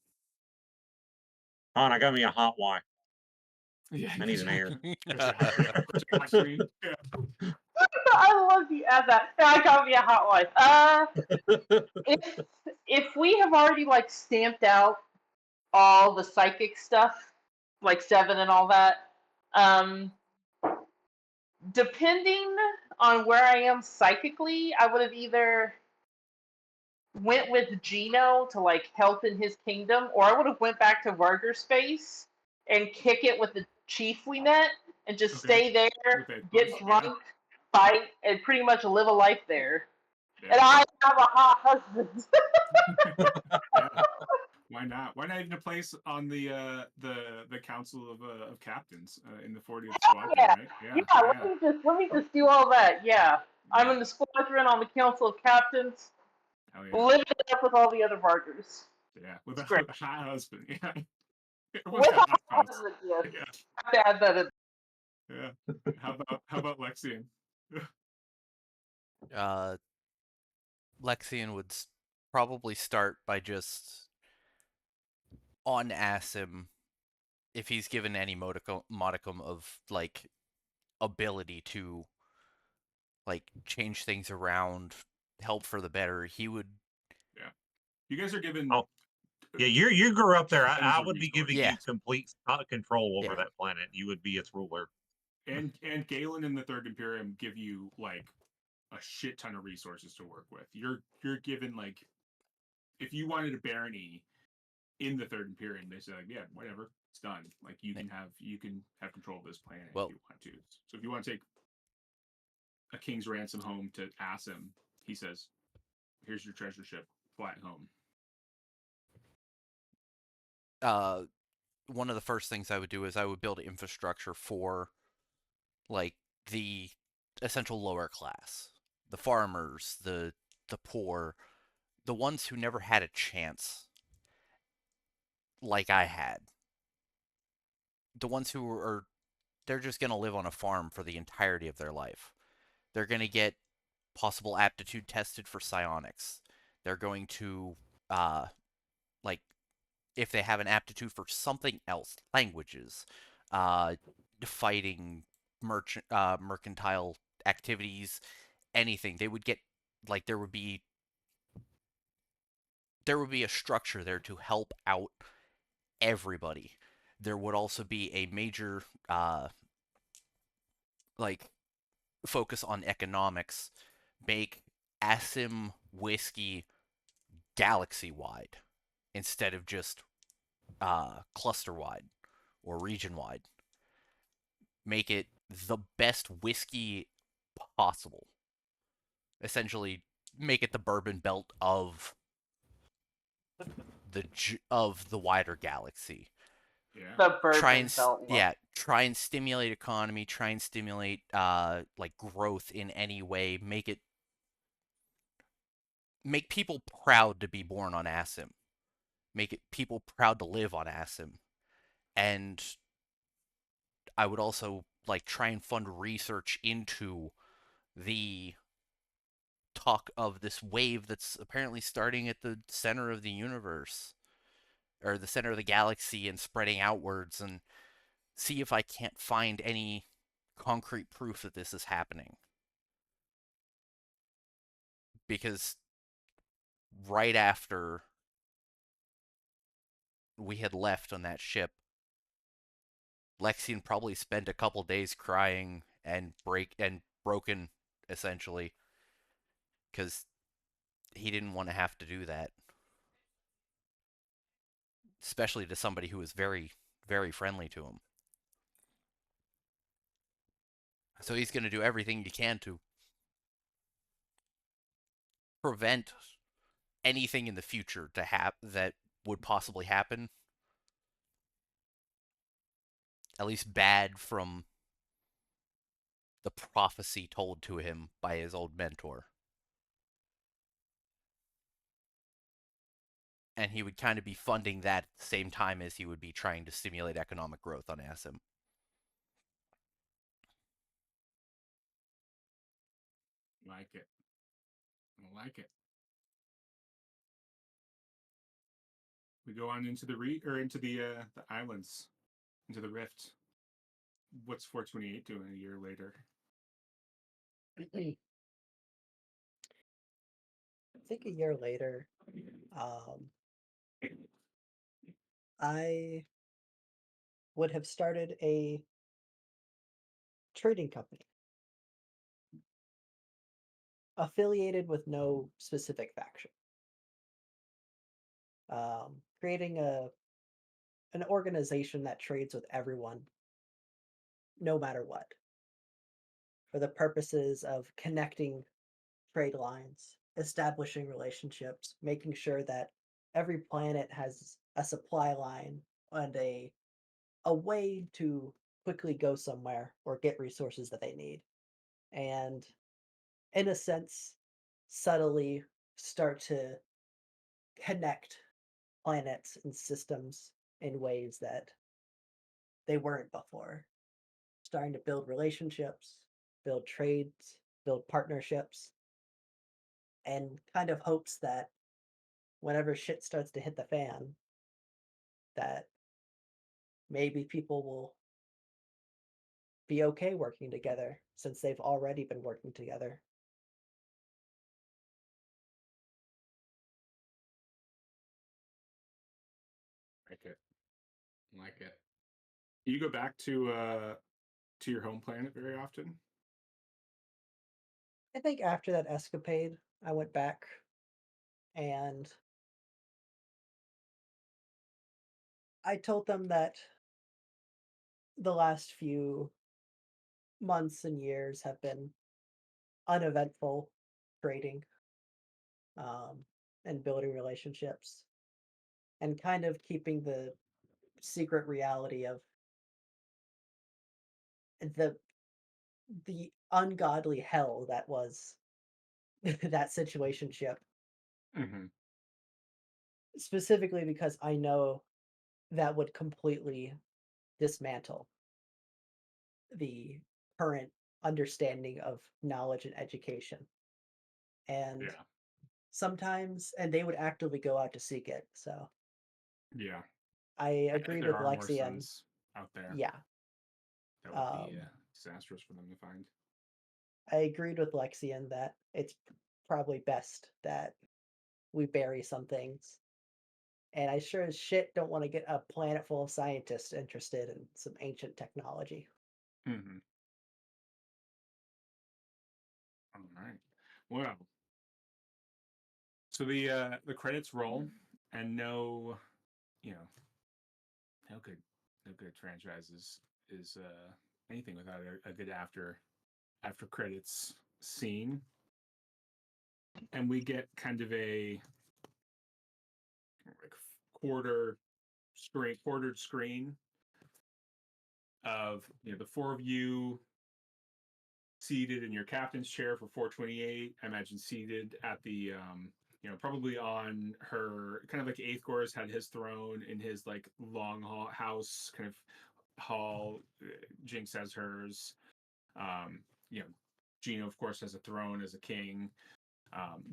Oh, and I got me a hot Y. Yeah, I need an air. Yeah. I love you add that. I got me a hot wife. If we have already like stamped out all the psychic stuff, like Seven and all that, um, depending on where I am psychically, I would have either went with Jeno to like help in his kingdom, or I would have went back to Varger space and kick it with the chief we met and just Okay. stay there, With a get push, drunk, fight, and pretty much live a life there. yeah. And I have a hot husband. Yeah. Why not? Why not even a place on the council of captains in the 40th squadron, Yeah, right? yeah. Yeah. Let me just do all that. Yeah, I'm Yeah. in the squadron on the council of captains, Hell yeah. living it up with all the other Vargers. Yeah. With It's a, great. with a hot husband. Yeah. Everyone's With got a hot hot spots. husband, yes. Yeah. I have to add that in. Yeah. How about Lexian? Lexian would probably start by just on Asim, if he's given any modicum of like ability to like change things around, help for the better, he would. Yeah. You guys are given Oh, yeah, you grew up there. tons I of would be giving Yeah. you resources. complete control over Yeah. that planet. You would be its ruler. And Galen and the Third Imperium give you like a shit ton of resources to work with. You're given like if you wanted a barony in the Third Imperium, they say like, yeah, whatever, it's done. Like you can have control of this planet if Well, you want to. So if you want to take a king's ransom home to Asim, he says, here's your treasure ship, fly it home. one of the first things I would do is I would build infrastructure for like the essential lower class, the farmers, the poor, the ones who never had a chance like I had. The ones who are they're just going to live on a farm for the entirety of their life. They're going to get possible aptitude tested for psionics. They're going to like if they have an aptitude for something else, languages, uh, fighting, mercantile activities, anything. They would get like there would be a structure there to help out everybody. There would also be a major like focus on economics, make Asim whiskey galaxy wide instead of just cluster wide or region wide. Make it the best whiskey possible. Essentially, make it the bourbon belt of the wider galaxy. Yeah. The bourbon belt. Try and stimulate economy. Try and stimulate like growth in any way. Make people proud to be born on Asim. Make it people proud to live on Asim. And I would also like try and fund research into the talk of this wave that's apparently starting at the center of the universe or the center of the galaxy and spreading outwards, and see if I can't find any concrete proof that this is happening. Because right after we had left on that ship, Lexian probably spent a couple days crying and broken, essentially, because he didn't want to have to do that, especially to somebody who was very, very friendly to him. So he's going to do everything he can to prevent anything in the future to that would possibly happen, at least bad from the prophecy told to him by his old mentor. And he would kind of be funding that at the same time as he would be trying to stimulate economic growth on ASIM. Like it. I like it. We go on into into the islands, into the rift. What's 428 doing a year later? I think a year later, I would have started a trading company affiliated with no specific faction. Creating an organization that trades with everyone, no matter what, for the purposes of connecting trade lines, establishing relationships, making sure that every planet has a supply line and a way to quickly go somewhere or get resources that they need. And in a sense, subtly start to connect planets and systems in ways that they weren't before. Starting to build relationships, build trades, build partnerships, and kind of hopes that whenever shit starts to hit the fan, that maybe people will be okay working together since they've already been working together. Like it. Like it. You go back to your home planet very often? I think after that escapade, I went back and I told them that the last few months and years have been uneventful trading um, and building relationships and kind of keeping the secret reality of the the ungodly hell that was that situationship, Mm-hmm. specifically because I know that would completely dismantle the current understanding of knowledge and education. And Yeah. sometimes, and they would actively go out to seek it. So Yeah. I If agreed there with are more Lexian. suns out there, Yeah. that would be Um, disastrous for them to find. I agreed with Lexian that it's probably best that we bury some things. And I sure as shit don't want to get a planet full of scientists interested in some ancient technology. Mm-hmm. All right. Well, so the credits roll, and you know, no good, no good franchise is anything without a good after credits scene, and we get kind of a like quartered screen of the four of you seated in your captain's chair for 428. I imagine seated at the probably on her kind of like Aethgor's had his throne in his like long hall house kind of hall. Jynx has hers. Um, you know, Jeno of course has a throne as a king.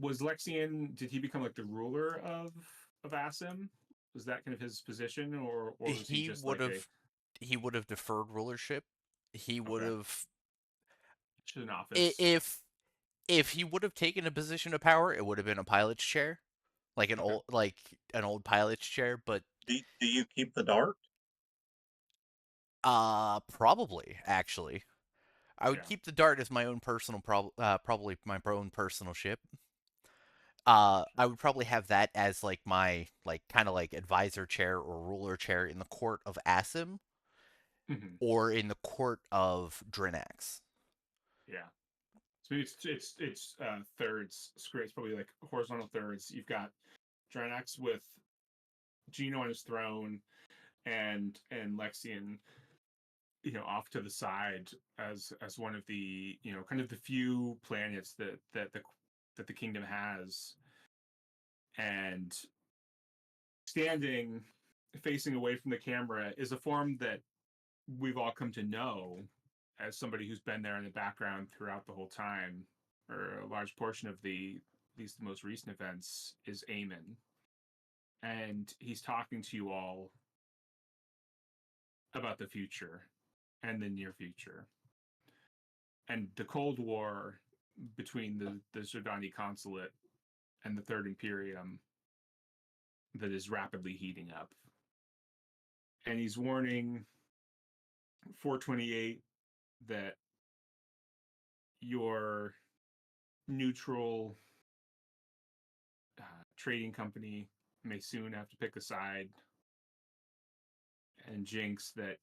Was Lexian? Did he become like the ruler of Asim? Was that kind of his position, or was he He just would like a have he would have deferred rulership. He would okay, have just an office? if he would have taken a position of power, it would have been a pilot's chair, Okay, like an old pilot's chair. But Do you keep the dart? probably actually, I would yeah, keep the dart as my own personal probably my own personal ship. I would probably have that as like my kind of like advisor chair or ruler chair in the court of Asim Mhm. or in the court of Drinax. Yeah. So maybe it's thirds. It's probably like horizontal thirds. You've got Drinax with Jeno on his throne, and Lexian, off to the side as one of the kind of the few planets that the kingdom has, and standing facing away from the camera is a form that we've all come to know as somebody who's been there in the background throughout the whole time, or a large portion of these most recent events, is Eamon. And he's talking to you all about the future and the near future. And the Cold War between the Zerdani consulate and the Third Imperium that is rapidly heating up. And he's warning 428 that your neutral trading company may soon have to pick a side, and Jynx, that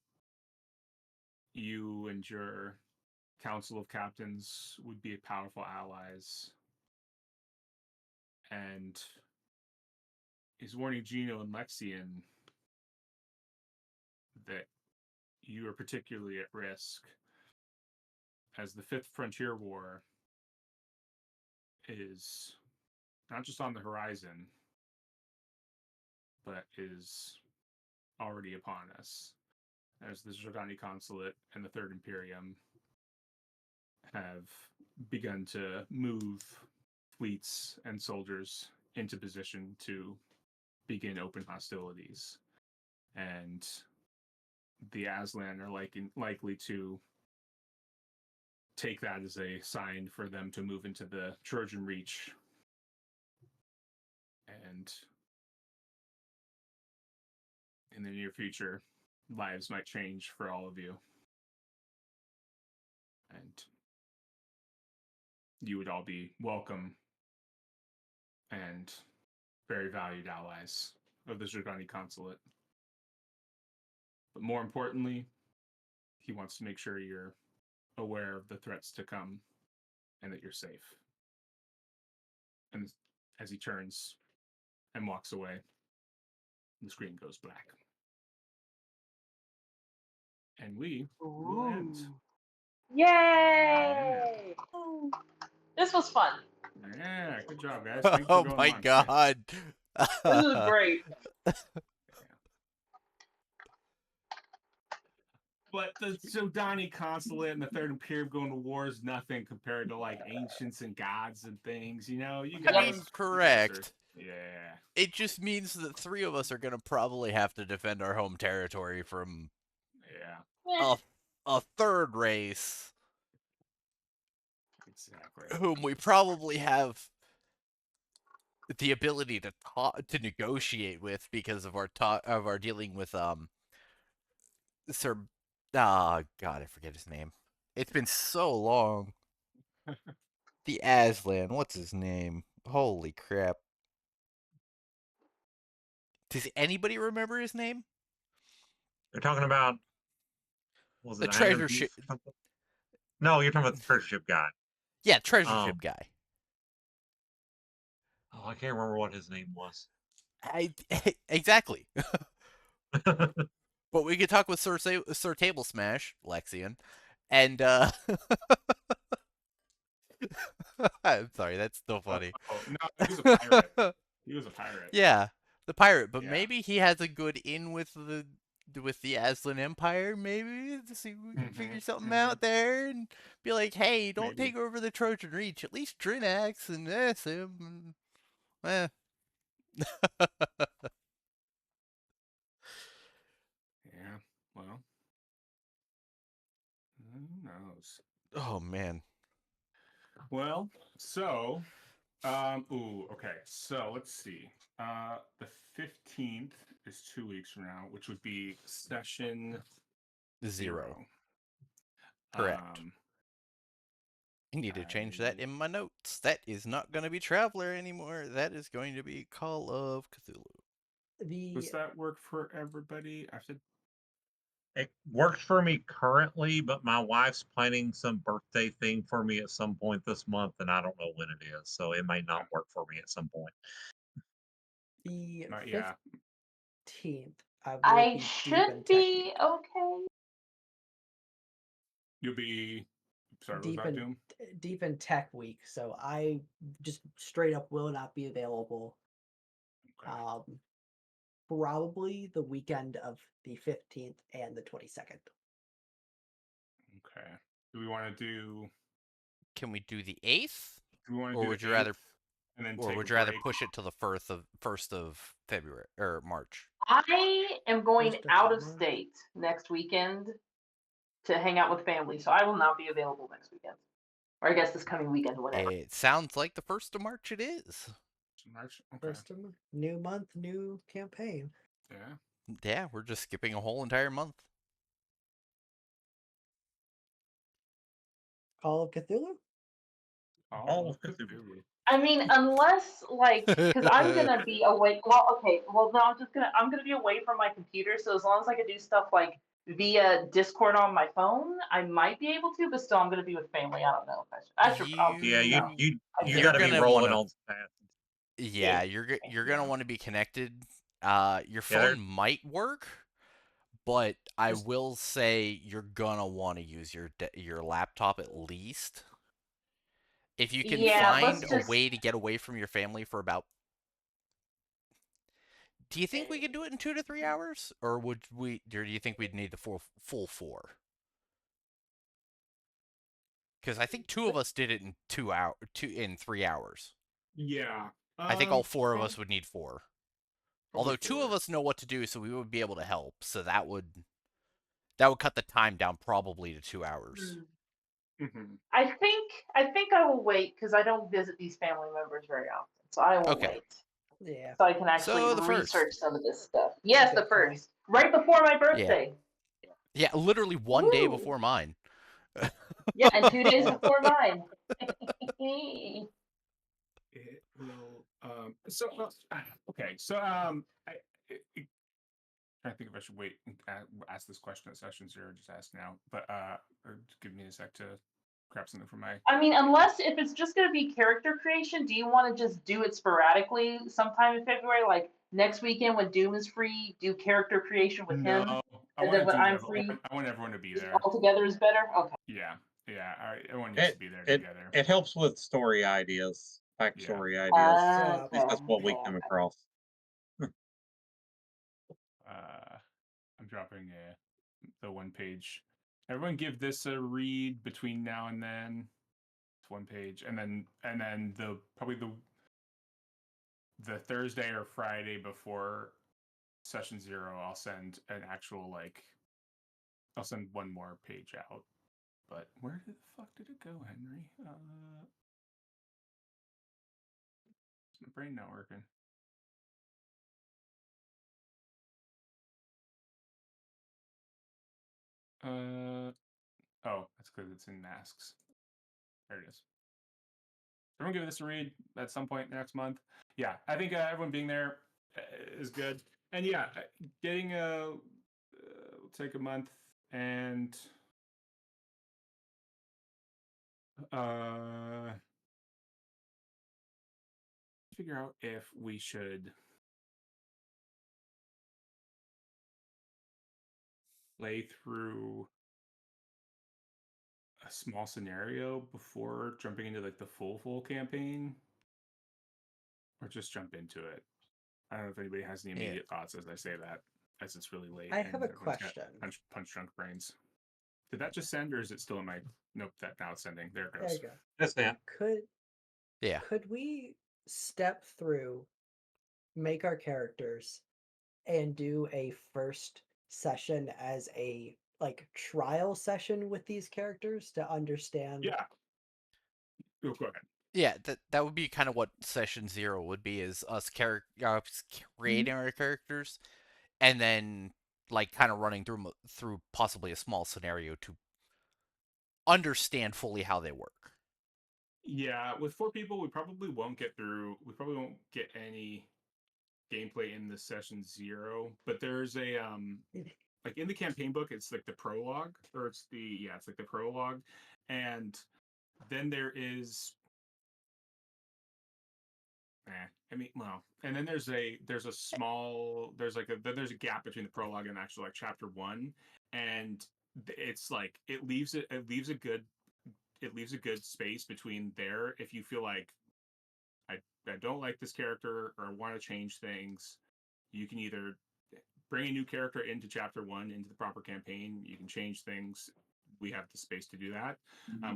you and your council of captains would be powerful allies. And he's warning Jeno and Lexian that you are particularly at risk, as the Fifth Frontier War is not just on the horizon, but is already upon us, as the Zerdani consulate and the Third Imperium have begun to move fleets and soldiers into position to begin open hostilities. And the Aslan are likely to take that as a sign for them to move into the Trojan Reach. And in the near future, lives might change for all of you. And you would all be welcome and very valued allies of the Zerdani consulate. But more importantly, he wants to make sure you're aware of the threats to come and that you're safe. And as he turns and walks away, the screen goes black. And we will end. Yay! This was fun. Yeah, good job, guys. Thanks for Oh going my long. god. This is great. But the Zodani consulate and the Third Imperium going to war is nothing compared to like ancients and gods and things. You I guys. mean, You guys correct. yeah. It just means that three of us are going to probably have to defend our home territory from Yeah. a third race Exactly. whom we probably have the ability to to negotiate with because of our dealing with Sir God, I forget his name. It's been so long. The Aslan, what's his name? Holy crap. Does anybody remember his name? They're talking about, was The it Iron treasure ship. Beast or something? No, you're talking about the treasure ship guy. Yeah, treasure ship Um, guy. Oh, I can't remember what his name was. Exactly. But we could talk with Sir Table Smash, Lexian, and I'm sorry, that's still funny. No, he was a pirate. He was a pirate. Yeah, the pirate, but Yeah. maybe he has a good in with the Aslan Empire. Maybe to see if we can figure something out there and be like, hey, don't Maybe. take over the Trojan Reach. At least Drinax and Asim. Eh. Yeah. Well, who knows? Oh man. Well, okay. So let's see. The 15th is 2 weeks from now, which would be session 0. Correct. I need to change that in my notes. That is not going to be Traveler anymore. That is going to be Call of Cthulhu. Does that work for everybody? I said It works for me currently, but my wife's planning some birthday thing for me at some point this month, and I don't know when it is, so it may not work for me at some point. The yeah. 15th, I will I be deep in should tech be week. okay. You'll be sorry, what was Deep that, in Doom? deep in tech week, so I just straight up will not be available. Okay. Probably the weekend of the 15th and the 22nd. Okay. Do we want to do? Can we do the 8th? Do we want to Or do would the you rather 8th and then Or take would a you rather break? push it to the 1st of February or March? I am going First of out of March. state next weekend to hang out with family, so I will not be available next weekend. Or I guess this coming weekend, whenever. It sounds like the 1st of March it is. March. Okay. First of new month, new campaign. Yeah. Yeah, we're just skipping a whole entire month. Call of Cthulhu? All of Cthulhu. I mean, unless because I'm gonna be away. Well, okay. Well, no, I'm gonna be away from my computer. So as long as I can do stuff like via Discord on my phone, I might be able to. But still, I'm gonna be with family. I don't know if I should probably. Yeah, No, you I You're got to be gonna rolling wanna on fast. Yeah, Yeah. you're gonna want to be connected. Your Yeah, phone might work, but I Just- will say you're gonna want to use your laptop at least. If you can Yeah, find let's a just. way to get away from your family for about, do you think we could do it in 2 to 3 hours, or or do you think we'd need the full 4? Because I think two of us did it in 3 hours. Yeah. I think all 4 of us would need 4. Probably Although 2 of 4. us know what to do, so we would be able to help. So that would cut the time down probably to 2 hours. Mm-hmm. I think I will wait because I don't visit these family members very often, so I will Okay. wait. Yeah. So I can actually So the 1st. research some of this stuff. Yes, the Good call. first, right before my Yeah. birthday. Yeah, literally one day Woo! before mine. Yeah, and 2 days before mine. It will. Okay. So I trying to think if I should wait and ask this question at session 0. Just ask now, but or give me a sec to grab something from my. I mean, unless if it's just going to be character creation, do you want to just do it sporadically sometime in February? Like next weekend when Doom is free, do character creation with him, No, I and want then to when do I'm that. free, I want everyone to be just there. all together is better. Okay. Yeah, yeah. Everyone needs to be there it together. it helps with story ideas, backstory ideas. Yeah. At least that's what we come across. I'm dropping the one page. Everyone give this a read between now and then. It's one page, and then the probably the Thursday or Friday before session 0, I'll send an actual I'll send one more page out. But where the fuck did it go, Henry? Is my brain not working? Oh, that's because it's in masks. There it is. Everyone give this a read at some point next month. Yeah, I think everyone being there is good. And yeah, getting will take a month and figure out if we should play through a small scenario before jumping into the full campaign, or just jump into it. I don't know if anybody has any immediate thoughts as I say that, as it's really late. I and have a everyone's got question. punch drunk brains. Did that just send, or is it still in my? Nope, that now it's sending. There it There goes. you go. That's that. Could we step through, make our characters, and do a first session as a trial session with these characters to understand? Yeah. Go ahead. Yeah, that would be kind of what session 0 would be, is us creating our characters, and then kind of running through possibly a small scenario to understand fully how they work. Yeah, with 4 people, we probably won't get through. We probably won't get any gameplay in the session 0. But there's a like in the campaign book, it's like the prologue, or it's like the prologue, and then there is I mean, well, and then there's a small there's a gap between the prologue and actual like chapter 1, and it's like it leaves a good space between there if you feel like I I don't like this character or I want to change things. You can either bring a new character into chapter 1 into the proper campaign. You can change things. We have the space to do that,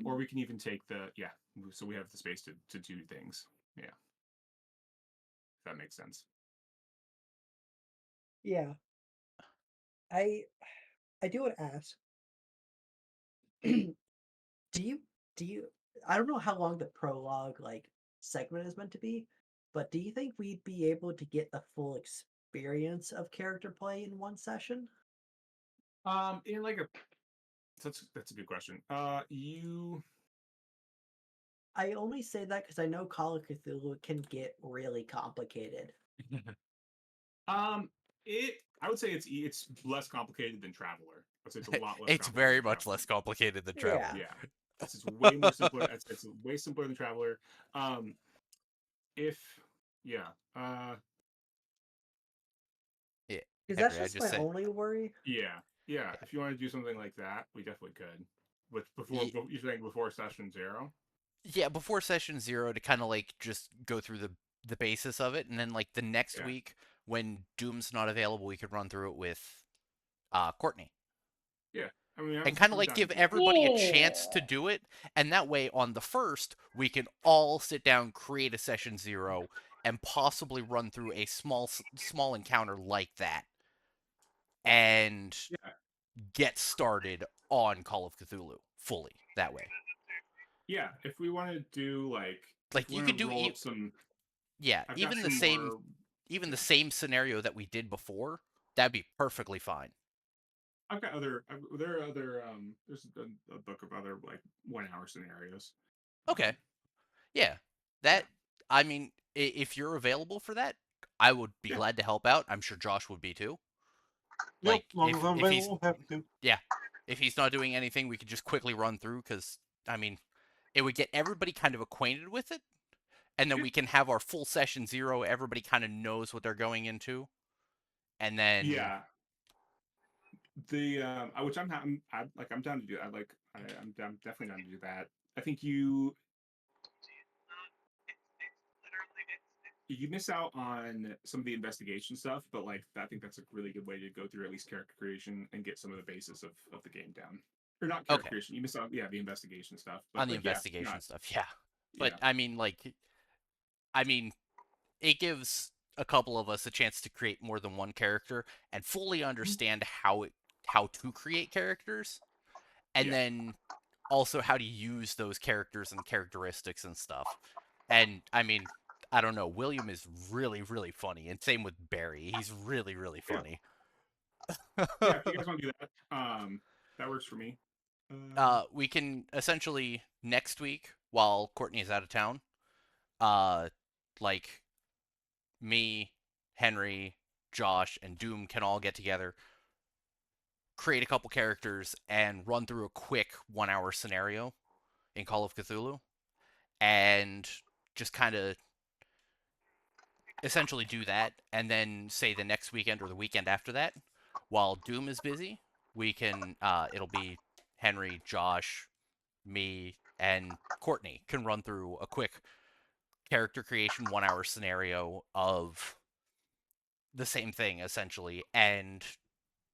or we can even take the yeah. So we have the space to do things. Yeah, if that makes sense. Yeah, I I do want to ask. do you do you? I don't know how long the prologue like segment is meant to be, but do you think we'd be able to get the full experience of character play in one session? In like a that's a good question. You I only say that because I know Call of Cthulhu can get really complicated. um it I would say it's less complicated than Traveler. I'd say it's a lot less It's complicated very than much Traveler. less complicated than Yeah. Traveler. Yeah, it's way more simpler. It's way simpler than Traveler. Um, if yeah, Yeah, Because that's Henry, I just just my said, only worry. yeah. If you want to do something like that, we definitely could. With yeah, you're saying before session 0. yeah, before session 0 to kind of like just go through the basis of it, and then like the next Yeah, week when Doom's not available, we could run through it with Courtney. yeah. I mean, And kind of I'm like down to give do that. everybody a chance Yeah. to do it, and that way on the first we can all sit down, create a session 0, and possibly run through a small encounter like that, and Yeah, get started on Call of Cthulhu fully that way. yeah. If we want to do like, if Like we you want could to do, roll up some, yeah, I've got some more. even Yeah, the same scenario that we did before. That'd be perfectly fine. I've got other. There are other. There's a book of other like 1 hour scenarios. Okay, yeah, Yeah, that. I mean, if you're available for that, I would be yeah, glad to help out. I'm sure Josh would be too. Yep, Like as long as I'm if he's available, happy to. yeah, if he's not doing anything, we could just quickly run through because I mean, it would get everybody kind of acquainted with it, and then yeah. we can have our full session 0. Everybody kind of knows what they're going into, and then Yeah, the which I'm down to do. I'm definitely down to do that. I think you miss out on some of the investigation stuff, but like I think that's a really good way to go through at least character creation and get some of the basis of the game down. Or not character okay, creation. You miss out, yeah, the investigation stuff. on But the like, yeah, investigation not stuff, yeah. But yeah, I mean, it gives a couple of us a chance to create more than one character and fully understand how to create characters, and yeah, then also how to use those characters and characteristics and stuff. And I mean, I don't know. William is really funny, and same with Barry. He's really yeah, funny. yeah. If you guys want to do that, that works for me. Uh, We can essentially next week while Courtney is out of town, uh, like me, Henry, Josh, and Doom can all get together, create a couple characters, and run through a quick 1 hour scenario in Call of Cthulhu, and just kind of essentially do that, and then say the next weekend or the weekend after that, while Doom is busy, we can it'll be Henry, Josh, me, and Courtney can run through a quick character creation 1 hour scenario of the same thing essentially, and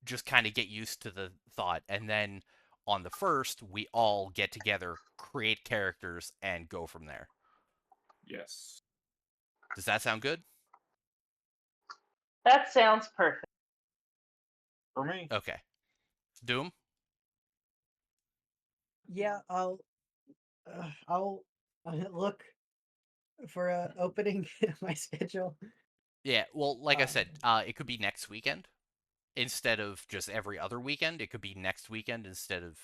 just kind of get used to the thought, and then on the first we all get together, create characters, and go from there. yes. Does that sound good? That sounds perfect. For me. Okay. Doom. Yeah, I'll look for a opening in my schedule. Yeah, well, like I Um, said, it could be next weekend instead of just every other weekend. It could be next weekend instead of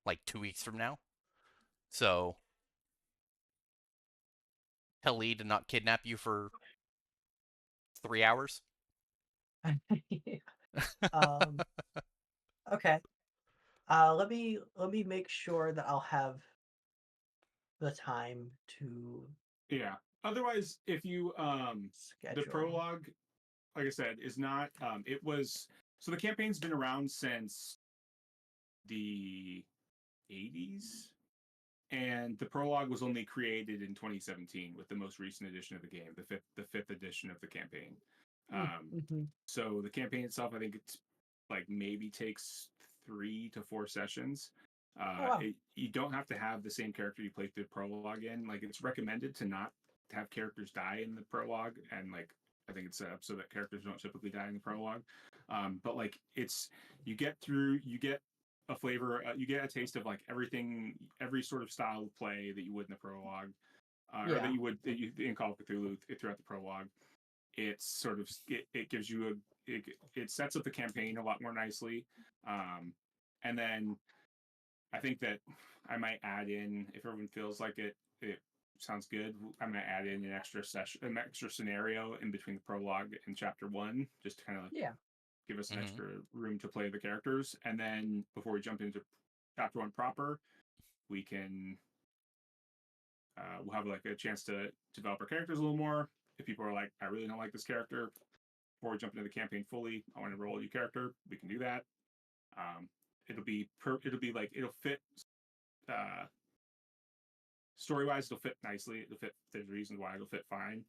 like 2 weeks from now. So tell Lee to not kidnap you for 3 hours. um. Okay. Let me make sure that I'll have the time to Yeah. Otherwise, if you the schedule. prologue, like I said, is not it was so the campaign's been around since the 80s, and the prologue was only created in 2017 with the most recent edition of the game, the fifth edition of the campaign. Mm-hmm. So the campaign itself, I think it's like maybe takes 3 to 4 sessions. Oh, wow. You don't have to have the same character you played the prologue in. Like, it's recommended to not have characters die in the prologue, and like I think it's set up so that characters don't typically die in the prologue. But like it's you get a flavor, you get a taste of like every sort of style of play that you would in the prologue, or that you would in Call of Cthulhu throughout the prologue. It's sort of it gives you it sets up the campaign a lot more nicely, and then I think that I might add in, if everyone feels like it sounds good, I might add in an extra session, an extra scenario in between the prologue and chapter 1, just to kind of Yeah. give us an Mhm. extra room to play the characters, and then before we jump into chapter 1 proper, we can we'll have like a chance to develop our characters a little more. If people are like, I really don't like this character, before we jump into the campaign fully, I want to roll a new character, we can do that. It'll be like it'll fit uh, story wise. It'll fit nicely. It'll fit. There's reasons why it'll fit fine,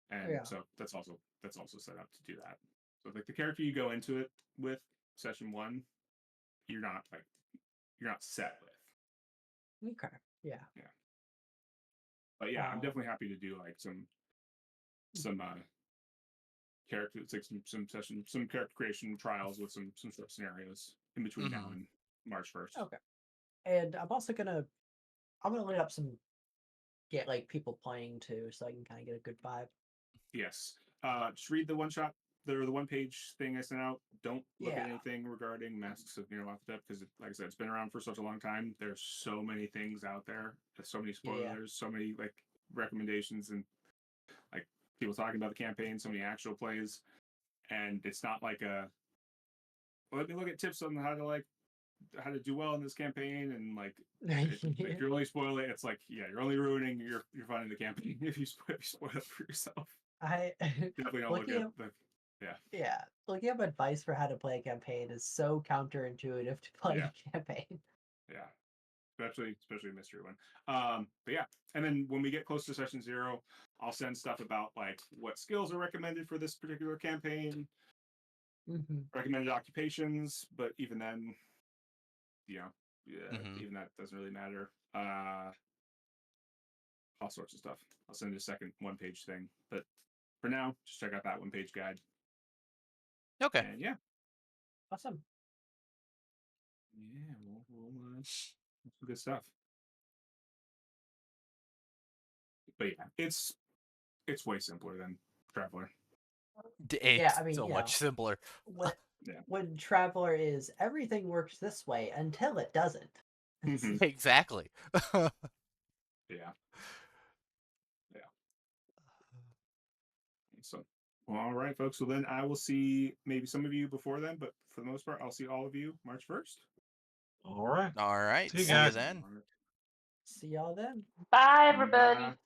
and Yeah. so that's also set up to do that. So like the character you go into it with session 1, you're not set with. Okay. Yeah. Yeah. But yeah, I'm definitely happy to do like some character, it's like some character creation trials with some short scenarios in between now Mhm. and March 1st. Okay. And I'm also gonna line up some like people playing too, so I can kind of get a good vibe. Yes. Just read the one shot, the one page thing I sent out. Don't look at Yeah. anything regarding Masks of Nyarlathotep because, like I said, it's been around for such a long time. There's so many things out there. There's so many spoilers, so many like recommendations, and like people talking about the campaign, so many actual plays, and it's not like a let me look at tips on how to do well in this campaign, and like like you're only spoiling. It's like, yeah, you're only ruining your fun in the campaign if you spoil it for yourself. I Definitely don't look looking at up, yeah. yeah, looking up advice for how to play a campaign is so counterintuitive to playing a campaign. Yeah, especially a mystery one. But yeah, and then when we get close to session 0, I'll send stuff about like what skills are recommended for this particular campaign, Mm-hmm. recommended occupations. But even then, yeah, Mhm. even that doesn't really matter. All sorts of stuff. I'll send a second 1-page thing, but for now, just check out that 1-page guide. Okay. And yeah, Awesome. we'll some good stuff. But yeah, it's way simpler than Traveler. It's I mean, so much simpler. when Yeah. when Traveler is everything works this way until it doesn't. Mhm. Exactly. Yeah. So, well, all right, folks. So then I will see maybe some of you before then, but for the most part, I'll see all of you March 1st. All right. All right. See you See you guys. then. See y'all then. Bye, everybody. Bye.